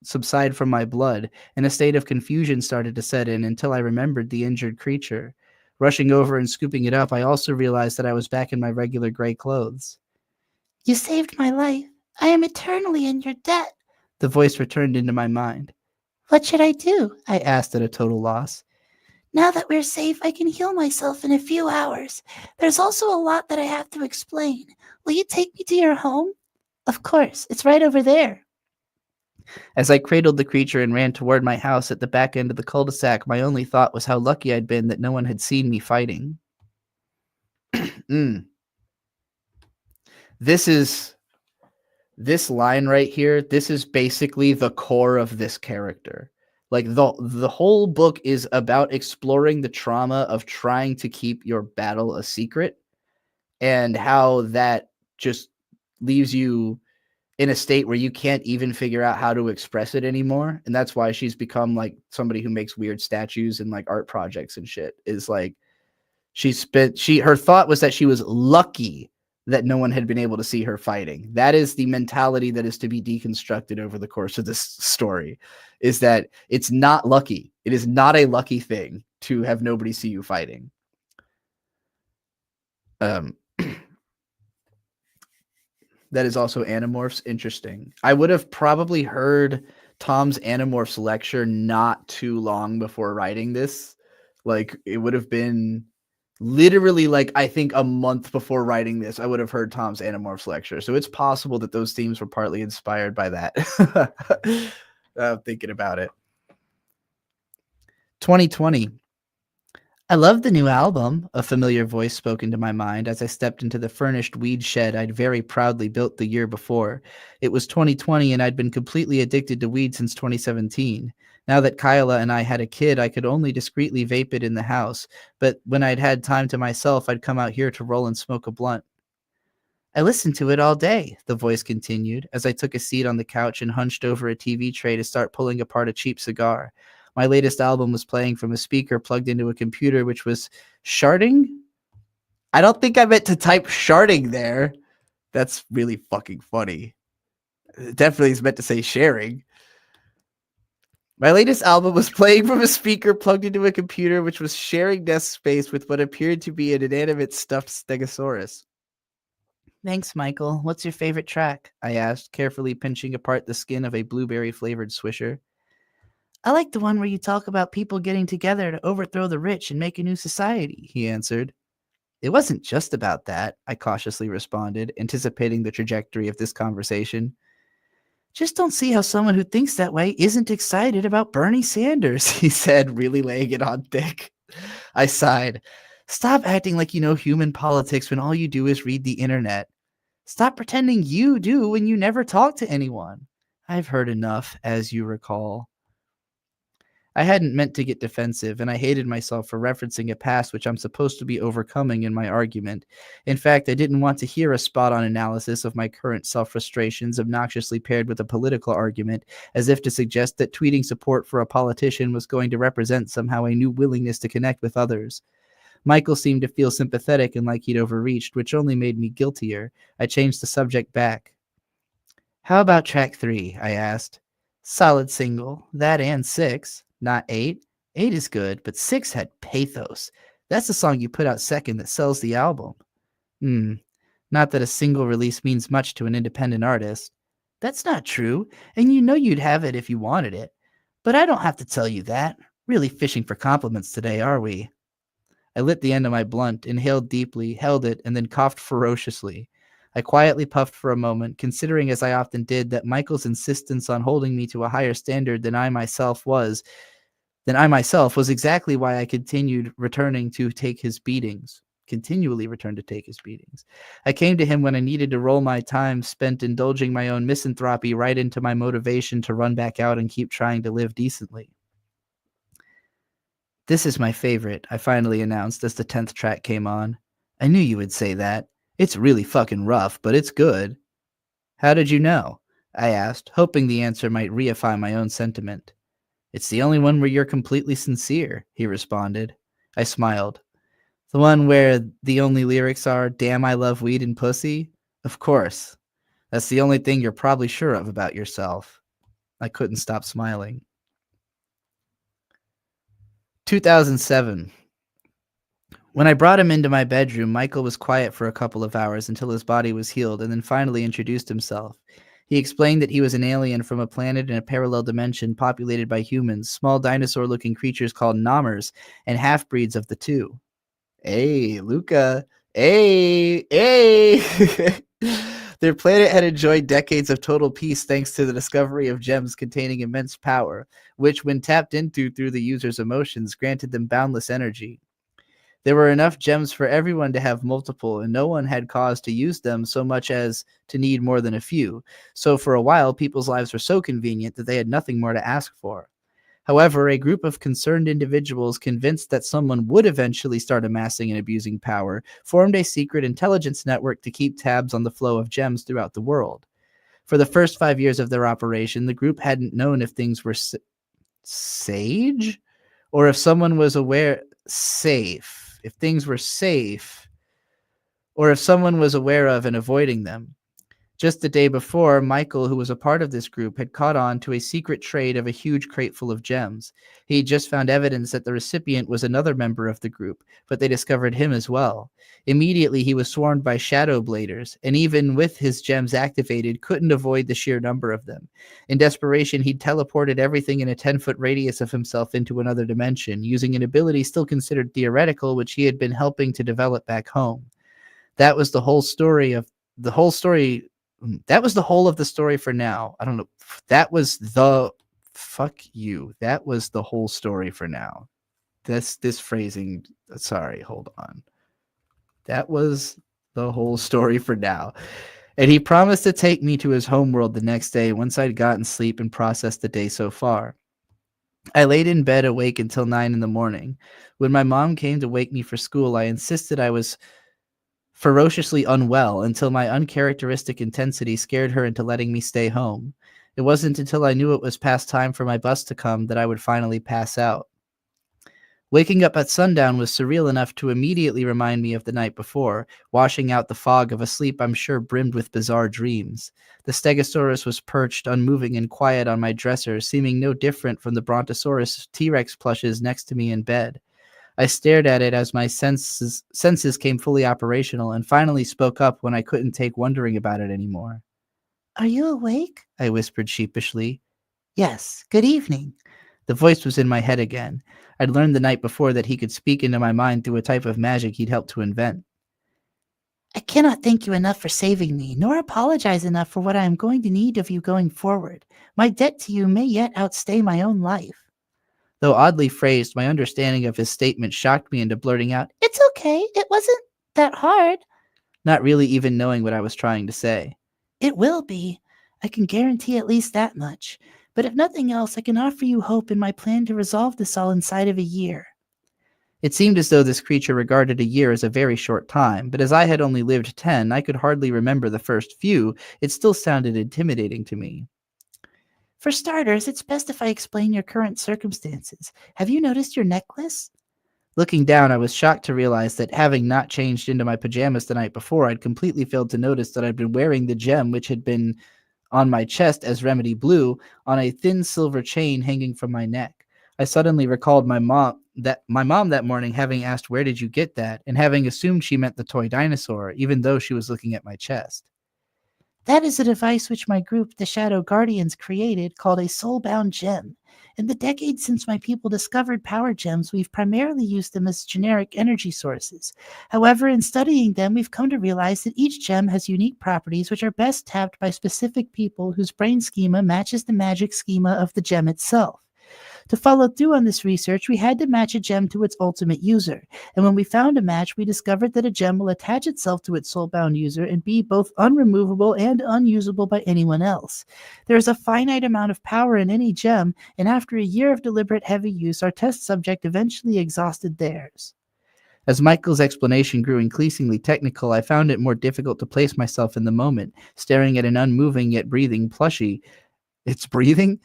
subside from my blood, and a state of confusion started to set in until I remembered the injured creature. Rushing over and scooping it up, I also realized that I was back in my regular gray clothes. You saved my life. I am eternally in your debt. The voice returned into my mind. What should I do? I asked at a total loss. Now that we're safe, I can heal myself in a few hours. There's also a lot that I have to explain. Will you take me to your home? Of course, it's right over there. As I cradled the creature and ran toward my house at the back end of the cul-de-sac, my only thought was how lucky I'd been that no one had seen me fighting. This line right here, this is basically the core of this character. Like the whole book is about exploring the trauma of trying to keep your battle a secret and how that just leaves you in a state where you can't even figure out how to express it anymore. And that's why she's become like somebody who makes weird statues and like art projects and shit. Is like her thought was that she was lucky that no one had been able to see her fighting. That is the mentality that is to be deconstructed over the course of this story, is that it's not lucky. It is not a lucky thing to have nobody see you fighting. That is also Animorphs. Interesting. I would have probably heard Tom's Animorphs lecture not too long before writing this. Like, it would have been literally, like, I think a month before writing this, I would have heard Tom's Animorphs lecture. So it's possible that those themes were partly inspired by that. Thinking about it. 2020. I love the new album, a familiar voice spoke into my mind as I stepped into the furnished weed shed I'd very proudly built the year before. It was 2020 and I'd been completely addicted to weed since 2017. Now that Kyla and I had a kid, I could only discreetly vape it in the house, but when I'd had time to myself, I'd come out here to roll and smoke a blunt. I listened to it all day, the voice continued, as I took a seat on the couch and hunched over a TV tray to start pulling apart a cheap cigar. My latest album was playing from a speaker plugged into a computer, which was sharding. I don't think I meant to type sharding there. That's really fucking funny. It definitely is meant to say sharing. My latest album was playing from a speaker plugged into a computer, which was sharing desk space with what appeared to be an inanimate stuffed stegosaurus. Thanks, Michael. What's your favorite track? I asked, carefully pinching apart the skin of a blueberry-flavored Swisher. I like the one where you talk about people getting together to overthrow the rich and make a new society, he answered. It wasn't just about that, I cautiously responded, anticipating the trajectory of this conversation. Just don't see how someone who thinks that way isn't excited about Bernie Sanders, he said, really laying it on thick. I sighed. Stop acting like you know human politics when all you do is read the internet. Stop pretending you do when you never talk to anyone. I've heard enough, as you recall. I hadn't meant to get defensive, and I hated myself for referencing a past which I'm supposed to be overcoming in my argument. In fact, I didn't want to hear a spot-on analysis of my current self-frustrations obnoxiously paired with a political argument, as if to suggest that tweeting support for a politician was going to represent somehow a new willingness to connect with others. Michael seemed to feel sympathetic and like he'd overreached, which only made me guiltier. I changed the subject back. How about track 3? I asked. Solid single. That and 6. Not 8. 8 is good, but 6 had pathos. That's the song you put out second that sells the album. Not that a single release means much to an independent artist. That's not true, and you know you'd have it if you wanted it. But I don't have to tell you that. Really fishing for compliments today, are we? I lit the end of my blunt, inhaled deeply, held it, and then coughed ferociously. I quietly puffed for a moment, considering as I often did that Michael's insistence on holding me to a higher standard than I myself was exactly why I continually returned to take his beatings. I came to him when I needed to roll my time spent indulging my own misanthropy right into my motivation to run back out and keep trying to live decently. This is my favorite, I finally announced as the 10th track came on. I knew you would say that. It's really fucking rough, but it's good. How did you know? I asked, hoping the answer might reify my own sentiment. It's the only one where you're completely sincere, he responded. I smiled. The one where the only lyrics are, damn, I love weed and pussy? Of course. That's the only thing you're probably sure of about yourself. I couldn't stop smiling. 2007. When I brought him into my bedroom, Michael was quiet for a couple of hours until his body was healed and then finally introduced himself. He explained that he was an alien from a planet in a parallel dimension populated by humans, small dinosaur-looking creatures called Namers, and half-breeds of the two. Hey, Luca. Hey. Their planet had enjoyed decades of total peace thanks to the discovery of gems containing immense power, which, when tapped into through the user's emotions, granted them boundless energy. There were enough gems for everyone to have multiple, and no one had cause to use them so much as to need more than a few. So for a while, people's lives were so convenient that they had nothing more to ask for. However, a group of concerned individuals convinced that someone would eventually start amassing and abusing power formed a secret intelligence network to keep tabs on the flow of gems throughout the world. For the first 5 years of their operation, the group hadn't known if things were sage or if someone was aware safe. If things were safe or if someone was aware of and avoiding them. Just the day before, Michael, who was a part of this group, had caught on to a secret trade of a huge crate full of gems. He had just found evidence that the recipient was another member of the group, but they discovered him as well. Immediately, he was swarmed by shadow bladers, and even with his gems activated, couldn't avoid the sheer number of them. In desperation, he'd teleported everything in a 10-foot radius of himself into another dimension, using an ability still considered theoretical, which he had been helping to develop back home. That was the whole of the story for now. I don't know. That was the whole story for now. This phrasing. Sorry, hold on. That was the whole story for now. And he promised to take me to his homeworld the next day once I'd gotten sleep and processed the day so far. I laid in bed awake until 9 a.m. When my mom came to wake me for school, I insisted I was ferociously unwell until my uncharacteristic intensity scared her into letting me stay home. It wasn't until I knew it was past time for my bus to come that I would finally pass out. Waking up at sundown was surreal enough to immediately remind me of the night before, washing out the fog of a sleep I'm sure brimmed with bizarre dreams. The Stegosaurus was perched, unmoving and quiet on my dresser, seeming no different from the Brontosaurus T-Rex plushes next to me in bed. I stared at it as my senses came fully operational and finally spoke up when I couldn't take wondering about it anymore. "Are you awake?" I whispered sheepishly. "Yes, good evening." The voice was in my head again. I'd learned the night before that he could speak into my mind through a type of magic he'd helped to invent. "I cannot thank you enough for saving me, nor apologize enough for what I am going to need of you going forward. My debt to you may yet outstay my own life." Though oddly phrased, my understanding of his statement shocked me into blurting out, "It's okay, it wasn't that hard," not really even knowing what I was trying to say. "It will be. I can guarantee at least that much. But if nothing else, I can offer you hope in my plan to resolve this all inside of a year." It seemed as though this creature regarded a year as a very short time, but as I had only lived 10, I could hardly remember the first few. It still sounded intimidating to me. "For starters, it's best if I explain your current circumstances. Have you noticed your necklace?" Looking down, I was shocked to realize that, having not changed into my pajamas the night before, I'd completely failed to notice that I'd been wearing the gem which had been on my chest as Remedy Blue on a thin silver chain hanging from my neck. I suddenly recalled my mom that morning having asked, "Where did you get that?" and having assumed she meant the toy dinosaur, even though she was looking at my chest. "That is a device which my group, the Shadow Guardians, created called a soulbound gem. In the decades since my people discovered power gems, we've primarily used them as generic energy sources. However, in studying them, we've come to realize that each gem has unique properties which are best tapped by specific people whose brain schema matches the magic schema of the gem itself. To follow through on this research, we had to match a gem to its ultimate user, and when we found a match, we discovered that a gem will attach itself to its soulbound user and be both unremovable and unusable by anyone else. There is a finite amount of power in any gem, and after a year of deliberate heavy use, our test subject eventually exhausted theirs." As Michael's explanation grew increasingly technical, I found it more difficult to place myself in the moment, staring at an unmoving yet breathing plushie. "It's breathing?"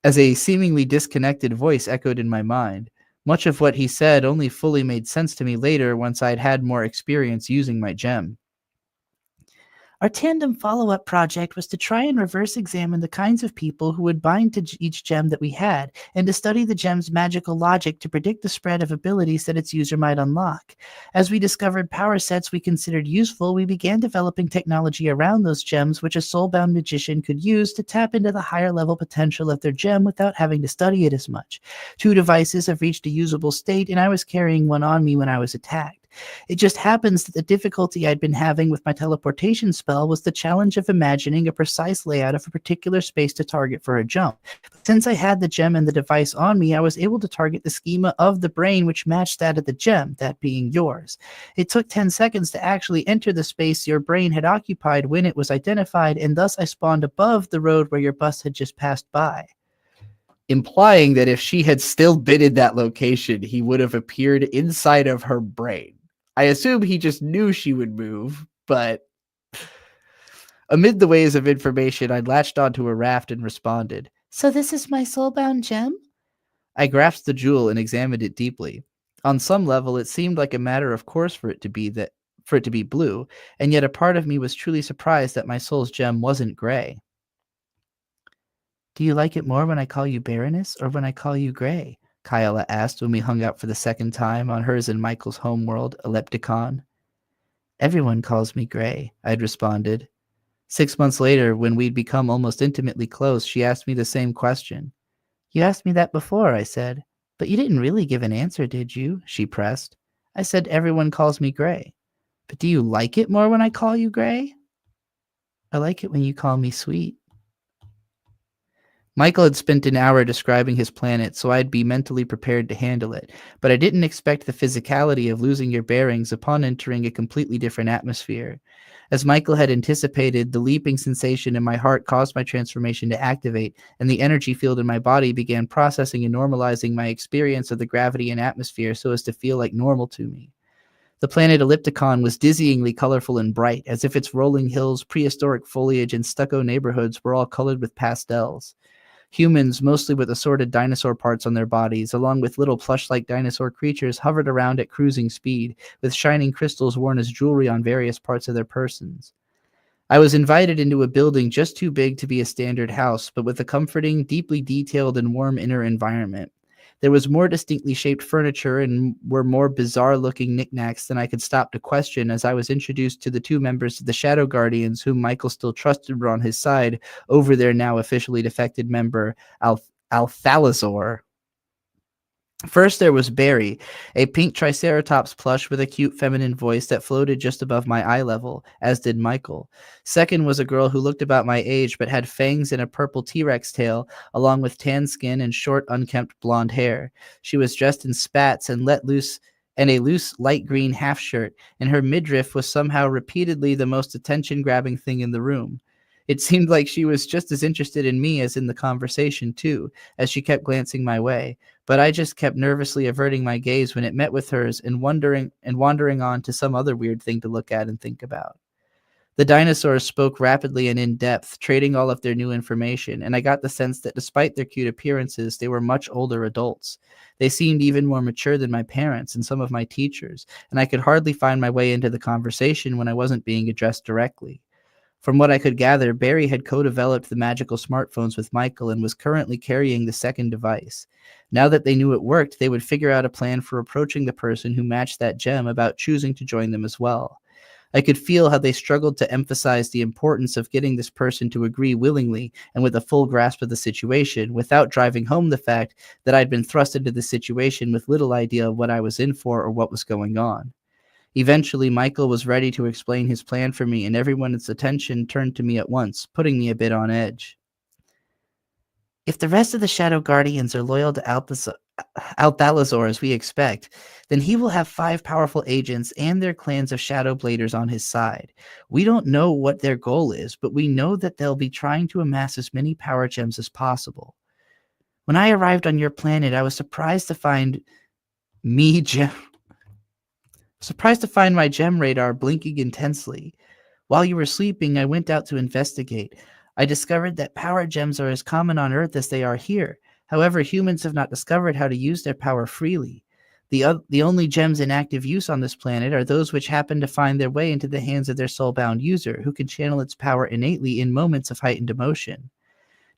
as a seemingly disconnected voice echoed in my mind. Much of what he said only fully made sense to me later once I'd had more experience using my gem. Our tandem follow-up project was to try and reverse examine the kinds of people who would bind to each gem that we had, and to study the gem's magical logic to predict the spread of abilities that its user might unlock. As we discovered power sets we considered useful, we began developing technology around those gems which a soulbound magician could use to tap into the higher level potential of their gem without having to study it as much. 2 devices have reached a usable state, and I was carrying one on me when I was attacked. It just happens that the difficulty I'd been having with my teleportation spell was the challenge of imagining a precise layout of a particular space to target for a jump. But since I had the gem and the device on me, I was able to target the schema of the brain which matched that of the gem, that being yours. It took 10 seconds to actually enter the space your brain had occupied when it was identified, and thus I spawned above the road where your bus had just passed by. Implying that if she had still been in that location, he would have appeared inside of her brain. I assume he just knew she would move, but amid the waves of information, I latched onto a raft and responded, "So this is my soulbound gem?" I grasped the jewel and examined it deeply. On some level, it seemed like a matter of course for it to be blue, and yet a part of me was truly surprised that my soul's gem wasn't gray. "Do you like it more when I call you Baroness or when I call you Gray?" Kyla asked when we hung out for the second time on hers and Michael's homeworld, Elepticon. "Everyone calls me Gray," I'd responded. 6 months later, when we'd become almost intimately close, she asked me the same question. "You asked me that before," I said. "But you didn't really give an answer, did you?" she pressed. "I said everyone calls me Gray. But do you like it more when I call you Gray?" "I like it when you call me Sweet." Michael had spent an hour describing his planet, so I'd be mentally prepared to handle it, but I didn't expect the physicality of losing your bearings upon entering a completely different atmosphere. As Michael had anticipated, the leaping sensation in my heart caused my transformation to activate, and the energy field in my body began processing and normalizing my experience of the gravity and atmosphere so as to feel like normal to me. The planet Ellipticon was dizzyingly colorful and bright, as if its rolling hills, prehistoric foliage, and stucco neighborhoods were all colored with pastels. Humans, mostly with assorted dinosaur parts on their bodies, along with little plush-like dinosaur creatures, hovered around at cruising speed, with shining crystals worn as jewelry on various parts of their persons. I was invited into a building just too big to be a standard house, but with a comforting, deeply detailed, and warm inner environment. There was more distinctly shaped furniture and were more bizarre-looking knickknacks than I could stop to question as I was introduced to the two members of the Shadow Guardians whom Michael still trusted were on his side over their now officially defected member, Althalazor. First, there was Barry, a pink Triceratops plush with a cute feminine voice that floated just above my eye level, as did Michael. Second was a girl who looked about my age but had fangs and a purple T-Rex tail, along with tan skin and short, unkempt blonde hair. She was dressed in spats and a loose light green half shirt, and her midriff was somehow repeatedly the most attention-grabbing thing in the room. It seemed like she was just as interested in me as in the conversation, too, as she kept glancing my way, but I just kept nervously averting my gaze when it met with hers and wandering on to some other weird thing to look at and think about. The dinosaurs spoke rapidly and in depth, trading all of their new information, and I got the sense that despite their cute appearances, they were much older adults. They seemed even more mature than my parents and some of my teachers, and I could hardly find my way into the conversation when I wasn't being addressed directly. From what I could gather, Barry had co-developed the magical smartphones with Michael and was currently carrying the second device. Now that they knew it worked, they would figure out a plan for approaching the person who matched that gem about choosing to join them as well. I could feel how they struggled to emphasize the importance of getting this person to agree willingly and with a full grasp of the situation, without driving home the fact that I'd been thrust into the situation with little idea of what I was in for or what was going on. Eventually, Michael was ready to explain his plan for me, and everyone's attention turned to me at once, putting me a bit on edge. If the rest of the Shadow Guardians are loyal to Althalazor as we expect, then he will have 5 powerful agents and their clans of Shadow Bladers on his side. We don't know what their goal is, but we know that they'll be trying to amass as many power gems as possible. When I arrived on your planet, I was surprised to find my gem radar blinking intensely. While you were sleeping, I went out to investigate. I discovered that power gems are as common on Earth as they are here. However, humans have not discovered how to use their power freely. The only gems in active use on this planet are those which happen to find their way into the hands of their soulbound user, who can channel its power innately in moments of heightened emotion.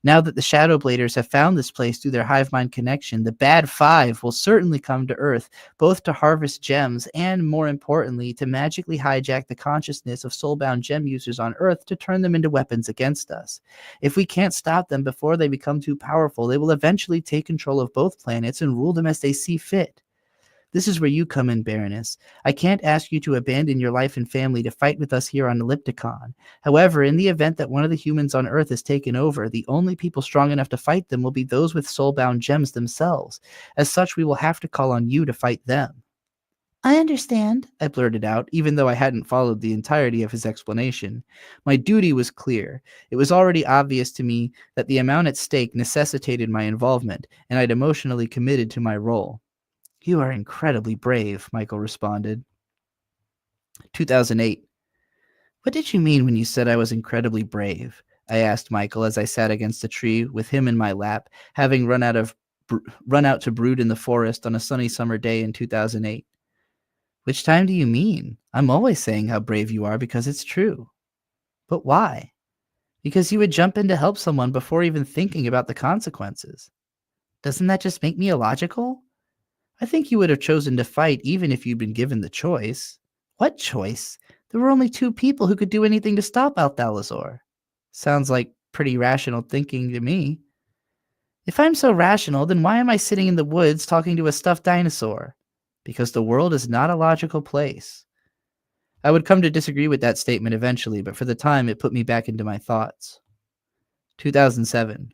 Now that the Shadow Bladers have found this place through their hive mind connection, the Bad Five will certainly come to Earth, both to harvest gems and, more importantly, to magically hijack the consciousness of soulbound gem users on Earth to turn them into weapons against us. If we can't stop them before they become too powerful, they will eventually take control of both planets and rule them as they see fit. This is where you come in, Baroness. I can't ask you to abandon your life and family to fight with us here on Ellipticon. However, in the event that one of the humans on Earth is taken over, the only people strong enough to fight them will be those with soulbound gems themselves. As such, we will have to call on you to fight them. I understand, I blurted out, even though I hadn't followed the entirety of his explanation. My duty was clear. It was already obvious to me that the amount at stake necessitated my involvement, and I'd emotionally committed to my role. You are incredibly brave, Michael responded. 2008. What did you mean when you said I was incredibly brave? I asked Michael as I sat against a tree with him in my lap, having run out to brood in the forest on a sunny summer day in 2008. Which time do you mean? I'm always saying how brave you are because it's true. But why? Because you would jump in to help someone before even thinking about the consequences. Doesn't that just make me illogical? I think you would have chosen to fight even if you'd been given the choice. What choice? There were only 2 people who could do anything to stop Althalazor. Sounds like pretty rational thinking to me. If I'm so rational, then why am I sitting in the woods talking to a stuffed dinosaur? Because the world is not a logical place. I would come to disagree with that statement eventually, but for the time it put me back into my thoughts. 2007.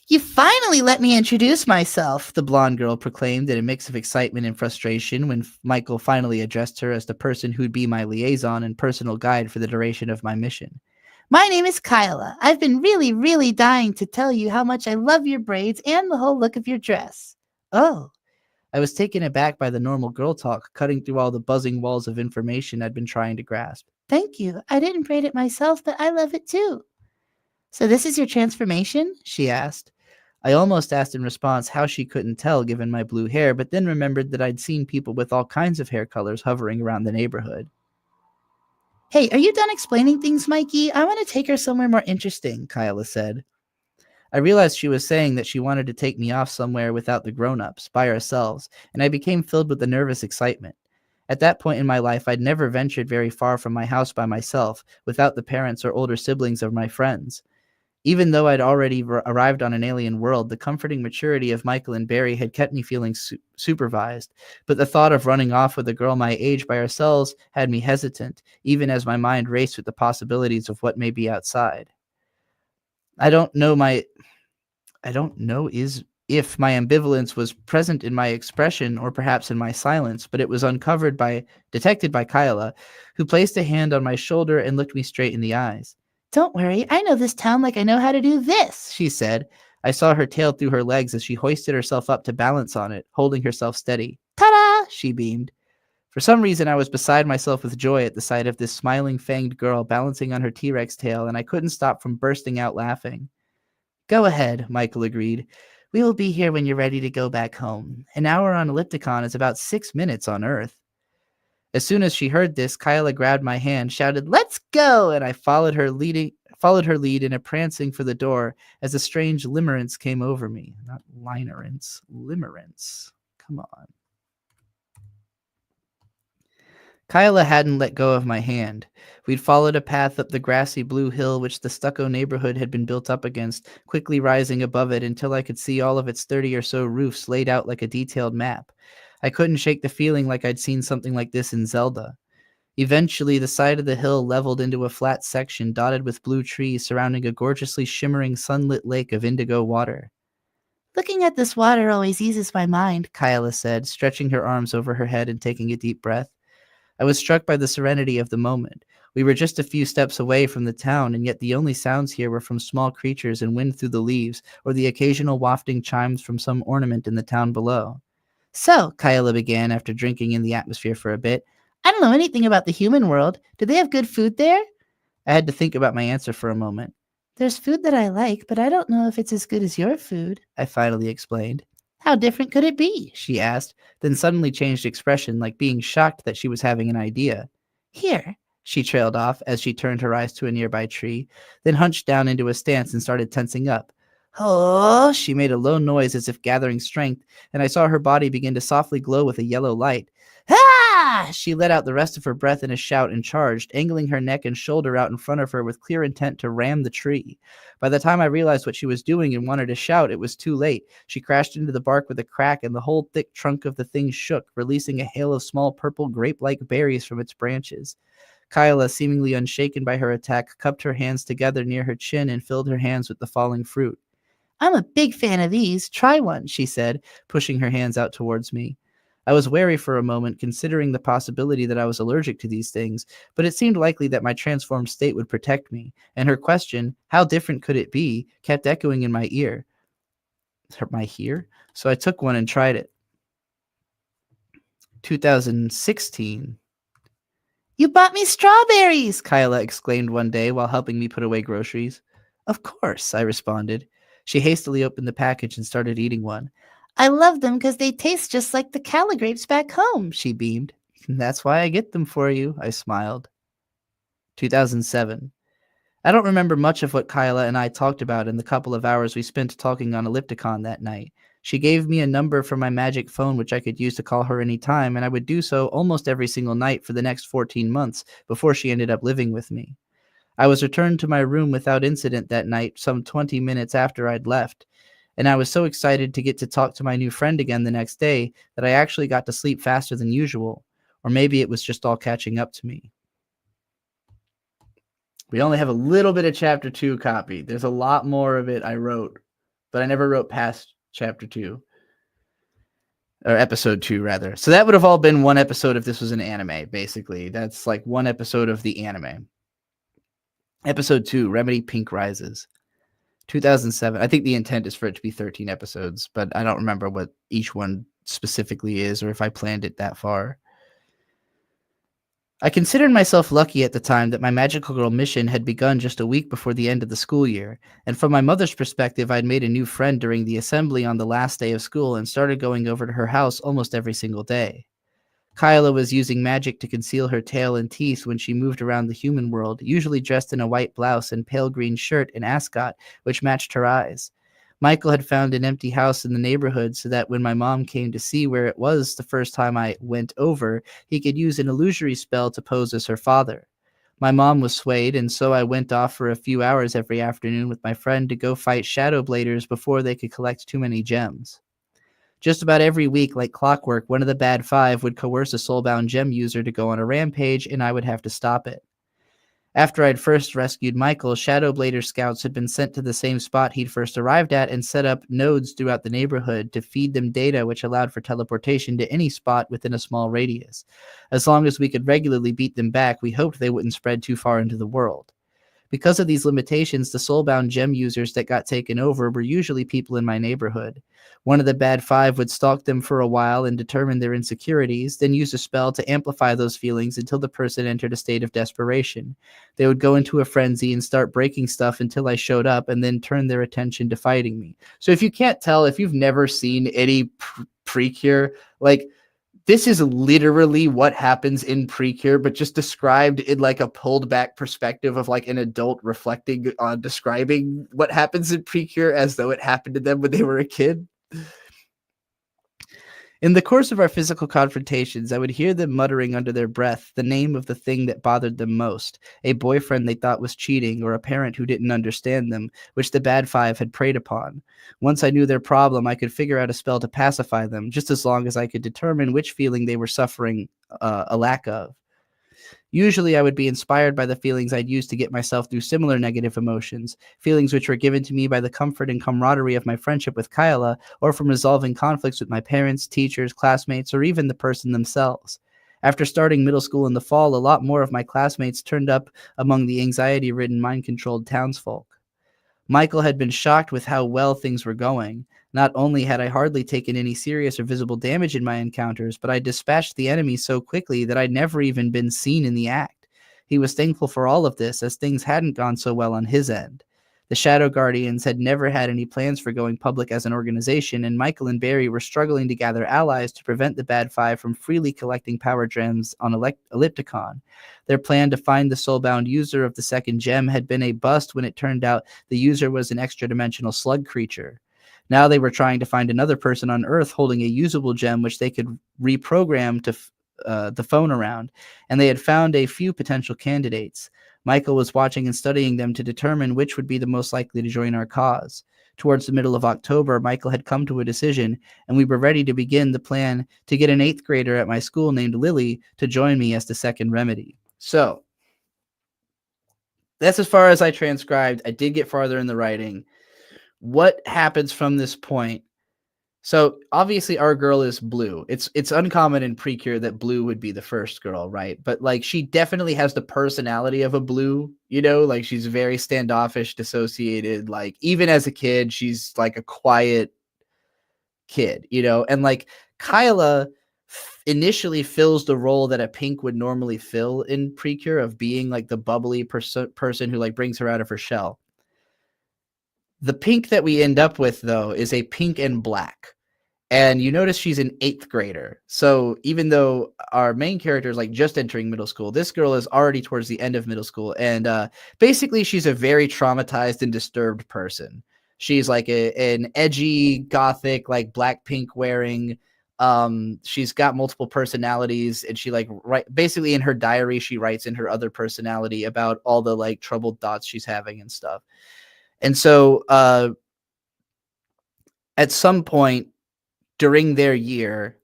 You finally let me introduce myself, the blonde girl proclaimed in a mix of excitement and frustration when Michael finally addressed her as the person who'd be my liaison and personal guide for the duration of my mission. My name is Kyla. I've been really, really dying to tell you how much I love your braids and the whole look of your dress. Oh, I was taken aback by the normal girl talk, cutting through all the buzzing walls of information I'd been trying to grasp. Thank you. I didn't braid it myself, but I love it too. So this is your transformation? She asked. I almost asked in response how she couldn't tell given my blue hair, but then remembered that I'd seen people with all kinds of hair colors hovering around the neighborhood. Hey, are you done explaining things, Mikey? I want to take her somewhere more interesting, Kyla said. I realized she was saying that she wanted to take me off somewhere without the grown-ups, by ourselves, and I became filled with a nervous excitement. At that point in my life, I'd never ventured very far from my house by myself, without the parents or older siblings of my friends. Even though I'd already arrived on an alien world, the comforting maturity of Michael and Barry had kept me feeling supervised, but the thought of running off with a girl my age by ourselves had me hesitant, even as my mind raced with the possibilities of what may be outside. I don't know if my ambivalence was present in my expression or perhaps in my silence, but it was detected by Kyla, who placed a hand on my shoulder and looked me straight in the eyes. Don't worry, I know this town like I know how to do this, she said. I saw her tail through her legs as she hoisted herself up to balance on it, holding herself steady. Ta-da! She beamed. For some reason, I was beside myself with joy at the sight of this smiling, fanged girl balancing on her T-Rex tail, and I couldn't stop from bursting out laughing. Go ahead, Michael agreed. We will be here when you're ready to go back home. An hour on Ellipticon is about 6 minutes on Earth. As soon as she heard this, Kyla grabbed my hand, shouted, "Let's go!" and I followed her lead in a prancing for the door as a strange limerence came over me. Not linerence, limerence. Come on. Kyla hadn't let go of my hand. We'd followed a path up the grassy blue hill which the stucco neighborhood had been built up against, quickly rising above it until I could see all of its 30 or so roofs laid out like a detailed map. I couldn't shake the feeling like I'd seen something like this in Zelda. Eventually, the side of the hill leveled into a flat section dotted with blue trees surrounding a gorgeously shimmering sunlit lake of indigo water. Looking at this water always eases my mind, Kyla said, stretching her arms over her head and taking a deep breath. I was struck by the serenity of the moment. We were just a few steps away from the town, and yet the only sounds here were from small creatures and wind through the leaves, or the occasional wafting chimes from some ornament in the town below. So, Kyla began after drinking in the atmosphere for a bit, I don't know anything about the human world. Do they have good food there? I had to think about my answer for a moment. There's food that I like, but I don't know if it's as good as your food, I finally explained. How different could it be? She asked, then suddenly changed expression, like being shocked that she was having an idea. Here, she trailed off as she turned her eyes to a nearby tree, then hunched down into a stance and started tensing up. Oh, she made a low noise as if gathering strength, and I saw her body begin to softly glow with a yellow light. Ah! She let out the rest of her breath in a shout and charged, angling her neck and shoulder out in front of her with clear intent to ram the tree. By the time I realized what she was doing and wanted to shout, it was too late. She crashed into the bark with a crack, and the whole thick trunk of the thing shook, releasing a hail of small purple grape-like berries from its branches. Kyla, seemingly unshaken by her attack, cupped her hands together near her chin and filled her hands with the falling fruit. I'm a big fan of these. Try one, she said, pushing her hands out towards me. I was wary for a moment, considering the possibility that I was allergic to these things, but it seemed likely that my transformed state would protect me, and her question, how different could it be, kept echoing in my ear. My ear? So I took one and tried it. 2016. You bought me strawberries, Kyla exclaimed one day while helping me put away groceries. Of course, I responded. She hastily opened the package and started eating one. I love them because they taste just like the Calla grapes back home, she beamed. That's why I get them for you, I smiled. 2007. I don't remember much of what Kyla and I talked about in the couple of hours we spent talking on Ellipticon that night. She gave me a number from my magic phone which I could use to call her any time, and I would do so almost every single night for the next 14 months before she ended up living with me. I was returned to my room without incident that night, some 20 minutes after I'd left, and I was so excited to get to talk to my new friend again the next day that I actually got to sleep faster than usual, or maybe it was just all catching up to me. We only have a little bit of chapter 2 copied. There's a lot more of it I wrote, but I never wrote past chapter 2. Or episode 2, rather. So that would have all been one episode if this was an anime, basically. That's like one episode of the anime. Episode 2, Remedy Pink Rises. 2007. I think the intent is for it to be 13 episodes, but I don't remember what each one specifically is or if I planned it that far. I considered myself lucky at the time that my Magical Girl mission had begun just a week before the end of the school year, and from my mother's perspective, I'd made a new friend during the assembly on the last day of school and started going over to her house almost every single day. Kyla was using magic to conceal her tail and teeth when she moved around the human world, usually dressed in a white blouse and pale green shirt and ascot, which matched her eyes. Michael had found an empty house in the neighborhood so that when my mom came to see where it was the first time I went over, he could use an illusory spell to pose as her father. My mom was swayed, and so I went off for a few hours every afternoon with my friend to go fight Shadow Bladers before they could collect too many gems. Just about every week, like clockwork, one of the Bad Five would coerce a soulbound gem user to go on a rampage, and I would have to stop it. After I'd first rescued Michael, Shadow Blader scouts had been sent to the same spot he'd first arrived at and set up nodes throughout the neighborhood to feed them data which allowed for teleportation to any spot within a small radius. As long as we could regularly beat them back, we hoped they wouldn't spread too far into the world. Because of these limitations, the soulbound gem users that got taken over were usually people in my neighborhood. One of the Bad Five would stalk them for a while and determine their insecurities, then use a spell to amplify those feelings until the person entered a state of desperation. They would go into a frenzy and start breaking stuff until I showed up and then turn their attention to fighting me. So if you can't tell, if you've never seen any Precure, like, this is literally what happens in Precure, but just described in like a pulled back perspective of like an adult reflecting on describing what happens in Precure as though it happened to them when they were a kid. In the course of our physical confrontations, I would hear them muttering under their breath the name of the thing that bothered them most, a boyfriend they thought was cheating or a parent who didn't understand them, which the Bad Five had preyed upon. Once I knew their problem, I could figure out a spell to pacify them, just as long as I could determine which feeling they were suffering a lack of. Usually I would be inspired by the feelings I'd used to get myself through similar negative emotions, feelings which were given to me by the comfort and camaraderie of my friendship with Kyla, or from resolving conflicts with my parents, teachers, classmates, or even the person themselves. After starting middle school in the fall, a lot more of my classmates turned up among the anxiety-ridden, mind-controlled townsfolk. Michael had been shocked with how well things were going. Not only had I hardly taken any serious or visible damage in my encounters, but I dispatched the enemy so quickly that I'd never even been seen in the act. He was thankful for all of this, as things hadn't gone so well on his end. The Shadow Guardians had never had any plans for going public as an organization, and Michael and Barry were struggling to gather allies to prevent the Bad Five from freely collecting power gems on Ellipticon. Their plan to find the soulbound user of the second gem had been a bust when it turned out the user was an extra-dimensional slug creature. Now they were trying to find another person on Earth holding a usable gem which they could reprogram to the phone around, and they had found a few potential candidates. Michael was watching and studying them to determine which would be the most likely to join our cause. Towards the middle of October, Michael had come to a decision, and we were ready to begin the plan to get an 8th grader at my school named Lily to join me as the second remedy. So, that's as far as I transcribed. I did get farther in the writing. What happens from this point? So obviously our girl is Blue. It's uncommon in Precure that Blue would be the first girl, right? But like she definitely has the personality of a Blue, you know, like she's very standoffish, dissociated. Like even as a kid, she's like a quiet kid, you know, and like Kyla initially fills the role that a Pink would normally fill in Precure of being like the bubbly person who like brings her out of her shell. The Pink that we end up with, though, is a pink and black. And you notice she's an 8th grader. So even though our main character is like just entering middle school, this girl is already towards the end of middle school. And basically, she's a very traumatized and disturbed person. She's like an edgy, gothic, like black pink wearing. She's got multiple personalities, and she like basically in her diary, she writes in her other personality about all the like troubled thoughts she's having and stuff. And so at some point during their year,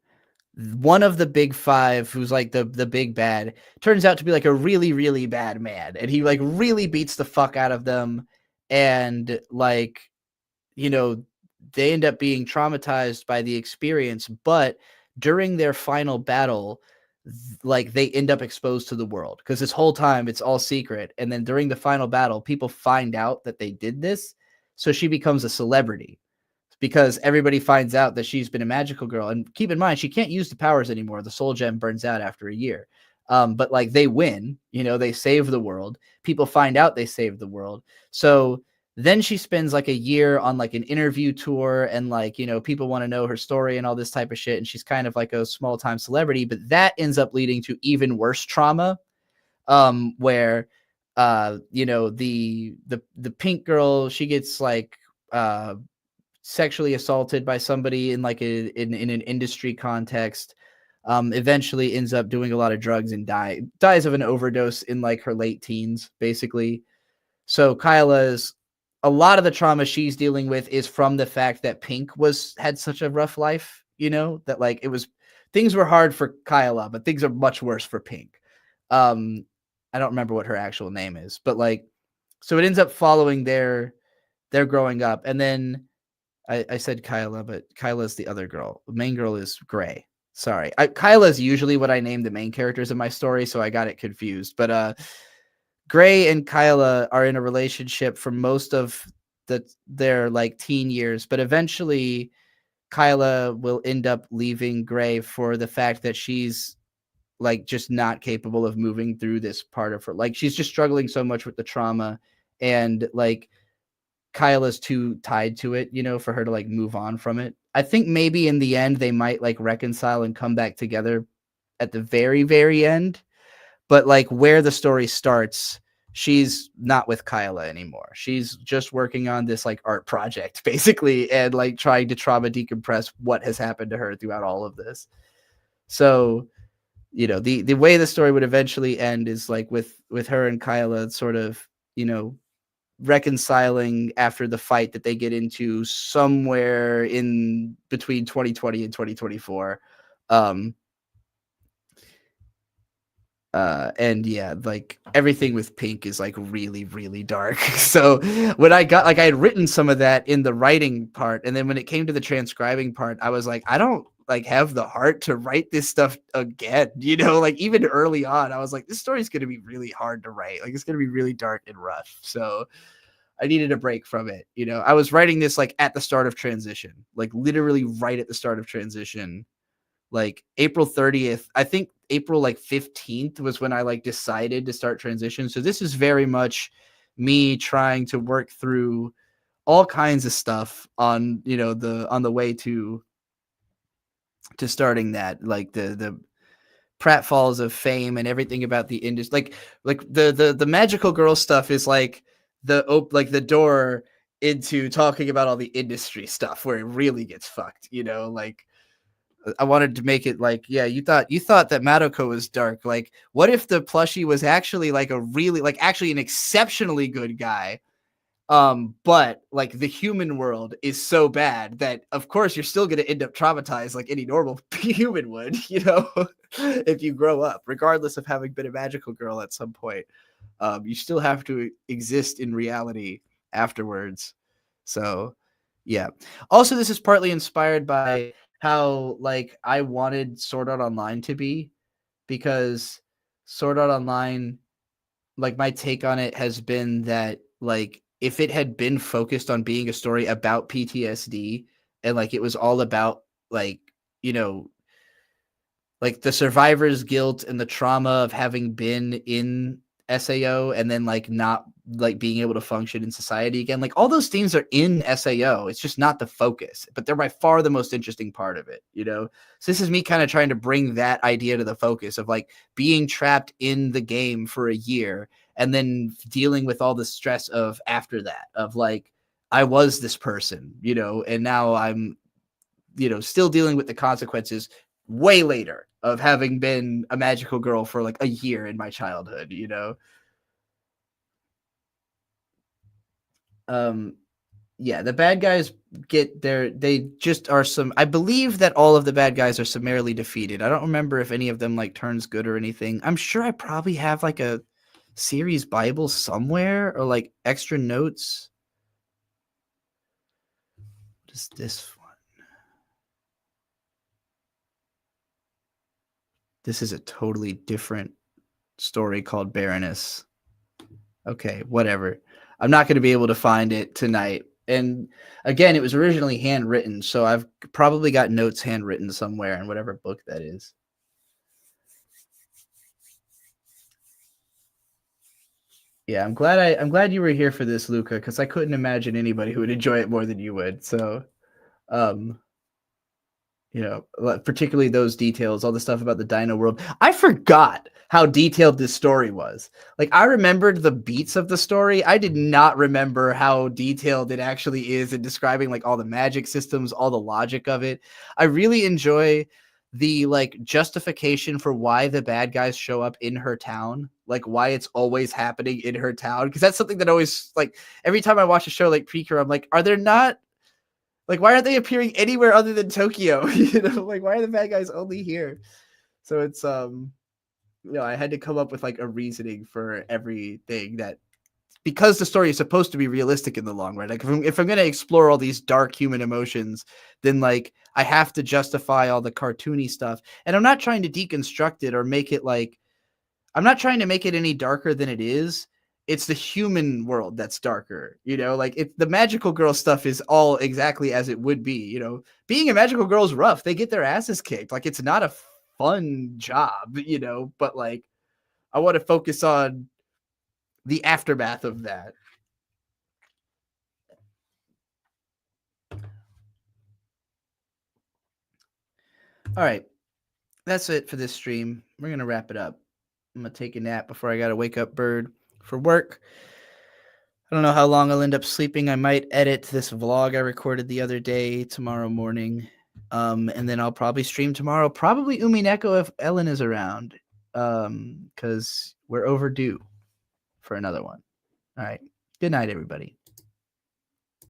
one of the big five, who's like the big bad, turns out to be like a really, really bad man. And he like really beats the fuck out of them. And like, you know, they end up being traumatized by the experience. But during their final battle, like they end up exposed to the world because this whole time it's all secret. And then during the final battle, people find out that they did this. So she becomes a celebrity because everybody finds out that she's been a magical girl. And keep in mind, she can't use the powers anymore. The soul gem burns out after a year. But like they win, you know, they save the world. People find out they saved the world. So then she spends like a year on like an interview tour, and like, you know, people want to know her story and all this type of shit. And she's kind of like a small time celebrity, but that ends up leading to even worse trauma, where, you know, the pink girl, she gets like, sexually assaulted by somebody in like in an industry context, eventually ends up doing a lot of drugs and dies of an overdose in like her late teens, basically. So Kyla's, a lot of the trauma she's dealing with is from the fact that Pink had such a rough life, you know, that like things were hard for Kyla, but things are much worse for Pink. I don't remember what her actual name is, but like, so it ends up following their growing up. And then I said Kyla, but Kyla's the other girl. The main girl is Gray. Sorry. Kyla's usually what I name the main characters in my story, so I got it confused. But Gray and Kyla are in a relationship for most of their like teen years, but eventually Kyla will end up leaving Gray for the fact that she's like just not capable of moving through this part of her. Like she's just struggling so much with the trauma, and like Kyla's too tied to it, you know, for her to like move on from it. I think maybe in the end they might like reconcile and come back together at the very, very end. But like where the story starts, she's not with Kyla anymore. She's just working on this like art project basically, and like trying to trauma decompress what has happened to her throughout all of this. So, you know, the way the story would eventually end is like with her and Kyla sort of, you know, reconciling after the fight that they get into somewhere in between 2020 and 2024. And yeah, like everything with Pink is like really, really dark. So when I had written some of that in the writing part, and then when it came to the transcribing part, I was like, I don't like have the heart to write this stuff again, you know, like even early on, I was like, this story is going to be really hard to write. Like it's going to be really dark and rough. So I needed a break from it. You know, I was writing this like at the start of transition, like literally right at the start of transition, like April 30th, I think April like 15th was when I like decided to start transition. So this is very much me trying to work through all kinds of stuff on, you know, on the way to starting that, like the pratfalls of fame and everything about the industry. Like the magical girl stuff is like the door into talking about all the industry stuff where it really gets fucked, you know. Like I wanted to make it like, yeah, you thought that Madoka was dark. Like, what if the plushie was actually like a really, like actually an exceptionally good guy? But like the human world is so bad that of course you're still going to end up traumatized like any normal human would, you know, if you grow up, regardless of having been a magical girl at some point. You still have to exist in reality afterwards. So yeah. Also, this is partly inspired by how like I wanted Sword Art Online to be, because Sword Art Online, like my take on it has been that like if it had been focused on being a story about PTSD and like it was all about like, you know, like the survivor's guilt and the trauma of having been in SAO and then like not like being able to function in society again, like all those themes are in SAO. It's just not the focus, but they're by far the most interesting part of it, you know. So this is me kind of trying to bring that idea to the focus of like being trapped in the game for a year and then dealing with all the stress of after that, of like I was this person, you know, and now I'm, you know, still dealing with the consequences way later of having been a magical girl for like a year in my childhood, you know. Yeah, the bad guys they just are I believe that all of the bad guys are summarily defeated. I don't remember if any of them like turns good or anything. I'm sure I probably have like a series Bible somewhere or like extra notes. What is this one? This is a totally different story called Baroness. Okay, whatever. I'm not going to be able to find it tonight. And again, it was originally handwritten, so I've probably got notes handwritten somewhere in whatever book that is. Yeah, I'm glad you were here for this, Luca, because I couldn't imagine anybody who would enjoy it more than you would. So, particularly those details, all the stuff about the Dino World. I forgot how detailed this story was. Like, I remembered the beats of the story. I did not remember how detailed it actually is in describing like all the magic systems, all the logic of it. I really enjoy the like justification for why the bad guys show up in her town, like why it's always happening in her town. Because that's something that always, like, every time I watch a show like Preacher, I'm like, are there not, like, why aren't they appearing anywhere other than Tokyo? Like, why are the bad guys only here? So it's I had to come up with like a reasoning for everything, that because the story is supposed to be realistic in the long run. Like, if I'm going to explore all these dark human emotions, then like I have to justify all the cartoony stuff. And I'm not trying to deconstruct it or make it like, I'm not trying to make it any darker than it is. It's the human world that's darker, like the magical girl stuff is all exactly as it would be. Being a magical girl is rough. They get their asses kicked. Like, it's not a fun job, but like, I want to focus on the aftermath of that. All right. That's it for this stream. We're going to wrap it up. I'm going to take a nap before I got to wake up Bird for work. I don't know how long I'll end up sleeping. I might edit this vlog I recorded the other day tomorrow morning. And then I'll probably stream tomorrow. Probably Umineko if Ellen is around. Because we're overdue for another one. All right. Good night, everybody.